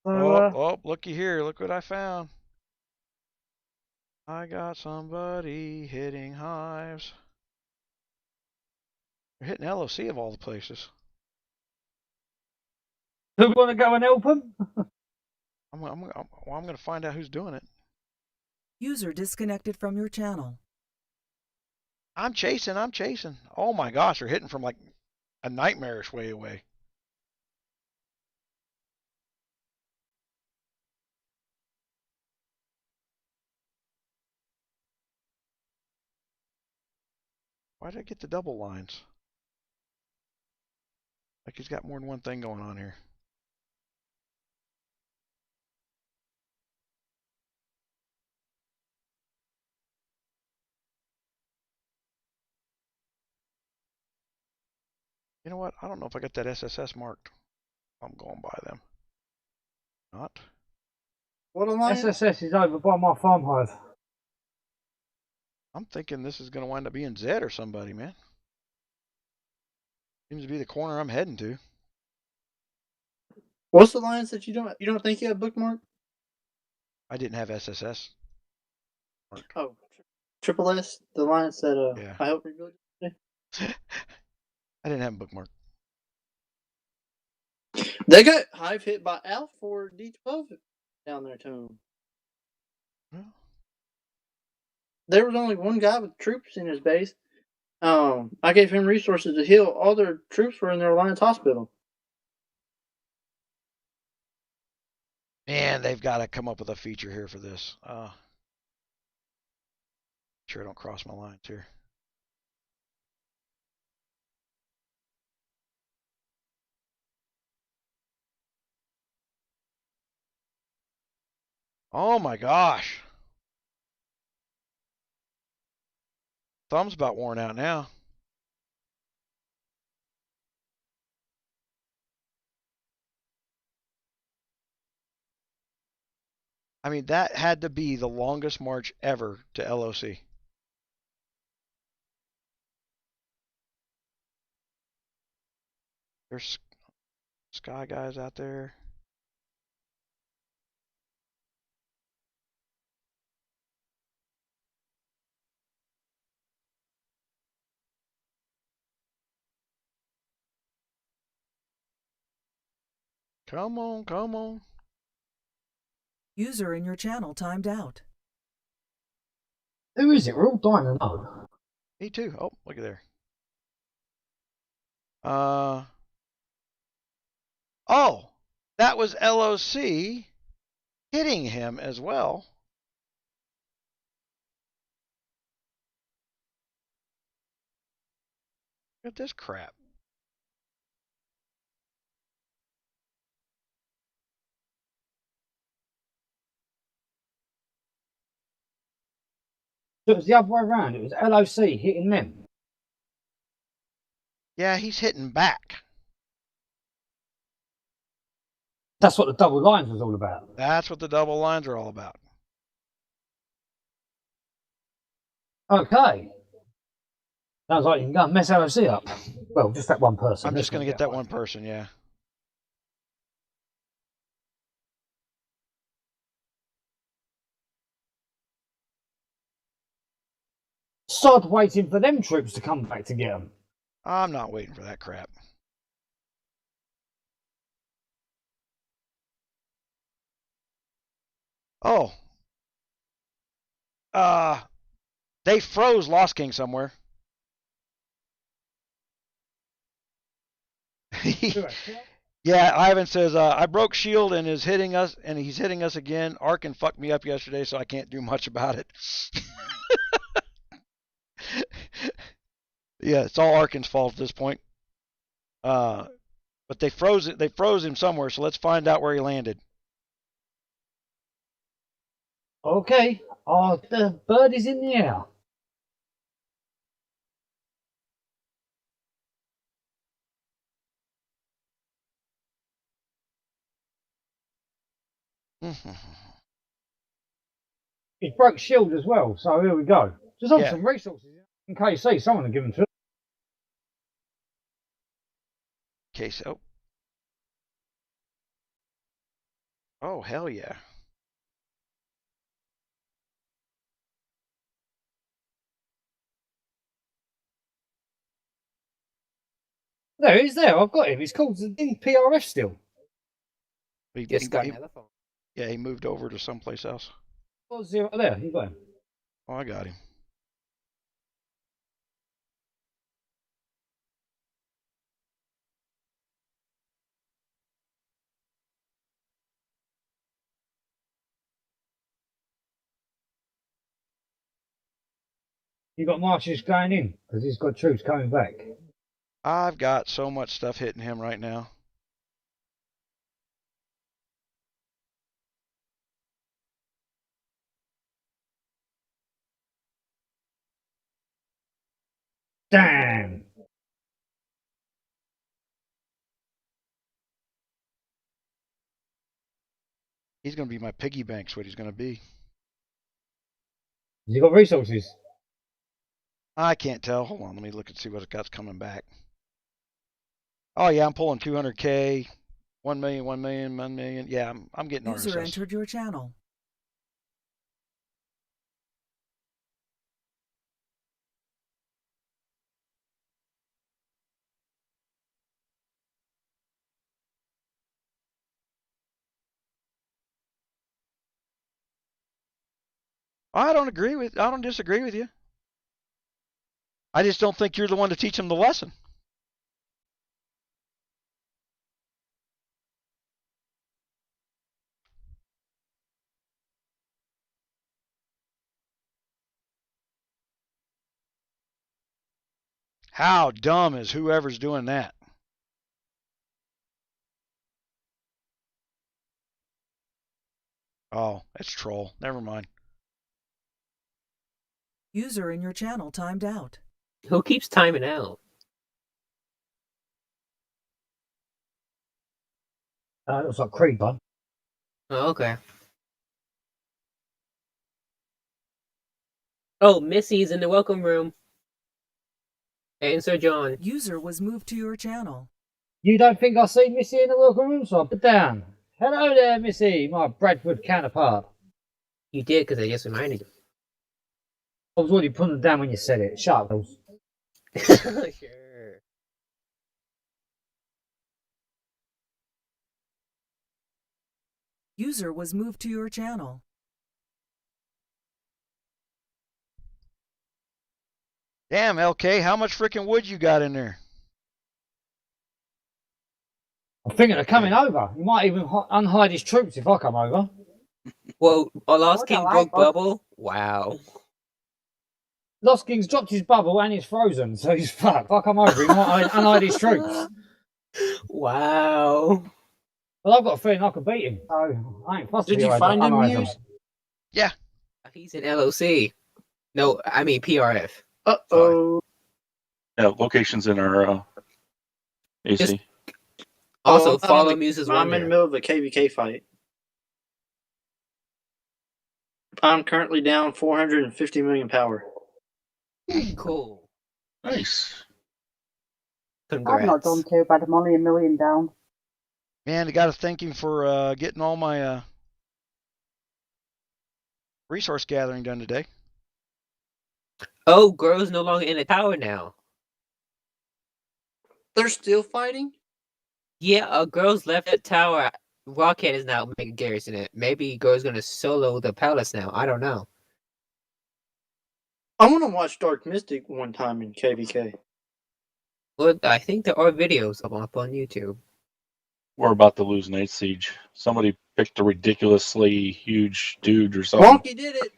So, looky here. Look what I found. I got somebody hitting hives. They're hitting LOC of all the places. do we want to go and help them? I'm going to find out who's doing it. User disconnected from your channel. I'm chasing. Oh my gosh, they're hitting from like a nightmarish way away. Why did I get the double lines? Like he's got more than one thing going on here. You know what? I don't know if I got that SSS marked. I'm going by them. Not. What alliance? SSS is over by my farm hive. I'm thinking this is going to wind up being Zed or somebody, man. Seems to be the corner I'm heading to. What's the alliance that you don't think you have bookmarked? I didn't have SSS marked. Oh, Triple S, the alliance that Yeah. I helped rebuild today. I didn't have them bookmarked. They got hive hit by Alf for D12 down there to him. Well, There was only one guy with troops in his base. I gave him resources to heal. All their troops were in their alliance hospital. man, they've got to come up with a feature here for this. Sure, don't cross my lines here. Oh my gosh. Thumb's about worn out now. I mean, that had to be the longest march ever to LOC. There's Sky guys out there. Come on, come on. User in your channel timed out. Who is it? We're all dying to know. Me too. Oh, look at there. Oh, that was LOC hitting him as well. Look at this crap. It was the other way around. It was LOC hitting them. Yeah, he's hitting back. That's what the double lines was all about. That's what the double lines are all about. Okay. Sounds like you can go and mess LFC up. Well, just that one person. I'm just going to get that one person, yeah. Sod waiting for them troops to come back to get them. I'm not waiting for that crap. Oh. They froze Lost King somewhere. Yeah, Ivan says, I broke shield and he's hitting us again. Arkin fucked me up yesterday, so I can't do much about it. Yeah, it's all Arkin's fault at this point. But they froze him somewhere, so let's find out where he landed. Okay. Oh, the bird is in the air. He broke shield as well, so here we go. Just on some resources in KC, someone will give them to. Case, oh. Oh, hell yeah. There, he's there. I've got him. He's called the PRF still. He moved over to someplace else. Oh, zero there. You got him. Oh, I got him. You got marches going in because he's got troops coming back. I've got so much stuff hitting him right now. Damn. He's going to be my piggy bank's what he's going to be. Has he got resources? I can't tell. Hold on, let me look and see what it's got coming back. Oh yeah, I'm pulling 200K, 1 million, 1 million, 1 million. Yeah, I'm getting RSS. User entered your channel. I don't disagree with you. I just don't think you're the one to teach them the lesson. How dumb is whoever's doing that? Oh, it's troll. Never mind. User in your channel timed out. Who keeps timing out? It looks like Creed, bud. Oh, okay. Oh, Missy's in the welcome room. And Sir John. User was moved to your channel. You don't think I see Missy in the welcome room, so I put down. Hello there, Missy, my Bradford counterpart. You did, because I just reminded you. I was already putting them down when you said it. Shut up, Bills. Sure. User was moved to your channel. Damn, LK, how much freaking wood you got in there? I'm thinking of coming over. He might even unhide his troops if I come over. Well, Lost King broke bubble. Wow. Lost King's dropped his bubble and he's frozen, so he's fucked. If I come over, he might unhide his troops. Wow. Well, I've got a feeling I could beat him, so I ain't fussed. Did you find him, Muse? Yeah. He's in LOC. No, I mean PRF. Uh-oh. Yeah, location's in our AC. Also, follow Muse's I'm in the middle of a KVK fight. I'm currently down 450 million power. Cool. Nice. I've not done Congrats. too bad. I'm only 1 million down. Man, I got to thank him for getting all my resource gathering done today. Oh, girls no longer in the tower now. They're still fighting? Yeah, girls left the tower. Rockhead is now making garrison it. Maybe girls gonna solo the palace now. I don't know. I want to watch Dark Mystic one time in KVK. Well, I think there are videos up on YouTube. We're about to lose Night Siege. Somebody picked a ridiculously huge dude or something. Wonky did it.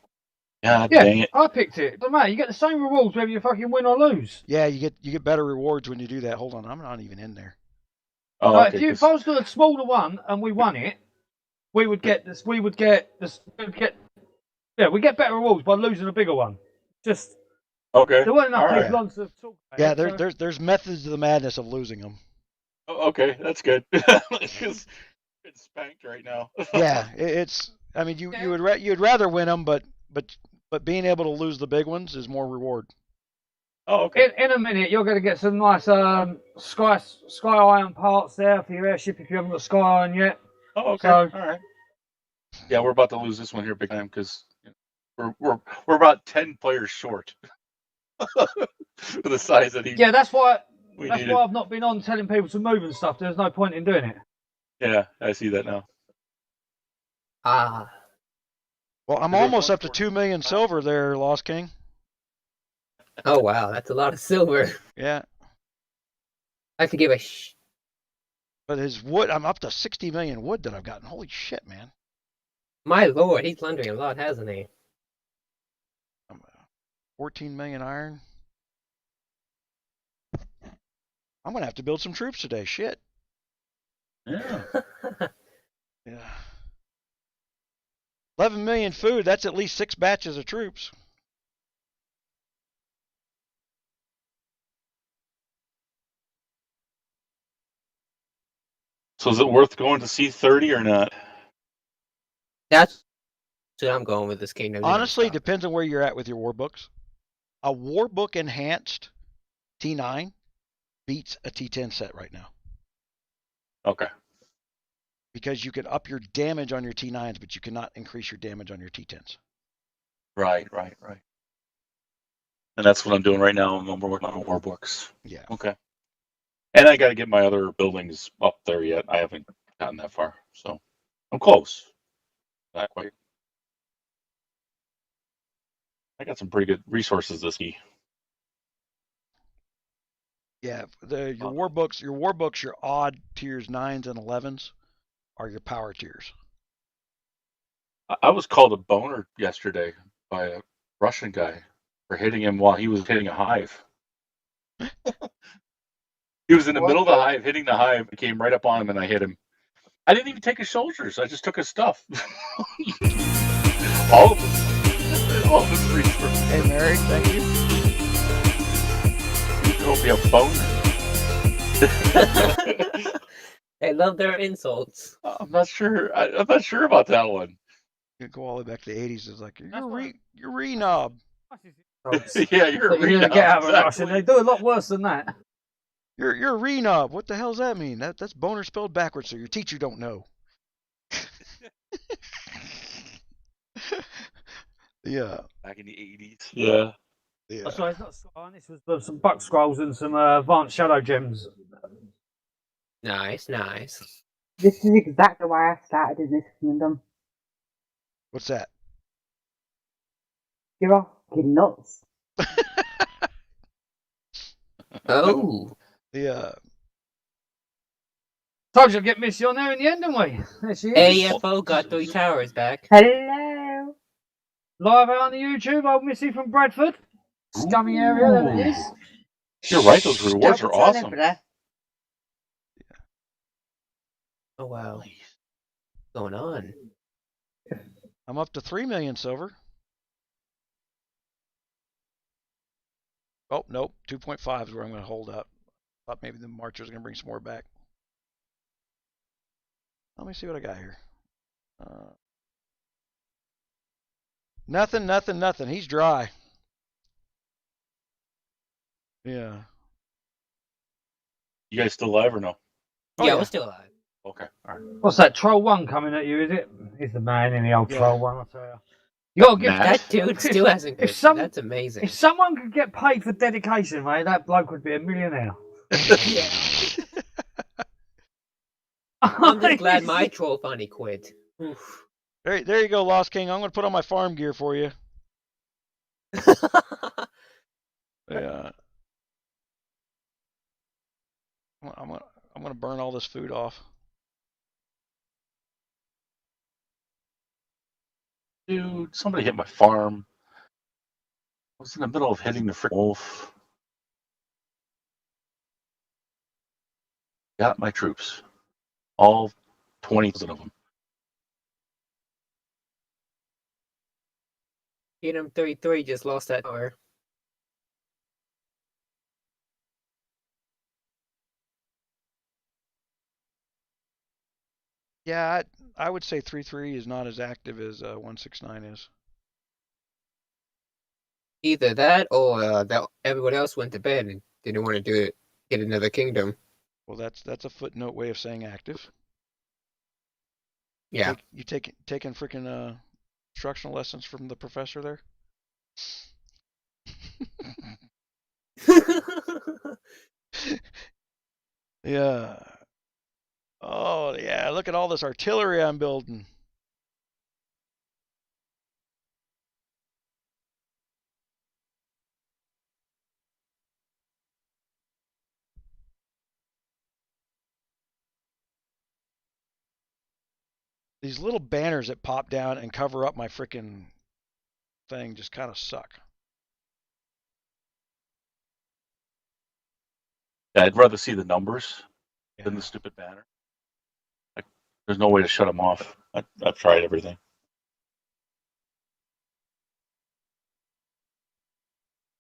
God Yeah, dang it. I picked it. Doesn't matter. You get the same rewards whether you fucking win or lose. Yeah, you get better rewards when you do that. Hold on, I'm not even in there. Oh, Like, okay. if I was to a smaller one and we won it, we would get this. We get better rewards by losing a bigger one. Just Okay. there weren't enough All right. people on to talk about Yeah, it, so- there's methods to the madness of losing them. Oh, okay, that's good. Because it's spanked right now. Yeah, it's. I mean, you'd rather win them, but being able to lose the big ones is more reward. Oh, okay. In a minute, you're going to get some nice sky iron parts there for your airship if you haven't got sky iron yet. Oh, okay. So, All right. Yeah, we're about to lose this one here big time because we're about 10 players short for the size that he. yeah, that's why needed. I've not been on telling people to move and stuff. There's no point in doing it. Yeah, I see that now. Ah. Well, I'm almost up to 2 million silver there, Lost King. Oh wow, that's a lot of silver. Yeah. I have to give a But his wood, I'm up to 60 million wood that I've gotten. Holy shit, man. My lord, he's plundering a lot, hasn't he? 14 million iron. I'm going to have to build some troops today. Shit. Yeah. Yeah. 11 million food. That's at least 6 batches of troops. So is it worth going to C30 or not? That's what I'm going with this kingdom. Honestly, depends on where you're at with your war books. A war book enhanced T9 beats a T10 set right now. Okay. Because you can up your damage on your T9s, but you cannot increase your damage on your T10s. Right. And that's what I'm doing right now. I'm working on war books. Yeah. Okay. And I got to get my other buildings up there yet. I haven't gotten that far, so I'm close. Not quite. I got some pretty good resources this year. Yeah, your war books, your odd tiers 9s and 11s are your power tiers. I was called a boner yesterday by a Russian guy for hitting him while he was hitting a hive. He was in the middle of the hive, hitting the hive. I came right up on him and I hit him. I didn't even take his soldiers. I just took his stuff. All of us. All of us resources. Hey, Mary, thank you. You'll be a boner. They love their insults. I'm not sure. I'm not sure about that one. You go all the way back to the 80s. It's like, you're re-knob. Yeah, you're a Get out of Russian. They do a lot worse than that. You're a re-knob. What the hell does that mean? That's boner spelled backwards, so your teacher don't know. Yeah. Back in the 80s. Yeah. Oh, sorry, it's not Skyline. This was some buck scrolls and some advanced shadow gems. Nice. This is exactly why I started in this kingdom. What's that? You're fucking nuts. Oh. Yeah. Told you to get Missy on there in the end, didn't we? There she is. AFO got 3 towers back. Hello. Live out on the YouTube, old Missy from Bradford. Scummy area, there it is. You're right. Those rewards are awesome. Oh wow. What's going on? I'm up to 3 million silver. Oh, nope. 2.5 is where I'm going to hold up. Thought maybe the Marcher was going to bring some more back. Let me see what I got here. Nothing. He's dry. Yeah. You guys still live or no? Oh, yeah, yeah. we're still alive. Okay. All right. What's that? Troll 1 coming at you, is it? He's the man in the old Yeah. Troll 1, I tell you. You gotta give Matt? That dude still hasn't if quit. some That's amazing. if someone could get paid for dedication, mate, that bloke would be a millionaire. Yeah. I'm just glad my troll finally quit. Oof. There you go, Lost King. I'm gonna put on my farm gear for you. Yeah. I'm gonna burn all this food off. Dude, somebody hit my farm. I was in the middle of hitting the freaking wolf. Got my troops. All 20,000 of them. Kingdom 33 just lost that tower. Yeah, I would say 3-3 is not as active as 169 is. Either that or that everyone else went to bed and didn't want to do it, get another kingdom. Well, that's a footnote way of saying active. Yeah. You taking freaking instructional lessons from the professor there? Yeah. Oh yeah, look at all this artillery I'm building. These little banners that pop down and cover up my freaking thing just kind of suck. Yeah, I'd rather see the numbers than the stupid banner. Like, there's no way to shut them off. I've tried everything.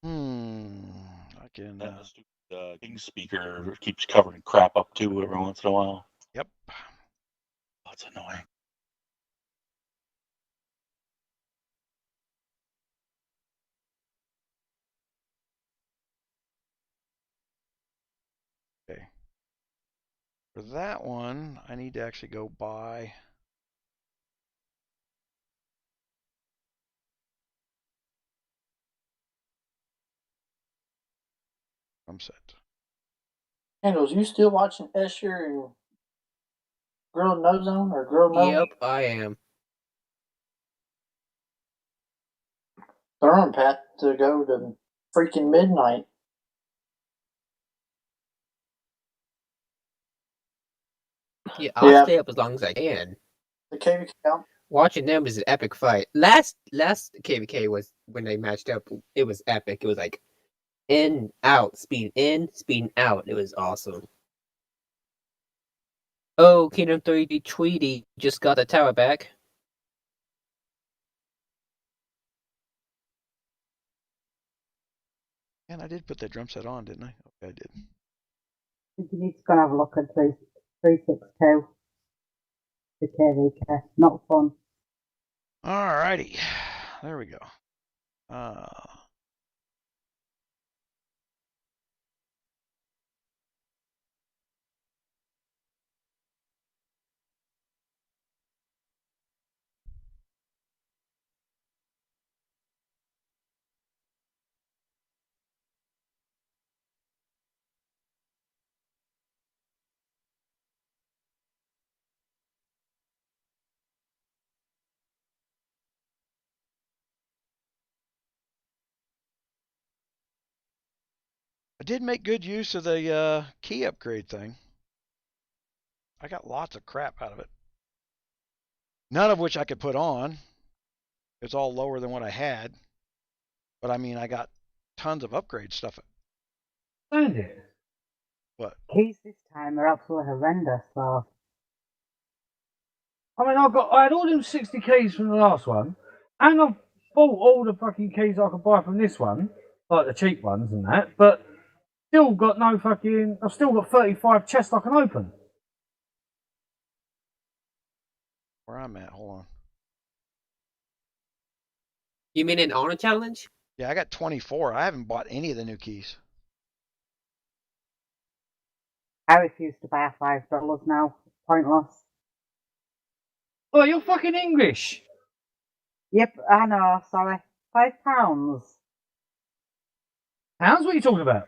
I can. And the stupid King speaker keeps covering crap up too every once in a while. Yep. That's annoying. Okay. For that one, I need to actually go buy. I'm set. Handles, you still watching Escher and Girl No Zone or Girl No? Yep, I am. They're on path to go to freaking midnight. Yeah, I'll stay up as long as I can. The KVK out. Watching them is an epic fight. Last KVK was when they matched up. It was epic. It was like in, out, speed out. It was awesome. Oh, Kingdom 3D Tweety just got the tower back. And I did put that drum set on, didn't I? Okay, I did. You need to go and have a look at 362. The KVK. Not fun. Alrighty. There we go. I did make good use of the key upgrade thing. I got lots of crap out of it. None of which I could put on. It's all lower than what I had. But I mean, I got tons of upgrade stuff. Andy. What? Keys this time are absolutely horrendous, though. I mean, I had all them 60 keys from the last one, and I've bought all the fucking keys I could buy from this one, like the cheap ones and that, but still got no fucking. I've still got 35 chests I can open. Where I'm at, hold on. You mean an honor challenge? Yeah, I got 24. I haven't bought any of the new keys. I refuse to buy a $5 now. Pointless. Oh, you're fucking English. Yep, I know. Sorry, £5. Pounds? What are you talking about?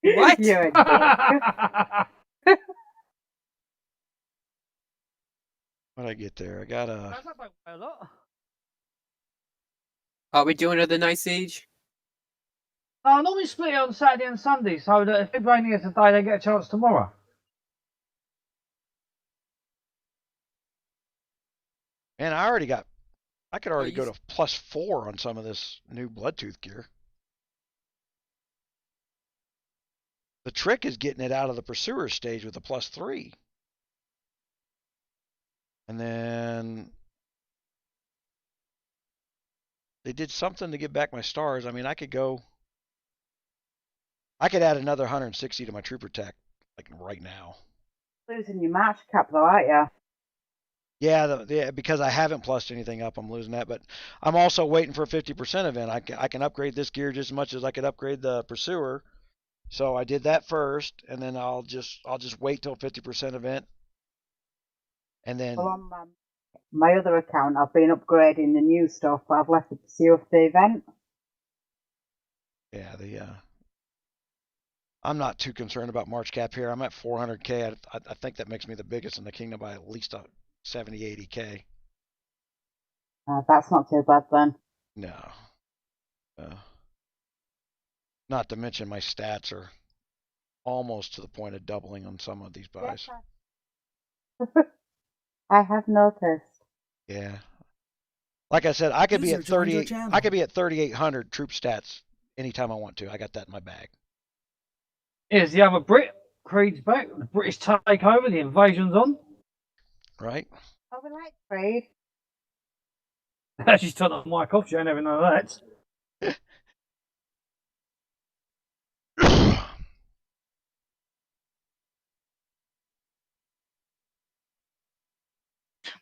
What? You're a dick. What'd I get there? I got a. That's not by a lot. Are we doing another night siege? I normally split it on Saturday and Sunday, so that if people only here today, they get a chance tomorrow. Man, I could already go to +4 on some of this new Bloodtooth gear. The trick is getting it out of the pursuer stage with a +3. And then they did something to get back my stars. I mean, I could add another 160 to my trooper tech, like right now. Losing your match cap though, aren't you? Yeah, because I haven't plussed anything up, I'm losing that. But I'm also waiting for a 50% event. I can upgrade this gear just as much as I could upgrade the pursuer. So I did that first, and then I'll just wait till 50% event, and then. Well, on my other account, I've been upgrading the new stuff, but I've left the pursuit of the event. Yeah, I'm not too concerned about March cap here. I'm at 400K. I think that makes me the biggest in the kingdom by at least 70, 80K. That's not too bad then. No. Not to mention my stats are almost to the point of doubling on some of these buys. Yes, I have noticed. Yeah. Like I said, I could be at 38. I could be at 3,800 troop stats anytime I want to. I got that in my bag. Here's the other Brit. Creed's back. The British takeover. The invasion's on. Right. Oh, we like Creed. She's turned the mic off. She ain't never know that.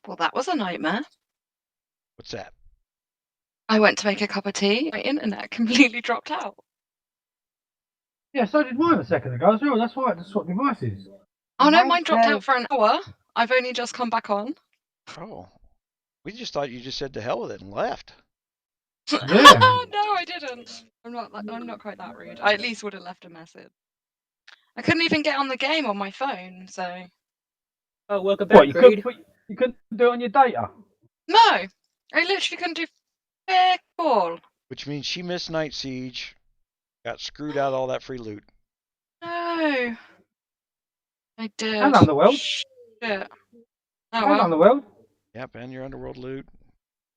Well, that was a nightmare. What's that? I went to make a cup of tea. My internet completely dropped out. Yeah, so did mine a second ago as well. That's why I had to swap devices. Oh no, mine dropped out for an hour. I've only just come back on. Oh. We just thought you just said to hell with it and left. Yeah. No, I didn't. I'm not quite that rude. I at least would have left a message. I couldn't even get on the game on my phone, so. Oh, welcome back, What, Creed. you couldn't do it on your data? No, I literally couldn't do fuck all. Which means she missed Night Siege, got screwed out of all that free loot. No. I did. And Underworld. Shit. And well. Underworld. Yep, and your Underworld loot.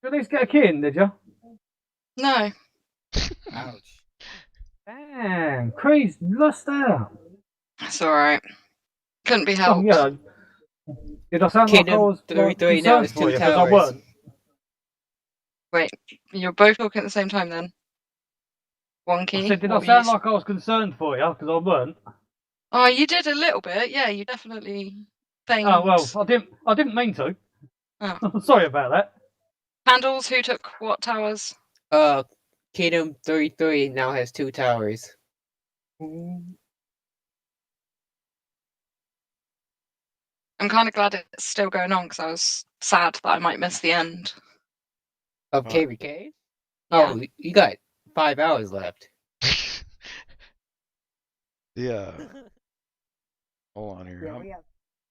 You at least get a key in, did you? No. Ouch. Damn, Creed's lost out. That's alright. Couldn't be helped. Oh, yeah. Did I sound like I Kingdom was 33 now is concerned for 2 you? Because I towers. weren't. Wait, you're both talking at the same time then? Wonky. I said, did I What were sound you like I was concerned for you? Because I weren't. Oh, you did a little bit. Yeah, you definitely feigned. Oh well, I didn't mean to. Oh. Sorry about that. Candles, who took what towers? Kingdom 33 now has 2 towers. I'm kind of glad it's still going on because I was sad that I might miss the end. Of KVK? Yeah. Oh, you got 5 hours left. Yeah. Hold on here.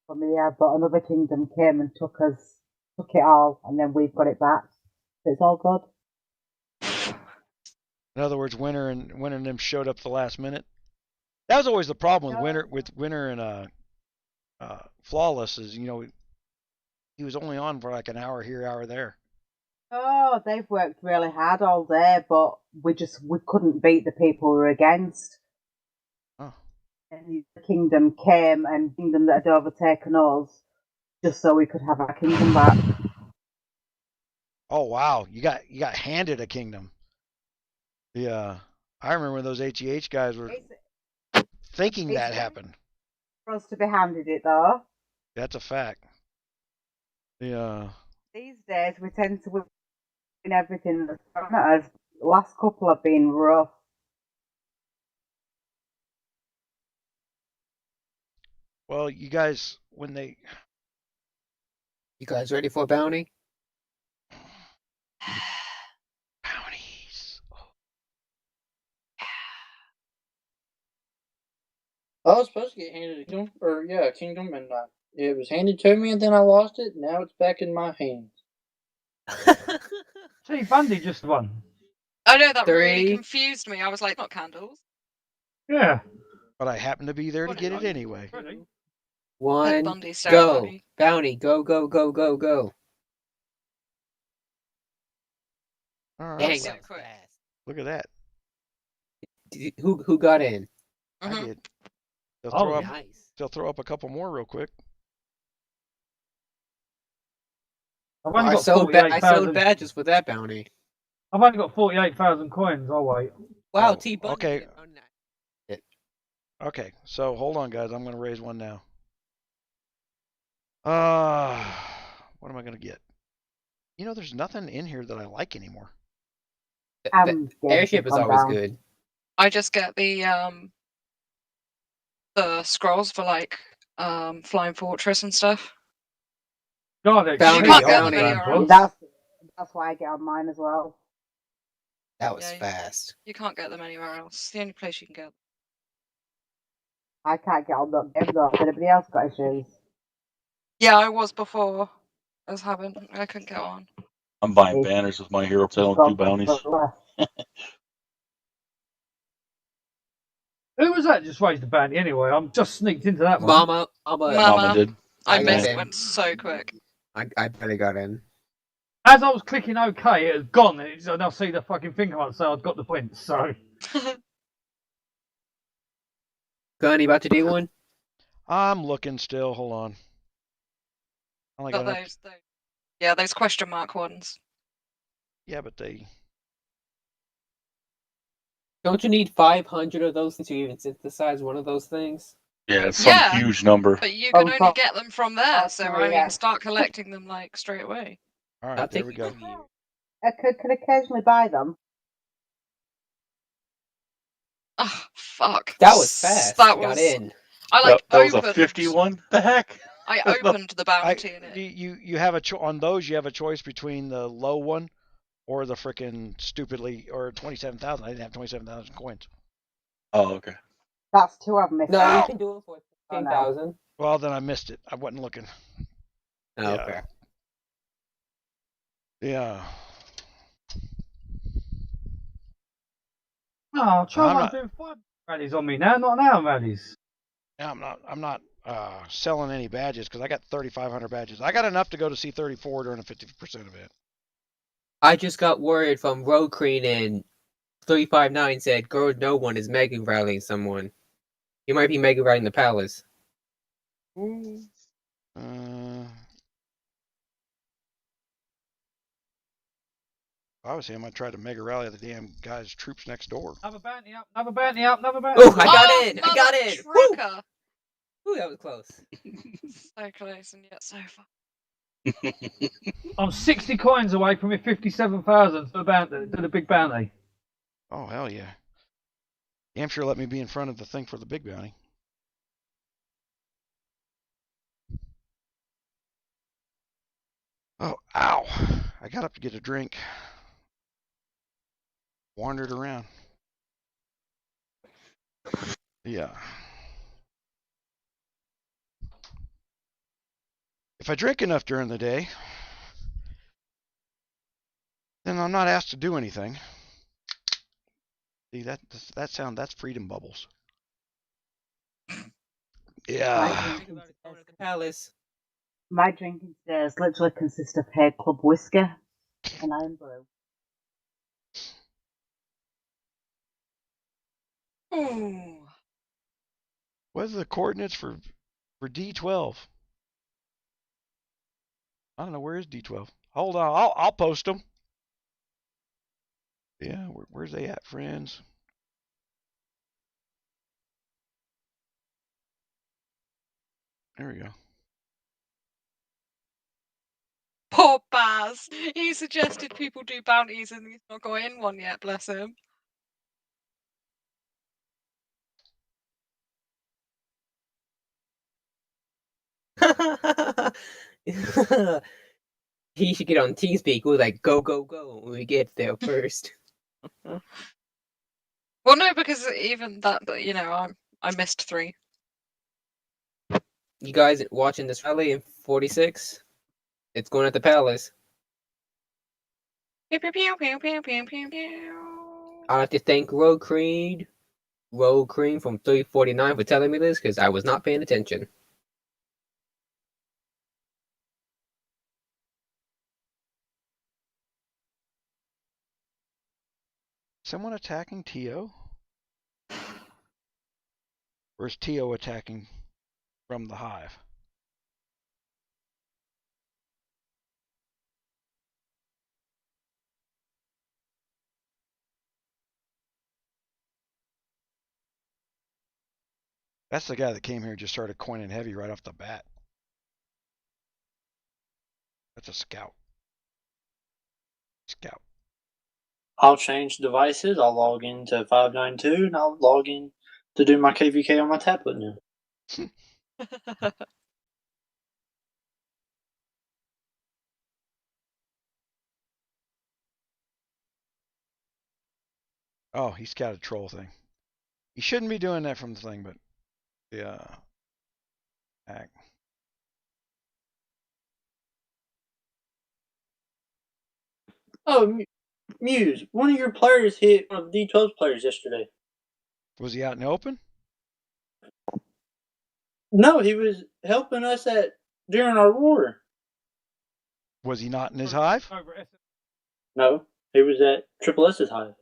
Yeah, but another kingdom came and took it all, and then we've got it back. So it's all good. In other words, Winter and them showed up at the last minute. That was always the problem with Winter and Flawless is, you know, he was only on for like an hour here, hour there. Oh, they've worked really hard all day, but we couldn't beat the people we were against. Oh. And the kingdom came, and kingdom that had overtaken us, just so we could have our kingdom back. Oh wow, you got handed a kingdom. Yeah, I remember when those HEH guys were thinking that happened. For us to be handed it, though. That's a fact. Yeah. These days, we tend to win everything that's thrown at us. The last couple have been rough. Well, you guys, when they... You guys ready for a bounty? Bounties. I was supposed to get handed a kingdom, a kingdom, and it was handed to me, and then I lost it. Now it's back in my hands. See, Bundy just won. I know that really 3. confused me. I was like, not candles. Yeah. But I happened to be there to get it anyway. Ted 1, Bundy go. ceremony. Bounty, go, go, go, go, go. All right. Dang, So that was quick. fast. Look at that. Who got in? I did. They'll Oh, throw up. Nice. They'll throw up a couple more real quick. I've only I got sold 48,000. badges for that bounty. I've only got 48,000 coins. I'll wait. Wow, Oh, T Bundy. okay. Okay, so hold on, guys. I'm going to raise one now. What am I going to get? You know, there's nothing in here that I like anymore. Airship is always good. I just get the scrolls for like Flying Fortress and stuff. God, You can't get them anywhere else. That's why I get on mine as well. That was fast. You can't get them anywhere else. It's the only place you can get them. I can't get on them though. Anybody else got issues? Yeah, I was before. I couldn't get on. I'm buying banners with my hero because I don't do bounties. Who was that just raised the bounty anyway? I'm just sneaked into that one. Mama did. I missed it. Went so quick. I barely got in. As I was clicking OK, it had gone, and I'll see the fucking thing come up, so I'd got the points. So. Gunny, about to do one? I'm looking still. Hold on. I Got those question mark ones. Yeah, but they... Don't you need 500 of those to even synthesize one of those things? Yeah, it's some huge number. But you can only get them from there, so I mean, yeah. start collecting them like straight away. All right, there we go. I could occasionally buy them. Oh, fuck. That was fast. Got in. I like that was opened. a 51? The heck? I opened the bounty in it. You have on those. You have a choice between the low one or the frickin' stupidly or 27,000. I didn't have 27,000 coins. Oh, okay. That's 2 of them. No, you can do it for 15,000. Well, then I missed it. I wasn't looking. Oh, okay. Yeah. Oh, try not doing 5 rallies on me now, not an hour rallies. Yeah, I'm not selling any badges because I got 3,500 badges. I got enough to go to C34 during a 50% event. I just got word from Road Crean and 359 said, "Girl, no one is mega rallying someone. You might be mega rallying the palace." Obviously, I might try to mega rally the damn guy's troops next door. Another bounty up, another bounty up, another bounty up. Oh, I got in! I got in! Trucker. Ooh, that was close. So close and yet so far. I'm 60 coins away from it, 57,000 to the big bounty. Oh, hell yeah. Damn sure let me be in front of the thing for the big bounty. Oh, ow. I got up to get a drink. Wandered around. Yeah. If I drink enough during the day, then I'm not asked to do anything. See, that's freedom bubbles. Yeah. Palace. My drinking today literally consists of Hair Club whiskey and Iron Brew. Ooh. What are the coordinates for D12? I don't know, where is D12? Hold on, I'll post them. Yeah, where's they at, friends? There we go. Poor Baz. He suggested people do bounties and he's not got in one yet, bless him. He should get on TeamSpeak. We're like, go, go, go when we get there first. Well, no, because even that, you know, I missed 3. You guys watching this rally in 46? It's going at the Palace. Pew, pew, pew, pew, pew, pew, pew, pew. I'd like to thank Road Cream from 349 for telling me this, because I was not paying attention. Someone attacking T.O.? Where's T.O. attacking from the hive? That's the guy that came here and just started coining heavy right off the bat. That's a scout. Scout. I'll change devices. I'll log into 592 and I'll log in to do my KVK on my tablet now. Oh, he scouted troll thing. He shouldn't be doing that from the thing, but yeah. Act. Oh, Muse, one of your players hit one of the D12's players yesterday. Was he out in the open? No, he was helping us during our war. Was he not in his hive? No, he was at Triple S's hive.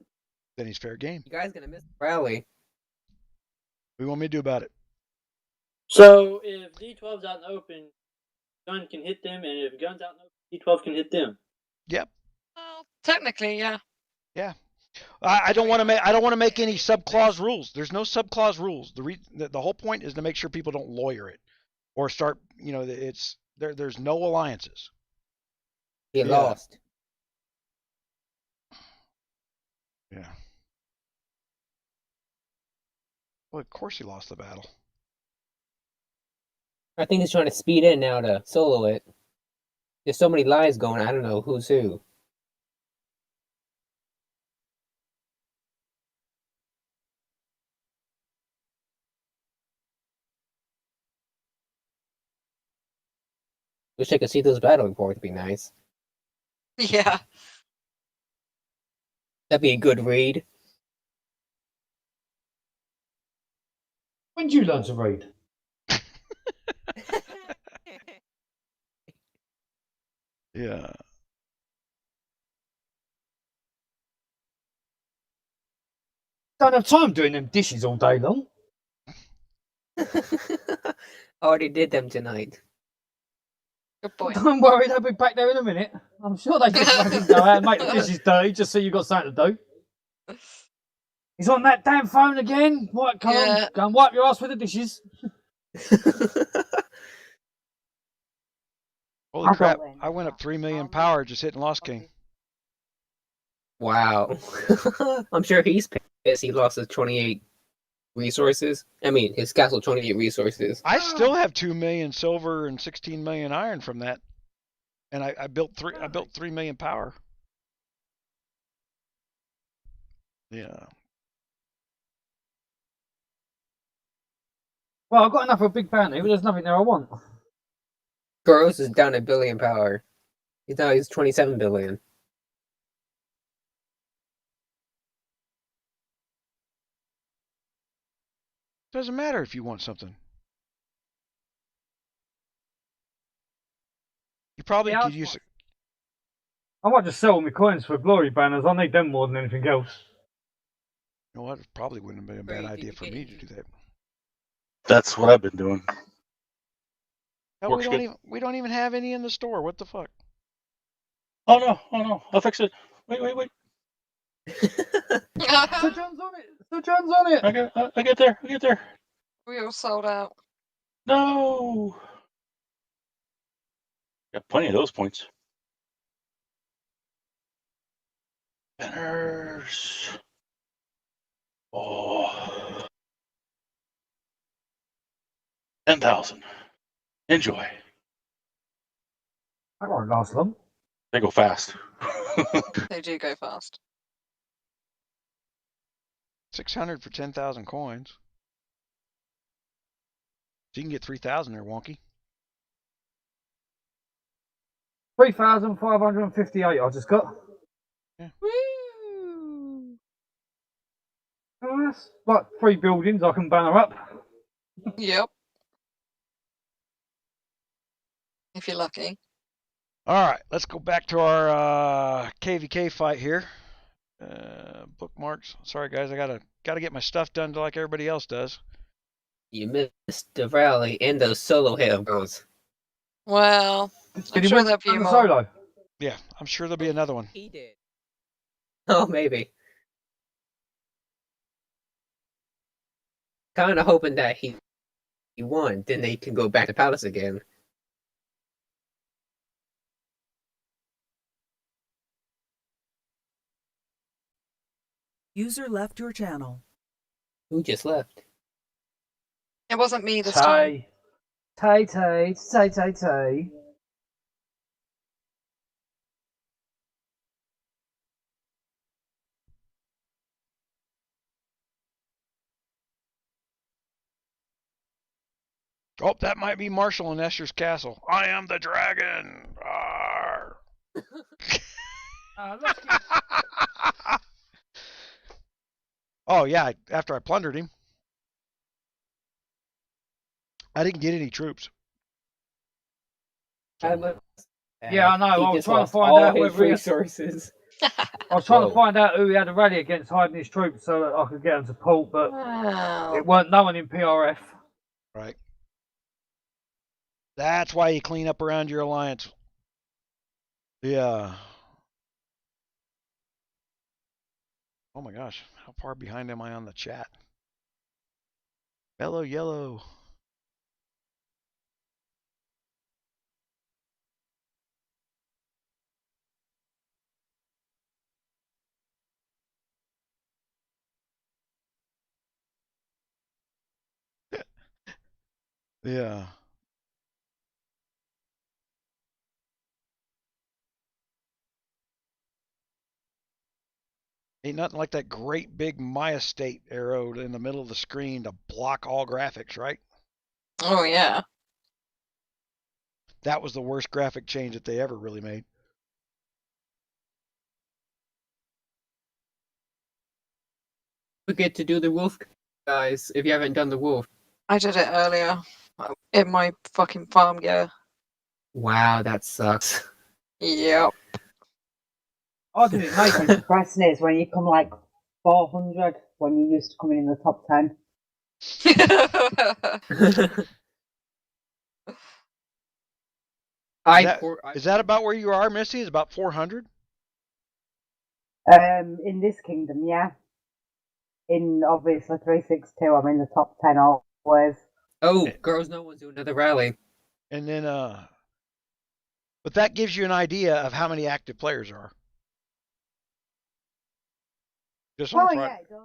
Then he's fair game. You guys gonna miss the rally. What do you want me to do about it? So if D12's out in the open, gun can hit them, and if gun's out in the open, D12 can hit them. Yep. Well, technically, yeah. Yeah. I don't want to make. I don't want to make any subclause rules. There's no subclause rules. The whole point is to make sure people don't lawyer it, or start. You know, it's there. There's no alliances. He lost. Yeah. Well, of course he lost the battle. I think he's trying to speed in now to solo it. There's so many lives going. I don't know who's who. Wish I could see those battle reports. It'd be nice. Yeah. That'd be a good read. When did you learn to read? Yeah. Don't have time doing them dishes all day long. Already did them tonight. Good boy. Don't worry, they'll be back there in a minute. I'm sure they just fucking go out and make the dishes dirty just so you've got something to do. He's on that damn phone again. Right, come on, go and wipe your ass with the dishes. Holy crap! I went up 3 million power just hitting Lost King. Wow. I'm sure he's pissed he lost his 28 resources. I mean, his castle 28 resources. I still have 2 million silver and 16 million iron from that, and I built 3 million power. Yeah. Well, I've got enough for a big bounty, but there's nothing there I want. Gross is down a billion power. He's 27 billion. Doesn't matter if you want something. You probably could use it. I might just sell all my coins for glory banners. I need them more than anything else. You know what? It probably wouldn't have been a bad idea for me to do that. That's what I've been doing. No, we don't even have any in the store. What the fuck? Oh no! I'll fix it. Wait. So John's on it. So John's on it. I get there. We all sold out. No. Got plenty of those points. Banners. Oh. 10,000. Enjoy. That won't last long. They go fast. They do go fast. 600 for 10,000 coins. So you can get 3,000 there, Wonky. 3,558 I just got. Yeah. Woo! Oh, that's like 3 buildings I can banner up. Yep. If you're lucky. All right, let's go back to our KVK fight here. Bookmarks. Sorry, guys, I gotta get my stuff done like everybody else does. You missed the rally and those solo heroes. Well, I'm sure there'll be more. Solo. Yeah, I'm sure there'll be another one. He did. Oh, maybe. Kind of hoping that he won, then they can go back to Palace again. User left your channel. Who just left? It wasn't me this time. Tay. Oh, that might be Marshall in Esther's castle. I am the dragon. Arr. Oh yeah, after I plundered him, I didn't get any troops. Yeah, I know. I was trying to find out whether resources. I was trying to find out who he had a rally against hiding his troops so that I could get him support, but it weren't no one in PRF. Right. That's why you clean up around your alliance. Yeah. Oh my gosh, how far behind am I on the chat? Mellow yellow. Yeah. Ain't nothing like that great big Maya State arrow in the middle of the screen to block all graphics, right? Oh, yeah. That was the worst graphic change that they ever really made. Forget to do the wolf, guys, if you haven't done the wolf. I did it earlier in my fucking farm gear. Wow, that sucks. Yep. I didn't make it. Depressing is when you come like 400 when you used to come in the top 10. Is that about where you are, Missy? Is about 400? In this kingdom, yeah. In obviously 362, I'm in the top 10 always. Oh, girls, no one's doing another rally. And then, but that gives you an idea of how many active players are. Just on the front. Yeah,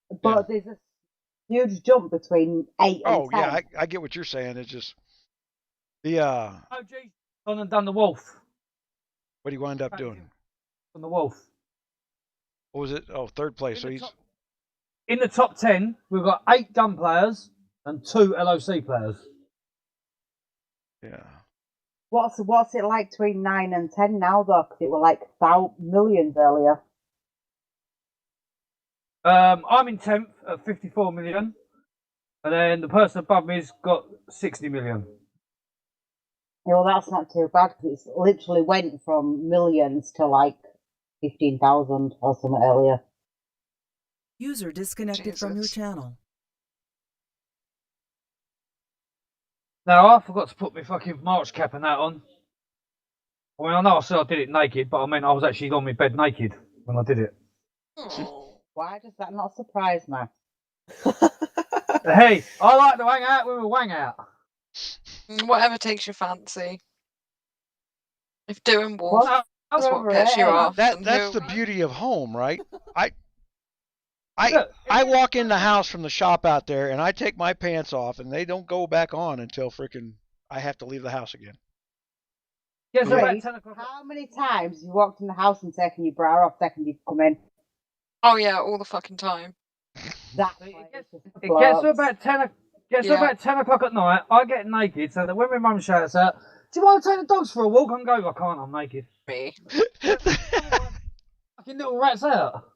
it does. But there's a huge jump between 8 and 10. Oh, yeah, I get what you're saying. It's just the Oh, geez. Gone and done the wolf. What do you wind up doing? On the wolf. What was it? Oh, third place. So he's in the top 10. We've got 8 gun players and 2 LOC players. Yeah. What's it like between 9 and 10 now though? Because it were like millions earlier. I'm in 10th at 54 million, and then the person above me's got 60 million. Yeah, well, that's not too bad because it literally went from millions to like 15,000 or something earlier. User disconnected from your channel. Now, I forgot to put my fucking March cap and that on. I mean, I know I said I did it naked, but I mean, I was actually on my bed naked when I did it. Why does that not surprise me? Hey, I like to hang out with a wang out. Whatever takes your fancy. If doing wolf, that's what gets you off. That's the beauty of home, right? I walk in the house from the shop out there, and I take my pants off, and they don't go back on until freaking I have to leave the house again. Yeah, so about Wait, 10 o'clock. how many times you walked in the house and taken your bra off second you come in? Oh yeah, all the fucking time. Exactly. It gets to about 10. Gets to Yeah. about 10 o'clock at night. I get naked so that when my mum shouts out, "Do you want to take the dogs for a walk?" and go, "I can't. I'm naked." Me. Fucking little rats out.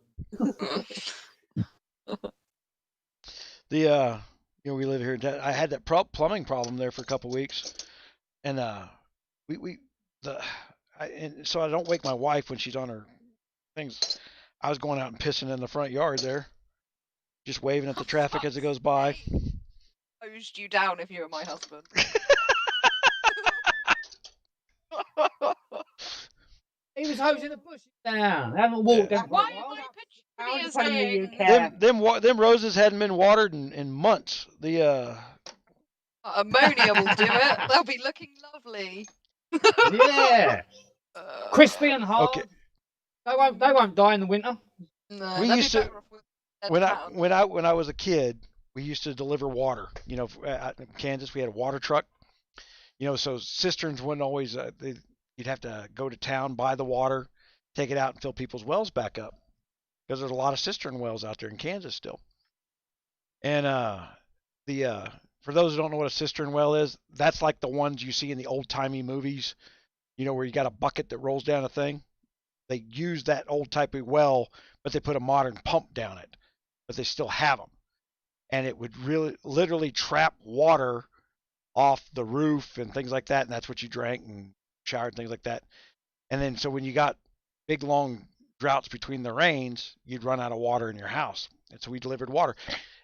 The you know, we live here. I had that plumbing problem there for a couple weeks, and and so I don't wake my wife when she's on her things. I was going out and pissing in the front yard there, just waving at the traffic as it goes by. Hosed you down if you were my husband. He was hosing the bushes down. I haven't walked down. Why am I picturing Them roses hadn't been watered in months. The ammonia will do it. They'll be looking lovely. Yeah. Crispy and hard. Okay. They won't die in the winter. No, we they'll used be to better off with when I was a kid, we used to deliver water. You know, out in Kansas, we had a water truck. You know, so cisterns wouldn't always. You'd have to go to town, buy the water, take it out, and fill people's wells back up because there's a lot of cistern wells out there in Kansas still. And for those who don't know what a cistern well is, that's like the ones you see in the old timey movies. You know, where you got a bucket that rolls down a thing. They use that old type of well, but they put a modern pump down it. But they still have them, and it would really literally trap water off the roof and things like that, and that's what you drank and showered, things like that. And then so when you got big long droughts between the rains, you'd run out of water in your house, and so we delivered water,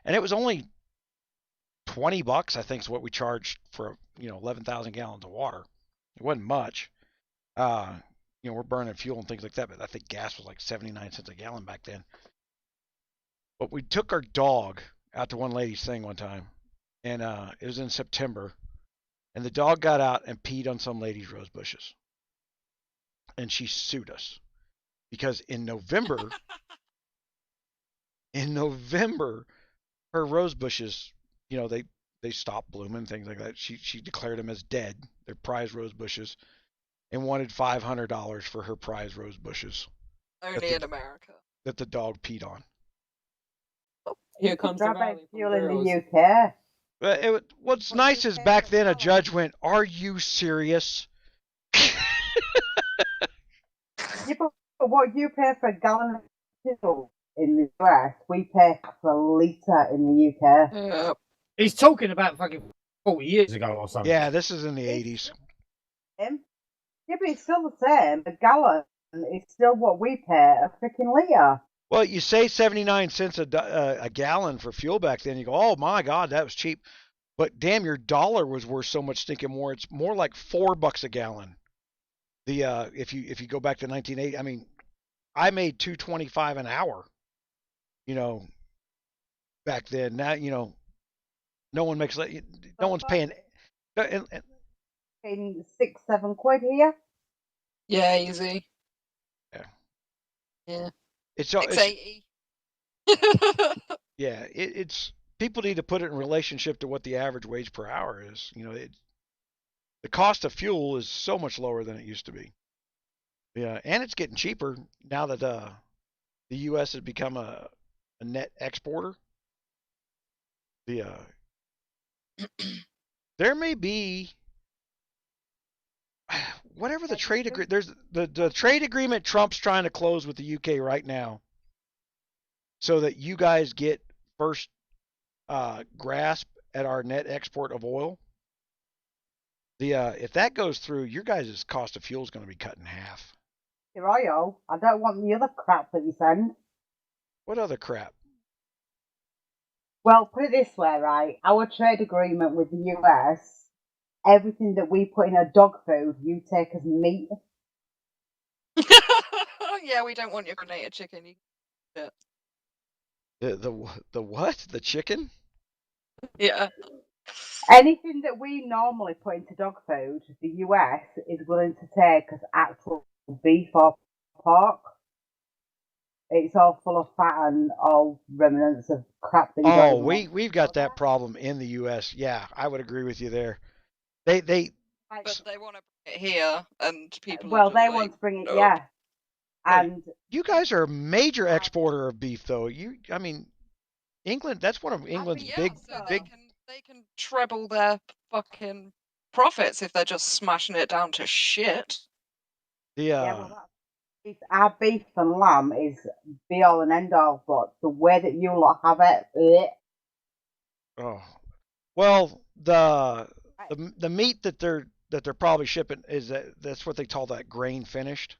and it was only $20, I think, is what we charged for 11,000 gallons of water. It wasn't much. You know, we're burning fuel and things like that, but I think gas was like 79 cents a gallon back then. But we took our dog out to one lady's thing one time, and it was in September, and the dog got out and peed on some lady's rose bushes, and she sued us because in November, her rose bushes, you know, they stopped blooming, things like that. She declared them as dead, their prize rose bushes, and wanted $500 for her prize rose bushes. Only in America. That the dog peed on. Here comes the rally from fuel in girls. the UK. But what's nice is back then a judge went, "Are you serious?" Yeah, but what you pay for a gallon of fuel in the US, we pay for a litre in the UK. He's talking about fucking 40 years ago or something. Yeah, this is in the 80s. Yeah, but it's still the same. A gallon is still what we pay a freaking litre. Well, you say 79 cents a gallon for fuel back then. You go, "Oh my God, that was cheap." But damn, your dollar was worth so much stinking more. It's more like $4 a gallon. If you go back to 1980, I mean, I made $2.25 an hour. You know, back then. Now, you know, no one makes no one's paying. Paying £6-7 here. Yeah, easy. Yeah. Yeah. It's $6.80. Yeah, it's people need to put it in relationship to what the average wage per hour is. You know, the cost of fuel is so much lower than it used to be. Yeah, and it's getting cheaper now that the U.S. has become a net exporter. There may be whatever the trade agreement. There's the trade agreement Trump's trying to close with the UK right now, so that you guys get first grasp at our net export of oil. If that goes through, your guys' cost of fuel is going to be cut in half. Royo, I don't want the other crap that you send. What other crap? Well, put it this way, right? Our trade agreement with the US, everything that we put in a dog food, you take as meat. Yeah, we don't want your grenaded chicken. Yeah. The what? The chicken? Yeah. Anything that we normally put into dog food, the US is willing to take as actual beef or pork. It's all full of fat and all remnants of crap that you don't Oh, even want. we've got that problem in the U.S. Yeah, I would agree with you there. They But they want to bring it here, and people. Well, are they just want like, to bring it, "Nope." yeah. And you guys are a major exporter of beef, though. I mean, England. That's one of England's Yeah, big, so big. they can treble their fucking profits if they're just smashing it down to shit. yeah, well, our beef and lamb is be all and end all, but the way that you lot have it, bleh. Oh, well, the meat that they're probably shipping is that's what they call that grain finished.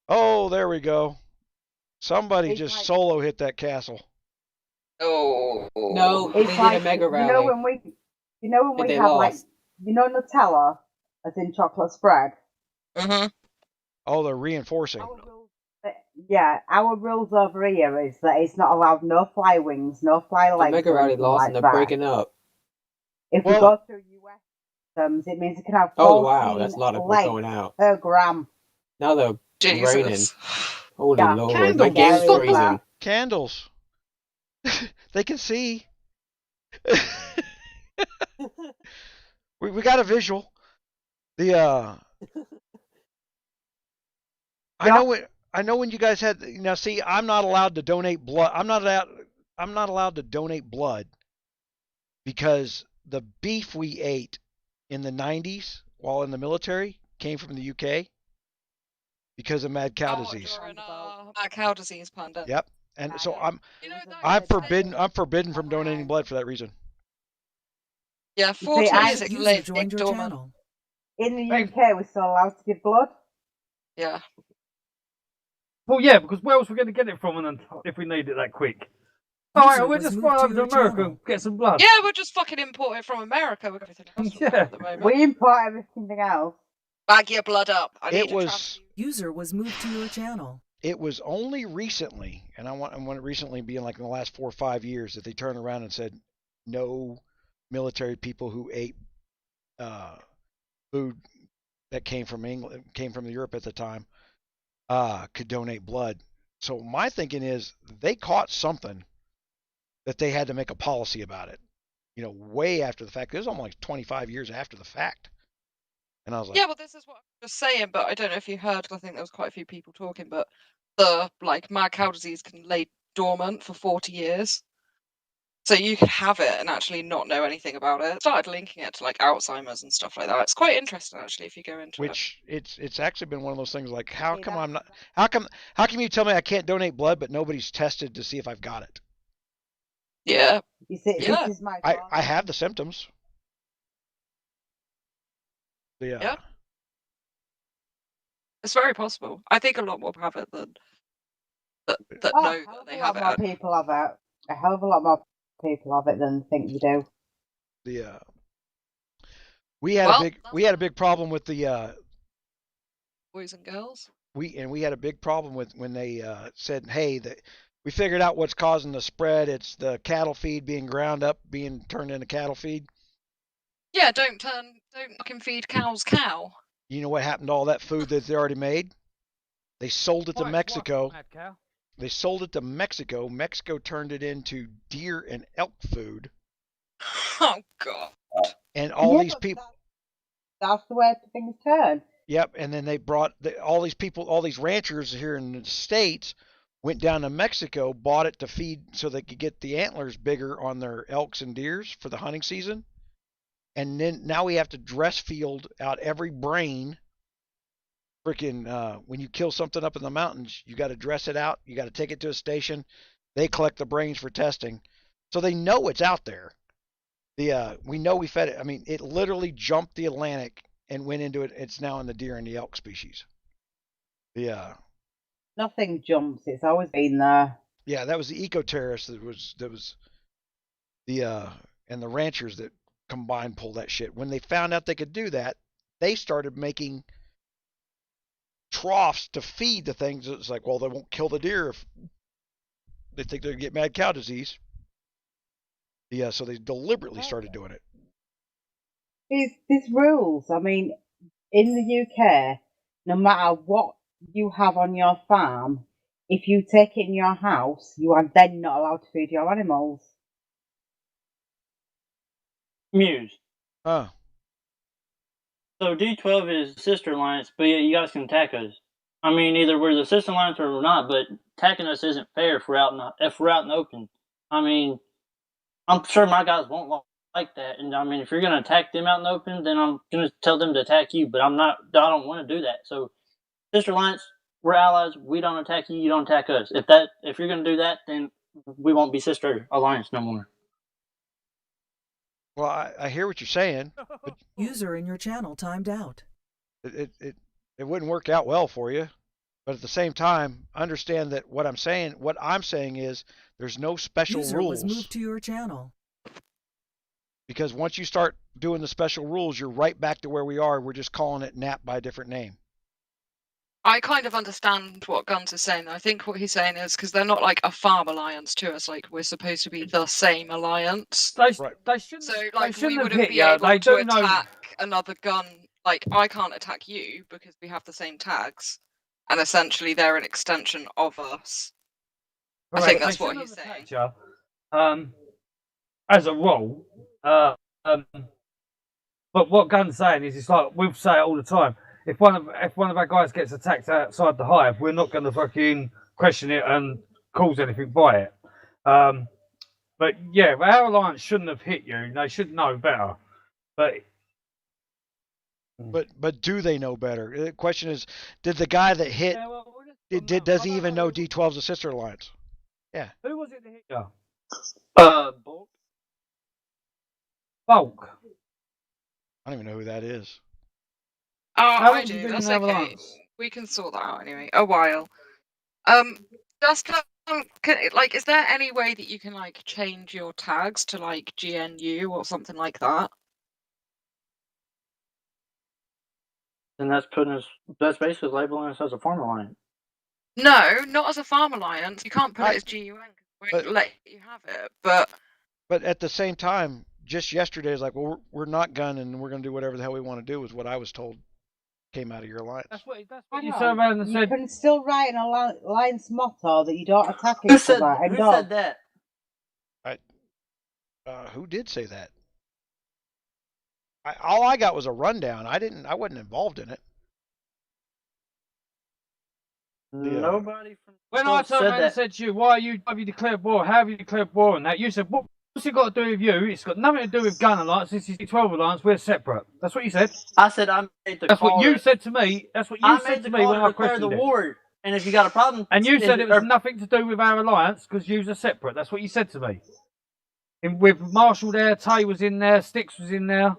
Oh, there we go. Somebody It's just like- solo hit that castle. Oh No, it's they like did a mega you rally. know when we And they have like lost. Nutella, as in chocolate spread. Mm-hmm. Oh, they're reinforcing. Yeah, our rules over here is that it's not allowed no fly wings, no fly The legs. mega or rally anything lost like and they're that. breaking up. If we go through US customs, it means it can have 14 Oh wow, that's a lot of people legs going out. per gram. Now they're Jesus. raining. Holy Yeah. Lord, Candles. my game's Scary, freezing. Candles. They can see. we got a visual. I know when you guys had now. See, I'm not allowed to donate blood. I'm not allowed to donate blood because the beef we ate in the 90s while in the military came from the UK because of mad cow disease. Mad cow disease pandemic. Yep. And so I'm that's forbidden from donating blood for that reason. Yeah, 40 years it can lay joined your dormant. channel. In the UK, we're still allowed to give blood. Yeah. Well, yeah, because where else are we going to get it from if we need it that quick? User Alright, we'll was just moved fly to over to your America channel. and get some blood. Yeah, we'll just fucking import it from America with everything else at the moment. We import everything else. Bag your blood up. I need It to was User was moved to your channel. it was only recently, and I want it recently being like in the last 4 or 5 years that they turned around and said no military people who ate food that came from Europe at the time could donate blood. So my thinking is they caught something that they had to make a policy about it. You know, way after the fact. It was almost like 25 years after the fact. And I was like, yeah, well, this is what I'm just saying, but I don't know if you heard, 'cause I think there was quite a few people talking, but the mad cow disease can lay dormant for 40 years. So you could have it and actually not know anything about it. Started linking it to like Alzheimer's and stuff like that. It's quite interesting actually if you go into it. It's actually been one of those things like how come you tell me I can't donate blood but nobody's tested to see if I've got it? Yeah. You see, Yeah. this is my I have the symptoms. Yeah. It's very possible. I think a lot more have it than that know that they have more it. people have it. A hell of a lot more people have it than think you do. We had a big problem with the Boys and girls. We had a big problem with when they said, hey, we figured out what's causing the spread. It's the cattle feed being ground up, being turned into cattle feed. Yeah, don't fucking feed cows cow. You know what happened to all that food that they already made? They sold it to Mexico. They sold it to Mexico. Mexico turned it into deer and elk food. Oh God! And all these people. That's the way things turn. Yep, and then they brought all these people, all these ranchers here in the States, went down to Mexico, bought it to feed so they could get the antlers bigger on their elks and deers for the hunting season. And then now we have to dress field out every brain. Freaking, when you kill something up in the mountains, you got to dress it out. You got to take it to a station. They collect the brains for testing. So they know it's out there. We know we fed it. I mean, it literally jumped the Atlantic and went into it. It's now in the deer and the elk species. Nothing jumps. It's always been there. Yeah, that was the eco-terrorists that was and the ranchers that combined pulled that shit. When they found out they could do that, they started making troughs to feed the things. It's like, well, they won't kill the deer if they think they're gonna get mad cow disease. Yeah, so they deliberately started doing it. These rules. I mean, in the UK, no matter what you have on your farm, if you take it in your house, you are then not allowed to feed your animals. Muse. Oh. So D12 is sister alliance, but yeah, you guys can attack us. I mean, either we're the sister alliance or we're not, but attacking us isn't fair if we're out in the open. I mean, I'm sure my guys won't like that, and I mean, if you're gonna attack them out in the open, then I'm gonna tell them to attack you. But I'm not. I don't want to do that. So, sister alliance, we're allies. We don't attack you. You don't attack us. If you're gonna do that, then we won't be sister alliance no more. Well, I hear what you're saying, but User in your channel timed out. it wouldn't work out well for you. But at the same time, understand that what I'm saying is there's no special User rules. was moved to your channel. Because once you start doing the special rules, you're right back to where we are. We're just calling it NAP by a different name. I kind of understand what Guns is saying. I think what he's saying is because they're not like a farm alliance to us. Like we're supposed to be the same alliance. They shouldn't. So like they shouldn't we have wouldn't hit be you. able They to do know. attack another gun. Like I can't attack you because we have the same tags, and essentially they're an extension of us. I think that's what he's saying. As a rule, but what Gun's saying is, it's like we say it all the time. If one of our guys gets attacked outside the hive, we're not going to fucking question it and cause anything by it. But yeah, our alliance shouldn't have hit you. They should know better. But do they know better? The question is, did the guy that hit does he even know D12's a sister alliance? Yeah. Who was it that hit you? Bulk. I don't even know who that is. Oh, How I long have you do. been That's in our okay. alliance? We can sort that out anyway. A while. Just is there any way that you can like change your tags to like GNU or something like that? Then that's basically labeling us as a farm alliance. No, not as a farm alliance. You can't put it as GUN because we won't let you have it. But at the same time, just yesterday is like, well, we're not gun and we're going to do whatever the hell we want to do, is what I was told came out of your alliance. That's what Hang you on, turned around and you said. can still write an alliance motto that you don't attack Who each said other. who said that? Who did say that? All I got was a rundown. I wasn't involved in it. Nobody from When I turned around and said to you, why have you declared war? How have you declared war? And that you said, what's it got to do with you? It's got nothing to do with Gun Alliance. This is the 12 Alliance. We're separate. That's what you said. I said I made the That's call. what you said to me. That's what you said to me when I questioned the it. war. And if you got a problem, And you said it was nothing to do with our alliance because you are separate. That's what you said to me. With Marshall there, Tay was in there, Sticks was in there.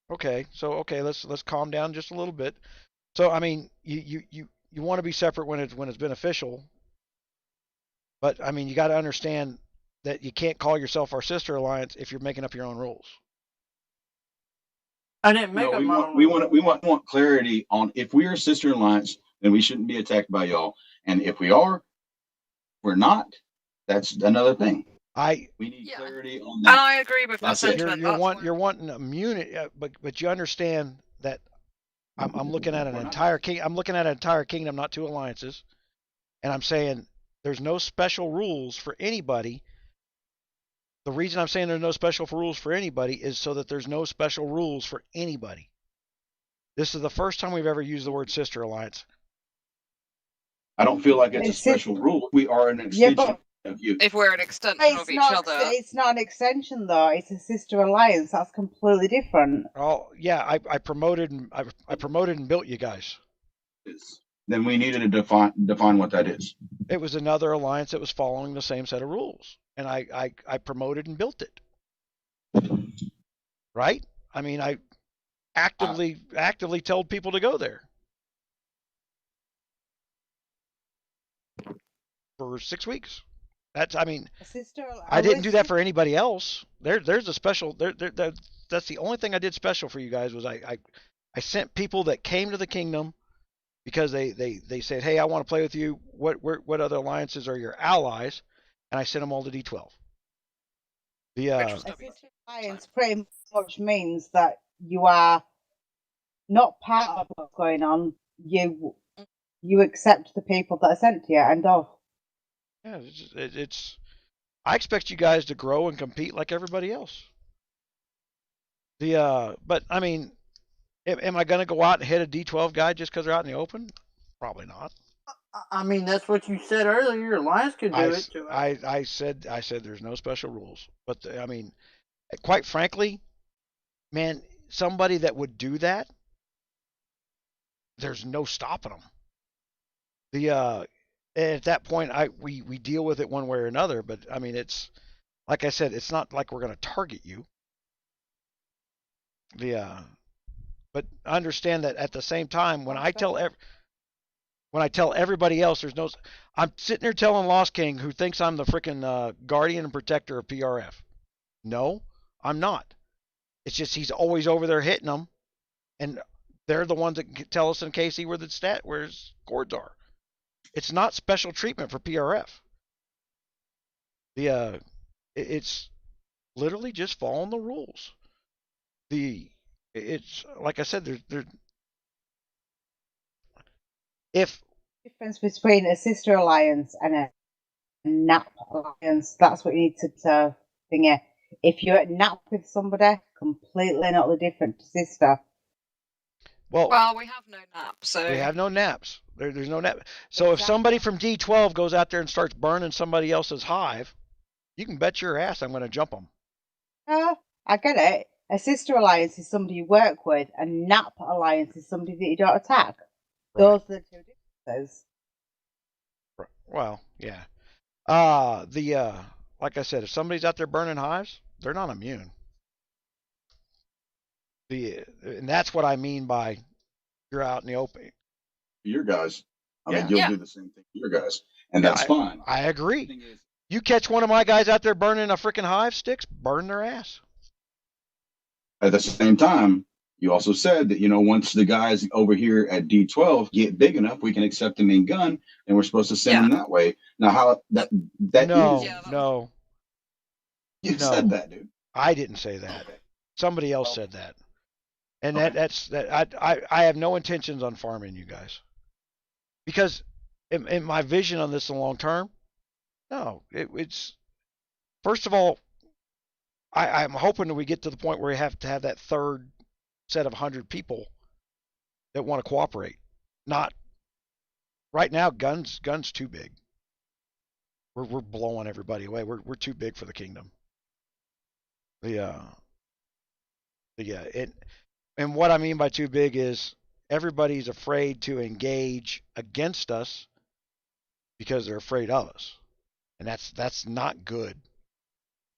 Okay, so let's calm down just a little bit. So I mean, you want to be separate when it's beneficial, but I mean you got to understand that you can't call yourself our sister alliance if you're making up your own rules. I didn't make up my own rules. We want clarity on if we are sister alliance, then we shouldn't be attacked by y'all, and if we are, we're not. That's another thing. We need clarity on that. And I agree with that sentiment. You're wanting immunity, but you understand that I'm looking at an entire king. I'm looking at an entire kingdom, not two alliances, and I'm saying there's no special rules for anybody. The reason I'm saying there's no special rules for anybody is so that there's no special rules for anybody. This is the first time we've ever used the word sister alliance. I don't feel like it's a special rule. We are an extension of you. If we're an extension of each other. It's not an extension though. It's a sister alliance. That's completely different. Oh yeah, I promoted and built you guys. Then we needed to define what that is. It was another alliance that was following the same set of rules, and I promoted and built it. Right? I mean, I actively told people to go there for 6 weeks. That's, I mean, I didn't do that for anybody else. There's a special. That's the only thing I did special for you guys was I sent people that came to the kingdom because they said, hey, I want to play with you. What other alliances are your allies? And I sent them all to D12. A sister alliance pretty much means that you are not part of what's going on. You accept the people that are sent to you, end of. Yeah, it's I expect you guys to grow and compete like everybody else. But I mean, Am I going to go out and hit a D12 guy just because they're out in the open? Probably not. I mean, that's what you said earlier. Lions could do it to us. I said there's no special rules, but I mean, quite frankly, man, somebody that would do that, there's no stopping them. At that point, we deal with it one way or another. But I mean, it's like I said, it's not like we're going to target you. But understand that at the same time, when I tell everybody else, there's no. I'm sitting there telling Lost King, who thinks I'm the freaking guardian and protector of PRF. No, I'm not. It's just he's always over there hitting them, and they're the ones that can tell us in KC where his chords are. It's not special treatment for PRF. It's literally just following the rules. It's like I said, if difference between a sister alliance and a NAP alliance, that's what you need to think. If you're at NAP with somebody, completely not the different to sister. Well, we have no naps, so we have no naps. There's no nap. So if somebody from D12 goes out there and starts burning somebody else's hive, you can bet your ass I'm going to jump them. I get it. A sister alliance is somebody you work with. A NAP alliance is somebody that you don't attack. Right. Those are the two differences. Well, yeah. Like I said, if somebody's out there burning hives, they're not immune. And that's what I mean by you're out in the open. Your guys. I mean, you'll do the same thing to your guys. And that's fine. I agree. You catch one of my guys out there burning a freaking hive sticks, burn their ass. At the same time, you also said that, once the guys over here at D12 get big enough, we can accept them in gun, and we're supposed to send them that way. Now, how that no, is... No. You said that, dude. I didn't say that. Somebody else said that. And I have no intentions on farming you guys. Because in my vision on this in the long term, no, it's first of all, I'm hoping that we get to the point where we have to have that third set of 100 people that want to cooperate. Not right now. Guns too big. We're blowing everybody away. We're too big for the kingdom. And what I mean by too big is everybody's afraid to engage against us because they're afraid of us, and that's not good.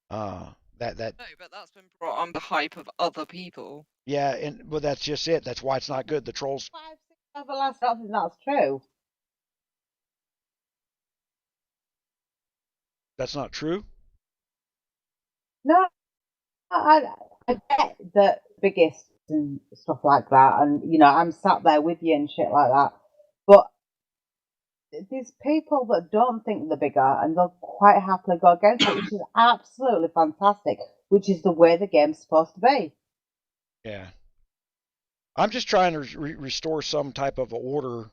No, but that's been brought on the hype of other people. Yeah, but that's just it. That's why it's not good. The trolls. 5, 6 over last nothing. That's true. That's not true. No, I get the biggest and stuff like that, and I'm sat there with you and shit like that. But there's people that don't think they're bigger, and they'll quite happily go against it, which is absolutely fantastic. Which is the way the game's supposed to be. Yeah, I'm just trying to restore some type of order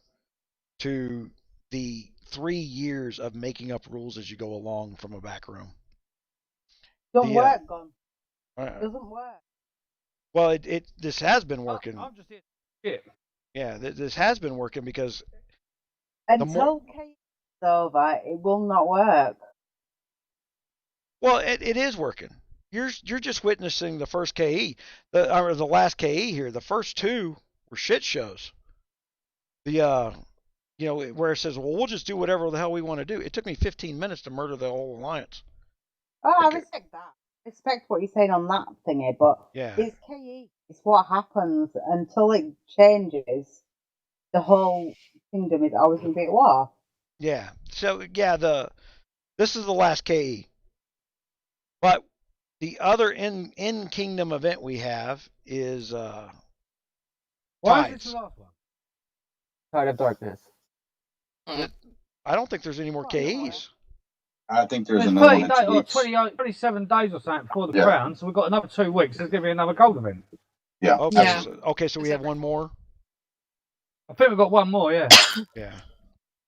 to the 3 years of making up rules as you go along from a back room. Don't work, Gun. It doesn't work. Well, this has been working. I'm just here. Yeah, this has been working because until K is over, it will not work. Well, it is working. You're just witnessing the first KE, or the last KE here. The first two were shit shows. Where it says, well, we'll just do whatever the hell we want to do. It took me 15 minutes to murder the whole alliance. Oh, I respect that. I respect what you're saying on that thingy, but it's KE. It's what happens until it changes. The whole kingdom is always going to be at war. Yeah. So this is the last KE. But the other in kingdom event we have is Why is this the last one? Tide of Darkness. I don't think there's any more KEs. I think there's another 27 days or something before the crown, so we've got another 2 weeks. There's going to be another gold event. Yeah. Okay, so we have one more. I think we've got one more, yeah. Yeah.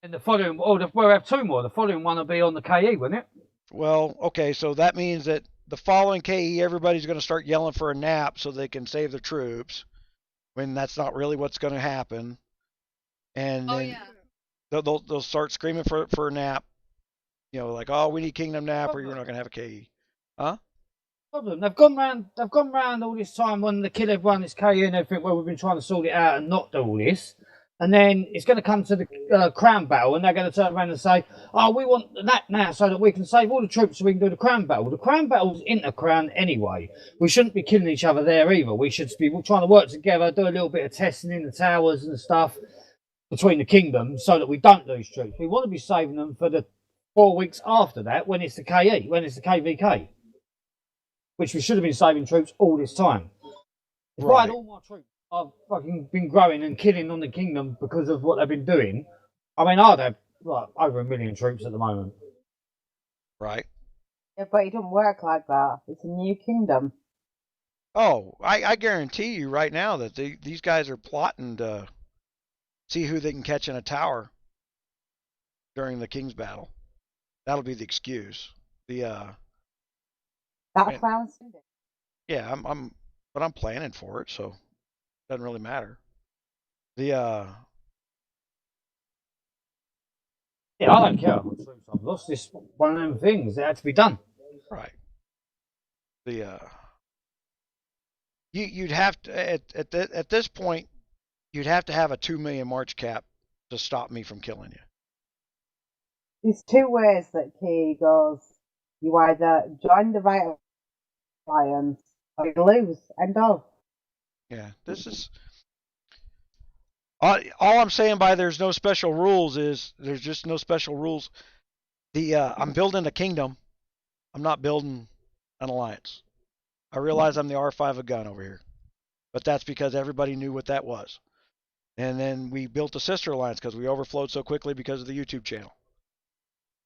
And the following, we'll have 2 more. The following one will be on the KE, won't it? Well, okay, so that means that the following KE, everybody's going to start yelling for a nap so they can save their troops. when that's not really what's going to happen. And Oh then yeah. they'll start screaming for a nap. You know, like, oh, we need Kingdom Nap, or you're Problem. not going to have a KE. Huh? Problem. They've gone round all this time when the 𝗙𝗵𝙗𝗓 is KE and everything, where we've been trying to sort it out and not do all this. And then it's going to come to the crown battle, and they're going to turn around and say, "Oh, we want that now so that we can save all the troops so we can do the crown battle." The crown battle's inter-crown anyway. We shouldn't be killing each other there either. We should be trying to work together, do a little bit of testing in the towers and stuff between the kingdoms so that we don't lose troops. We want to be saving them for the 4 weeks after that when it's the KE, when it's the KVK, which we should have been saving troops all this time. If I had all my troops, I've fucking been growing and killing on the kingdom because of what they've been doing. I mean, I'd have like over 1 million troops at the moment. Right. Yeah, but it doesn't work like that. It's a new kingdom. Oh, I guarantee you right now that these guys are plotting to see who they can catch in a tower during the King's Battle. That'll be the excuse. That and- sounds. Yeah, but I'm planning for it, so it doesn't really matter. Yeah, I don't care how much troops I've lost. This one of them things that had to be done. Right. You'd have to at this point, you'd have to have a 2 million March cap to stop me from killing you. There's two ways that KE goes. You either join the right alliance or you lose. End of. Yeah, this is all I'm saying by there's no special rules is there's just no special rules. I'm building a kingdom. I'm not building an alliance. I realize I'm the R5 of gun over here, but that's because everybody knew what that was. And then we built a sister alliance because we overflowed so quickly because of the YouTube channel.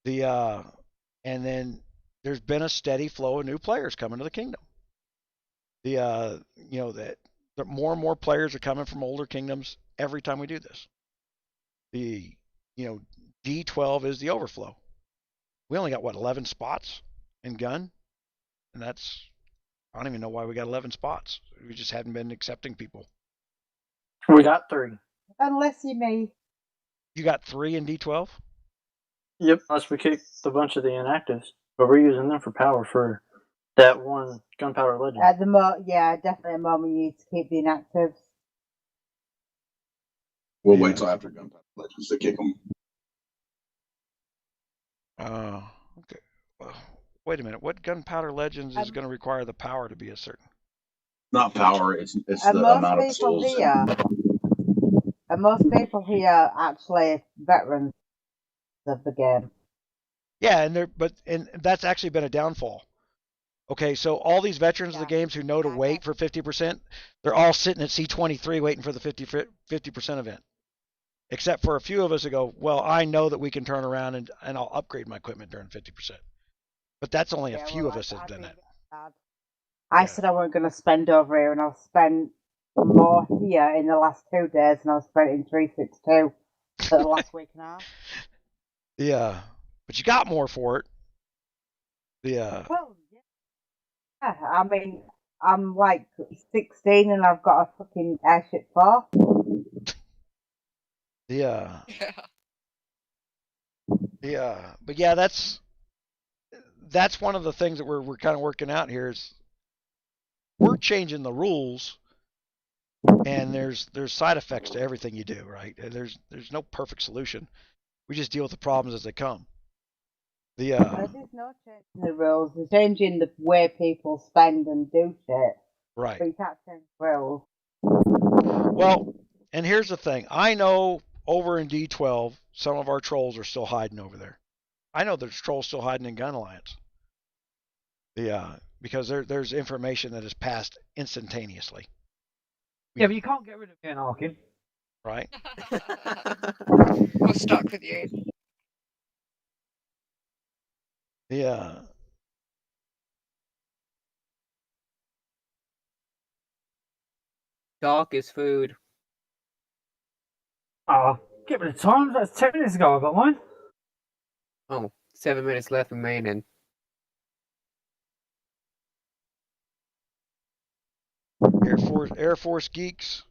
And then there's been a steady flow of new players coming to the kingdom. That more and more players are coming from older kingdoms every time we do this. D12 is the overflow. We only got 11 spots in gun, and I don't even know why we got 11 spots. We just hadn't been accepting people. We got 3. Unless you may. You got 3 in D12? Yep, unless we kicked a bunch of the inactives. But we're using them for power for that one gunpowder legend. At the yeah, definitely at the moment you need to keep the inactives. We'll wait till after gunpowder legends to kick them. Okay. Wait a minute. What gunpowder legends is going to require the power to be a certain? Not power. It's the amount of souls. And most people here are actually veterans of the game. Yeah, and that's actually been a downfall. Okay, so all these veterans of the games who know to wait for 50%, they're all sitting at C23 waiting for the 50% event. Except for a few of us who go, well, I know that we can turn around and I'll upgrade my equipment during 50%. But that's only a few of us have done that. I said I wasn't going to spend over here, and I've spent more here in the last 2 days than I've spent in 362 for the last week and a half. Yeah, but you got more for it. Well, yeah. I mean, I'm like 16 and I've got a fucking airship 4. Yeah. But yeah, that's one of the things that we're kind of working out here is we're changing the rules, and there's side effects to everything you do, right? There's no perfect solution. We just deal with the problems as they come. There's no change in the rules. There's changing the way people spend and do shit. Right. But you can't change the rules. Well, and here's the thing. I know over in D12, some of our trolls are still hiding over there. I know there's trolls still hiding in Gun Alliance. Because there's information that is passed instantaneously. Yeah, but you can't get rid of anarchy. Right? We're stuck with you. Yeah. Talk is food. Get rid of time. That's 10 minutes ago I got mine. Oh, 7 minutes left remaining. Air Force geeks.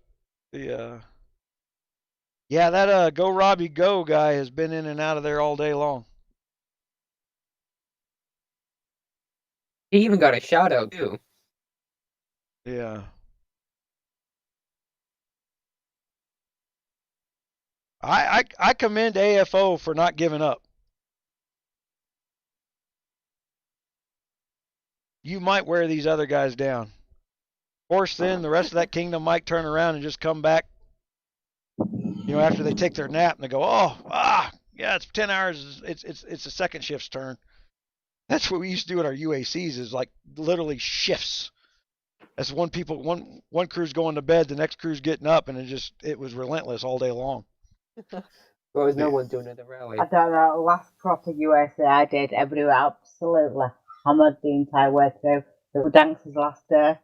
Yeah, that 𝙂𝙪𝙣𝙈 guy has been in and out of there all day long. He even got a shout out too. Yeah. I commend AFO for not giving up. You might wear these other guys down. Of course, then the rest of that kingdom might turn around and just come back, after they take their nap and they go, yeah, it's 10 hours. It's the second shift's turn. That's what we used to do at our UACs, is like literally shifts. That's one crew's going to bed, the next crew's getting up, and it was relentless all day long. Well, no one's doing another rally. I don't know. Last proper USA I did, everybody absolutely hammered the entire way through. It was Dance's last day.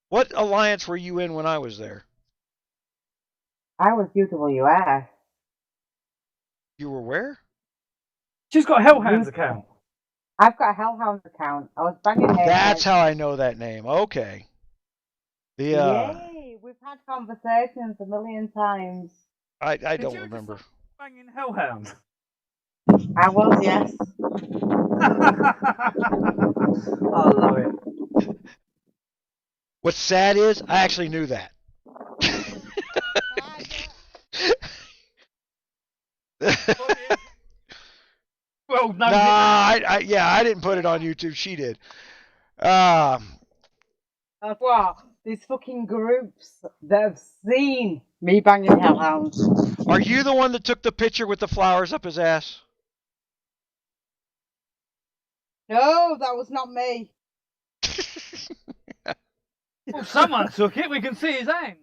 What alliance were you in when I was there? I was UWS. You were where? She's got a Hellhounds account. I've got a Hellhounds account. I was banging it. That's how I know that name. Okay. Yay! We've had conversations a million times. I don't remember. Banging Hellhounds. I was, yes. I love it. What's sad is I actually knew that. Well, no. I didn't put it on YouTube. She did. What? These fucking groups that have seen me banging Hellhounds. Are you the one that took the picture with the flowers up his ass? No, that was not me. Well, someone took it. We can see his hands.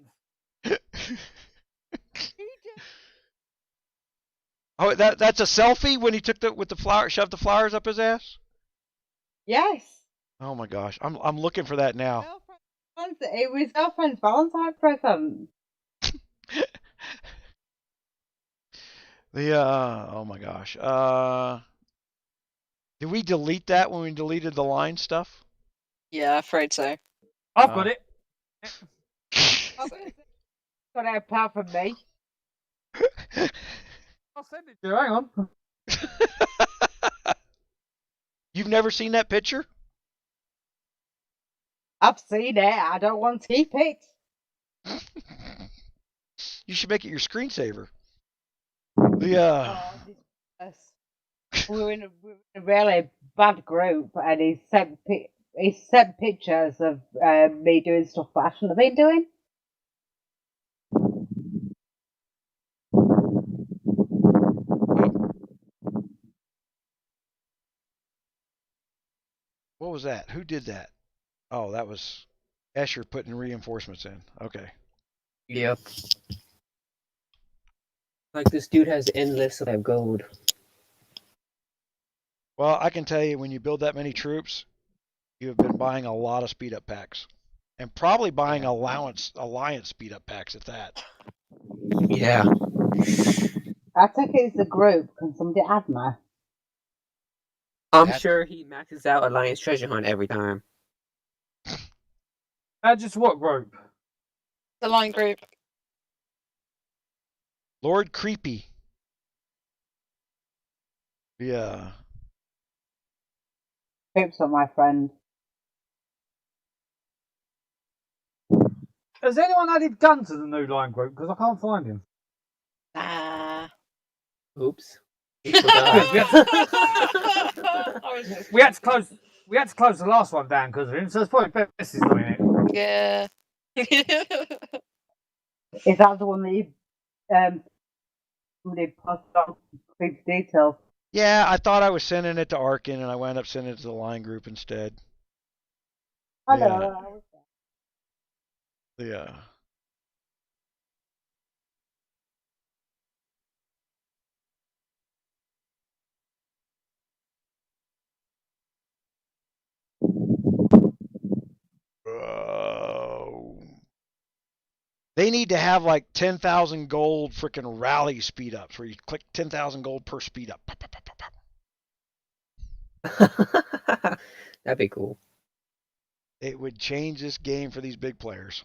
Oh, that's a selfie when he took shoved the flowers up his ass? Yes. Oh my gosh, I'm looking for that now. It was girlfriend's Valentine's present. Oh my gosh. Did we delete that when we deleted the line stuff? Yeah, afraid so. I've got it. Got it apart from me. I'll send it to you. Hang on. You've never seen that picture? I've seen it. I don't want to keep it. You should make it your screensaver. We were in a really bad group, and he sent pictures of me doing stuff that I shouldn't have been doing. What was that? Who did that? Oh, that was Escher putting reinforcements in. Okay. Yep. Like this dude has endless of gold. Well, I can tell you, when you build that many troops, you have been buying a lot of speed up packs. And probably buying alliance speed up packs at that. Yeah. I think it's a group. Can somebody add me? I'm sure he maxes out Alliance Treasure Hunt every time. Just what group? The line group. Lord Creepy. Yeah. Tips on my friend. Has anyone added Gun to the new line group? Because I can't find him. Oops. we had to close the last one down because of him, so it's probably best he's not in it. Yeah. Is that the one that you somebody posted on Creep's details? Yeah, I thought I was sending it to Arkin, and I wound up sending it to the line group instead. I know. Yeah. They need to have like 10,000 gold freaking rally speed ups where you click 10,000 gold per speed up. That'd be cool. It would change this game for these big players.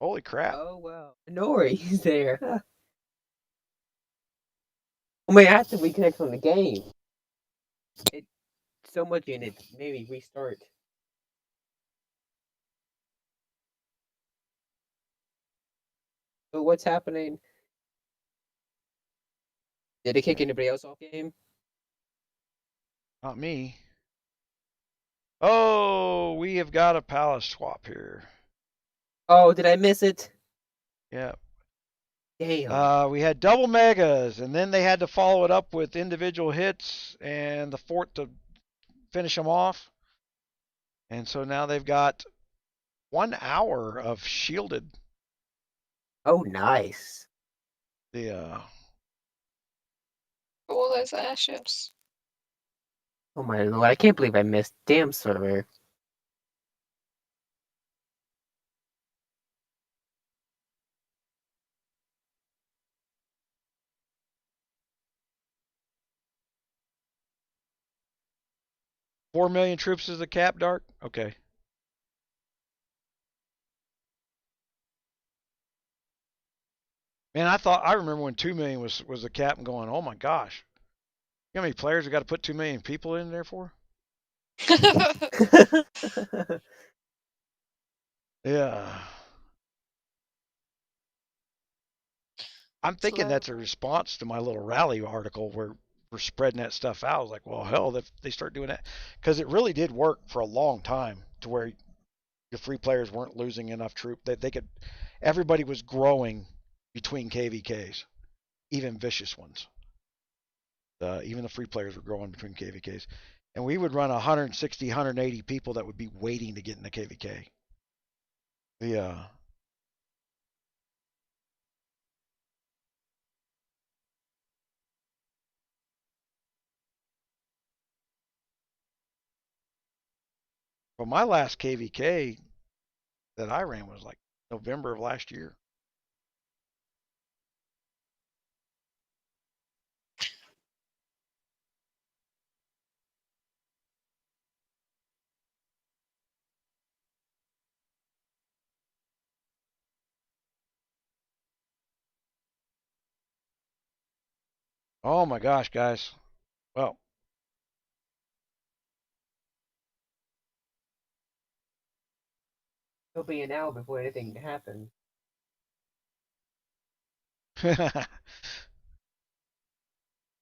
Holy crap. Oh, wow. Nori's there. I mean, after we connect on the game, it's so much in it. Maybe restart. So what's happening? Did it kick anybody else off game? Not me. Oh, we have got a palace swap here. Oh, did I miss it? Yeah. Damn. We had double megas, and then they had to follow it up with individual hits and the fort to finish them off. And so now they've got 1 hour of shielded. Oh, nice. The All those airships. Oh my lord, I can't believe I missed damn server. $4 million troops is the cap, Dark? Okay. Man, I remember when 2 million was the cap and going, oh my gosh. You know how many players we got to put 2 million people in there for? Yeah. I'm thinking that's a response to my little rally article where we're spreading that stuff out. I was like, well, hell, if they start doing that, because it really did work for a long time to where your free players weren't losing enough troop that they could. Everybody was growing between KVKs, even vicious ones. Even the free players were growing between KVKs, and we would run 160, 180 people that would be waiting to get in the KVK. Well, my last KVK that I ran was like November of last year. Oh my gosh, guys. Well, It'll be an hour before anything happens.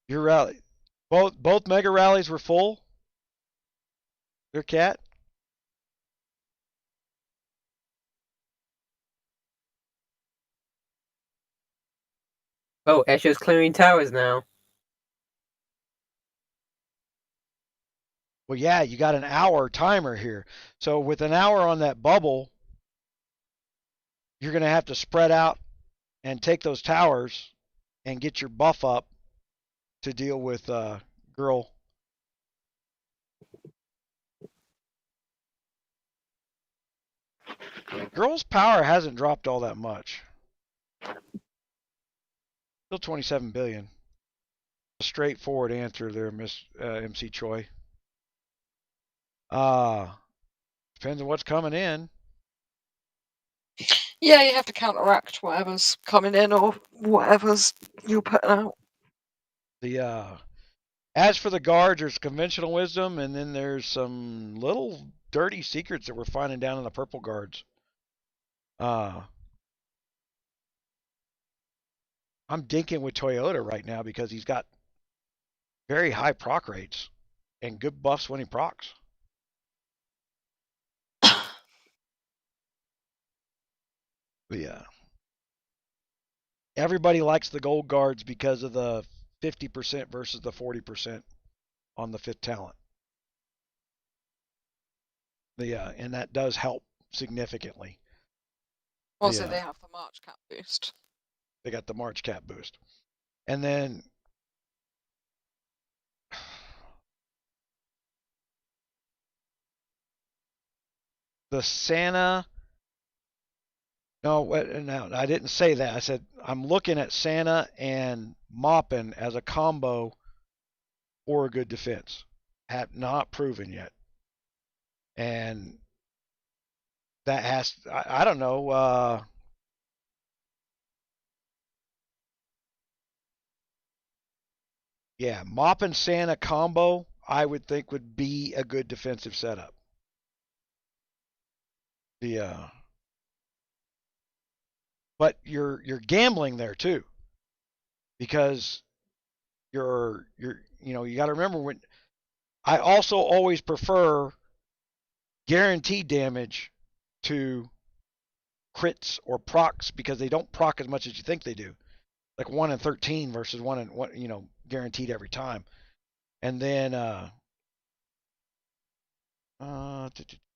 your rally, both mega rallies were full. Your cat. Oh, Escher's clearing towers now. Well, yeah, you got an hour timer here. So with an hour on that bubble, you're going to have to spread out and take those towers and get your buff up to deal with girl. Girl's power hasn't dropped all that much. Still 27 billion. A straightforward answer there, Miss MC Choi. Depends on what's coming in. Yeah, you have to counteract whatever's coming in or whatever's you're putting out. As for the guards, there's conventional wisdom, and then there's some little dirty secrets that we're finding down in the purple guards. I'm dinking with Toyota right now because he's got very high proc rates and good buffs when he procs. But yeah. Everybody likes the gold guards because of the 50% versus the 40% on the 5th talent. Yeah, and that does help significantly. Also, they have the March cap boost. They got the March cap boost. And then the Santa. No, I didn't say that. I said I'm looking at Santa and Moppin as a combo for a good defense. Have not proven yet. And that has, I don't know. Yeah, Mop and Santa combo, I would think would be a good defensive setup. But you're gambling there too, because you got to remember when. I also always prefer guaranteed damage to crits or procs because they don't proc as much as you think they do. Like 1 in 13 versus 1 in 1, guaranteed every time. And then let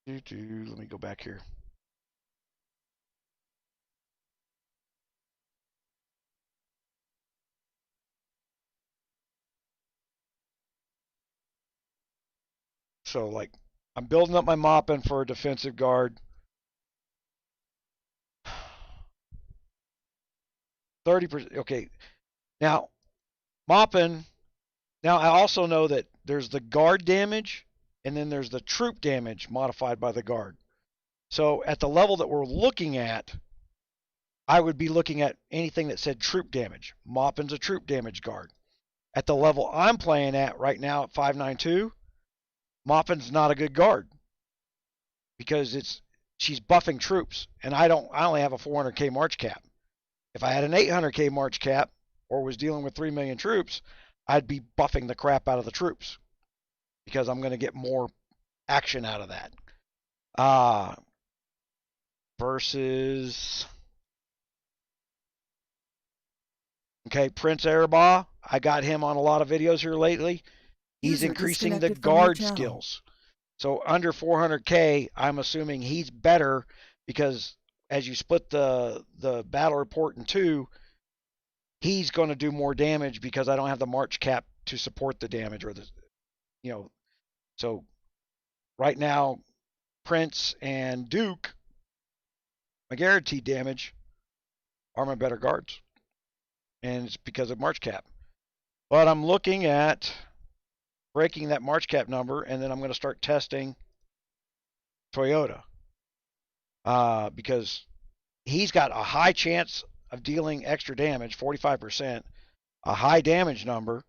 me go back here. So like I'm building up my Moppin for a defensive guard. 30%. Okay. Now, Moppin. Now, I also know that there's the guard damage and then there's the troop damage modified by the guard. So at the level that we're looking at, I would be looking at anything that said troop damage. Moppin's a troop damage guard. At the level I'm playing at right now at 592, Moppin's not a good guard because she's buffing troops, and I only have a 400k March cap. If I had an 800k March cap or was dealing with 3 million troops, I'd be buffing the crap out of the troops because I'm going to get more action out of that. Versus, okay, Prince 𝗙𝗪𝙂. I got him on a lot of videos here lately. He's increasing the guard skills. So under 400k, I'm assuming he's better because as you split the battle report in two, he's going to do more damage because I don't have the March cap to support the damage or So right now, Prince and Duke, my guaranteed damage, are my better guards. And it's because of March cap. But I'm looking at breaking that March cap number, and then I'm going to start testing Toyota. Because he's got a high chance of dealing extra damage, 45%, a high damage number,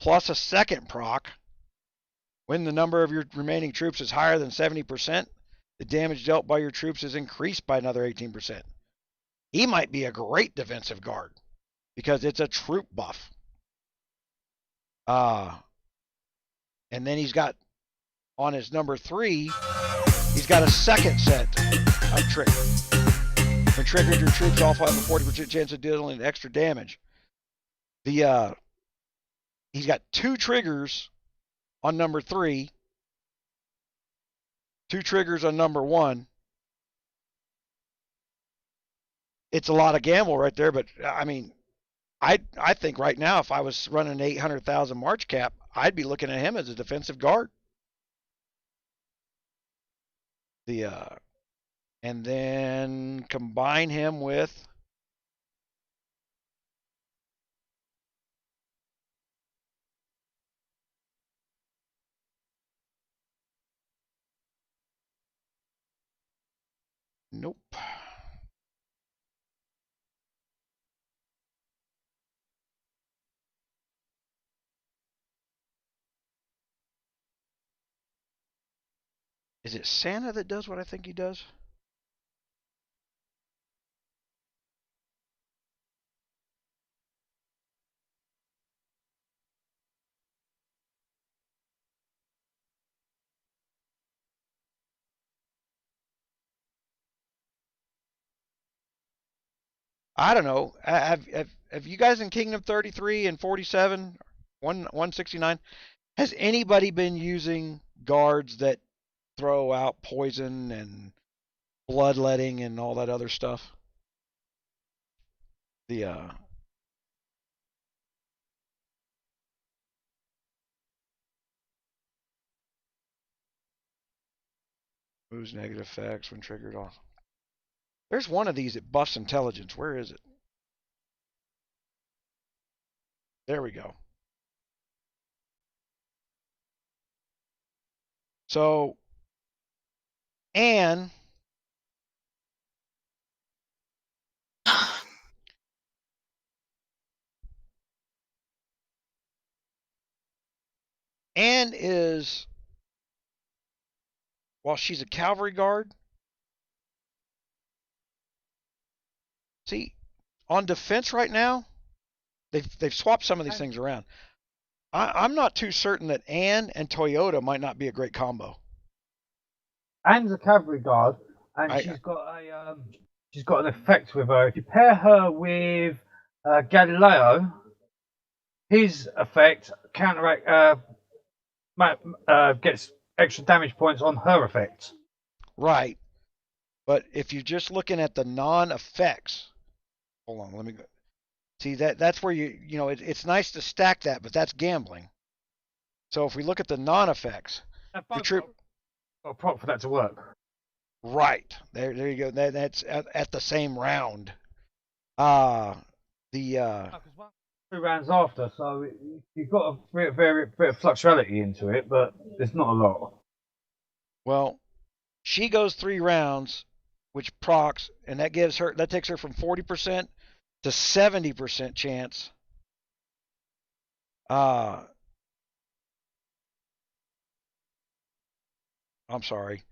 plus a second proc. When the number of your remaining troops is higher than 70%, the damage dealt by your troops is increased by another 18%. He might be a great defensive guard because it's a troop buff. And then he's got, on his number 3, he's got a second set of triggers. When triggered, your troops also have a 40% chance of dealing extra damage. He's got 2 triggers on number 3, 2 triggers on number 1. It's a lot of gamble right there, but I mean, I think right now if I was running an 800,000 March cap, I'd be looking at him as a defensive guard. And then combine him with Nope. Is it Santa that does what I think he does? I don't know. Have you guys in Kingdom 33 and 47, 169? Has anybody been using guards that throw out poison and bloodletting and all that other stuff? The moves negative effects when triggered off. There's one of these that buffs intelligence. Where is it? There we go. So, Anne is, while she's a cavalry guard, see, on defense right now, they've swapped some of these things around. I'm not too certain that Anne and Toyota might not be a great combo. Anne's a cavalry guard, and she's got an effect with her. If you pair her with Galileo, his effect counteract gets extra damage points on her effect. Right, but if you're just looking at the non-effects, hold on, let me go. See, that's where you know it's nice to stack that, but that's gambling. So if we look at the non-effects, the troop got a prop for that to work. Right. There you go. That's at the same round. 2 rounds after, so you've got a bit of fluctuality into it, but there's not a lot. Well, she goes 3 rounds, which procs, and that takes her from 40% to 70% chance. I'm sorry.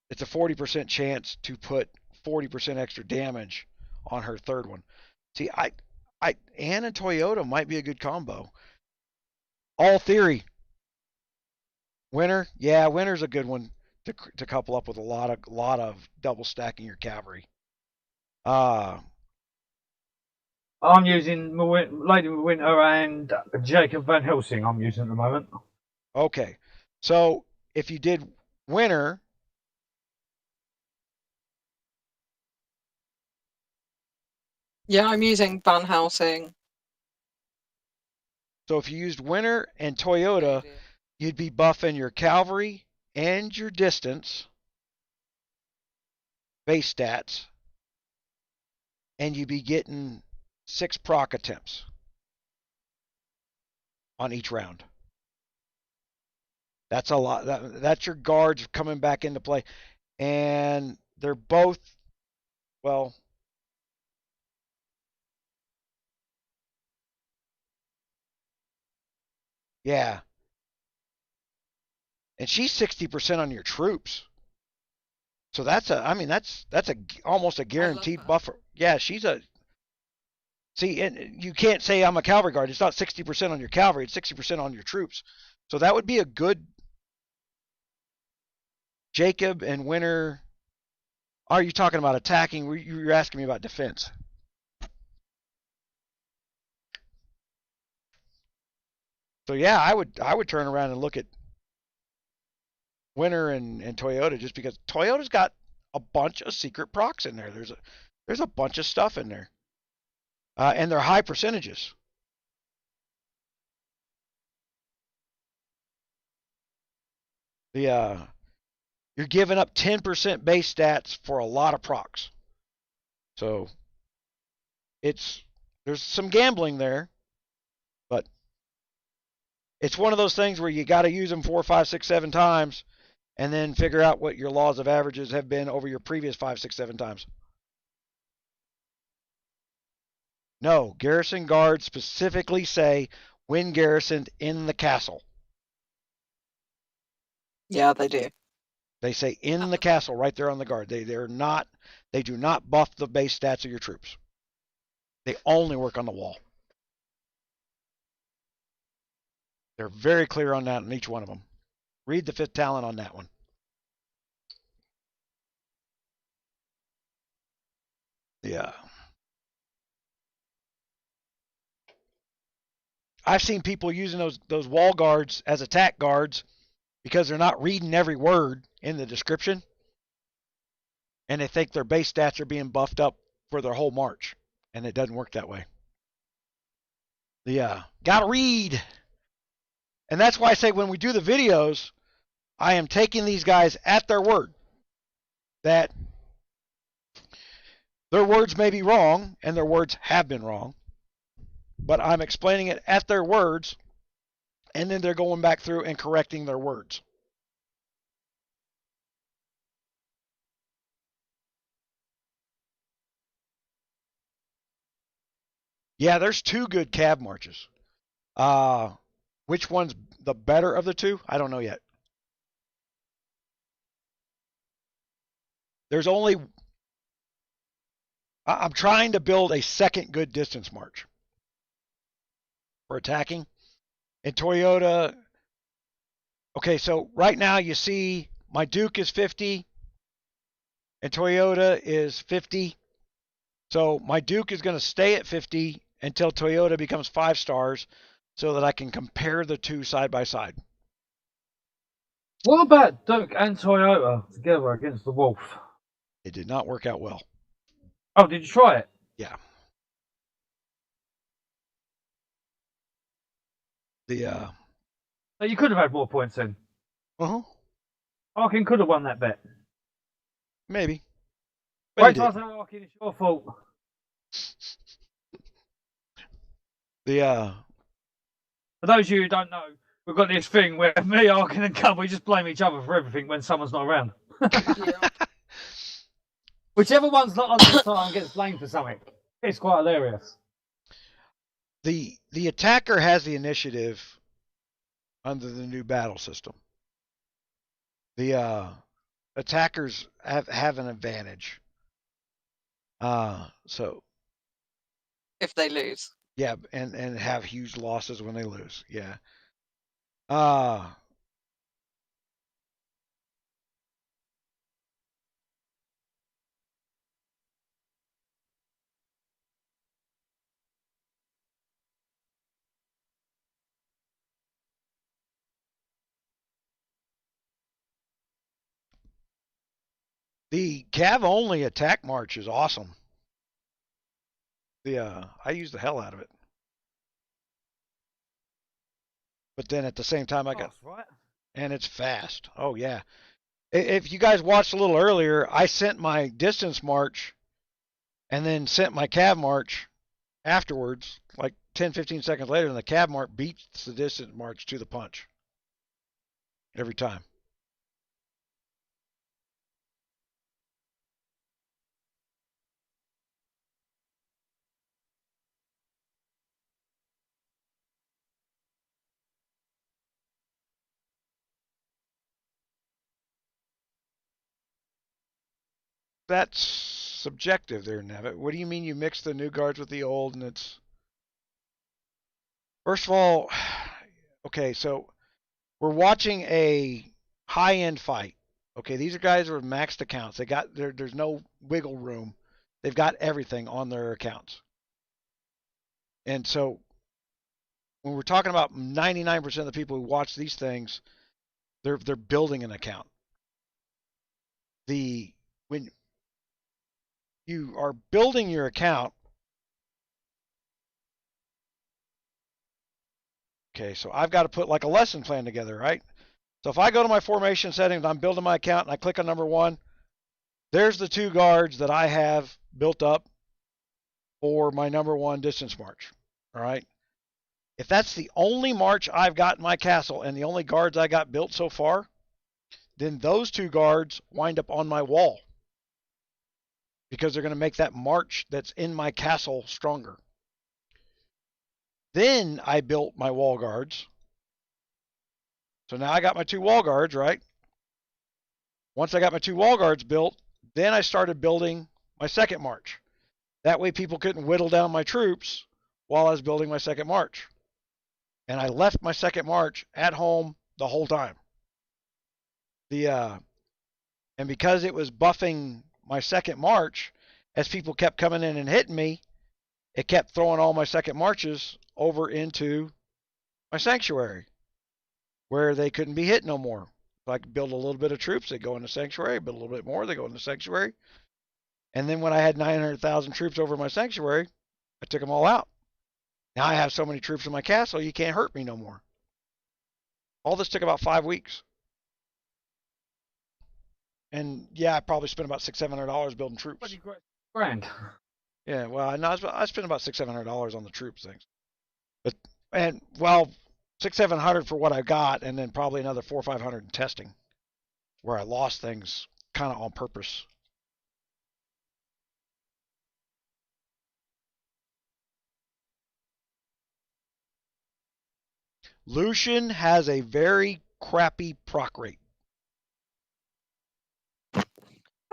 It's a 40% chance to put 40% extra damage on her third one. See, Anne and Toyota might be a good combo. All theory. Winter, yeah, Winter's a good one to couple up with a lot of double stacking your cavalry. I'm using Lady Winter and 𝗙𝗵𝗁𝙁𝙁. I'm using at the moment. Okay, so if you did Winter, yeah, I'm using Van Helsing. So if you used Winter and Toyota, you'd be buffing your cavalry and your distance base stats, and you'd be getting 6 proc attempts on each round. That's a lot. That's your guards coming back into play, and they're both, well, yeah. And she's 60% on your troops. So that's almost a guaranteed buffer. Yeah, see, and you can't say I'm a cavalry guard. It's not 60% on your cavalry, it's 60% on your troops. So that would be a good Jacob and Winter. Are you talking about attacking? You're asking me about defense. So yeah, I would turn around and look at Winter and Toyota, just because Toyota's got a bunch of secret procs in there. There's a bunch of stuff in there, and they're high percentages. You're giving up 10% base stats for a lot of procs. So there's some gambling there, but it's one of those things where you got to use them 4, 5, 6, 7 times, and then figure out what your laws of averages have been over your previous 5, 6, 7 times. No, garrison guards specifically say when garrisoned in the castle. Yeah, they do. They say in the castle right there on the guard. They do not buff the base stats of your troops. They only work on the wall. They're very clear on that in each one of them. Read the 5th talent on that one. Yeah. I've seen people using those wall guards as attack guards because they're not reading every word in the description, and they think their base stats are being buffed up for their whole march, and it doesn't work that way. Yeah, gotta read. And that's why I say when we do the videos, I am taking these guys at their word. That their words may be wrong, and their words have been wrong, but I'm explaining it at their words, and then they're going back through and correcting their words. Yeah, there's 2 good cav marches. Which one's the better of the 2? I don't know yet. There's only... I'm trying to build a second good distance march for attacking. In Toyota... Okay, so right now you see my Duke is 50 and Toyota is 50. So my Duke is going to stay at 50 until Toyota becomes 5 stars so that I can compare the 2 side by side. What about Duke and Toyota together against the Wolf? It did not work out well. Oh, did you try it? Yeah. So you could have had more points then. Uh-huh. Arkin could have won that bet. Maybe. Wait till I say Arkin, it's your fault. For those of you who don't know, we've got this thing where me, Arkin, and Cub, we just blame each other for everything when someone's not around. Yeah. Whichever one's not on this time gets blamed for something. It's quite hilarious. The attacker has the initiative under the new battle system. The attackers have an advantage. So If they lose. yeah, and have huge losses when they lose. Yeah. The cav only attack march is awesome. I use the hell out of it. But then at the same time, and it's fast. Oh yeah. If you guys watched a little earlier, I sent my distance march and then sent my cav march afterwards, like 10, 15 seconds later, and the cav march beats the distance march to the punch. Every time. That's subjective there, Nevitt. What do you mean you mix the new guards with the old and it's... First of all, okay, so we're watching a high-end fight. Okay, these are guys with maxed accounts. They got there's no wiggle room. They've got everything on their accounts. And so when we're talking about 99% of the people who watch these things, they're building an account. When you are building your account, okay, so I've got to put like a lesson plan together, right? So if I go to my formation settings, I'm building my account, and I click on number 1, there's the 2 guards that I have built up for my number 1 distance march, all right? If that's the only march I've got in my castle and the only guards I got built so far, then those 2 guards wind up on my wall because they're going to make that march that's in my castle stronger. Then I built my wall guards. So now I got my 2 wall guards, right? Once I got my 2 wall guards built, then I started building my second march. That way people couldn't whittle down my troops while I was building my second march. And I left my second march at home the whole time. And because it was buffing my second march, as people kept coming in and hitting me, it kept throwing all my second marches over into my sanctuary, where they couldn't be hit no more. If I could build a little bit of troops, they go into sanctuary, build a little bit more, they go into sanctuary. And then when I had 900,000 troops over my sanctuary, I took them all out. Now I have so many troops in my castle, you can't hurt me no more. All this took about 5 weeks. And yeah, I probably spent about $600-700 building troops. Grand. Yeah, well, I spent about $600-700 on the troops things. And well, $600-700 for what I got, and then probably another $400-500 in testing, where I lost things kind of on purpose. Lucian has a very crappy proc rate. Not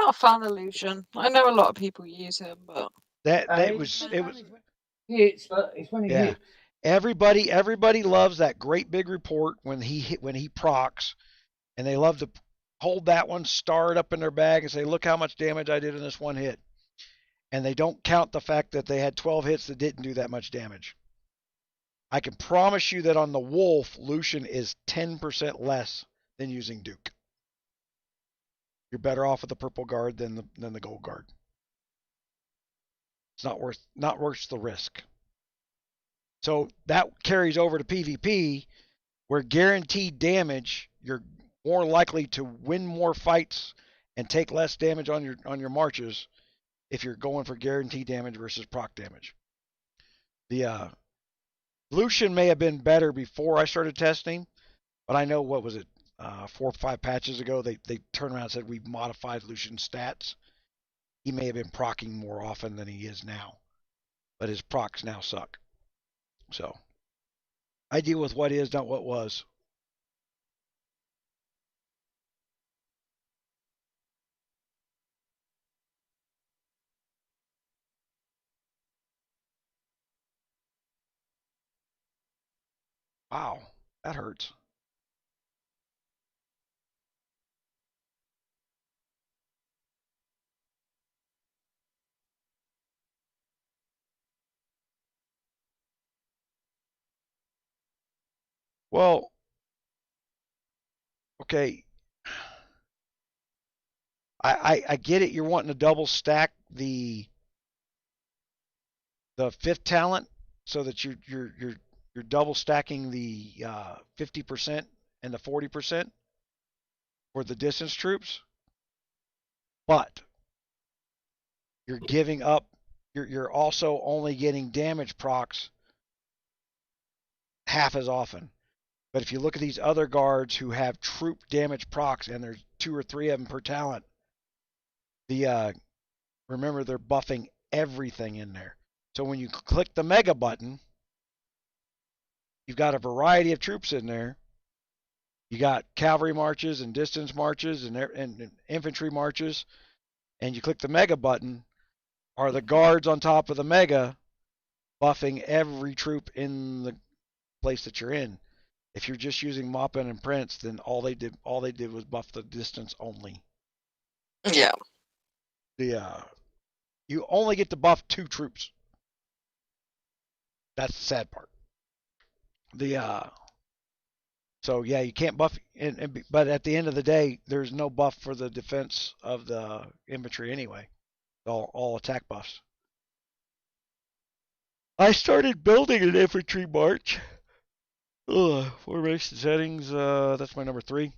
a fan of Lucian. I know a lot of people use him, but it was It's when he hits. Everybody loves that great big report when he procs, and they love to hold that one, star it up in their bag, and say, look how much damage I did in this one hit. And they don't count the fact that they had 12 hits that didn't do that much damage. I can promise you that on the Wolf, Lucian is 10% less than using Duke. You're better off with the purple guard than the gold guard. It's not worth the risk. So that carries over to PvP, where guaranteed damage, you're more likely to win more fights and take less damage on your marches if you're going for guaranteed damage versus proc damage. The Lucian may have been better before I started testing, but I know, what was it, 4 or 5 patches ago, they turned around and said we've modified Lucian's stats. He may have been procking more often than he is now, but his procs now suck. So I deal with what is, not what was. Wow, that hurts. Well, okay. I get it. You're wanting to double stack the 5th talent so that you're double stacking the 50% and the 40% for the distance troops, but you're giving up. You're also only getting damage procs half as often. But if you look at these other guards who have troop damage procs, and there's 2 or 3 of them per talent, remember, they're buffing everything in there. So when you click the mega button, you've got a variety of troops in there. You got cavalry marches and distance marches and infantry marches, and you click the mega button, are the guards on top of the mega buffing every troop in the place that you're in. If you're just using Moppin and Prince, then all they did was buff the distance only. yeah. You only get to buff 2 troops. That's the sad part. So yeah, you can't buff, but at the end of the day, there's no buff for the defense of the infantry anyway. All attack buffs. I started building an infantry march. Formation settings, that's my number 3.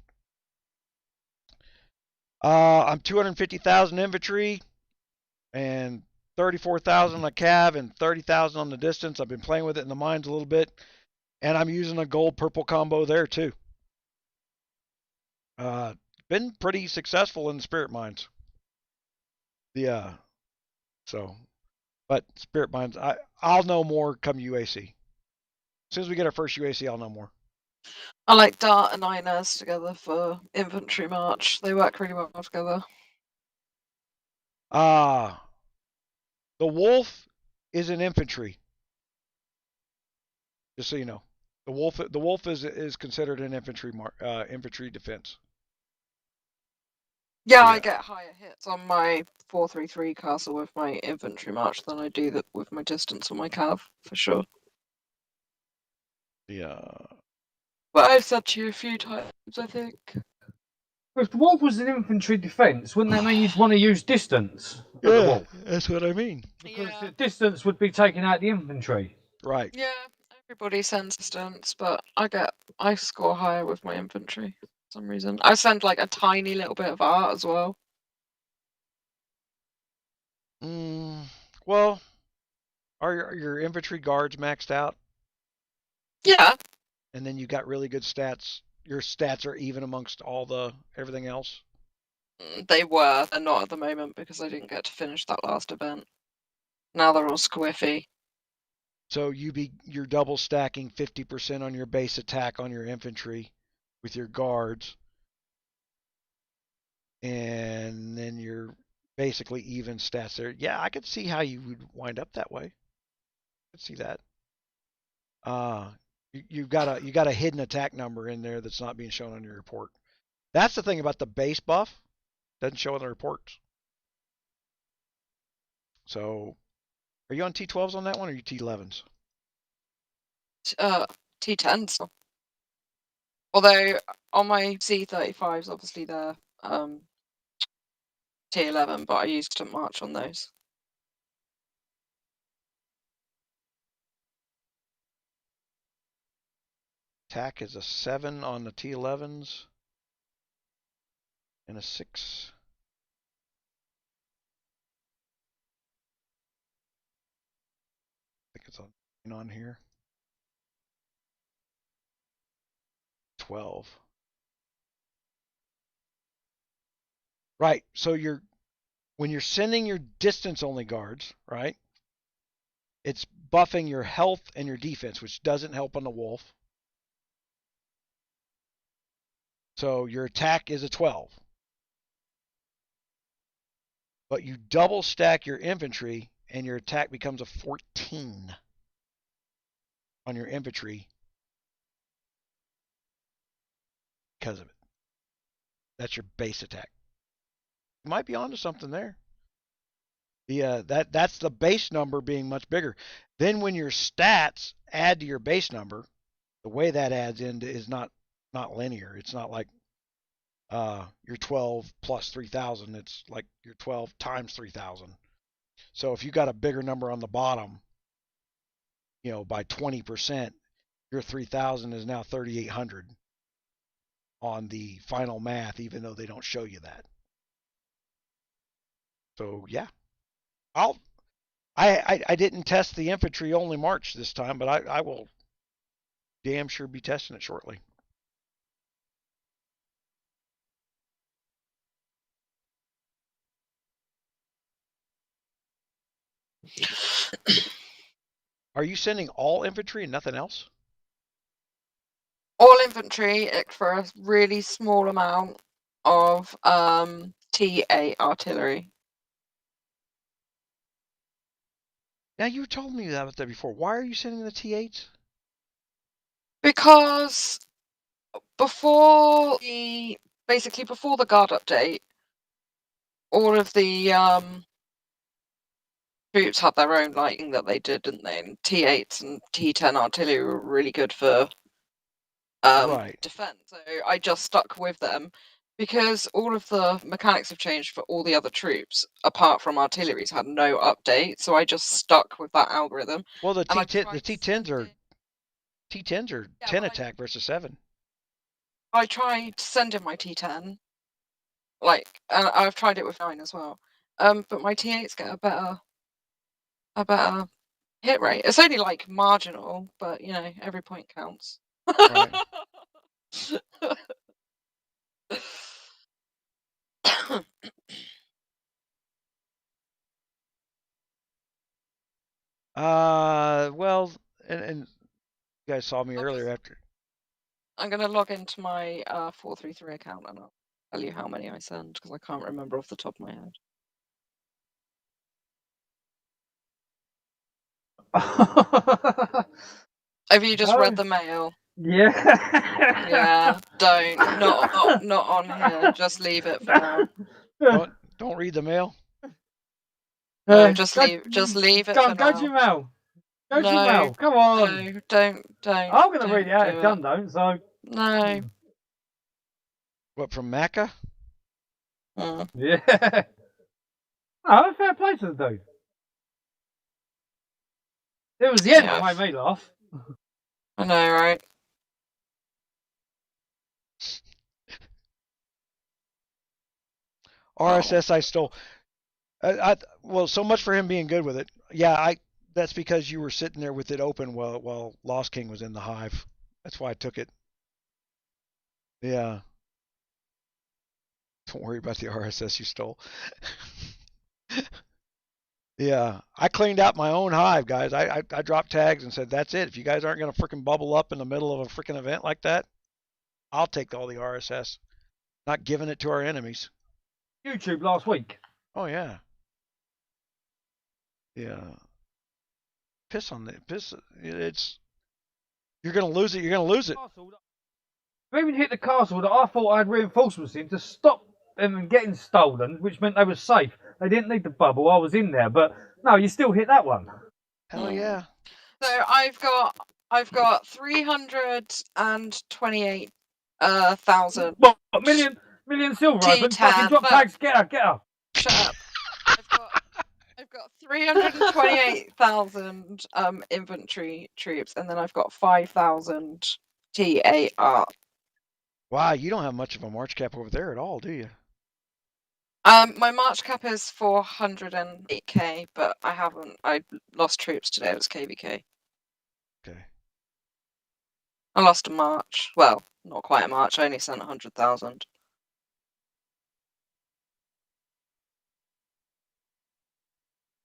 I'm 250,000 infantry and 34,000 on the cav and 30,000 on the distance. I've been playing with it in the mines a little bit, and I'm using a gold purple combo there too. been pretty successful in Spirit Mines. So, but Spirit Mines, I'll know more come UAC. As soon as we get our first UAC, I'll know more. I like Dart and 𝗙𝙗 together for infantry march. They work really well together. The wolf is an infantry. Just so you know, the wolf is considered an infantry defense. Yeah, I get higher hits on my 433 castle with my infantry march than I do that with my distance on my cav, for sure. Yeah. But I've said to you a few times, I think. If the wolf was an infantry defence, wouldn't that mean you'd want to use distance for the wolf? That's what I mean. Because the distance would be taking out the infantry. Right. Yeah, everybody sends distance, but I score higher with my infantry for some reason. I send like a tiny little bit of art as well. Well, are your infantry guards maxed out? Yeah. And then you got really good stats. Your stats are even amongst everything else? They were. They're not at the moment because I didn't get to finish that last event. Now they're all squiffy. So you're double stacking 50% on your base attack on your infantry with your guards. And then you're basically even stats there. Yeah, I could see how you would wind up that way. I could see that. You've got a hidden attack number in there that's not being shown on your report. That's the thing about the base buff. Doesn't show in the reports. So, are you on T12s on that one, or are you T11s? T10s. Although on my C35s, obviously they're T11, but I used to march on those. Attack is a 7 on the T11s and a 6. I think it's on here. 12. Right. So when you're sending your distance only guards, right? It's buffing your health and your defense, which doesn't help on the wolf. So your attack is a 12. But you double stack your infantry and your attack becomes a 14 on your infantry because of it. That's your base attack. You might be onto something there. That's the base number being much bigger. Then when your stats add to your base number, the way that adds into is not linear. It's not like your 12 plus 3,000. It's like your 12 times 3,000. So if you got a bigger number on the bottom, by 20%, your 3,000 is now 3,800 on the final math, even though they don't show you that. So yeah, I didn't test the infantry only march this time, but I will damn sure be testing it shortly. Are you sending all infantry and nothing else? All infantry for a really small amount of T8 artillery. Now you told me about that before. Why are you sending the T8s? Because before the guard update, all of the troops had their own lighting that they did, didn't they? And T8s and T10 artillery were really good for defense. So I just stuck with them because all of the mechanics have changed for all the other troops, apart from artillery's had no update. So I just stuck with that algorithm. Well, the T10s are 10 attack versus 7. I tried sending my T10, and I've tried it with 9 as well. But my T8s get a better hit rate. It's only like marginal, but every point counts. Right. Well, and you guys saw me earlier after. I'm gonna log into my 433 account and I'll tell you how many I send because I can't remember off the top of my head. Have you just read the mail? Yeah. Yeah. Don't. Not on here. Just leave it for now. Don't read the mail. No, just leave it for now. Go to your mail. Go to your No, mail. Come on. No, don't. I'm going to read it out if Gun don't, so. No. What, from Macca? Yeah. Oh, fair play to the dude. It was the end that made me laugh. I know, right? RSS I stole. Well, so much for him being good with it. Yeah, that's because you were sitting there with it open while Lost King was in the hive. That's why I took it. Yeah. Don't worry about the RSS you stole. Yeah, I cleaned out my own hive, guys. I dropped tags and said, that's it. If you guys aren't going to freaking bubble up in the middle of a freaking event like that, I'll take all the RSS. Not giving it to our enemies. YouTube last week. Oh, yeah. Yeah. Piss on it. It's... You're going to lose it. You're going to lose it. We even hit the castle that I thought I had reinforcements in to stop them from getting stolen, which meant they were safe. They didn't need the bubble. I was in there, but no, you still hit that one. Hell yeah. So I've got 328,000. What, million silver open? Fucking drop tags. Get her. Shut up. I've got 328,000 infantry troops, and then I've got 5,000 TAR. Wow, you don't have much of a march cap over there at all, do you? My march cap is 408k, but I lost troops today. It was KVK. Okay. I lost a march. Well, not quite a march. I only sent 100,000.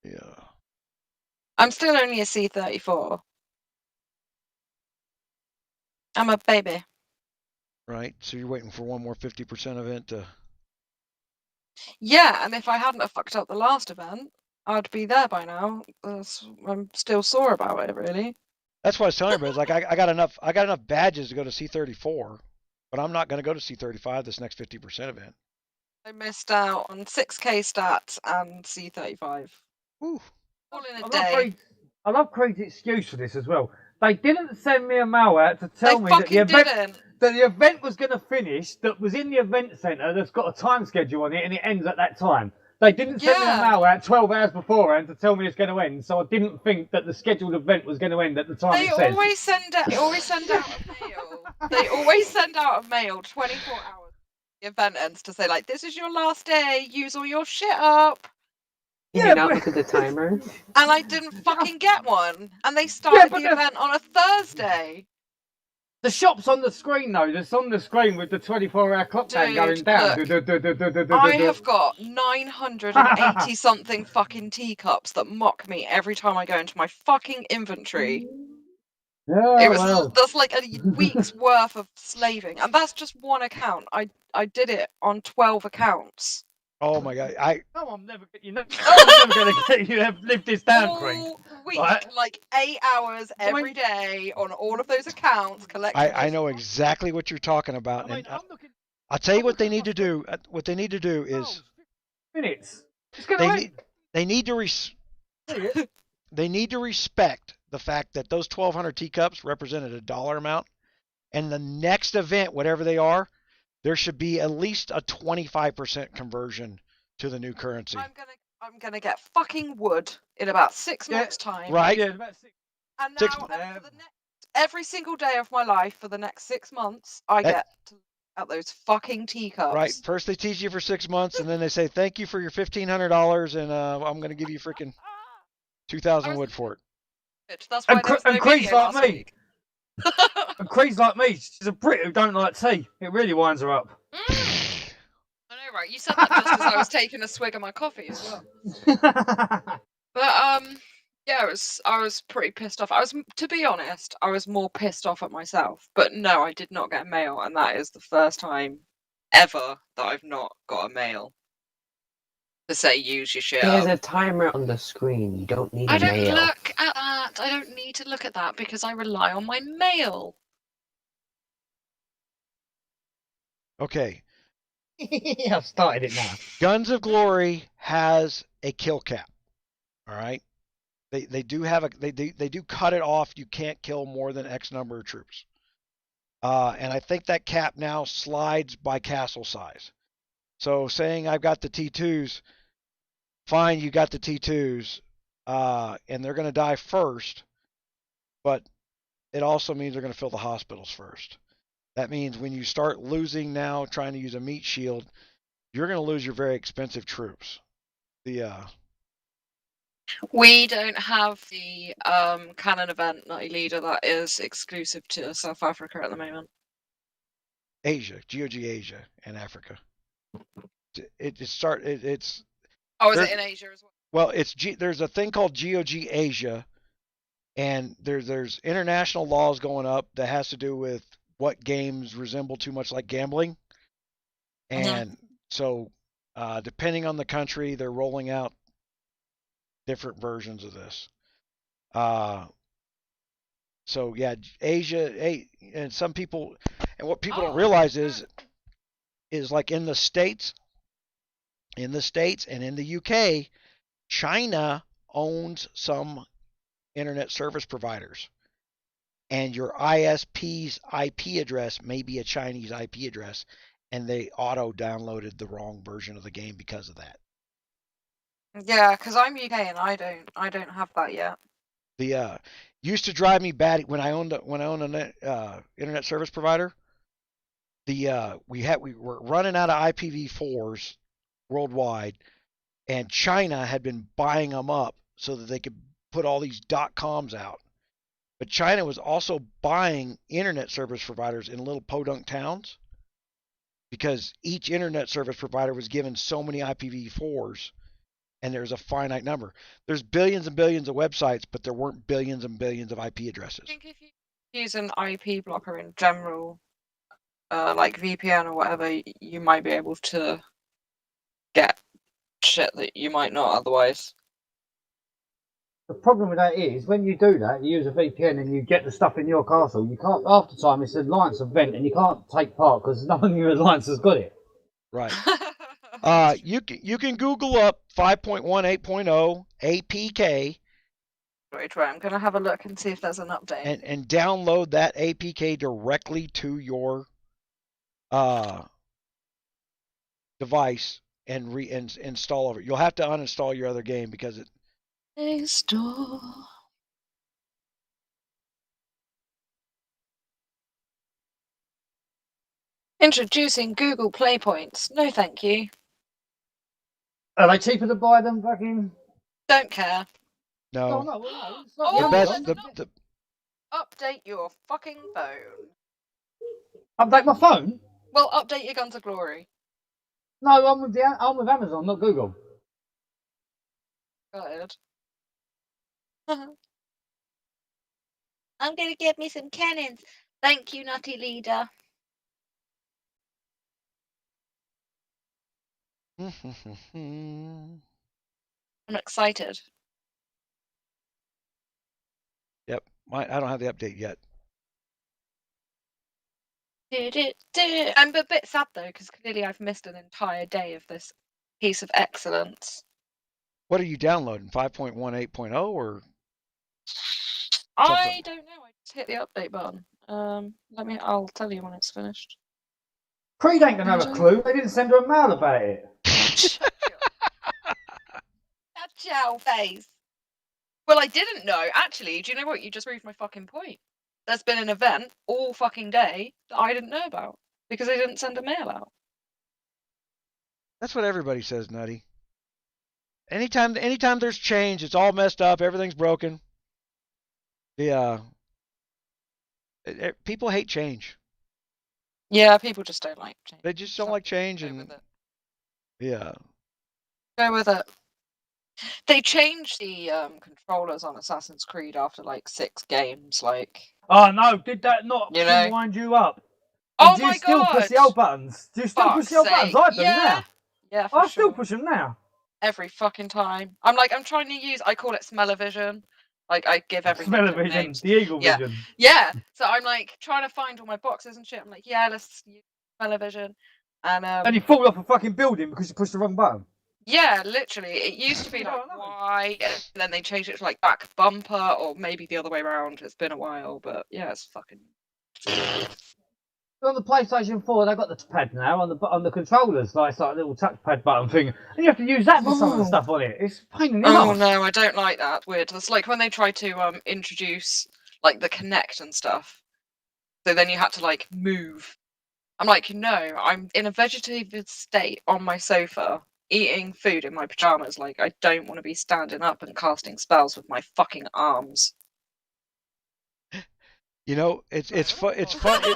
Yeah. I'm still only a C34. I'm a baby. Right. So you're waiting for one more 50% event to. Yeah, and if I hadn't have fucked up the last event, I'd be there by now. I'm still sore about it, really. That's what I was telling everybody. Like I got enough badges to go to C34, but I'm not going to go to C35 this next 50% event. I missed out on 6k stats and C35. Ooh. All in a day. I love Craig's excuse for this as well. They didn't send me a mail out to tell me that the event was going to finish, that was in the event centre, that's got a time schedule on it, and it ends at that time. They didn't send me a mail out 12 hours beforehand to tell me it's going to end, so I didn't think that the scheduled event was going to end at the time it said. They always send out a mail. They always send out a mail 24 hours. The event ends to say, like, this is your last day. Use all your shit up. You did not look at the timer. And I didn't fucking get one. And they started the event on a Thursday. The shop's on the screen, though. It's on the screen with the 24-hour clock going down. Look, I have got 980-something fucking teacups that mock me every time I go into my fucking inventory. Yeah, that's like a week's worth of slaving. And that's just one account. I did it on 12 accounts. Oh my god! I'm never going to get you to live this down, Craig. All week, like 8 hours every day on all of those accounts. I know exactly what you're talking about. I'll tell you what they need to do. What they need to do is minutes. They need to respect the fact that those 1,200 teacups represented a dollar amount, and the next event, whatever they are, there should be at least a 25% conversion to the new currency. I'm gonna get fucking wood in about 6 months' time. Right. Yeah, about 6. And now, every single day of my life for the next 6 months, I get to at those fucking teacups. Right. First they teach you for 6 months, and then they say thank you for your $1,500, and I'm gonna give you freaking 2,000 wood for it. That's why and Creed's like me. And Creed's like me. She's a Brit who don't like tea. It really winds her up. I know, right? You said that just as I was taking a swig of my coffee as well. But Yeah, I was pretty pissed off. To be honest, I was more pissed off at myself. But no, I did not get a mail, and that is the first time ever that I've not got a mail to say use your shit There's up. a timer on the screen. You don't need I a don't mail. look at that. I don't need to look at that because I rely on my mail. Okay. I've started it now. Guns of Glory has a kill cap. All right. They do have they do cut it off. You can't kill more than X number of troops. And I think that cap now slides by castle size. So saying I've got the T2s, fine, you got the T2s, and they're going to die first, but it also means they're going to fill the hospitals first. That means when you start losing now, trying to use a meat shield, you're going to lose your very expensive troops. We don't have the cannon event 𝗙𝙧𝗎𝙯 that is exclusive to South Africa at the moment. Asia, 𝗙𝗎𝗎𝙯, and Africa. It's Oh, is it in Asia as well? Well, there's a thing called 𝗙𝗎𝗎𝗎, and there's international laws going up that has to do with what games resemble too much like gambling, and so depending on the country, they're rolling out different versions of this. So yeah, Asia, and some people, and what people don't realize is like in the States and in the UK, China owns some internet service providers, and your ISP's IP address may be a Chinese IP address, and they auto downloaded the wrong version of the game because of that. Yeah, because I'm UK and I don't have that yet. The used to drive me bad when I owned an internet service provider. We were running out of IPv4s worldwide, and China had been buying them up so that they could put all these .coms out. But China was also buying internet service providers in little podunk towns because each internet service provider was given so many IPv4s, and there's a finite number. There's billions and billions of websites, but there weren't billions and billions of IP addresses. I think if you use an IP blocker in general, like VPN or whatever, you might be able to get shit that you might not otherwise. The problem with that is when you do that, you use a VPN and you get the stuff in your castle. You can't. After time, it's an alliance event, and you can't take part because none of your alliance has got it. Right. You can Google up 5.1.8.0 APK. Right. I'm gonna have a look and see if there's an update. And download that APK directly to your device and install over. You'll have to uninstall your other game because it. Install. Introducing Google Play Points. No, thank you. Are they cheaper to buy than fucking? Don't care. No. No. Update your fucking phone. Update my phone? Well, update your Guns of Glory. No, I'm with Amazon, not Google. Good. I'm gonna get me some cannons. Thank you, 𝗙𝗎𝗎𝙯. I'm excited. Yep. I don't have the update yet. I'm a bit sad though, because clearly I've missed an entire day of this piece of excellence. What are you downloading? 5.1.8.0 or? I don't know. I just hit the update button. I'll tell you when it's finished. Creed ain't gonna have a clue. They didn't send her a mail about it. 𝗙𝗎𝗋𝗋𝗄𝗧. Well, I didn't know. Actually, do you know what? You just proved my fucking point. There's been an event all fucking day that I didn't know about because they didn't send a mail out. That's what everybody says, 𝗙𝗎. Anytime there's change, it's all messed up. Everything's broken. People hate change. Yeah, people just don't like change. They just don't like change, and yeah. Go with it. They changed the controllers on Assassin's Creed after like 6 games. Like, Oh no, did that not you know? wind you up? And Oh do you my still push the god! old buttons? Do you still push Fuck's the old buttons? sake! I do Yeah, now. yeah, for I still sure. push them now. Every fucking time. I'm trying to use. I call it smell-o-vision. Like, I give everything different Smell-o-vision, names. the eagle Yeah, vision. yeah. So I'm like trying to find all my boxes and shit. I'm like, yeah, let's use smell-o-vision. And you fall off a fucking building because you pushed the wrong button. Yeah, literally. It used to be like Y, and then they changed it to like back bumper, or maybe the other way around. It's been a while, but yeah, it's fucking. On the PlayStation 4, they've got the pad now on the controllers, like it's like a little touchpad button thing, and you have to use that for some of the stuff on it. It's a pain in the Oh ass. no, I don't like that. Weird. That's like when they tried to introduce like the Kinect and stuff. So then you had to like move. I'm like, no, I'm in a vegetative state on my sofa, eating food in my pajamas. Like, I don't want to be standing up and casting spells with my fucking arms. You know, it's fun. It's funny.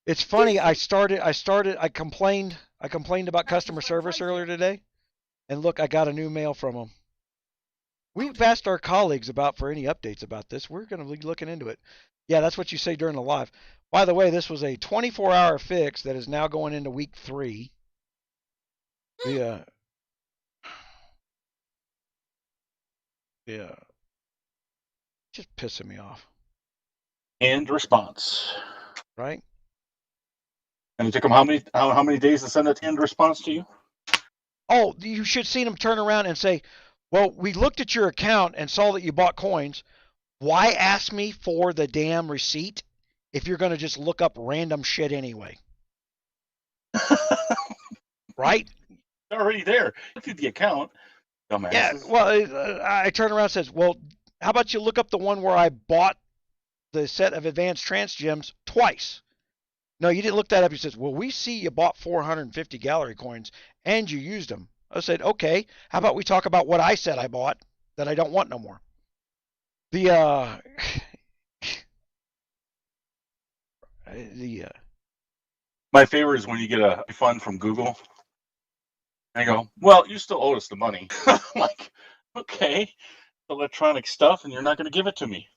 I complained about customer service earlier today, and look, I got a new mail from them. We've asked our colleagues for any updates about this. We're going to be looking into it. Yeah, that's what you say during the live. By the way, this was a 24-hour fix that is now going into week 3. Yeah. Just pissing me off. And response. Right? And it took them how many days to send that end response to you? Oh, you should see them turn around and say, well, we looked at your account and saw that you bought coins. Why ask me for the damn receipt if you're going to just look up random shit anyway? Right? It's already there. Look at the account. Dumbasses. Yeah, well, I turn around and says, well, how about you look up the one where I bought the set of advanced trance gems twice? No, you didn't look that up. He says, well, we see you bought 450 gallery coins and you used them. I said, okay, how about we talk about what I said I bought that I don't want no more? My favorite is when you get a refund from Google. And I go, well, you still owe us the money. I'm like, okay, electronic stuff, and you're not going to give it to me.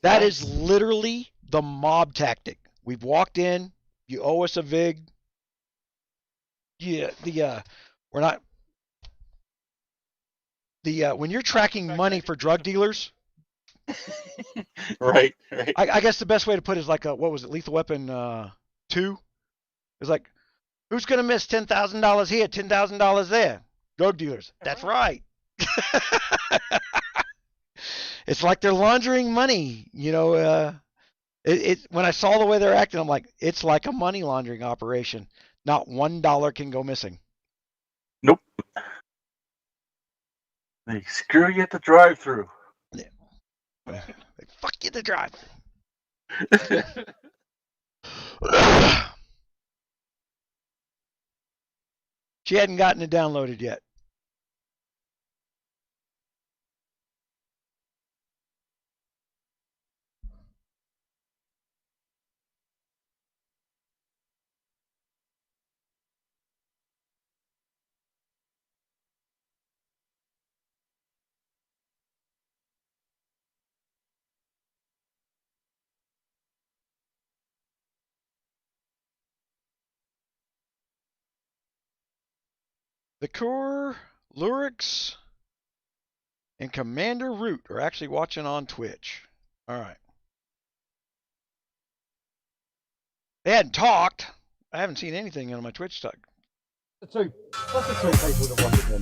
That is literally the mob tactic. We've walked in. You owe us a VIG. Yeah, we're not. When you're tracking money for drug dealers. Right. I guess the best way to put it is like what was it, Lethal Weapon 2? It's like, who's gonna miss $10,000 here, $10,000 there? Drug dealers. That's right. It's like they're laundering money. You know, when I saw the way they're acting, I'm like, it's like a money laundering operation. Not $1 can go missing. Nope. They screw you at the drive-through. Yeah. They fuck you at the drive-through. She hadn't gotten it downloaded yet. The Core, Lurix, and Commander Root are actually watching on Twitch. All right. They hadn't talked. I haven't seen anything on my Twitch talk. What's the two people that watch it then?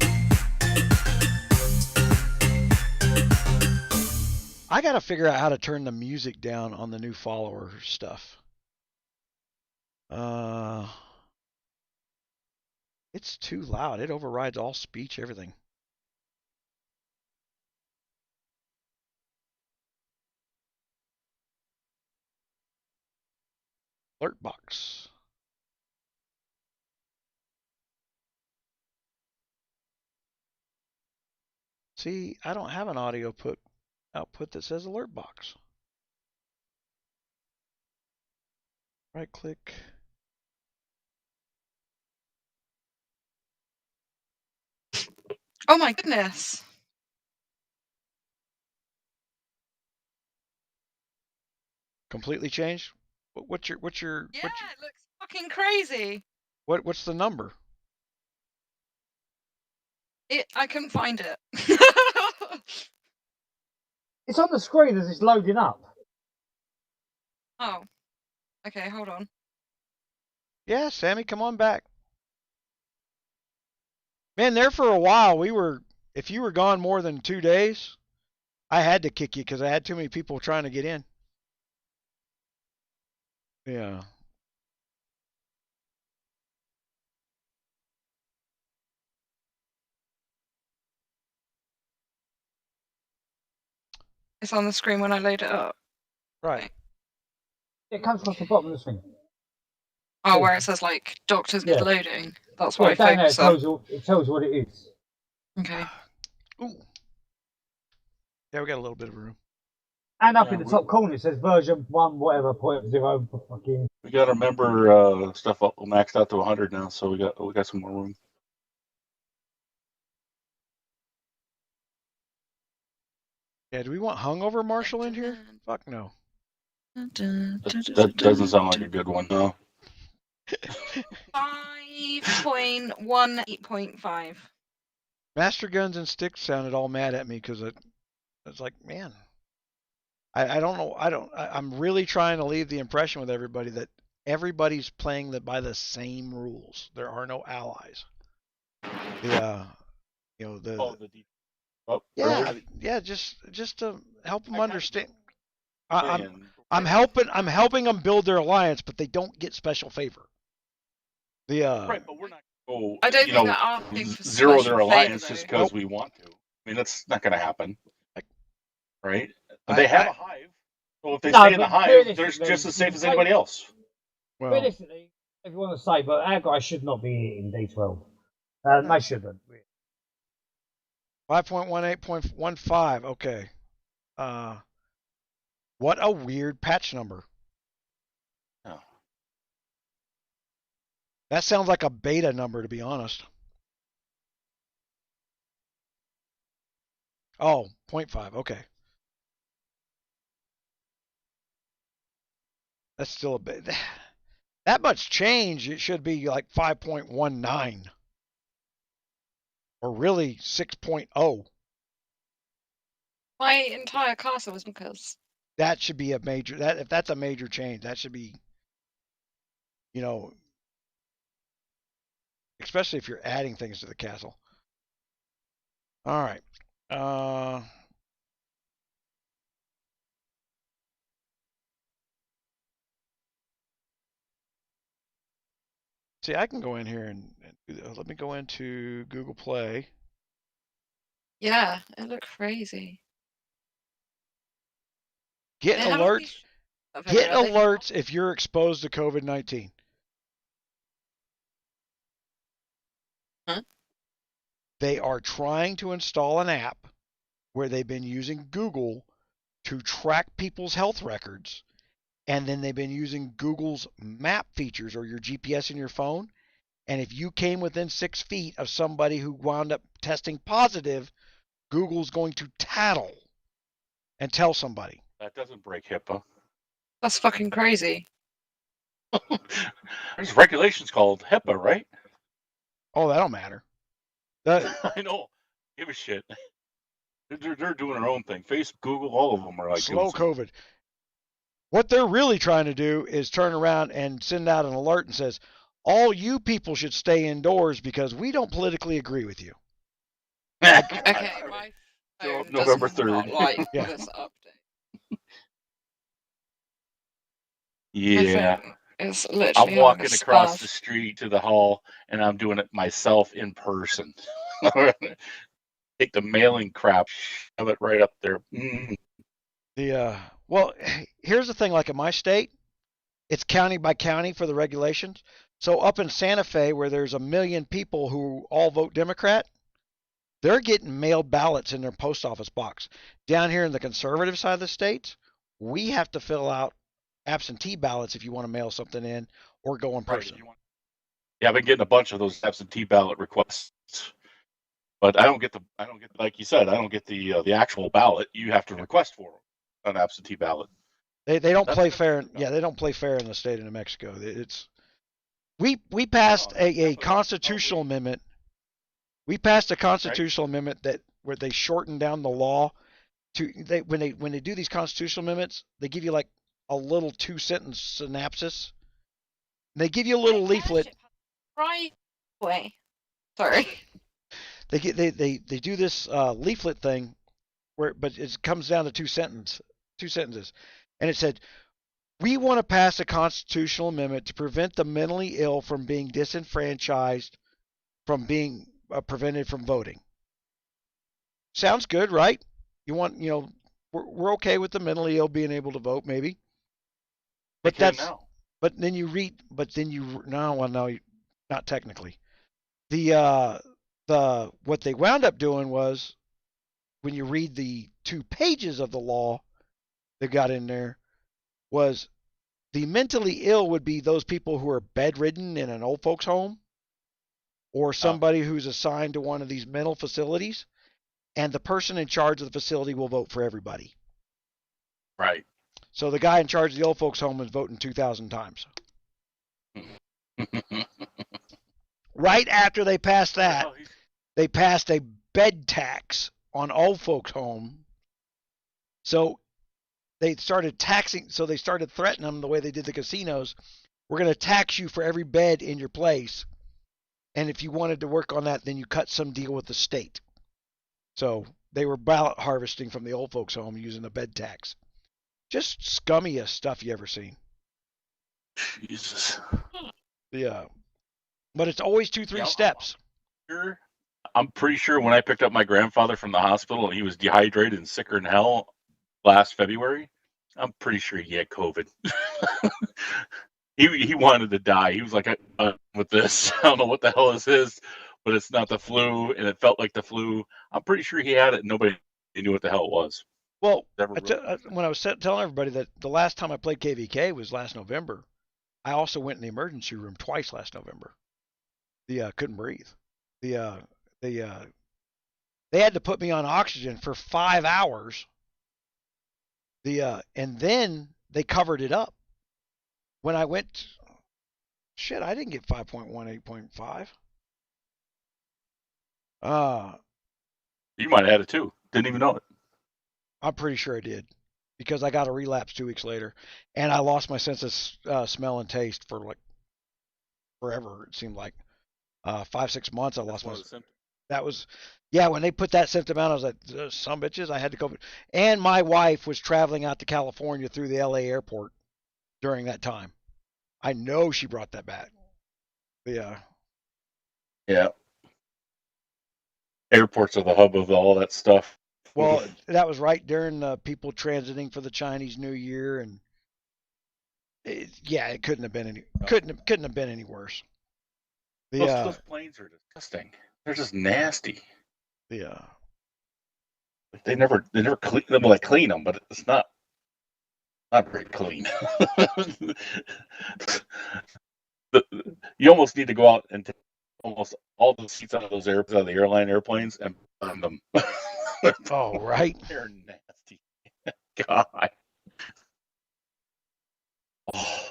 I got to figure out how to turn the music down on the new follower stuff. It's too loud. It overrides all speech, everything. Alert box. See, I don't have an audio output that says alert box. Right click. Oh my goodness. Completely changed? What's your Yeah, it looks fucking crazy. what's the number? I can find it. It's on the screen as it's loading up. Oh. Okay, hold on. Yeah, Sammy, come on back. Man, there for a while, if you were gone more than 2 days, I had to kick you because I had too many people trying to get in. Yeah. It's on the screen when I load it up. Right. It comes across the bottom of the screen. Oh, where it says like doctors need Yeah. loading. That's what I down there, focus on. it tells you what it is. Okay. Ooh. Yeah, we got a little bit of room. And up in the top corner it says version 1 whatever .0 fucking. We got our member stuff maxed out to 100 now, so we got some more room. Yeah, do we want hungover Marshall in here? Fuck no. That doesn't sound like a good one, no. 5.18.5. Master Guns and Sticks sounded all mad at me because I was like, man, I don't know. I'm really trying to leave the impression with everybody that everybody's playing by the same rules. There are no allies. Just to help them understand. I'm helping them build their alliance, but they don't get special favor. Right, but we're not going I don't to think they're asking for zero their special alliance favor, just though. because we want to. I mean, that's not going to happen, right? They have a hive, so if they stay in the hive, they're just as safe as anybody else. Well, realistically, if you want to say, but our guys should not be in D12. They shouldn't. 5.18.15. Okay. What a weird patch number. Oh. That sounds like a beta number, to be honest. Oh, 0.5. Okay. That's still a bit. That much change, it should be like 5.19. Or really 6.0. My entire castle was because That should be a major. If that's a major change, that should be, especially if you're adding things to the castle. All right. See, I can go in here and let me go into Google Play. yeah, it looked crazy. Get alerts. Get alerts if you're exposed to COVID-19. Huh? They are trying to install an app where they've been using Google to track people's health records, and then they've been using Google's map features or your GPS in your phone. And if you came within 6 feet of somebody who wound up testing positive, Google's going to tattle and tell somebody. That doesn't break HIPAA. That's fucking crazy. There's regulations called HIPAA, right? Oh, that don't matter. I know. Give a shit. They're doing their own thing. Facebook, Google, all of them are like slow COVID. What they're really trying to do is turn around and send out an alert and says, all you people should stay indoors because we don't politically agree with you. Okay, my phone November does not 3rd. like Yeah. this update. Yeah. It's literally I'm walking having a across spaz. the street to the hall, and I'm doing it myself in person. Take the mailing crap, shove it right up there. Well, here's the thing. Like in my state, it's county by county for the regulations. So up in Santa Fe, where there's 1 million people who all vote Democrat, they're getting mailed ballots in their post office box. Down here in the conservative side of the states, we have to fill out absentee ballots if you want to mail something in or go in person. Yeah, I've been getting a bunch of those absentee ballot requests. But I don't get like you said, I don't get the actual ballot. You have to request for an absentee ballot. They don't play fair. Yeah, they don't play fair in the state of New Mexico. We passed a constitutional amendment. We passed a constitutional amendment where they shortened down the law to when they do these constitutional amendments, they give you like a little 2-sentence synopsis. They give you a little leaflet. Right way. Sorry. They do this leaflet thing but it comes down to two sentences, and it said, "We want to pass a constitutional amendment to prevent the mentally ill from being disenfranchised, from being prevented from voting." Sounds good, right? You want, we're okay with the mentally ill being able to vote, maybe. But no, not technically. What they wound up doing was, when you read the 2 pages of the law they got in there, was the mentally ill would be those people who are bedridden in an old folks home, or somebody who's assigned to one of these mental facilities, and the person in charge of the facility will vote for everybody. Right. So the guy in charge of the old folks home is voting 2,000 times. Right after they passed that, they passed a bed tax on old folks home. So they started taxing. So they started threatening them the way they did the casinos. We're going to tax you for every bed in your place. And if you wanted to work on that, then you cut some deal with the state. So they were ballot harvesting from the old folks home using a bed tax. Just scummiest stuff you ever seen. Jesus. Yeah. But it's always 2-3 steps. I'm pretty sure when I picked up my grandfather from the hospital and he was dehydrated and sicker than hell last February, I'm pretty sure he had COVID. He wanted to die. He was like, with this, I don't know what the hell this is, but it's not the flu, and it felt like the flu. I'm pretty sure he had it, and nobody knew what the hell it was. Well, when I was telling everybody that the last time I played KVK was last November, I also went in the emergency room twice last November. Couldn't breathe. They had to put me on oxygen for 5 hours. And then they covered it up. When I went, I didn't get 5.1, 8.5. You might have had it too. Didn't even know it. I'm pretty sure I did, because I got a relapse 2 weeks later, and I lost my sense of smell and taste for like forever. It seemed like 5-6 months. I lost my. That was, when they put that symptom out, I was like, some bitches, I had to go. And my wife was traveling out to California through the LA airport during that time. I know she brought that back. Yeah. Airports are the hub of all that stuff. Well, that was right during people transiting for the Chinese New Year, and it couldn't have been any worse. Those planes are disgusting. They're just nasty. Yeah. They never clean them. Well, they clean them, but it's not very clean. You almost need to go out and take almost all the seats out of those out of the airline airplanes and burn them. Oh, right. They're nasty. God. Oh,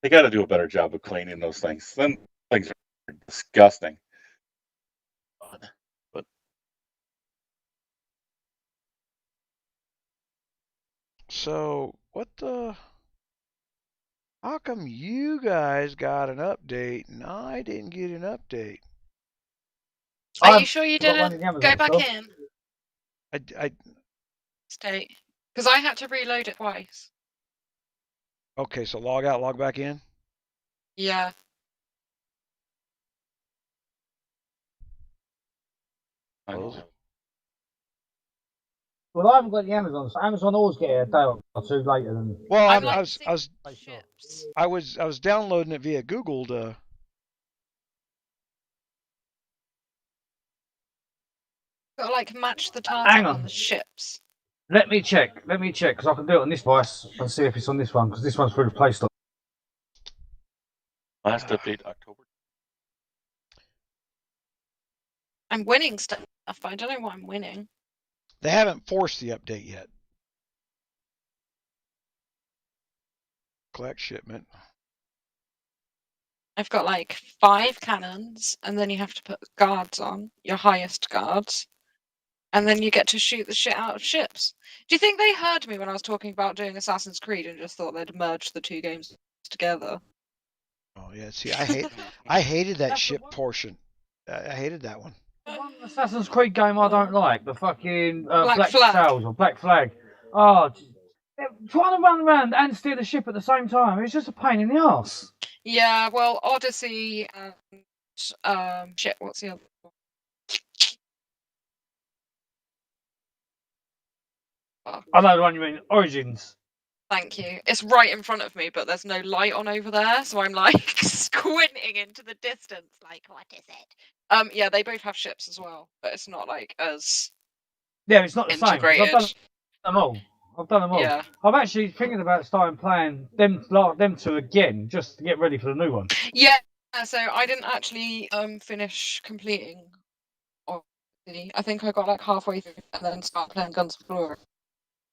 they got to do a better job of cleaning those things. Them things are disgusting. But so what the? How come you guys got an update and I didn't get an update? Are you sure you didn't go back in? I State. Because I had to reload it twice. Okay, so log out, log back in? Yeah. Well, I haven't got the Amazon, so Amazon always get it a day or two later than. Well, I was downloading it via Google to. Got to like match the target on the ships. Let me check, because I can do it on this device and see if it's on this one, because this one's through the Play Store. Last update, October. I'm winning stuff, but I don't know what I'm winning. They haven't forced the update yet. Collect shipment. I've got like 5 cannons, and then you have to put guards on, your highest guards, and then you get to shoot the shit out of ships. Do you think they heard me when I was talking about doing Assassin's Creed and just thought they'd merge the 2 games together? Oh yeah, see, I hated that ship portion. I hated that one. The one Assassin's Creed game I don't like, the fucking Black Flag. Sails or Black Flag. Oh, trying to run around and steer the ship at the same time, it's just a pain in the arse. Yeah, well, Odyssey and shit, what's the other one? I know the one you mean, Origins. Thank you. It's right in front of me, but there's no light on over there, so I'm like squinting into the distance, like, what is it? Yeah, they both have ships as well, but it's not like as it's not the integrated. same. I've done them all. Yeah. I'm actually thinking about starting playing them 2 again, just to get ready for the new one. Yeah. So I didn't actually finish completing Odyssey. I think I got like halfway through and then started playing Guns of Glory.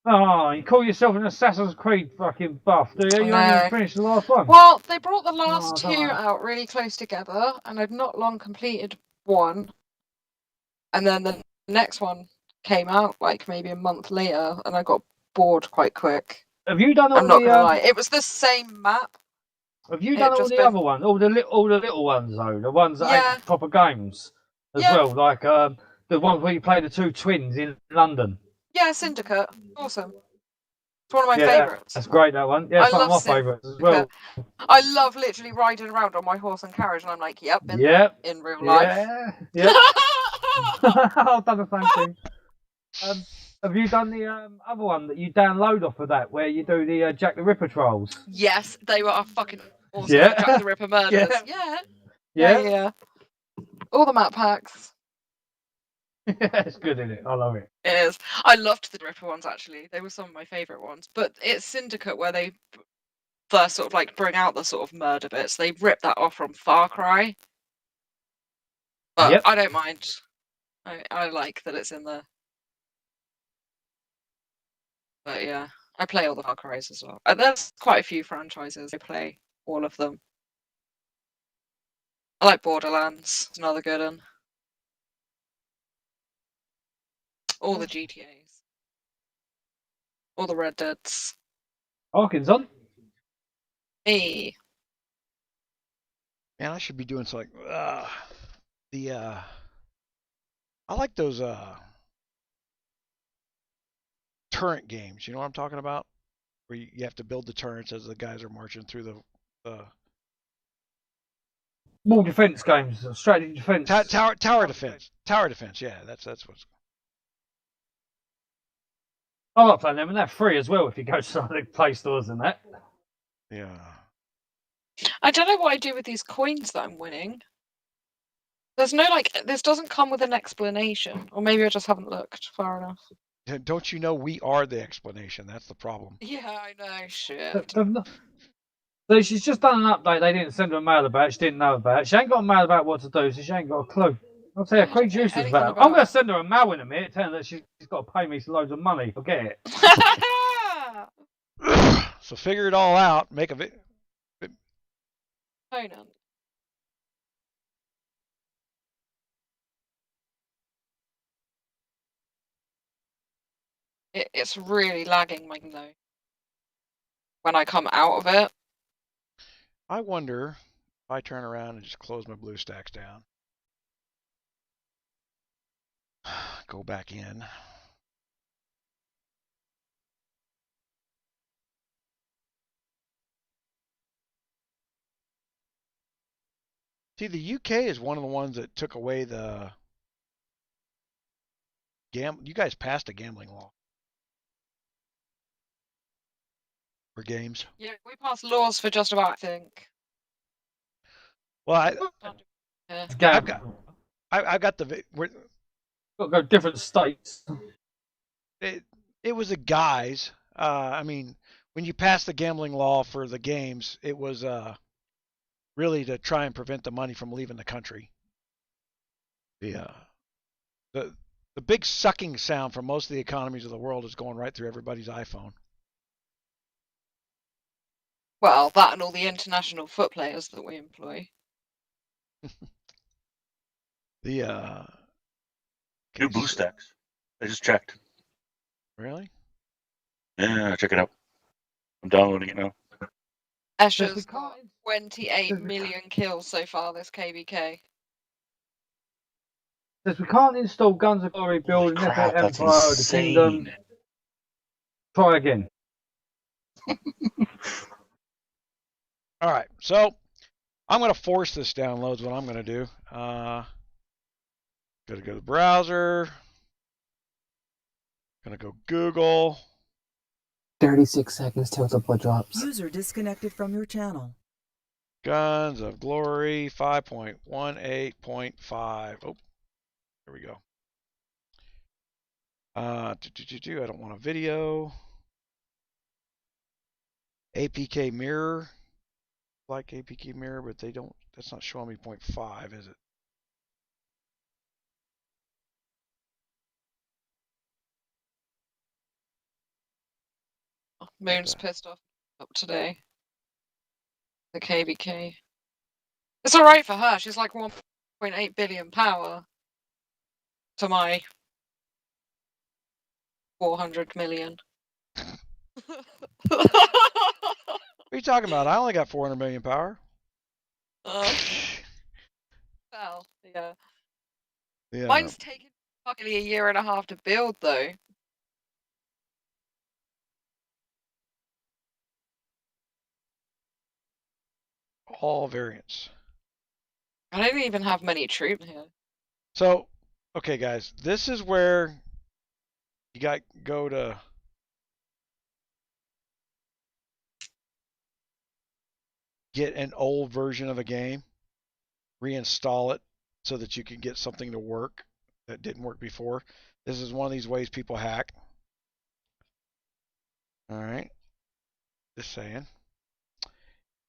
Oh, you call yourself an Assassin's Creed fucking buff, do you? You only even finished the last one. Well, they brought the last 2 don't know. out really close together, and I'd not long completed one. And then the next one came out like maybe a month later, and I got bored quite quick. Have you done all I'm not gonna lie, it was the same map. Have you done all the other ones? All the little ones though, the ones that ain't proper games as well, like the one where you play the 2 twins in London. Yeah, Syndicate. Awesome. It's one of my favourites. That's great, that one. Yeah, it's one of my favourites as well. I love literally riding around on my horse and carriage, and I'm like, yep, been there in real life. Yeah. I've done the same thing. Have you done the other one that you download off of that, where you do the Jack the Ripper trials? Yes, they were fucking awesome. Jack the Ripper murders. Yeah. All the map packs. It's good, isn't it? I love it. It is. I loved the Ripper ones, actually. They were some of my favourite ones. But it's Syndicate where they first sort of like bring out the sort of murder bits. They rip that off from Far Cry. But I don't mind. I like that it's in there. But yeah, I play all the Far Cries as well. There's quite a few franchises. I play all of them. I like Borderlands. It's another good one. All the GTAs. All the Red Deads. Hawkins on. Hey. Man, I should be doing something. I like those turret games. You know what I'm talking about? Where you have to build the turrets as the guys are marching through the more defense games, strategy defense. Tower defense. Tower defense. Yeah, that's what's. I like playing them, and they're free as well if you go to some of the Play stores and that. Yeah. I don't know what I do with these coins that I'm winning. There's no this doesn't come with an explanation, or maybe I just haven't looked far enough. Don't you know we are the explanation? That's the problem. Yeah, I know. Shit. So she's just done an update. They didn't send her a mail about it. She didn't know about it. She ain't got a mail about what to do, so she ain't got a clue. I'll tell you, Creed's useless about it. I'm going to send her a mail in a minute, telling her that she's got to pay me loads of money. Forget it. So figure it all out. Make a video. Conan. It's really lagging my though. When I come out of it. I wonder if I turn around and just close my BlueStacks down. Go back in. See, the UK is one of the ones that took away the you guys passed a gambling law for games. Yeah, we passed laws for just about, I think. Well, I've got the we've got to go different states. It was a guise. I mean, when you passed the gambling law for the games, it was really to try and prevent the money from leaving the country. Yeah. the big sucking sound from most of the economies of the world is going right through everybody's iPhone. Well, that and all the international foot players that we employ. The New BlueStacks. I just checked. Really? Yeah, check it out. I'm downloading it now. Escher's got 28 million kills so far this KVK. Says we can't install Guns of Glory build in Crap, that's Empire, the insane. Kingdom. Try again. All right, so I'm going to force this download is what I'm going to do. Going to go to the browser. Going to go Google. 36 seconds till the blood drops. User disconnected from your channel. Guns of Glory 5.18.5. Oh, there we go. I don't want a video. APK mirror. Like APK mirror, but they don't. That's not showing me 0.5, is it? Moon's pissed off up today. The KVK. It's alright for her. She's like 1.8 billion power to my 400 million. What are you talking about? I only got 400 million power. Well, yeah. Yeah. Mine's taken fucking a year and a half to build, though. All variants. I don't even have many troops here. So, okay, guys, this is where you got go to get an old version of a game, reinstall it so that you can get something to work that didn't work before. This is one of these ways people hack. All right. Just saying.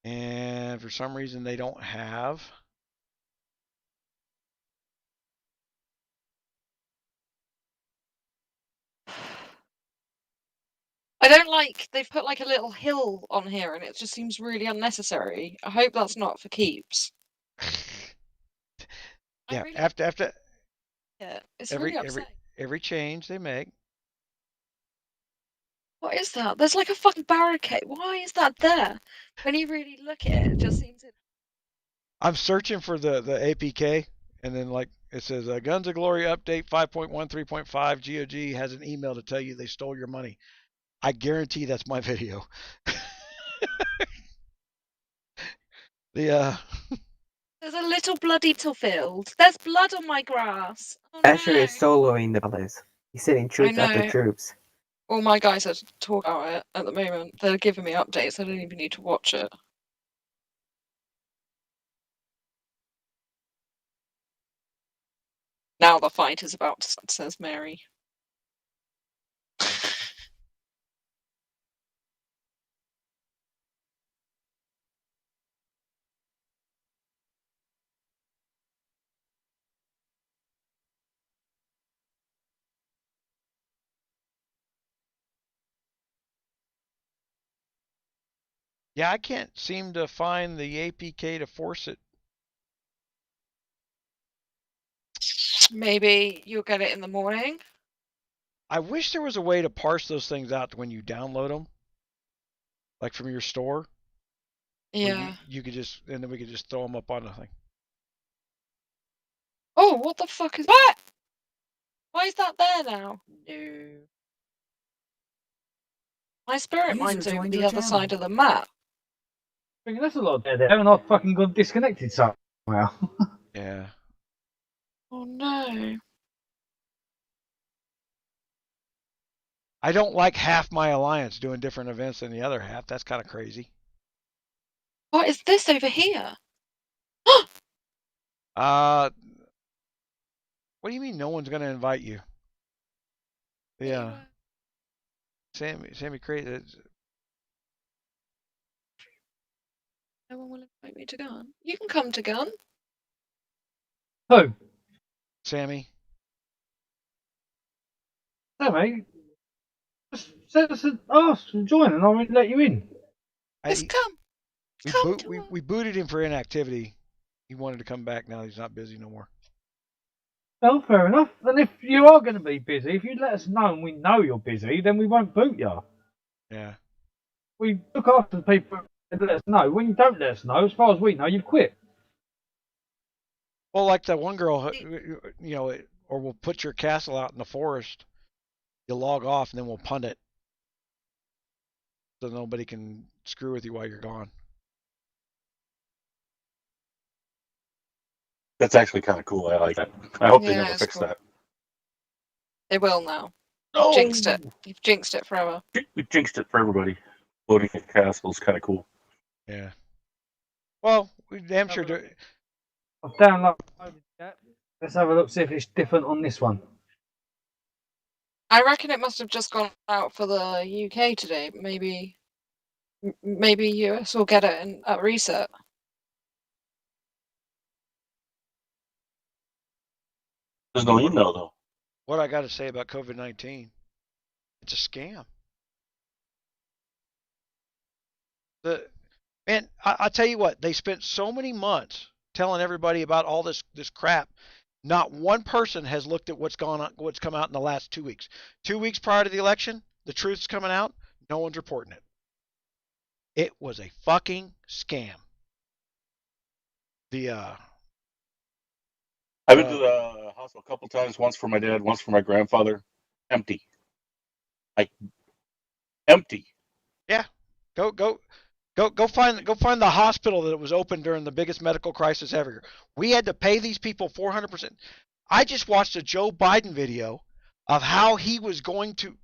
And for some reason they don't have. I don't like, they've put like a little hill on here and it just seems really unnecessary. I hope that's not for keeps. Yeah, really, after yeah, it's really upsetting. every change they make. What is that? There's like a fucking barricade. Why is that there? When you really look at it, it just seems. I'm searching for the APK, and then like it says Guns of Glory update 5.13.5 GOG has an email to tell you they stole your money. I guarantee that's my video. There's a little bloody field. There's blood on my grass. Oh, Escher no. is soloing the place. He's sending troops after troops. All my guys are talking about it at the moment. They're giving me updates. I don't even need to watch it. Now the fight is about to start, says Mary. Yeah, I can't seem to find the APK to force it. Maybe you'll get it in the morning. I wish there was a way to parse those things out when you download them, like from your store. Yeah. You could just, and then we could just throw them up on the thing. Oh, what the fuck is that? Why is that there now? No. My spirit mine's over the other side of the map. I think that's a lot there. Haven't I fucking gone disconnected somehow? Yeah. Oh no. I don't like half my alliance doing different events than the other half. That's kind of crazy. What is this over here? What do you mean no one's going to invite you? Yeah. Sammy crazy. No one will invite me to Gun. You can come to Gun. Who? Sammy. Hey, mate. Just send us an ask and join, and I'll let you in. Just come. We booted him for inactivity. He wanted to come back. Now he's not busy no more. Well, fair enough. And if you are going to be busy, if you let us know and we know you're busy, then we won't boot you. Yeah. We look after the people that let us know. When you don't let us know, as far as we know, you've quit. Well, like that one girl, or we'll put your castle out in the forest. You log off, and then we'll punt it, so nobody can screw with you while you're gone. That's actually kind of cool. I like that. I hope they never fix that. They will now. No! Jinxed it. You've jinxed it forever. We jinxed it for everybody. Loading the castle is kind of cool. Yeah. Well, we damn sure do. I've downloaded that. Let's have a look, see if it's different on this one. I reckon it must have just gone out for the UK today. Maybe US will get it at reset. There's no email though. What I got to say about COVID-19? It's a scam. I'll tell you what. They spent so many months telling everybody about all this crap. Not one person has looked at what's come out in the last 2 weeks. 2 weeks prior to the election, the truth's coming out. No one's reporting it. It was a fucking scam. I've been to the hospital a couple times. Once for my dad, once for my grandfather. Empty. Like empty. Yeah. Go find the hospital that was open during the biggest medical crisis ever. We had to pay these people 400%. I just watched a Joe Biden video of how he was going to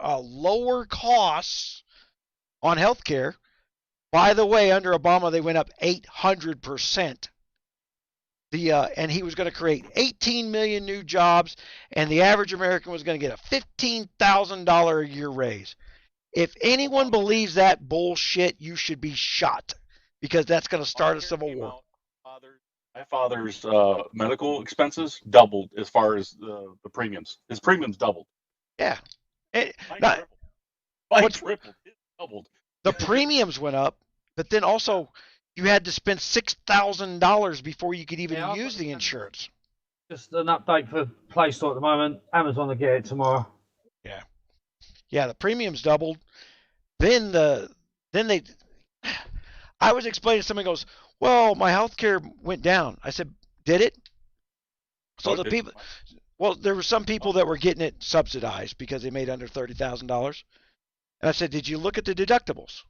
lower costs on healthcare. By the way, under Obama, they went up 800%. And he was going to create 18 million new jobs, and the average American was going to get a $15,000 a year raise. If anyone believes that bullshit, you should be shot, because that's going to start a civil war. My father's medical expenses doubled as far as the premiums. His premiums doubled. Yeah. Mine tripled. It doubled. The premiums went up, but then also you had to spend $6,000 before you could even use the insurance. Just an update for Play Store at the moment. Amazon will get it tomorrow. Yeah. Yeah, the premiums doubled. Then I was explaining to somebody goes, well, my health care went down. I said, did it? So there were some people that were getting it subsidized because they made under $30,000. And I said, did you look at the deductibles?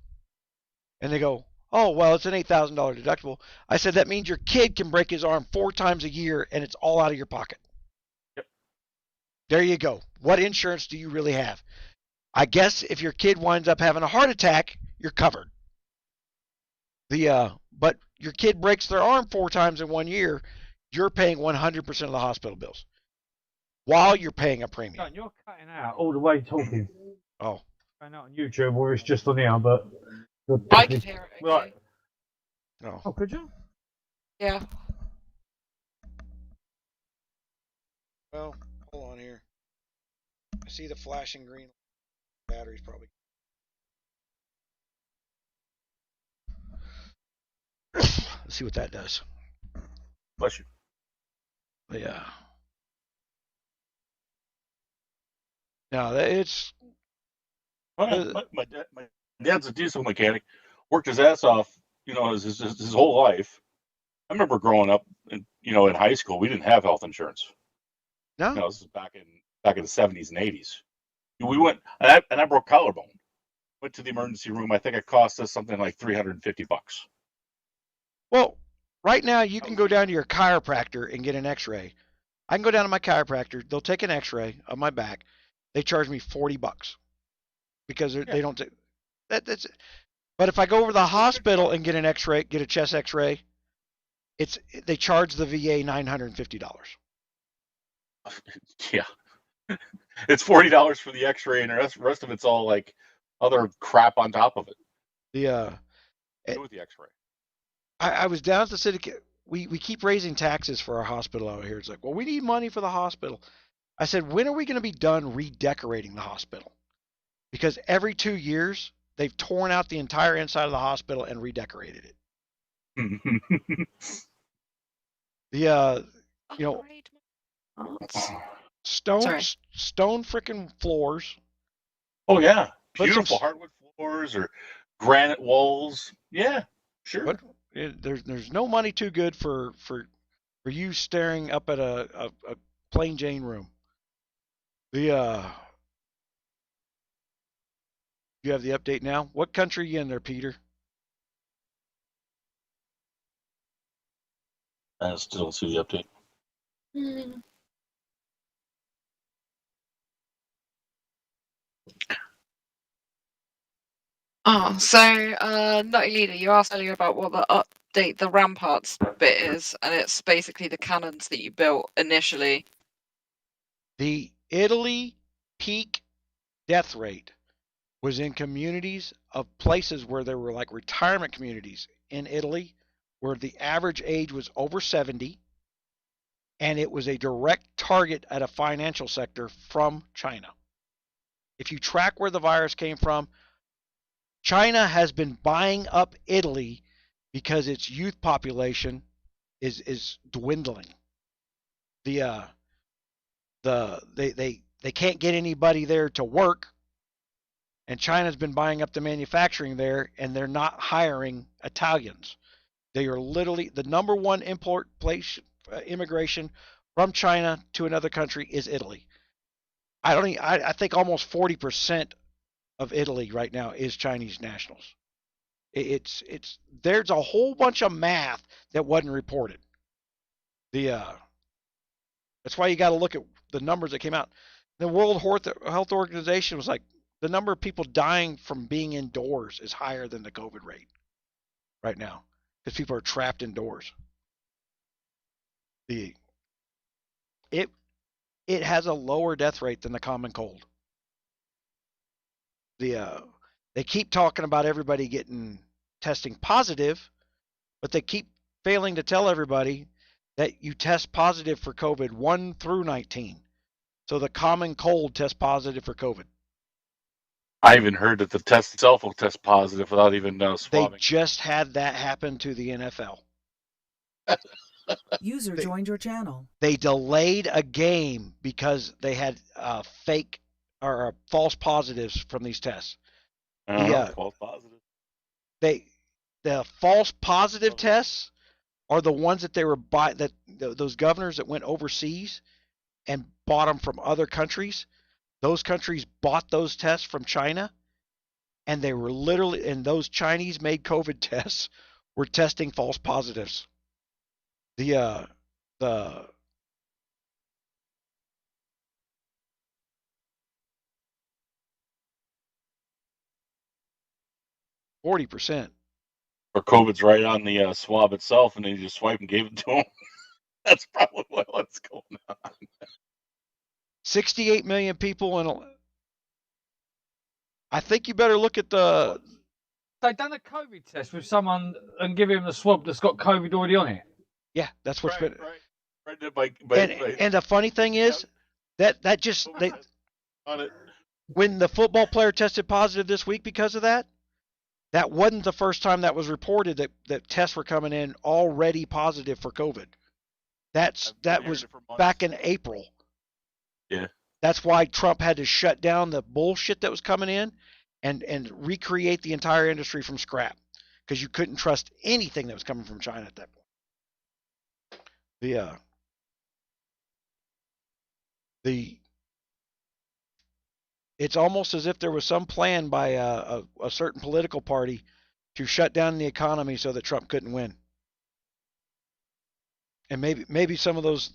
And they go, oh, well, it's an $8,000 deductible. I said, that means your kid can break his arm 4 times a year and it's all out of your pocket. Yep. There you go. What insurance do you really have? I guess if your kid winds up having a heart attack, you're covered. But your kid breaks their arm 4 times in 1 year, you're paying 100% of the hospital bills while you're paying a premium. John, you're cutting out all the way talking. Oh. Cutting out on YouTube, or it's just on here, but I could hear it. Okay. Right. No. Oh, could you? Yeah. Well, hold on here. I see the flashing green. Battery's probably. Let's see what that does. Bless you. Yeah. No, it's. My dad's a diesel mechanic. Worked his ass off, his whole life. I remember growing up, in high school, we didn't have health insurance. No. This is back in the 70s and 80s. We went, and I broke collarbone. Went to the emergency room. I think it cost us something like $350. Well, right now you can go down to your chiropractor and get an X-ray. I can go down to my chiropractor. They'll take an X-ray of my back. They charge me $40 because they don't. That's. But if I go over to the hospital and get an X-ray, get a chest X-ray, they charge the VA $950. Yeah. It's $40 for the X-ray, and the rest of it's all like other crap on top of it. With the X-ray. I was down at the city. We keep raising taxes for our hospital out here. It's like, well, we need money for the hospital. I said, when are we going to be done redecorating the hospital? Because every 2 years, they've torn out the entire inside of the hospital and redecorated it. The, you know, stone freaking floors. Oh yeah, Put some beautiful hardwood floors or granite walls. Yeah, sure. But there's no money too good for you staring up at a plain Jane room. The you have the update now? What country are you in there, Peter? I still don't see the update. Oh, so Nutty Leader, you asked earlier about what the update the ramparts bit is, and it's basically the cannons that you built initially. The Italy peak death rate was in communities of places where there were like retirement communities in Italy where the average age was over 70, and it was a direct target at a financial sector from China. If you track where the virus came from, China has been buying up Italy because its youth population is dwindling. They can't get anybody there to work, and China's been buying up the manufacturing there, and they're not hiring Italians. They are literally the number one immigration from China to another country is Italy. I think almost 40% of Italy right now is Chinese nationals. There's a whole bunch of math that wasn't reported. That's why you got to look at the numbers that came out. The World Health Organization was like, the number of people dying from being indoors is higher than the COVID rate right now because people are trapped indoors. It has a lower death rate than the common cold. They keep talking about everybody getting testing positive, but they keep failing to tell everybody that you test positive for COVID 1 through 19. So the common cold tests positive for COVID. I even heard that the test itself will test positive without even swabbing. They just had that happen to the NFL. User joined your channel. They delayed a game because they had fake or false positives from these tests. False positive. The false positive tests are the ones that they were those governors that went overseas and bought them from other countries. Those countries bought those tests from China, and they were literally, and those Chinese-made COVID tests were testing false positives. The 40%. Or COVID's right on the swab itself, and then you just swipe and gave it to them. That's probably what's going on. 68 million people I think you better look at the. They done a COVID test with someone and give him the swab that's got COVID already on it. Yeah, that's what's been. Right. And the funny thing is, that just when the football player tested positive this week because of that, that wasn't the first time that was reported that tests were coming in already positive for COVID. That was back in April. Yeah. That's why Trump had to shut down the bullshit that was coming in and recreate the entire industry from scrap because you couldn't trust anything that was coming from China at that point. It's almost as if there was some plan by a certain political party to shut down the economy so that Trump couldn't win. And maybe some of those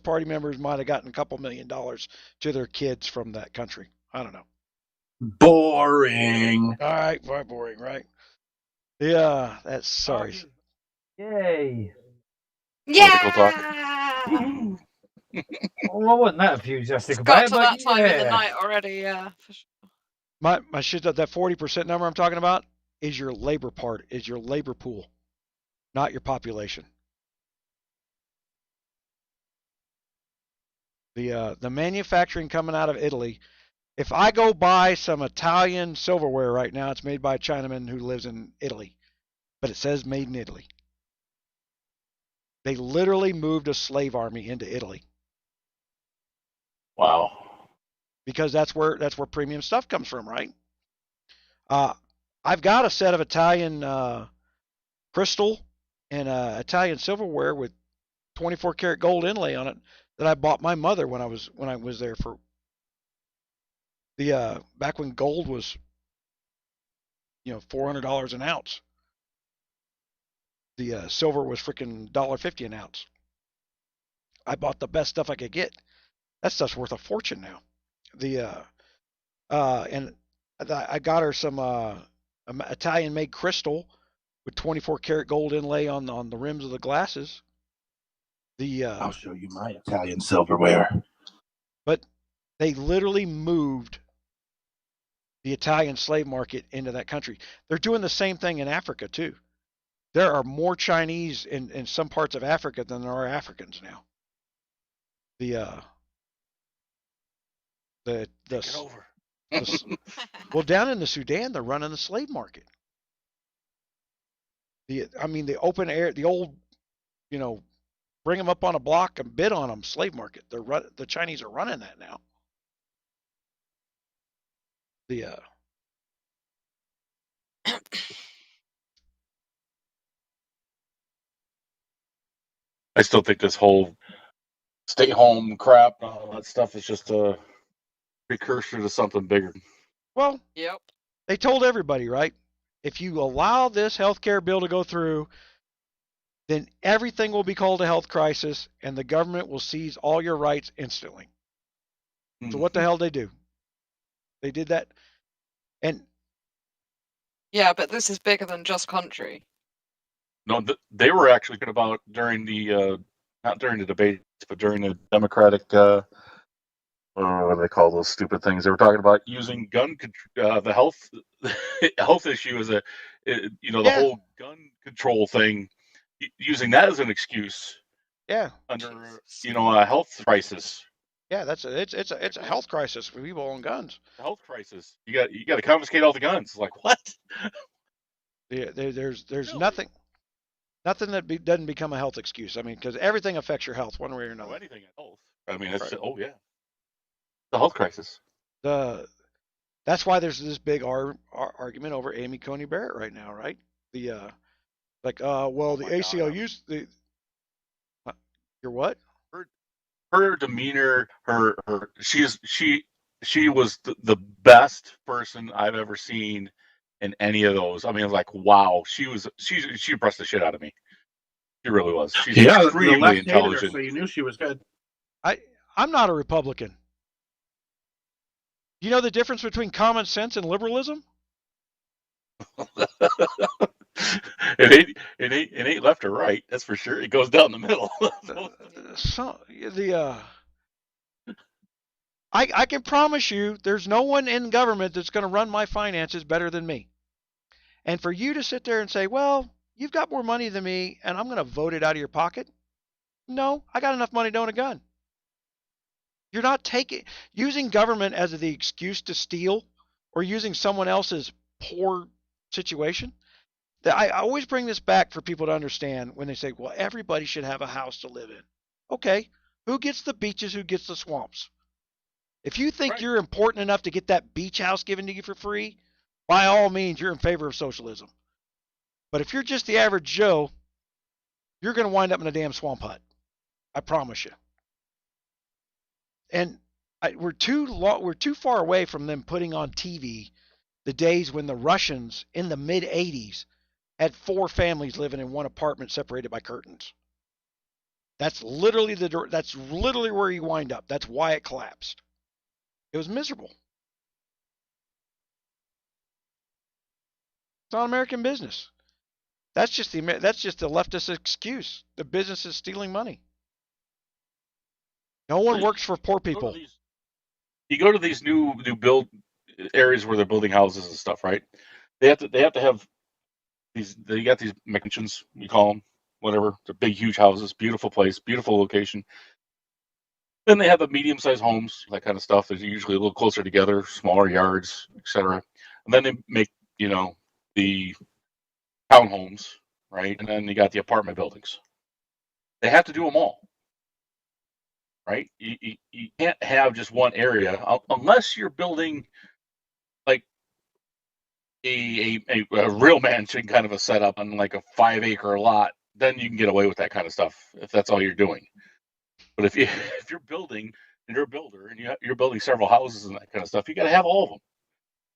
party members might have gotten a couple $1 million to their kids from that country. I don't know. Boring. All right, boring, right? Yeah, that's sorry. Yay. Yeah. Well, I wasn't that enthusiastic It's about got it, to but that time of the yeah. night already, yeah. For sure. My shit, that 40% number I'm talking about is your labor pool, not your population. The manufacturing coming out of Italy. If I go buy some Italian silverware right now, it's made by a Chinaman who lives in Italy, but it says made in Italy. They literally moved a slave army into Italy. Wow. Because that's where premium stuff comes from, right? I've got a set of Italian crystal and Italian silverware with 24 karat gold inlay on it that I bought my mother when I was there for the back when gold was $400 an ounce. The silver was freaking $1.50 an ounce. I bought the best stuff I could get. That stuff's worth a fortune now. And I got her some Italian made crystal with 24 karat gold inlay on the rims of the glasses. I'll show you my Italian silverware. But they literally moved the Italian slave market into that country. They're doing the same thing in Africa too. There are more Chinese in some parts of Africa than there are Africans now. Well, down in the Sudan, they're running the slave market. The open air, the old, bring them up on a block and bid on them slave market. The Chinese are running that now. I still think this whole stay home crap, all that stuff is just a precursor to something bigger. Well, yep. They told everybody, right? If you allow this healthcare bill to go through, then everything will be called a health crisis and the government will seize all your rights instantly. So what the hell did they do? They did that. And yeah, but this is bigger than just country. No, they were actually talking about during the not during the debates, but during the Democratic what do they call those stupid things? They were talking about using the health issue as the whole gun control thing, using that as an excuse. Yeah. Under a health crisis. Yeah, it's a health crisis for people own guns. A health crisis. You got to confiscate all the guns. Like what? Yeah, there's nothing that doesn't become a health excuse. I mean, because everything affects your health one way or another. Anything at health. I mean, it's the health crisis. That's why there's this big argument over Amy Coney Barrett right now, right? The ACLU's your what? Her demeanor, she was the best person I've ever seen in any of those. I mean, it was like, wow, she impressed the shit out of me. She really was. She's extremely intelligent. So you knew she was good. I'm not a Republican. You know the difference between common sense and liberalism? It ain't left or right. That's for sure. It goes down the middle. I can promise you, there's no one in government that's going to run my finances better than me. And for you to sit there and say, well, you've got more money than me, and I'm going to vote it out of your pocket. No, I got enough money to own a gun. You're not using government as the excuse to steal or using someone else's poor situation. I always bring this back for people to understand when they say, well, everybody should have a house to live in. Okay, who gets the beaches, who gets the swamps? If you think you're important enough to get that beach house given to you for free, by all means, you're in favor of socialism. But if you're just the average Joe, you're going to wind up in a damn swamp hut. I promise you. And we're too far away from them putting on TV the days when the Russians in the mid 80s had 4 families living in one apartment separated by curtains. That's literally where you wind up. That's why it collapsed. It was miserable. It's not American business. That's just the leftist excuse. The business is stealing money. No one works for poor people. You go to these new build areas where they're building houses and stuff, right? They have to have these. They got these mansions, you call them, whatever. They're big, huge houses, beautiful place, beautiful location. Then they have the medium-sized homes, that kind of stuff. They're usually a little closer together, smaller yards, etc. And then they make, the townhomes, right? And then you got the apartment buildings. They have to do them all, right? You can't have just one area unless you're building like a real mansion kind of a setup on like a 5-acre lot. Then you can get away with that kind of stuff if that's all you're doing. But if you're building and you're a builder and you're building several houses and that kind of stuff, you got to have all of them.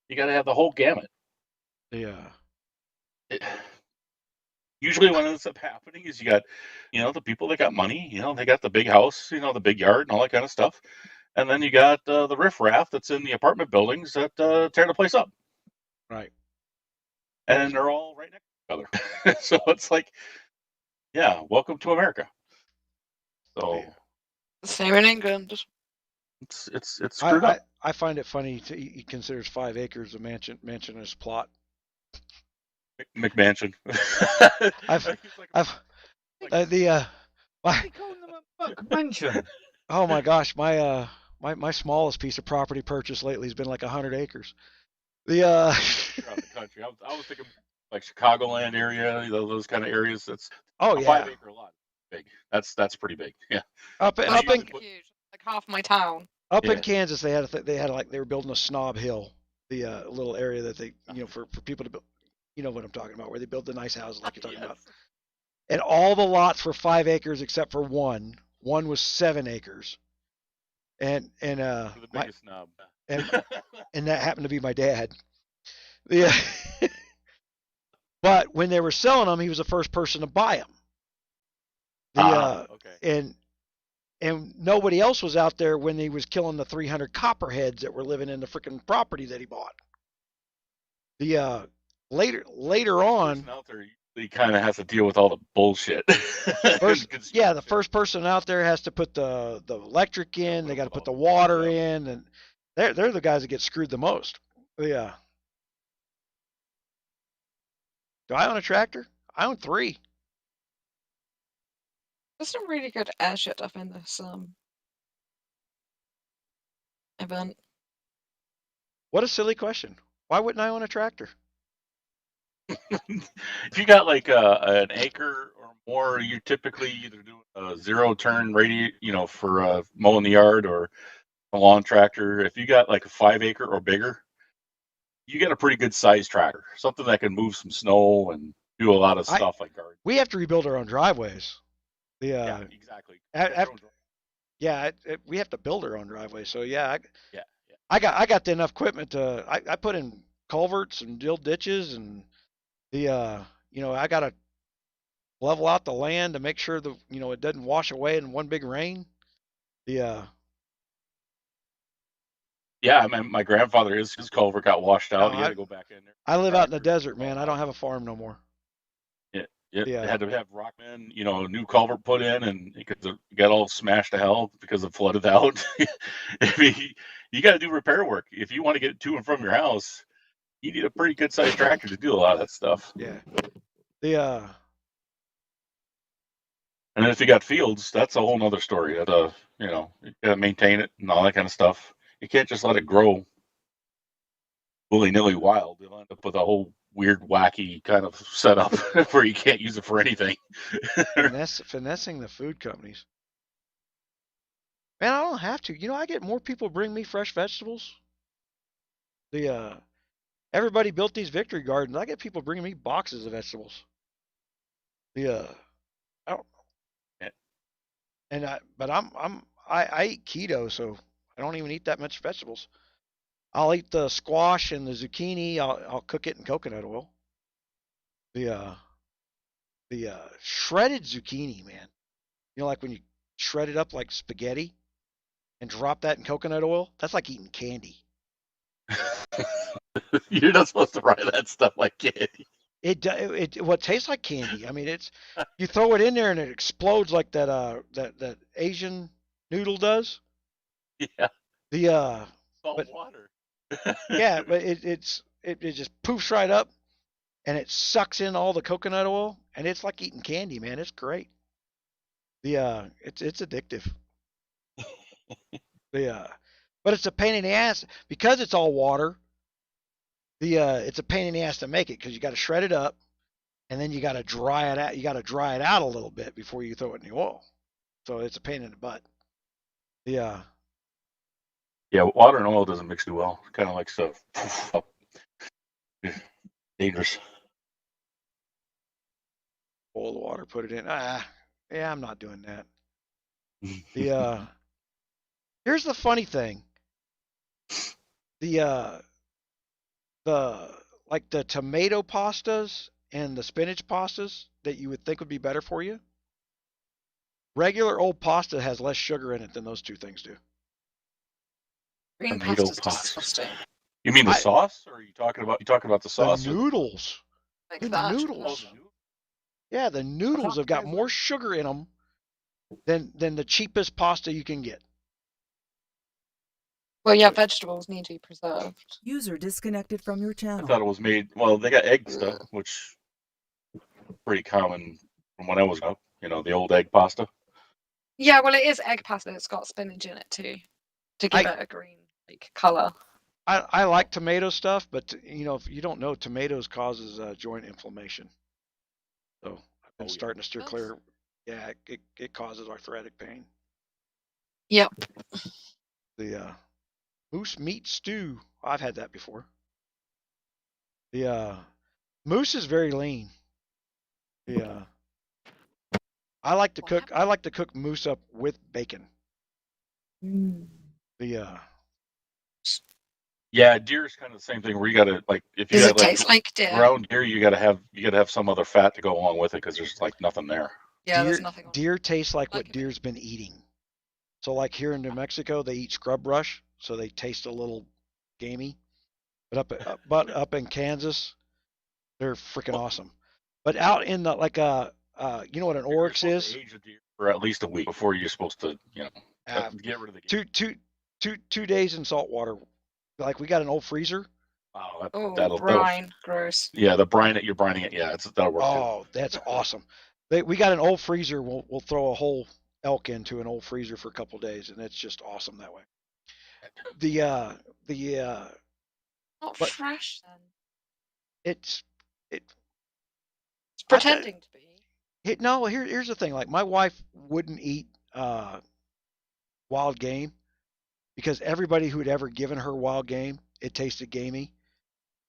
You got to have the whole gamut. Yeah. Usually what ends up happening is you got, the people that got money, they got the big house, the big yard and all that kind of stuff. And then you got the riffraff that's in the apartment buildings that tear the place up. Right. And they're all right next to each other. So it's like, yeah, welcome to America. So same in England. It's screwed up. I find it funny he considers 5 acres a mansionist plot. McMansion. Oh my gosh, my smallest piece of property purchase lately has been like 100 acres. Throughout the country, I was thinking like Chicagoland area, those kind of areas. That's a 5-acre lot. Big. That's pretty big. Yeah. Up in huge, like half my town. Up in Kansas, they were building a Snob Hill, the little area that they for people to build. You know what I'm talking about, where they build the nice houses like you're talking about. And all the lots were 5 acres except for one. One was 7 acres. And the biggest snob. And that happened to be my dad. Yeah. But when they were selling them, he was the first person to buy them. Okay. And nobody else was out there when he was killing the 300 copperheads that were living in the freaking property that he bought. Later on, out there, you kind of have to deal with all the bullshit. The first person out there has to put the electric in. They got to put the water in, and they're the guys that get screwed the most. Yeah. Do I own a tractor? I own 3. There's some really good air shit up in this event. What a silly question. Why wouldn't I own a tractor? If you got like an acre or more, you're typically either doing a 0-turn radius, for mowing the yard, or a lawn tractor. If you got like a 5-acre or bigger, you get a pretty good sized tractor, something that can move some snow and do a lot of stuff like gardening. We have to rebuild our own driveways. Yeah, exactly. We have to build our own driveway. So I got enough equipment to. I put in culverts and drilled ditches, and I got to level out the land to make sure it doesn't wash away in one big rain. Yeah, I mean, my grandfather, his culvert got washed out. He had to go back in there. I live out in the desert, man. I don't have a farm no more. They had to have rockmen, a new culvert put in, and because it got all smashed to hell because it flooded out. You got to do repair work if you want to get to and from your house. You need a pretty good sized tractor to do a lot of that stuff. Yeah. And then if you got fields, that's a whole nother story. That you gotta maintain it and all that kind of stuff. You can't just let it grow willy-nilly wild. You'll end up with a whole weird, wacky kind of setup where you can't use it for anything. Finessing the food companies. Man, I don't have to. I get more people bring me fresh vegetables. Everybody built these victory gardens. I get people bringing me boxes of vegetables. I eat keto, so I don't even eat that much vegetables. I'll eat the squash and the zucchini. I'll cook it in coconut oil. The shredded zucchini, man. Like when you shred it up like spaghetti and drop that in coconut oil. That's like eating candy. You're not supposed to fry that stuff like candy. It tastes like candy. I mean, you throw it in there and it explodes like that Asian noodle does. Yeah. Salt water. Yeah, but it just poofs right up, and it sucks in all the coconut oil, and it's like eating candy, man. It's great. It's addictive. But it's a pain in the ass because it's all water. It's a pain in the ass to make it because you got to shred it up, and then you got to dry it out. You got to dry it out a little bit before you throw it in the oil. So it's a pain in the butt. Yeah, water and oil doesn't mix too well. Kind of like stuff. Dangerous. Boil the water, put it in. Yeah, I'm not doing that. Here's the funny thing. The tomato pastas and the spinach pastas that you would think would be better for you. Regular old pasta has less sugar in it than those two things do. Green Tomato pasta's disgusting. You mean the sauce, or are you talking about the sauce? The noodles. Like the that. noodles. Yeah, the noodles have got more sugar in them than the cheapest pasta you can get. Well, yeah, vegetables need to be preserved. User disconnected from your I channel. thought it was made. Well, they got egg stuff, which is pretty common from when I was up. You know, the old egg pasta. Yeah, well, it is egg pasta. It's got spinach in it too, to give it a green color. I like tomato stuff, but if you don't know, tomatoes causes joint inflammation. So I've been starting to steer clear. Yeah, it causes arthritic pain. Yep. The moose meat stew. I've had that before. The moose is very lean. I like to cook moose up with bacon. Yeah, deer's kind of the same thing where you gotta if you got taste like deer? ground deer, you gotta have some other fat to go along with it because there's nothing there. Yeah, there's nothing. Deer tastes like what deer's been eating. So here in New Mexico, they eat scrub brush, so they taste a little gamey. But up in Kansas, they're freaking awesome. But out in the you know what an oryx is? Age a deer for at least a week before you're supposed to get rid of the game. 2 days in salt water. We got an old freezer. Wow, brine, gross. Yeah, the brine that you're brining it. Yeah, that'll work too. Oh, that's awesome. We got an old freezer. We'll throw a whole elk into an old freezer for a couple of days, and it's just awesome that way. Not fresh then. It's pretending to be. No, here's the thing. My wife wouldn't eat wild game because everybody who had ever given her wild game, it tasted gamey.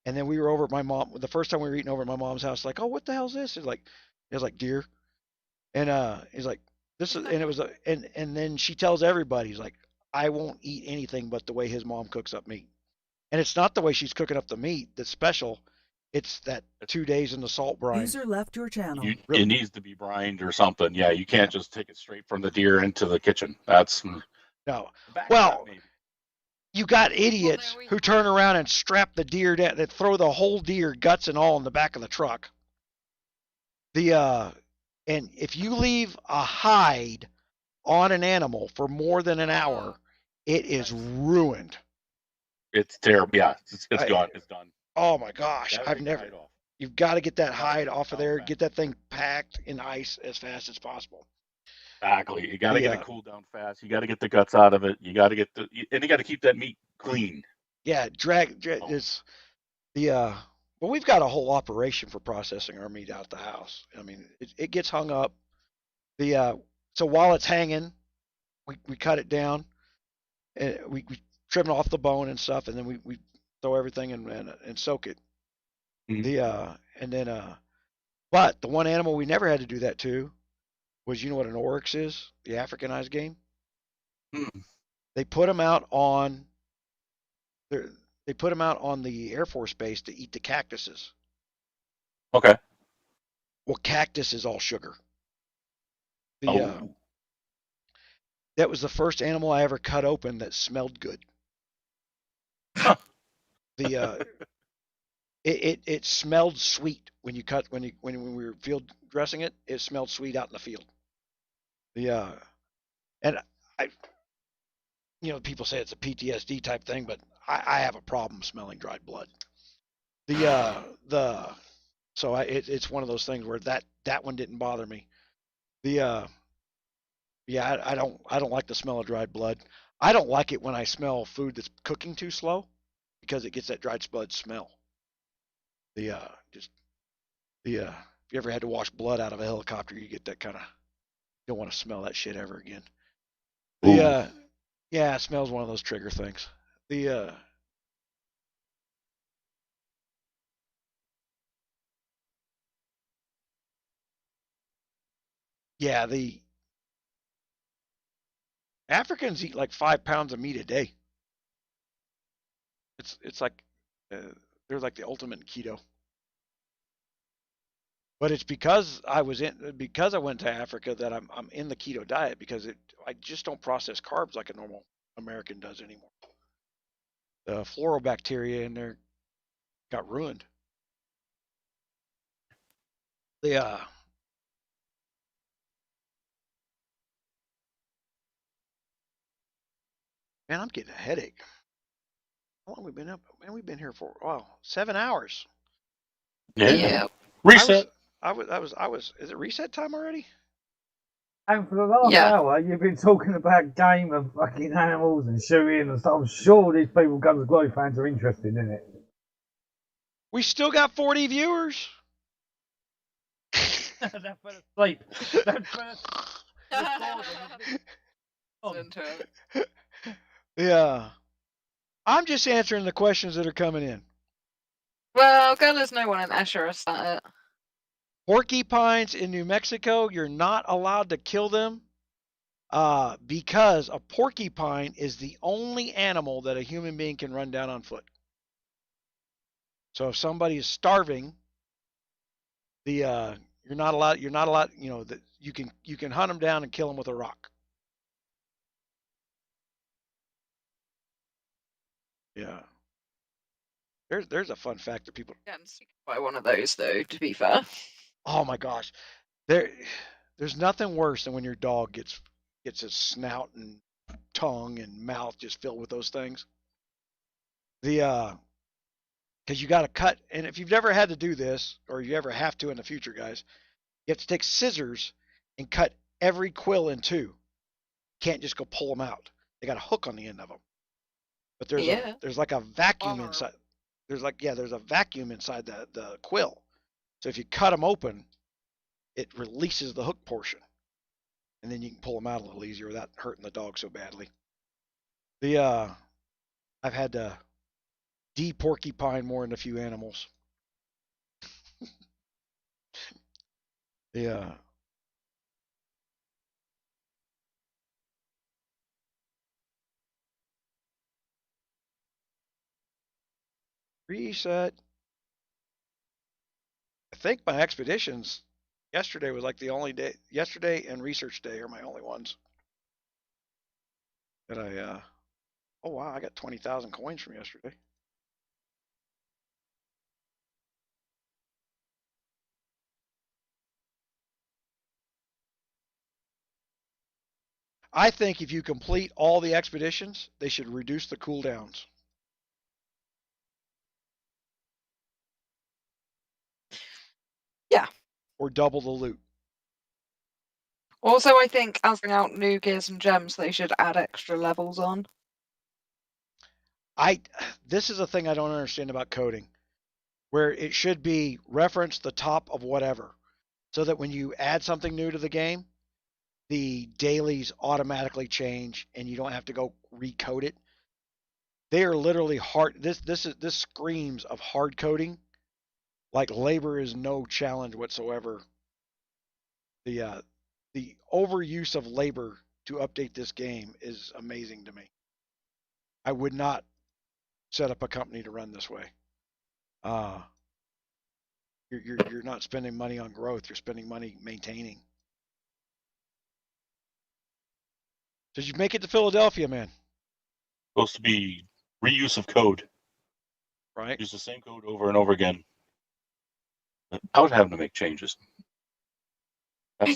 And then we were over at my mom. The first time we were eating over at my mom's house, oh, what the hell is this? It was like deer, and he's like, this is, and it was, and then she tells everybody, he's like, I won't eat anything but the way his mom cooks up meat. And it's not the way she's cooking up the meat that's special. It's that 2 days in the salt brine. User left your channel. It needs to be brined or something. Yeah, you can't just take it straight from the deer into the kitchen. That's no. Well, you got idiots who turn around and strap the deer down, that throw the whole deer, guts and all, in the back of the truck. And if you leave a hide on an animal for more than an hour, it is ruined. It's terrible. Yeah, it's gone. It's done. Oh my gosh, you've got to get that hide off of there, get that thing packed in ice as fast as possible. Exactly. You got to get it cooled down fast. You got to get the guts out of it. You got to get and you got to keep that meat clean. Yeah, it's well, we've got a whole operation for processing our meat out the house. I mean, it gets hung up. So while it's hanging, we cut it down, and we trim it off the bone and stuff, and then we throw everything and soak it. Mm-hmm. But the one animal we never had to do that to was, you know what an oryx is? The Africanized game. They put them out on the Air Force Base to eat the cactuses. Okay. Well, cactus is all sugar. Oh. That was the first animal I ever cut open that smelled good. Huh. It smelled sweet when we were field dressing it. It smelled sweet out in the field. And people say it's a PTSD type thing, but I have a problem smelling dried blood. So it's one of those things where that one didn't bother me. I don't like the smell of dried blood. I don't like it when I smell food that's cooking too slow because it gets that dried blood smell. If you ever had to wash blood out of a helicopter, you get that kind of, you don't want to smell that shit ever again. Yeah, it smells one of those trigger things. Yeah, the Africans eat like 5 pounds of meat a day. It's like they're like the ultimate keto. But it's because I went to Africa that I'm in the keto diet because I just don't process carbs like a normal American does anymore. The floral bacteria in there got ruined. Man, I'm getting a headache. How long have we been up? Man, we've been here for 7 hours. Yeah. Reset. I was. Is it reset time already? And for the last hour, you've been talking about game of fucking animals and shooting and stuff. I'm sure these people, GunMuse fans, are interested in it. We still got 40 viewers. That fell asleep. Yeah. I'm just answering the questions that are coming in. Well, there's no one in Esherish at it. Porcupines in New Mexico, you're not allowed to kill them because a porcupine is the only animal that a human being can run down on foot. So if somebody is starving, you're not allowed. You know that you can hunt them down and kill them with a rock. Yeah. There's a fun fact that people. Buy one of those though. To be fair. Oh my gosh, there's nothing worse than when your dog gets its snout and tongue and mouth just filled with those things. Because you got to cut, and if you've never had to do this, or you ever have to in the future, guys, you have to take scissors and cut every quill in two. You can't just go pull them out. They got a hook on the end of them. But there's like a vacuum inside. There's a vacuum inside the quill. So if you cut them open, it releases the hook portion, and then you can pull them out a little easier without hurting the dog so badly. I've had to de-porcupine more than a few animals. Reset. I think my expeditions yesterday was like the only day. Yesterday and research day are my only ones that I. Oh wow, I got 20,000 coins from yesterday. I think if you complete all the expeditions, they should reduce the cooldowns. Yeah. Or double the loot. Also, I think as bring out new gears and gems, they should add extra levels on. This is a thing I don't understand about coding, where it should be reference the top of whatever, so that when you add something new to the game, the dailies automatically change and you don't have to go recode it. They are literally hard. This screams of hard coding. Like labor is no challenge whatsoever. The overuse of labor to update this game is amazing to me. I would not set up a company to run this way. You're not spending money on growth. You're spending money maintaining. Did you make it to Philadelphia, man? Supposed to be reuse of code. Right. Use the same code over and over again. I would have to make changes.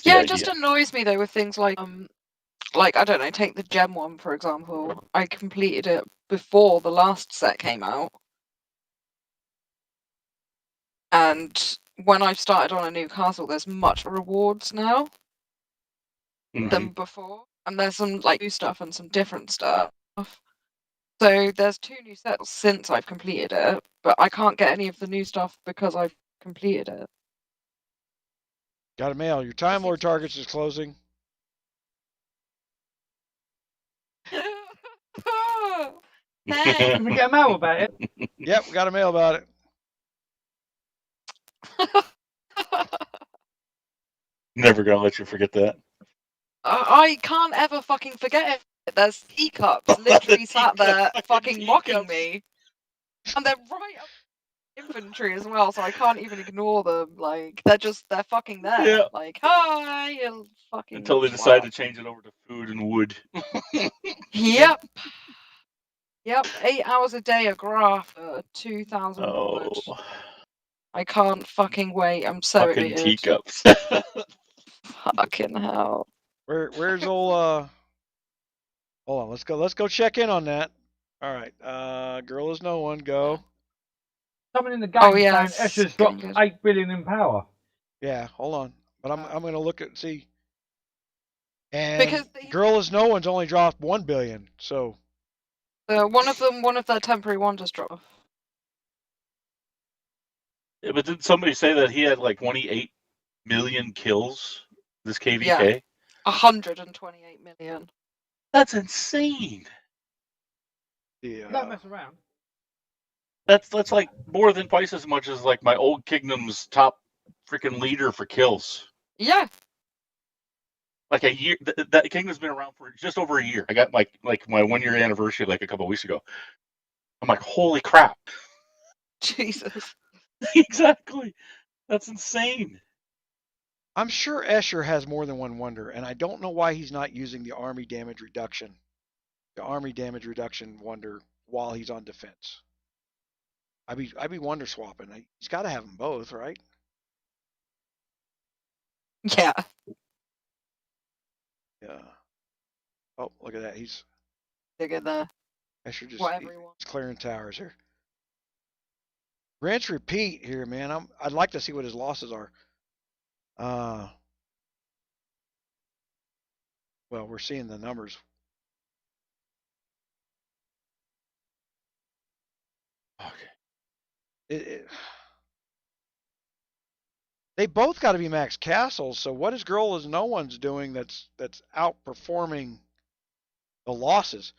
Yeah, it just annoys me though with things like I don't know, take the gem one for example. I completed it before the last set came out. And when I've started on a new castle, there's much rewards now than before. and there's some like new stuff and some different stuff. So there's 2 new sets since I've completed it, but I can't get any of the new stuff because I've completed it. Got a mail. Your Time Lord targets is closing. Can we get a mail about it? Yep, we got a mail about it. Never gonna let you forget that. I can't ever fucking forget it. There's teacups literally sat there fucking mocking me. And they're right up infantry as well, so I can't even ignore them. Like, they're fucking there. Yeah. Like, hi, you fucking Until they twat. decide to change it over to food and wood. Yep. Yep, 8 hours a day a graph for 2,000 wood. I can't fucking wait. I'm so Fucking excited. teacups. Fucking hell. Where's old hold on, let's go check in on that. All right. Girl is no one, go. Someone in the game yeah, saying Escher's got 8 billion in power. Yeah, hold on. But I'm gonna look at see. And Because Girl is no one's only dropped 1 billion, so one of their temporary wonders dropped. Yeah, but did somebody say that he had like 28 million kills this KVK? Yeah. 128 million. That's insane. Yeah. Don't mess around. That's like more than twice as much as like my old kingdom's top freaking leader for kills. Yeah. Like a year. That kingdom's been around for just over a year. I got like my 1-year anniversary like a couple of weeks ago. I'm like, holy crap. Jesus. Exactly. That's insane. I'm sure Escher has more than one wonder, and I don't know why he's not using the army damage reduction wonder while he's on defense. I'd be wonder swapping. He's got to have them both, right? Yeah. Yeah. Oh, look at that. He's Dig there. Escher just Whatever he's clearing towers here. Rinse repeat here, man. I'd like to see what his losses are. Well, we're seeing the numbers. Okay. They both got to be max castles. So what is Girl is no one's doing that's outperforming the losses?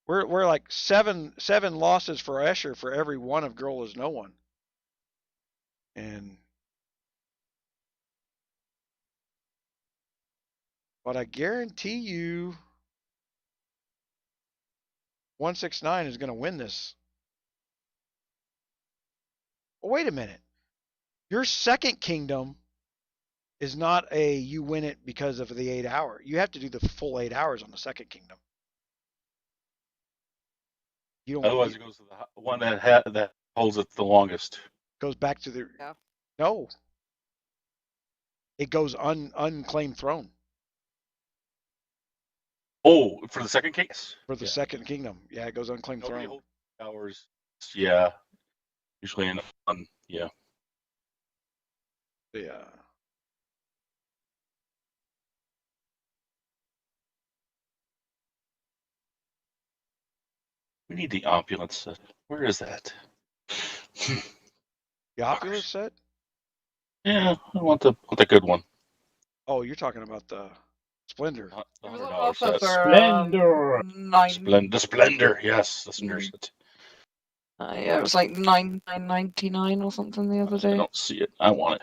We're like seven losses for Escher for every one of Girl is no one. But I guarantee you 169 is going to win this. Oh, wait a minute. Your second kingdom is not you win it because of the 8 hour. You have to do the full 8 hours on the second kingdom. Otherwise, it goes to the one that holds it the longest. Goes back to the no. It goes unclaimed throne. Oh, for the second case? For the second kingdom. Yeah, it goes unclaimed throne. Hours. Yeah. Usually yeah. Yeah. We need the opulence set. Where is that? The opulence set? Yeah, I want the good one. Oh, you're talking about the Splendor. The $100 set. Splendor. The Splendor, yes, the Splendor set. Yeah, it was like $9.99 or something the other day. I don't see it. I want it.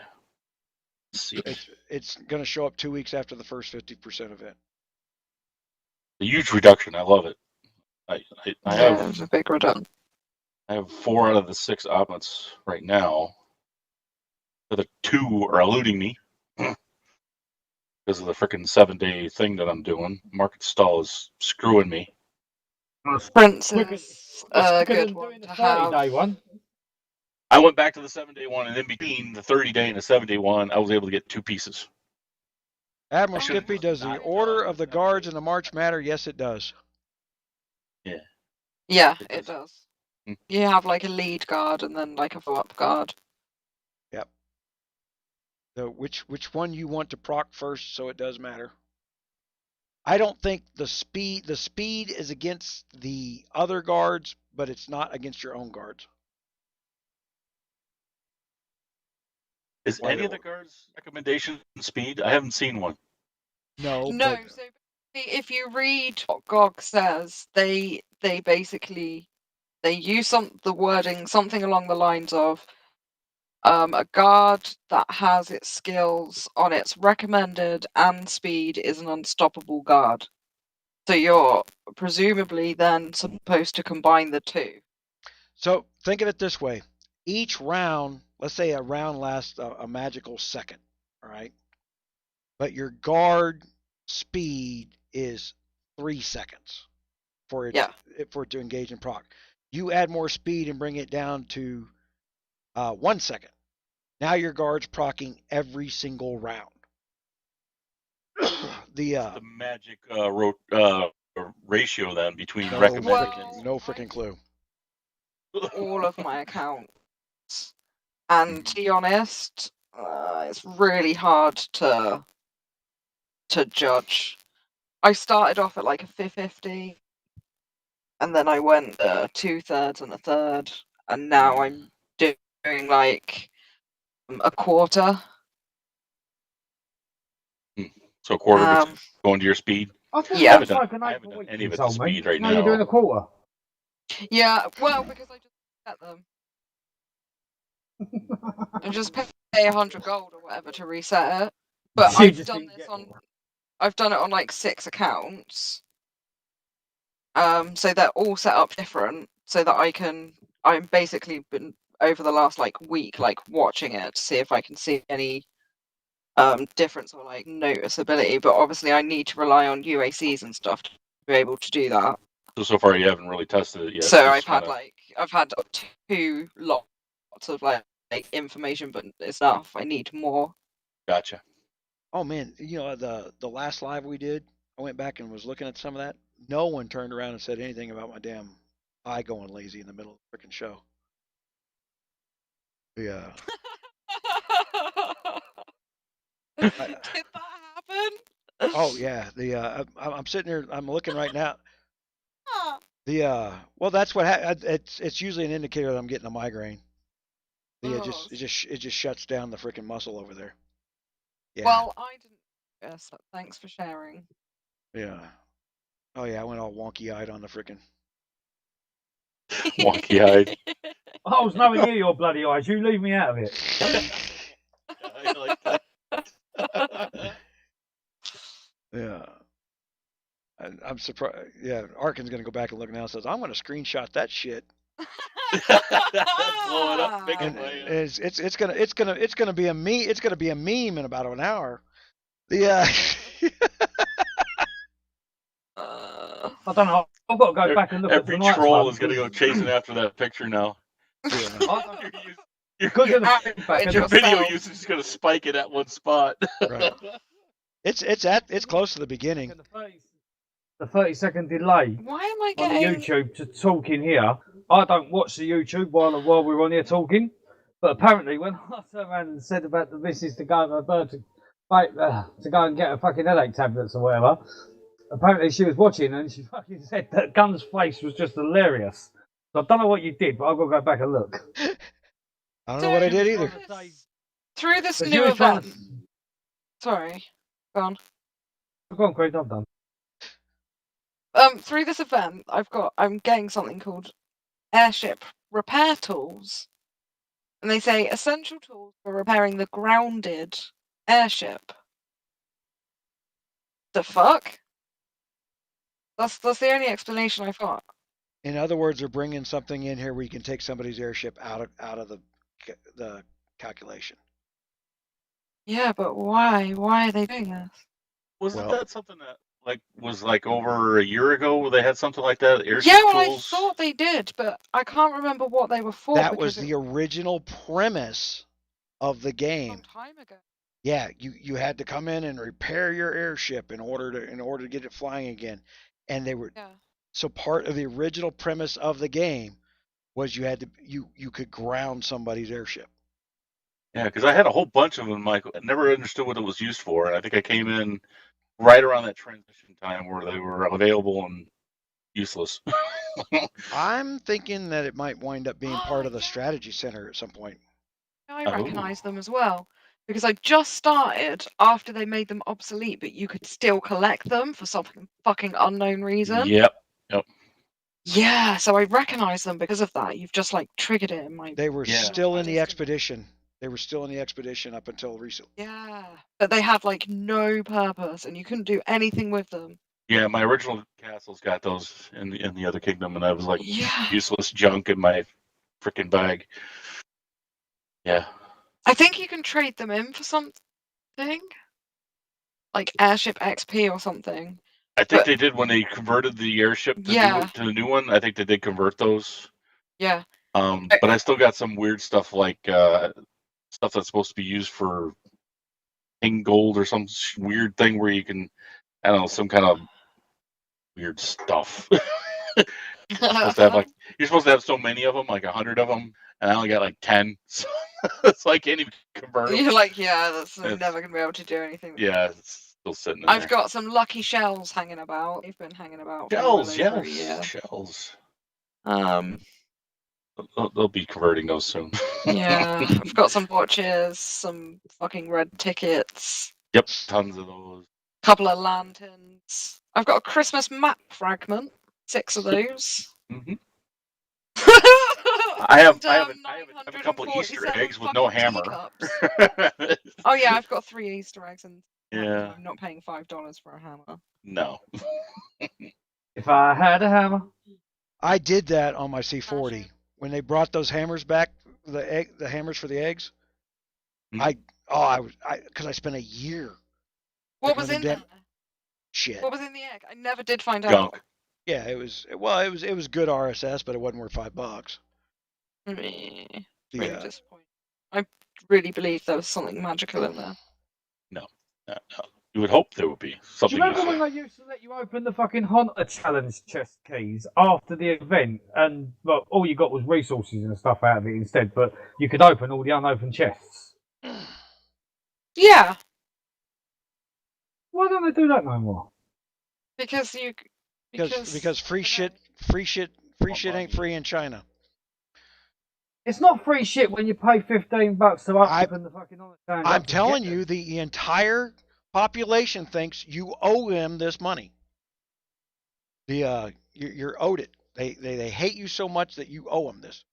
See it. It's going to show up 2 weeks after the first 50% event. A huge reduction. I love it. I have. It's a big reduction. I have 4 out of the 6 opulence right now. The other 2 are eluding me because of the freaking 7-day thing that I'm doing. Market stall is screwing me. Prince is a good one to have. Day one. I went back to the 7-day one, and in between the 30-day and the 7-day one, I was able to get 2 pieces. Admiral Skippy, does the order of the guards in the march matter? Yes, it does. Yeah. Yeah, it does. You have like a lead guard and then like a follow-up guard. Yep. So which one you want to proc first, so it does matter. I don't think the speed is against the other guards, but it's not against your own guards. Is any of the guards' recommendation speed? I haven't seen one. No. No. So if you read what GOG says, they basically use the wording something along the lines of a guard that has its skills on its recommended and speed is an unstoppable guard. So you're presumably then supposed to combine the two. So think of it this way. Each round, let's say a round lasts a magical second, all right? But your guard speed is 3 seconds for it to engage in proc. You add more speed and bring it down to 1 second. Now your guard's procking every single round. the magic ratio then between no recommended. No freaking clue. All of my accounts, and to be honest, it's really hard to judge. I started off at like a 50, and then I went 2/3 and a third, and now I'm doing like a quarter. So a quarter going to your speed. I thought Yeah. it was like an I 8 haven't per done week. any of you it to told me. speed right Now you're doing now. a quarter. Yeah, well, because I just set them. And just pay 100 gold or whatever to reset it. But You I've just done didn't this get on. more. I've done it on like 6 accounts. So they're all set up different, so that I'm basically been over the last like week like watching it to see if I can see any difference or like noticeability. But obviously I need to rely on UACs and stuff to be able to do that. So far you haven't really tested it yet. So just I've had 2 lots of like information, but it's enough. I need more. Gotcha. Oh man, the last live we did, I went back and was looking at some of that. No one turned around and said anything about my damn eye going lazy in the middle of the freaking show. Yeah. Did that happen? Oh yeah. I'm sitting here. I'm looking right now. Well, that's what it's usually an indicator that I'm getting a migraine. It just shuts down the freaking muscle over there. Yeah. Well, I didn't. Yes, thanks for sharing. Yeah. Oh yeah, I went all wonky-eyed on the freaking. Wonky-eyed. I was nowhere near your bloody eyes. You leave me out of it. I like that. Yeah. I'm surprised. Yeah, Arkin's gonna go back and look now and says, "I'm gonna screenshot that shit." Blow it up, make And it it's gonna be a meme. It's gonna be a meme in about an hour. I don't know. I've got to go back and look every at tonight's troll one, is going to go chasing after that picture now. Your video usage is going to spike it at one spot. Right. It's close to the beginning. The 30-second delay. Why am I on getting the YouTube to talking here? I don't watch the YouTube while we're on here talking, but apparently when I turned around and said about the missus to go to go and get her fucking headache tablets or whatever, apparently she was watching and she fucking said that Gun's face was just hilarious. So I don't know what you did, but I've got to go back and look. I don't know what I did either. Through this new event. Sorry, go on. Go on, Craig, I'm done. Through this event, I'm getting something called airship repair tools, and they say essential tools for repairing the grounded airship. The fuck? That's the only explanation I've got. In other words, they're bringing something in here where you can take somebody's airship out of the calculation. Yeah, but why? Why are they doing this? Wasn't that something that was over a year ago where they had something like that? Airship Yeah, well, tools? I thought they did, but I can't remember what they were for. That was the original premise of the game. A long time ago. Yeah, you had to come in and repair your airship in order to get it flying again, and they were so part of the original premise of the game was you could ground somebody's airship. Yeah, because I had a whole bunch of them. I never understood what it was used for, and I think I came in right around that transition time where they were available and useless. I'm thinking that it might wind up being part of the strategy center at some point. I recognise them as well because I just started after they made them obsolete, but you could still collect them for some fucking unknown reason. Yep. Yep. Yeah, so I recognise them because of that. You've just like triggered it in my. They were still in the expedition. They were still in the expedition up until recently. Yeah, but they had like no purpose, and you couldn't do anything with them. Yeah, my original castle's got those in the other kingdom, and I was like useless junk in my freaking bag. Yeah. I think you can trade them in for something, like airship XP or something. I think they did when they converted the airship to the new one. I think they did convert those. Yeah. But I still got some weird stuff like stuff that's supposed to be used for king gold or some weird thing where you can, I don't know, some kind of weird stuff. You're supposed to have so many of them, like 100 of them, and I only got like 10. So it's like can't even convert them. You're like, I'm never gonna be able to do anything. Yeah, it's still sitting in I've there. got some lucky shells hanging about. They've been hanging about. Shells, for well over a year. Shells. They'll be converting those soon. Yeah, I've got some watches, some fucking red tickets. Yep, tons of those. Couple of lanterns. I've got a Christmas map fragment. 6 of those. Mm-hmm. I have a couple of Easter eggs with no hammer. Oh yeah, I've got 3 Easter eggs, and yeah, I'm not paying $5 for a hammer. No. If I had a hammer. I did that on my C40 when they brought those hammers back, the hammers for the eggs. Mm-hmm. Because I spent a year. What was in there? Shit. What was in the egg? I never did find out. Gunk. Yeah, it was good RSS, but it wasn't worth $5. Really disappointing. I really believe there was something magical in there. No. You would hope there would be something. Do you remember when they used to let you open the fucking Hunter Challenge chest keys after the event, and all you got was resources and stuff out of it instead, but you could open all the unopened chests? Yeah. Why don't they do that no more? Because free shit ain't free in China. It's not free shit when you pay $15 to open the fucking Hunter Challenge. I'm telling you, the entire population thinks you owe them this money. You're owed it. They hate you so much that you owe them this.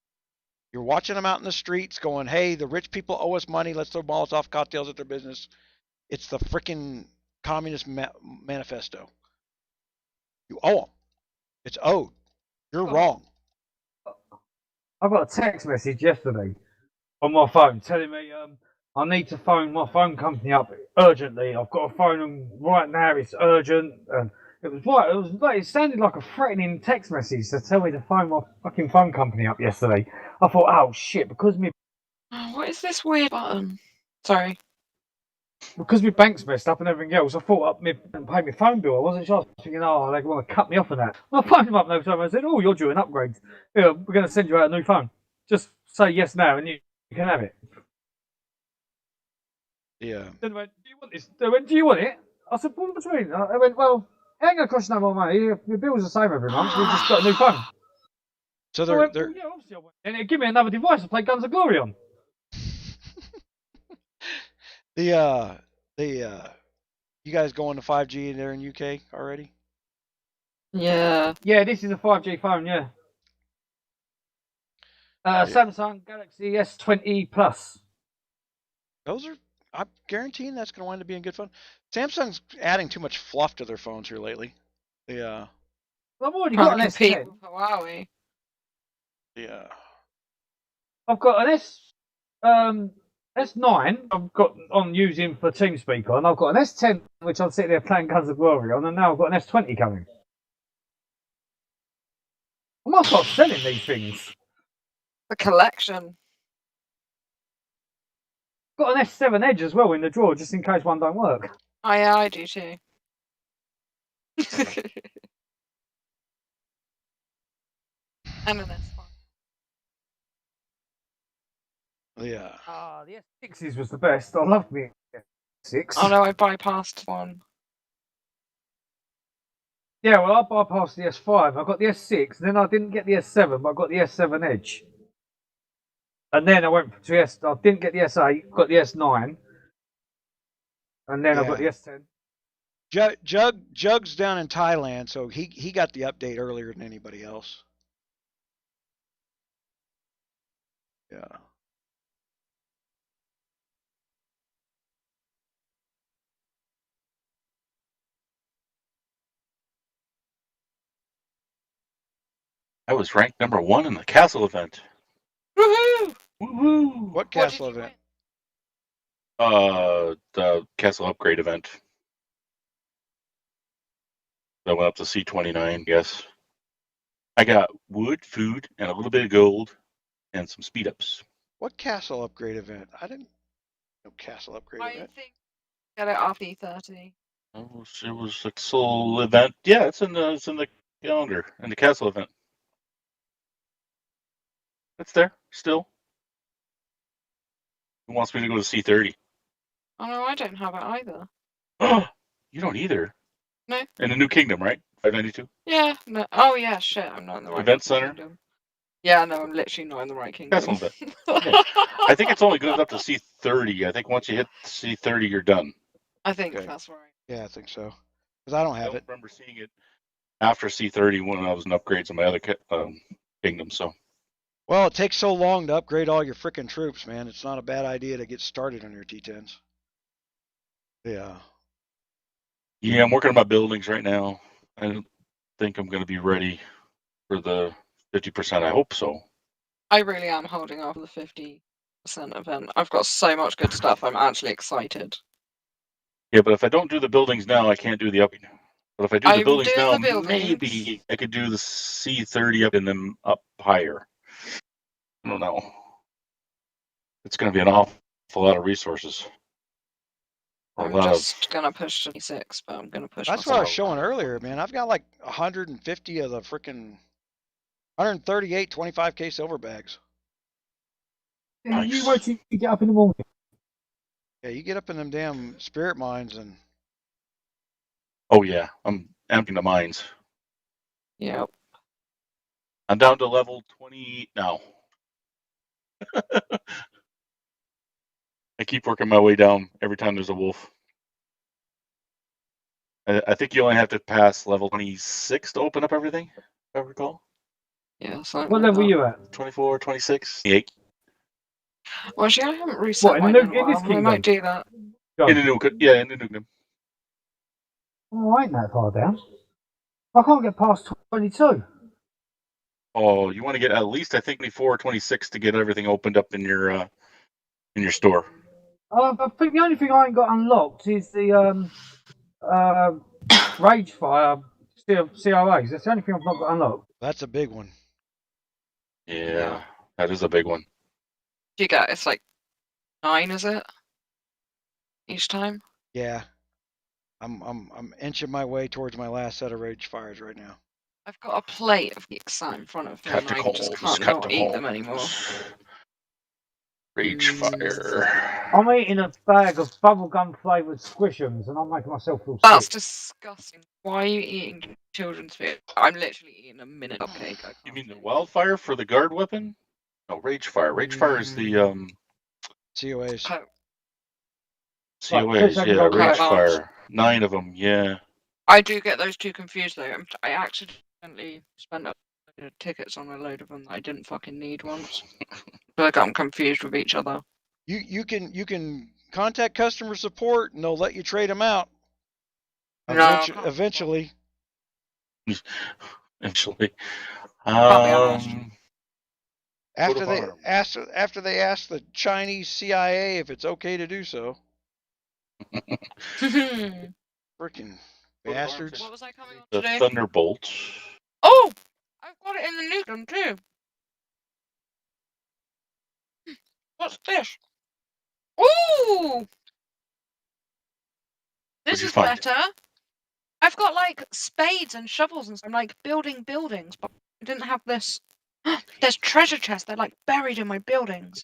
You're watching them out in the streets going, hey, the rich people owe us money. Let's throw Molotov cocktails at their business. It's the freaking Communist Manifesto. You owe them. It's owed. You're wrong. I got a text message yesterday on my phone telling me I need to phone my phone company up urgently. I've got to phone them right now. It's urgent. And it sounded like a threatening text message to tell me to phone my fucking phone company up yesterday. I thought, oh shit, because me. What is this weird button? Sorry. Because my bank's messed up and everything else, I thought I'd pay my phone bill. I wasn't sure. I was thinking, oh, they want to cut me off on that. I phoned them up no time and I said, oh, you're due an upgrade. Yeah, we're going to send you out a new phone. Just say yes now and you can have it. Yeah. Then they went, do you want this? They went, do you want it? I said, what do you mean? I went, well, it ain't going to cost you no more money. Your bill's the same every month. We've just got a new phone. So they're well, yeah, obviously I want it. And it'd give me another device to play Guns of Glory on. You guys going to 5G there in UK already? Yeah. Yeah, this is a 5G phone, yeah. Samsung Galaxy S20 Plus. I'm guaranteeing that's going to wind up being good fun. Samsung's adding too much fluff to their phones here lately. Well, I've already got an S10. Huawei. Yeah. I've got an S9 I've got on using for TeamSpeak on. I've got an S10 which I'm sitting there playing Guns of Glory on, and now I've got an S20 coming. I might start selling these things. The collection. Got an S7 Edge as well in the drawer, just in case one don't work. Oh yeah, I do too. And an S1. Yeah. The S6s was the best. I loved me S6. Oh no, I bypassed one. Yeah, well, I bypassed the S5. I got the S6, then I didn't get the S7, but I got the S7 Edge. And then I went to S. I didn't get the S8, got the S9, and then I got the S10. Jug's down in Thailand, so he got the update earlier than anybody else. Yeah. I was ranked number 1 in the castle event. Woohoo! Woohoo! What castle event? The castle upgrade event. I went up to C29, yes. I got wood, food, and a little bit of gold, and some speed ups. What castle upgrade event? I didn't know castle upgrade event. I think get it after E30. It was a castle event. Yeah, it's in the calendar, in the castle event. It's there still. Who wants me to go to C30? Oh no, I don't have it either. You don't either. No. In the New Kingdom, right? 592. Yeah. No. Oh yeah. Shit. I'm not in the right Event center. kingdom. Yeah. No, I'm literally not in the right kingdom. Castle event. Yeah. I think it's only good up to C30. I think once you hit C30, you're done. I think that's right. Yeah, I think so. Because I don't have it. I remember seeing it after C30 when I was in upgrades in my other kingdom. So. Well, it takes so long to upgrade all your frickin' troops, man. It's not a bad idea to get started on your T10s. Yeah. Yeah, I'm working on my buildings right now. I don't think I'm going to be ready for the 50%. I hope so. I really am holding off the 50% event. I've got so much good stuff. I'm actually excited. Yeah, but if I don't do the buildings now, I can't do the upgrade. But if I do the buildings now, maybe I could do the C30 up and then up higher. I don't know. It's going to be an awful lot of resources. I'm just going to push to 26, but I'm going to push. That's what I was showing earlier, man. I've got like 150 of the frickin' 138 25K silver bags. Nice. You wait till you get up in the morning. Yeah, you get up in them damn spirit mines and. Oh yeah, I'm emptying the mines. Yep. I'm down to level 20 now. I keep working my way down every time there's a wolf. I think you only have to pass level 26 to open up everything, if I recall. Yeah. What level are you at? 24, 26, 28. Well, actually, I haven't reset what, mine in in a while. I might do that. In the new kingdom. Oh, I ain't that far down. I can't get past 22. Oh, you want to get at least, I think, 24 or 26 to get everything opened up in your store. I think the only thing I ain't got unlocked is the Ragefire CRAs. That's the only thing I've not got unlocked. That's a big one. Yeah, that is a big one. You get it's like 9, is it? Each time? Yeah. I'm inching my way towards my last set of Ragefires right now. I've got a plate of geeks in front of me and I just can't not eat them anymore. Ragefire. I'm eating a bag of bubblegum flavoured squishums and I'm making myself feel That's sick. disgusting. Why are you eating children's food? I'm literally eating a minute of cake. You mean the wildfire for the guard weapon? No, Ragefire. Ragefire is the COAs. COAs, yeah, Ragefire. 9 of them, yeah. I do get those two confused though. I accidentally spent tickets on a load of them that I didn't fucking need once. So I got them confused with each other. You can contact customer support and they'll let you trade them out. No, Eventually. Eventually. After they ask the Chinese CIA if it's okay to do so. Freaking bastards. What was I coming on the today? Thunderbolt. Oh! I've got it in the Newton too. What's this? Ooh! This is better. I've got like spades and shovels and stuff. I'm like building buildings, but I didn't have this. There's treasure chests. They're like buried in my buildings.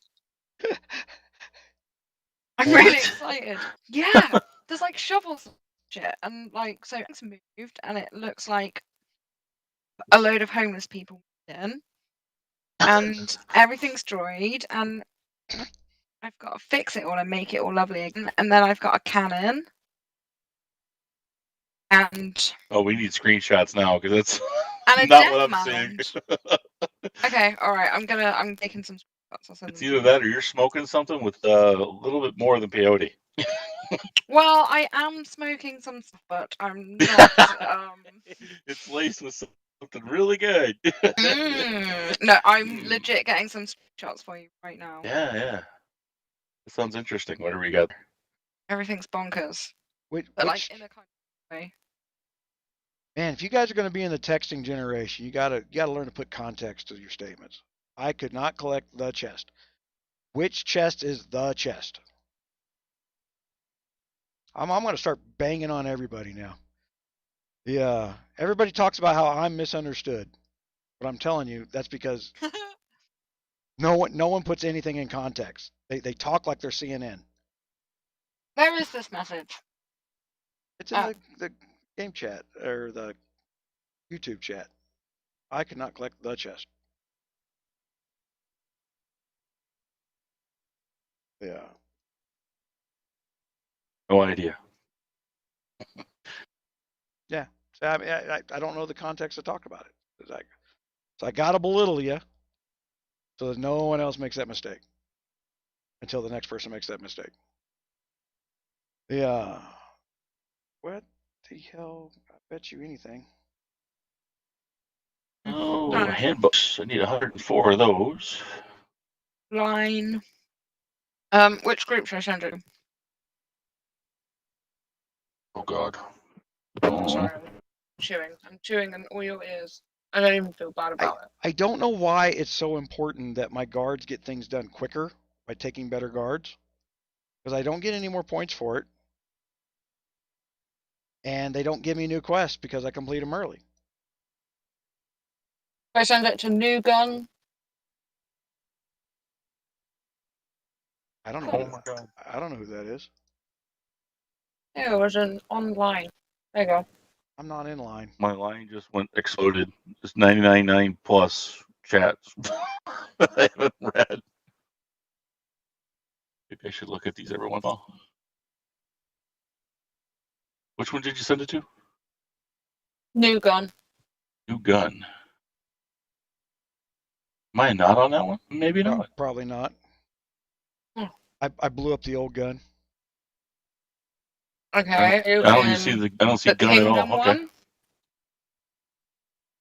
I'm really excited. Yeah, there's like shovels, shit, and like so it's moved, and it looks like a load of homeless people moved in, and everything's destroyed, and I've got to fix it all and make it all lovely again, and then I've got a cannon. And we need screenshots now because that's a not what I'm seeing. Okay, all right. I'm taking some screenshots. I'll send It's them either that or you're smoking something with a little bit more than peyote. Well, I am smoking some stuff, but I'm not. It's laced with something really good. No, I'm legit getting some screenshots for you right now. Yeah. That sounds interesting. What do we got? Everything's bonkers. But like in a kind of way. Man, if you guys are going to be in the texting generation, you gotta learn to put context to your statements. I could not collect the chest. Which chest is the chest? I'm going to start banging on everybody now. Yeah, everybody talks about how I'm misunderstood, but I'm telling you that's because no one puts anything in context. They talk like they're CNN. Where is this message? It's in the game chat or the YouTube chat. I could not collect the chest. Yeah. No idea. Yeah. So, I mean, I don't know the context to talk about it. So I got to belittle you so that no one else makes that mistake until the next person makes that mistake. Yeah. What the hell? I bet you anything. Oh, handbooks. I need 104 of those. Line. Which group should I send it? Oh God. I'm sorry, I'm chewing in all your ears. I don't even feel bad about it. I don't know why it's so important that my guards get things done quicker by taking better guards, because I don't get any more points for it, and they don't give me new quests because I complete them early. I send it to New Gun. I don't know. Oh my God. I don't know who that is. Yeah, it was an online. There you go. I'm not in line. My line just exploded. It's 99.9 plus chats. I haven't read. Maybe I should look at these every once in a while. Which one did you send it to? New Gun. New Gun. Am I not on that one? Maybe not. Probably not. I blew up the old gun. Okay. I don't see gun at all. Okay. One?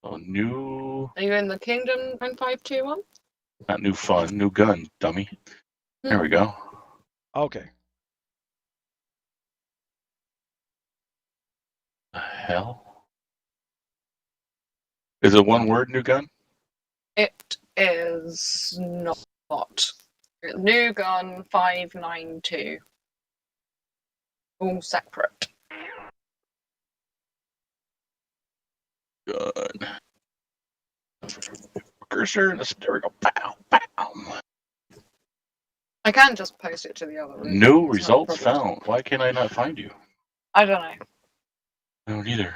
Oh, new. Are you in the Kingdom 9521? Not new fun. New gun, dummy. There we go. Okay. The hell? Is it one word, new gun? It is not. New Gun 592. All separate. Good. Cursor, there we go. Pow, pow. I can just post it to the other room. No results found. Why can't I not find you? I don't know. I don't either.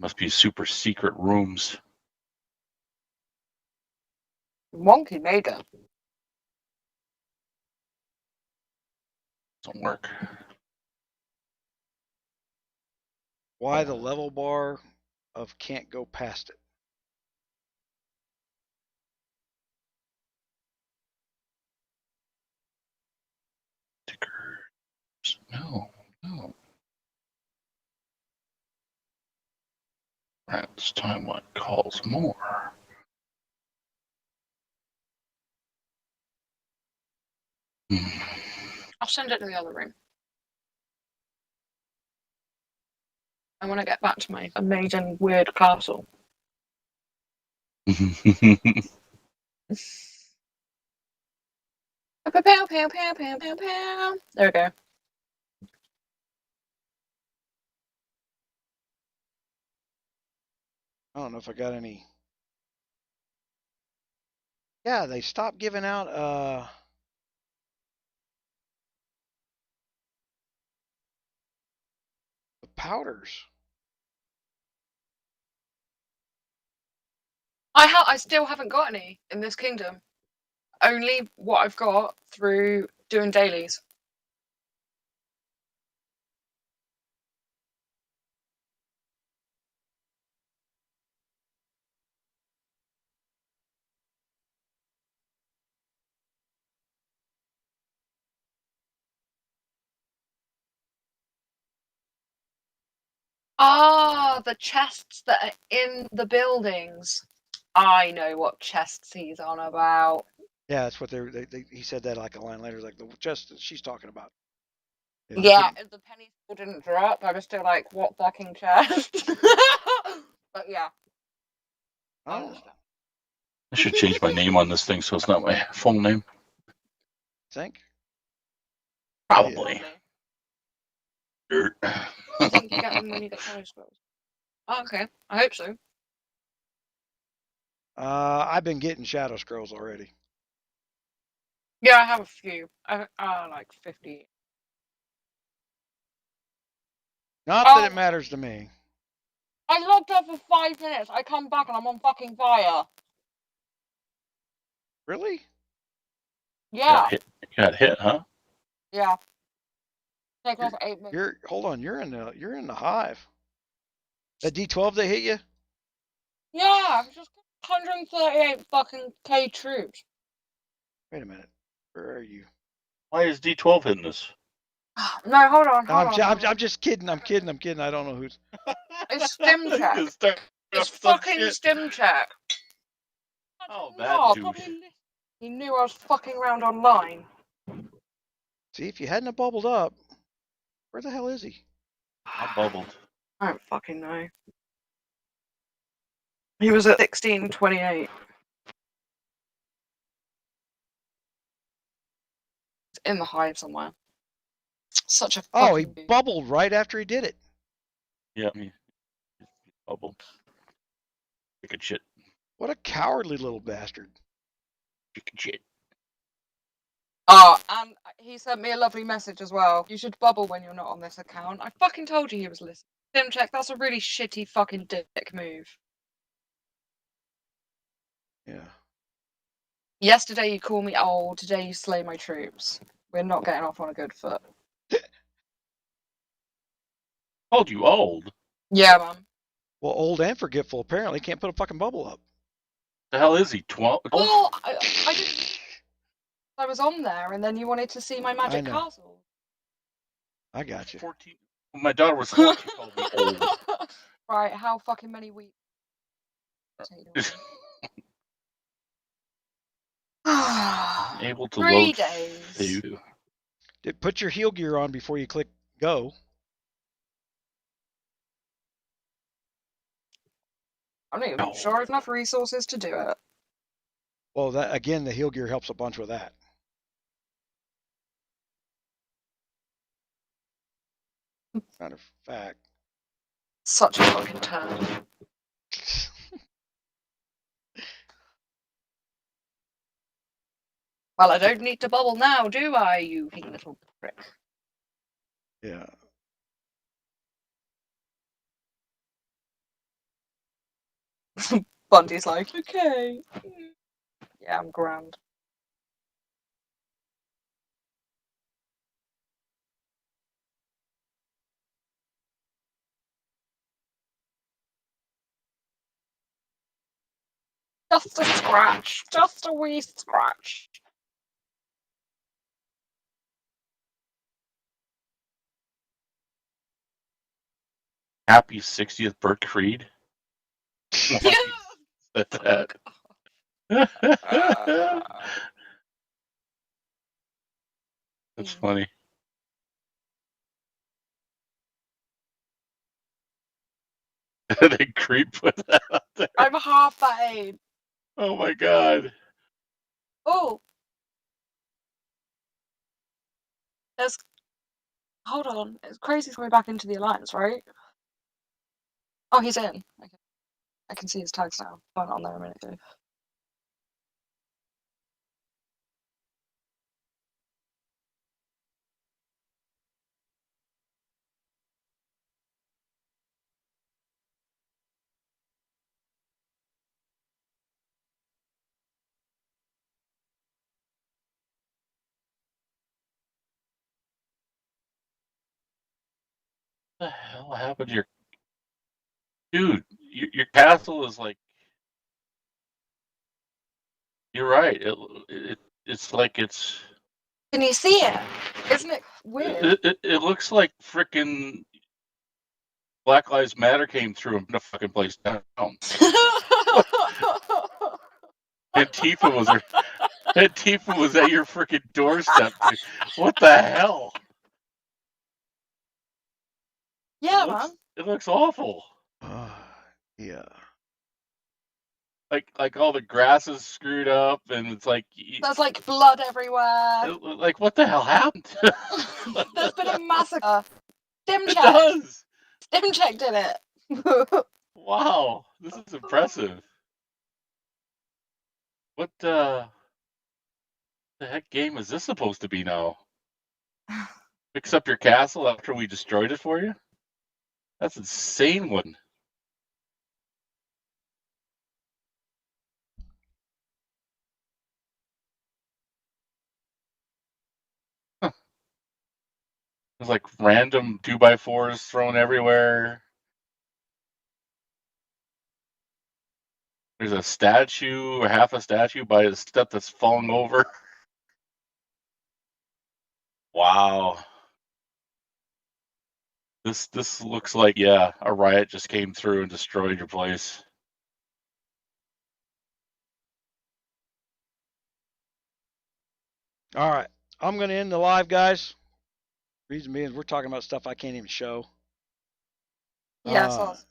Must be super secret rooms. Wonky mega. Doesn't work. Why the level bar of can't go past it? Stickers. No. Right, this time what calls more? I'll send it to the other room. I want to get back to my amazing weird castle. Pow, pow, pow, pow, pow, pow, pow. There we go. I don't know if I got any. Yeah, they stopped giving out powders. I still haven't got any in this kingdom. Only what I've got through doing dailies. Ah, the chests that are in the buildings. I know what chests he's on about. Yeah, that's what he said that like a line later, like the chest that she's talking about. Yeah, if the penny still didn't drop, I was still like, what fucking chest? But yeah. Oh. I should change my name on this thing so it's not my full name. Think? Probably. Dirt. I think you get them when you get shadow scrolls. Oh, okay. I hope so. I've been getting shadow scrolls already. Yeah, I have a few. Like 50. Not that it matters to me. I logged off for 5 minutes. I come back and I'm on fucking fire. Really? Yeah. You got hit, huh? Yeah. Take off 8 minutes. Hold on, you're in the hive. That D12 they hit you? Yeah, I'm just 138 fucking K troops. Wait a minute. Where are you? Why is D12 hitting this? No, hold on. I'm just kidding. I'm kidding. I don't know who's. It's stim check. It's fucking stim check. Oh, No, that probably douche. he knew I was fucking around online. See, if you hadn't have bubbled up, where the hell is he? I'm bubbled. I don't fucking know. He was at 1628. It's in the hive somewhere. Such a fucking... Oh, he bubbled right after he did it. Yeah, he bubbled. Chicken shit. What a cowardly little bastard. Chicken shit. Oh, and he sent me a lovely message as well. You should bubble when you're not on this account. I fucking told you he was listening. Stim check, that's a really shitty fucking dick move. Yeah. Yesterday you call me old, today you slay my troops. We're not getting off on a good foot. Called you old? Yeah, man. Well, old and forgetful apparently can't put a fucking bubble up. The hell is he? 12? Well, I was on there, and then you wanted to see my magic know. castle. I got you. 14. My daughter was 14. Called me old. Right, how fucking many weeks? Able to 3 load days. Put your heel gear on before you click go. I'm not even sure I have enough resources to do it. Well, that again, the heel gear helps a bunch with that. Matter of fact. Such a fucking turn. Well, I don't need to bubble now, do I, you little prick? Yeah. Bundy's like, okay. Yeah, I'm grand. Just a scratch. Just a wee scratch. Happy 60th birthday. Yeah. That. That's funny. They creep with that out there. I'm half that age. Oh my god. Oh. Hold on. It's Crazy's coming back into the alliance, right? Oh, he's in. Okay. I can see his tags now. I went on there a minute ago. What the hell happened to your dude? Your castle is like. You're right. It's like it's. Can you see it? Isn't it weird? It looks like frickin' Black Lives Matter came through and put the fucking place down. Antifa was at your frickin' doorstep. Dude. What the hell? Yeah, man. It looks awful. Yeah. Like all the grass is screwed up, and it's like there's like blood everywhere. Like what the hell happened? There's been a massacre. Stim It check. does. Stim check did it. Wow, this is impressive. What the heck game is this supposed to be now? Fix up your castle after we destroyed it for you? That's insane one. There's like random 2x4s thrown everywhere. There's a statue, or half a statue by a step that's falling over. Wow. This looks like, yeah, a riot just came through and destroyed your place. All right. I'm going to end the live, guys. Reason being is we're talking about stuff I can't even show. Yes.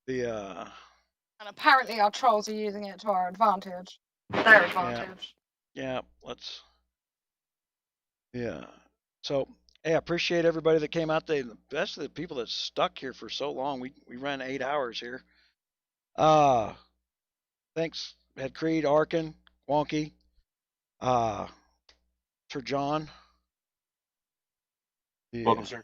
And apparently our trolls are using it to our advantage. Their advantage. Yeah. So, hey, I appreciate everybody that came out there, especially the people that stuck here for so long. We ran 8 hours here. Thanks. Had Creed, Arkin, Wonky, Sir John. Welcome, sir.